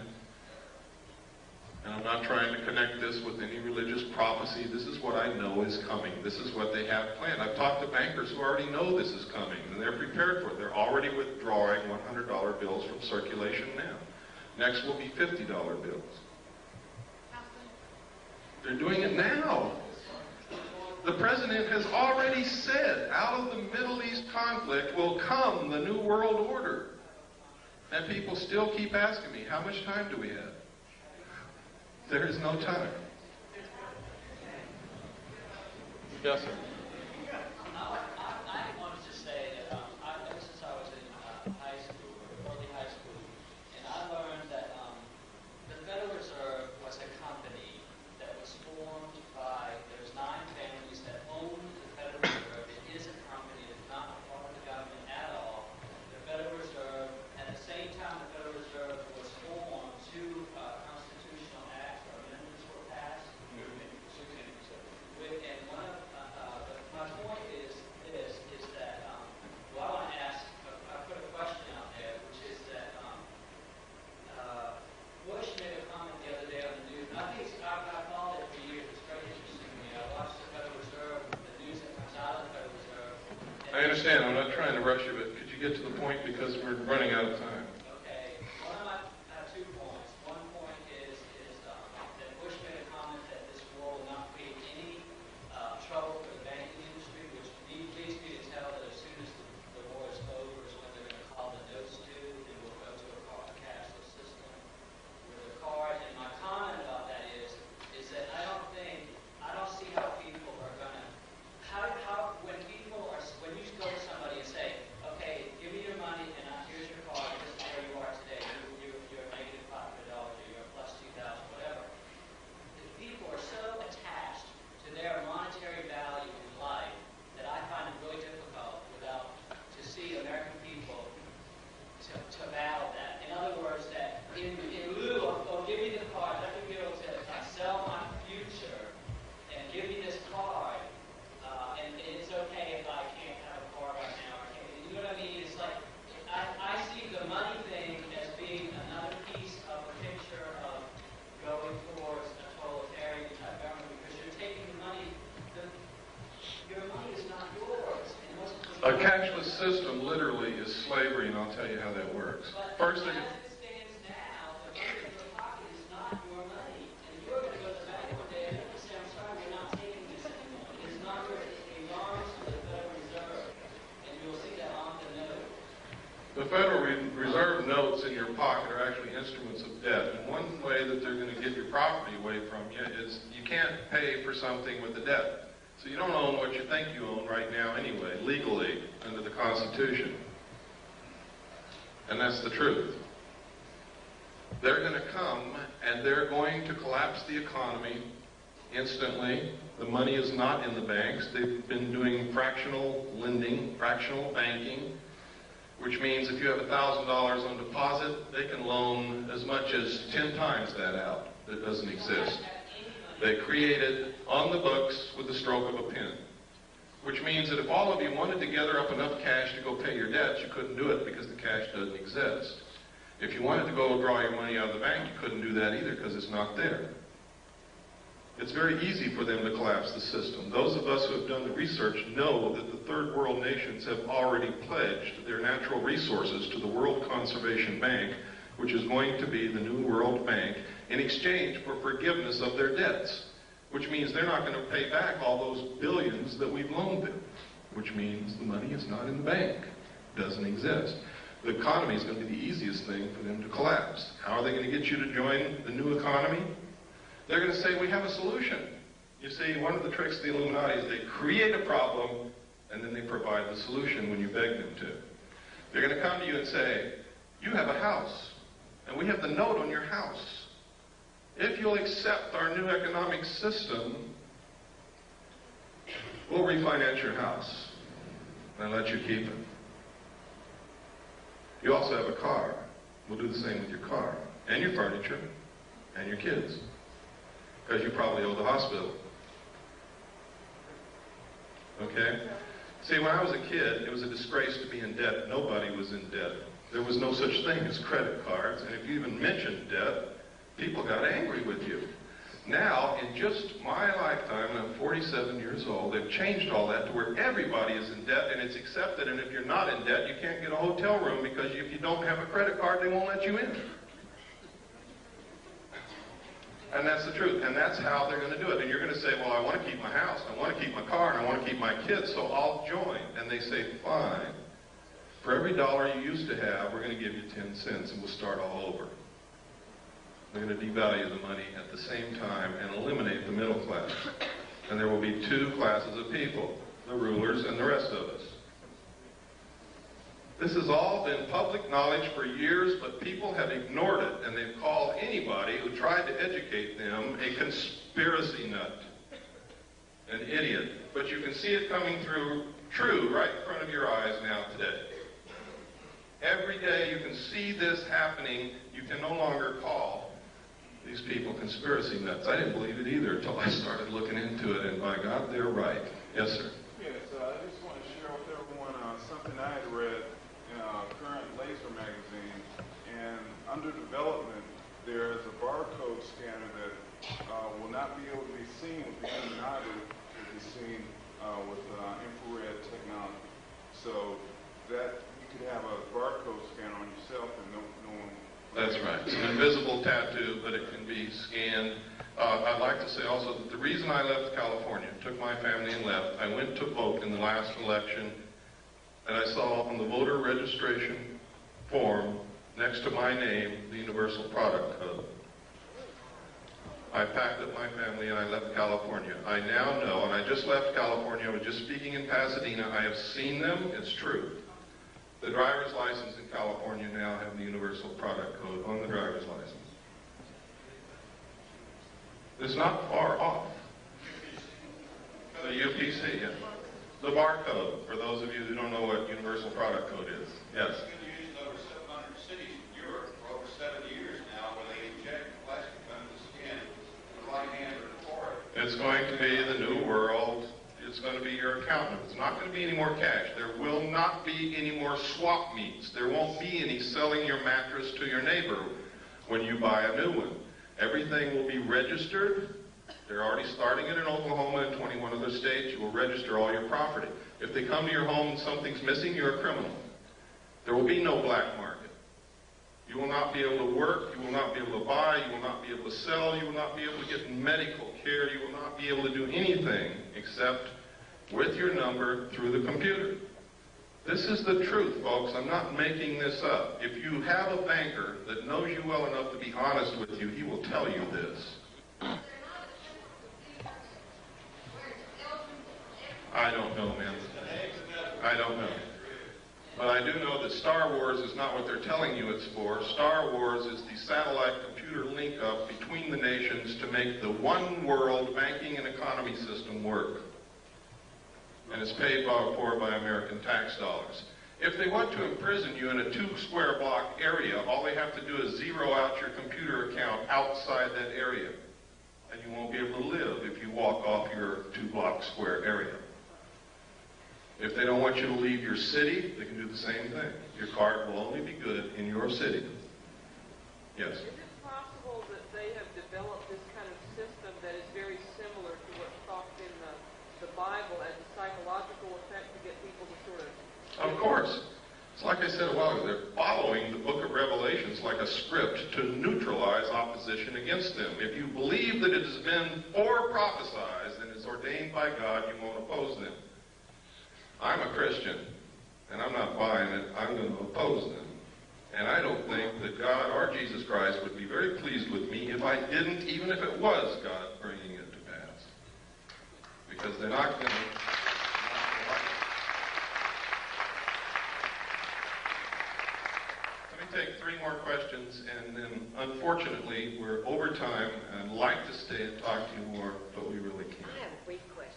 And I'm not trying to connect this with any religious prophecy. This is what I know is coming. This is what they have planned. I've talked to bankers who already know this is coming, and they're prepared for it. They're already withdrawing $100 bills from circulation now. Next will be $50 bills. They're doing it now. The president has already said, out of the Middle East conflict will come the New World Order. And people still keep asking me, how much time do we have? There is no time. Yes, sir. I wanted to say that ever since I was in high school, early high school, and I learned that the Federal Reserve was a company that was formed by, there's 9 families that own the Federal Reserve. It is a company. It's not a part of the government at all. The Federal Reserve, at the same time the Federal Reserve was formed, 2 constitutional acts or amendments were passed. And one of my point is this, is that, well, I want to ask, I put a question out there, which is that Bush made a comment the other day on the news, and I think I've followed it for years. It's very interesting to me. I watch the Federal Reserve, the news that comes out of the Federal Reserve. I understand. I'm not trying to rush you, but could you get to the point because we're running out of time? Okay. I have 2 points. One point is that Bush made a comment that this war will not create any trouble for the banking industry, which leads me to tell that as soon as the war is over is when they're going to call the notes due, and we'll go to a cashless system with a card. And my comment about that is that I don't see how people are going to, when you go to somebody and say, okay, give me your money and here's your card, this is where you are today, you're negative $500, or you're plus 2,000, whatever. The people are so attached to their monetary value in life that I find it really difficult to see American people to battle that. In other words, that in lieu of, oh, give me the card, let me be able to sell my future and give me this card, and it's okay if I can't have a card right now. You know what I mean? It's like, I see the money thing as being another piece of the picture of going towards a totalitarian type government, because you're taking the money, your money is not yours. A cashless system literally is slavery, and I'll tell you how that works. First, as it stands now, the money in your pocket is not your money. And you're going to go to the bank one day and you're going to say, I'm sorry, we're not taking this anymore. It is not yours. It belongs to the Federal Reserve. And you'll see that on the note. the Federal Reserve notes in your pocket are actually instruments of debt. And one way that they're going to get your property away from you is you can't pay for something with a debt. So you don't own what you think you own right now anyway, legally, under the Constitution. And that's the truth. They're going to come and they're going to collapse the economy instantly. The money is not in the banks. They've been doing fractional lending, fractional banking, which means if you have $1,000 on deposit, they can loan as much as 10 times that out. That doesn't exist. They created on the books with the stroke of a pen, which means that if all of you wanted to gather up enough cash to go pay your debts, you couldn't do it because the cash doesn't exist. If you wanted to go draw your money out of the bank, you couldn't do that either because it's not there. It's very easy for them to collapse the system. Those of us who have done the research know that the third world nations have already pledged their natural resources to the World Conservation Bank, which is going to be the new World Bank, in exchange for forgiveness of their debts, which means they're not going to pay back all those billions that we've loaned them, which means the money is not in the bank. It doesn't exist. The economy is going to be the easiest thing for them to collapse. How are they going to get you to join the new economy? They're going to say, we have a solution. You see, one of the tricks of the Illuminati is they create a problem, and then they provide the solution when you beg them to. They're going to come to you and say, you have a house, and we have the note on your house. If you'll accept our new economic system, we'll refinance your house and let you keep it. You also have a car. We'll do the same with your car, and your furniture, and your kids, because you probably owe the hospital. Okay? See, when I was a kid, it was a disgrace to be in debt. Nobody was in debt. There was no such thing as credit cards, and if you even mentioned debt, People got angry with you. Now, in just my lifetime, and I'm 47 years old, they've changed all that to where everybody is in debt and it's accepted, and if you're not in debt, you can't get a hotel room because if you don't have a credit card, they won't let you in. And that's the truth, and that's how they're going to do it. And you're going to say, well, I want to keep my house, I want to keep my car, and I want to keep my kids, so I'll join. And they say, fine. For every dollar you used to have, we're going to give you 10 cents, and we'll start all over. They're going to devalue the money at the same time and eliminate the middle class. And there will be two classes of people, the rulers and the rest of us. This has all been public knowledge for years, but people have ignored it, and they've called anybody who tried to educate them a conspiracy nut, an idiot. But you can see it coming through true right in front of your eyes now today. Every day you can see this happening. You can no longer call these people conspiracy nuts. I didn't believe it either until I started looking into it, and by God, they're right. Yes, sir. Yes, I just want to share with everyone something I had read in a current laser magazine, and under development, there is a barcode scanner that will not be able to be seen with the human eye, but will be seen with infrared technology. So that you could have a barcode scanner on yourself and no one. That's right. It's an invisible tattoo, but it can be scanned. I'd like to say also that the reason I left California, took my family and left, I went to vote in the last election, and I saw on the voter registration form, next to my name, the Universal Product Code. I packed up my family and I left California. I now know, and I just left California, I was just speaking in Pasadena, I have seen them, it's true. The driver's license in California now have the Universal Product Code on the driver's license. It's not far off. The UPC, yes. The barcode, for those of you who don't know what Universal Product Code is. Yes. It's been used in over 700 cities in Europe for over 70 years now, where they inject plastic under the skin with the right hand or the forehead. It's going to be the new world. It's going to be your accountant. It's not going to be any more cash. There will not be any more swap meets. There won't be any selling your mattress to your neighbor when you buy a new one. Everything will be registered. They're already starting it in Oklahoma and 21 other states. You will register all your property. If they come to your home and something's missing, you're a criminal. There will be no black market. You will not be able to work. You will not be able to buy. You will not be able to sell. You will not be able to get medical care. You will not be able to do anything except with your number through the computer. This is the truth, folks. I'm not making this up. If you have a banker that knows you well enough to be honest with you, he will tell you this. I don't know, man. I don't know. But I do know that Star Wars is not what they're telling you it's for. Star Wars is the satellite computer link-up between the nations to make the one world banking and economy system work. And it's paid for by American tax dollars. If they want to imprison you in a 2-square block area, all they have to do is zero out your computer account outside that area. And you won't be able to live if you walk off your 2-block square area. If they don't want you to leave your city, they can do the same thing. Your card will only be good in your city. Yes? Is it possible that they have developed this kind of system that is very similar to what's talked in the Bible as a psychological effect to get people to sort of... Of course. It's like I said a while ago, they're following the book of Revelations like a script to neutralize opposition against them. If you believe that it has been prophesied and it's ordained by God, you won't oppose them. I'm a Christian, and I'm not buying it. I'm going to oppose them. And I don't think that God or Jesus Christ would be very pleased with me if I didn't, even if it was God bringing it to pass. Because they're not going to... Let me take 3 more questions, and then unfortunately we're over time. I'd like to stay and talk to you more, but we really can't. I have a brief question.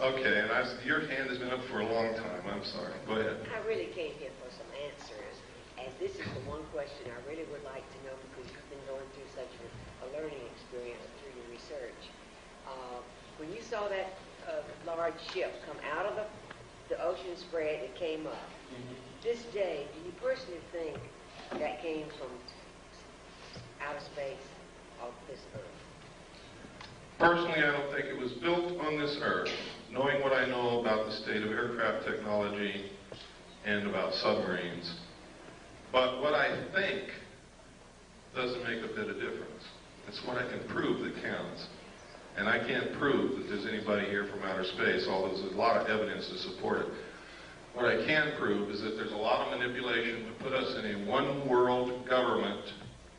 Okay, and your hand has been up for a long time. I'm sorry. Go ahead. I really came here for some answers, and this is the one question I really would like to know because you've been going through such a learning experience through your research. When you saw that large ship come out of the ocean spread that came up, this day, do you personally think that came from outer space of this Earth? Personally, I don't think it was built on this Earth, knowing what I know about the state of aircraft technology and about submarines. But what I think doesn't make a bit of difference. It's what I can prove that counts. And I can't prove that there's anybody here from outer space, although there's a lot of evidence to support it. What I can prove is that there's a lot of manipulation to put us in a one-world government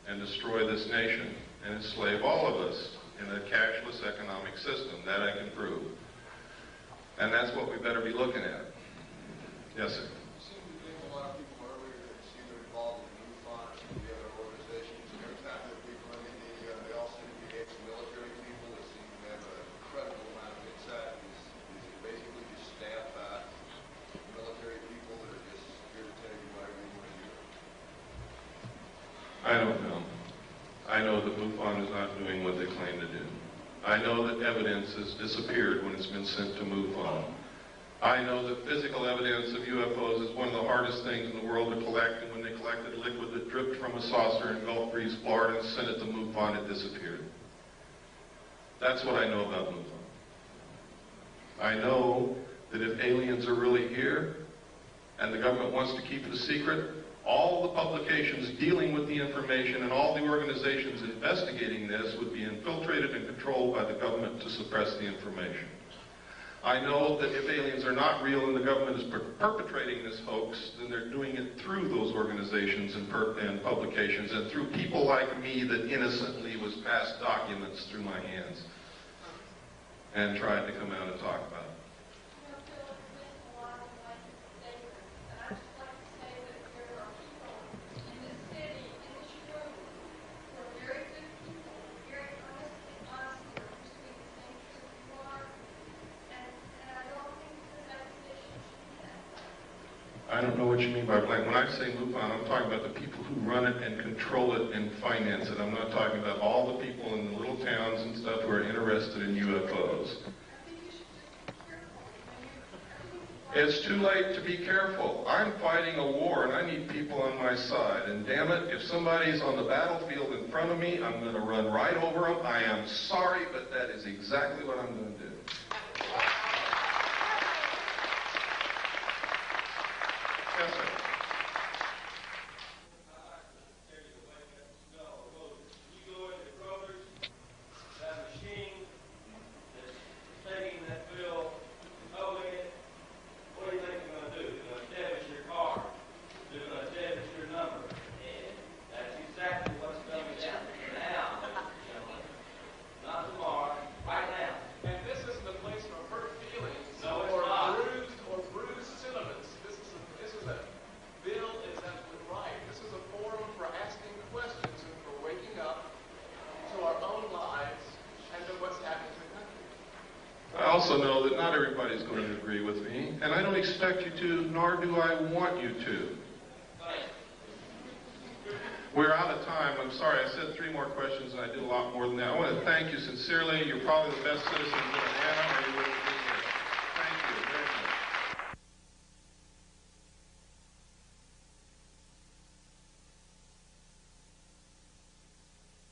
and destroy this nation and enslave all of us in a cashless economic system. That I can prove. And that's what we better be looking at. Yes, sir. A lot of people earlier that seem to be involved in MUFON and some of the other organizations, and every time there are people in India, they all seem to be ex-military people that seem to have an incredible amount of insight. Is it basically just staff by military people that are just here to tell you whatever you want to hear? I don't know. I know that MUFON is not doing what they claim to do. I know that evidence has disappeared when it's been sent to MUFON. I know that physical evidence of UFOs is one of the hardest things in the world to collect, and when they collected liquid that dripped from a saucer in Gulf Breeze, Florida, and sent it to MUFON, it disappeared. That's what I know about MUFON. I know that if aliens are really here, and the government wants to keep it a secret, all the publications dealing with the information and all the organizations investigating this would be infiltrated and controlled by the government to suppress the information. I know that if aliens are not real and the government is perpetrating this hoax, then they're doing it through those organizations and publications and through people like me that innocently was passed documents through my hands and tried to come out and talk about it. I don't know what you mean by blank. When I say MUFON, I'm talking about the people who run it and control it and finance it. I'm not talking about all the people in the little towns and stuff who are interested in UFOs. It's too late to be careful. I'm fighting a war and I need people on my side. And damn it, if somebody's on the battlefield in front of me, I'm going to run right over them. I am sorry, but that is exactly what I'm going to do. Yes, sir. I also know that not everybody's going to agree with me, and I don't expect you to, nor do I want you to. We're out of time. I'm sorry, I said 3 more questions, and I did a lot more than that. I want to thank you sincerely. You're probably the best citizens in Panama.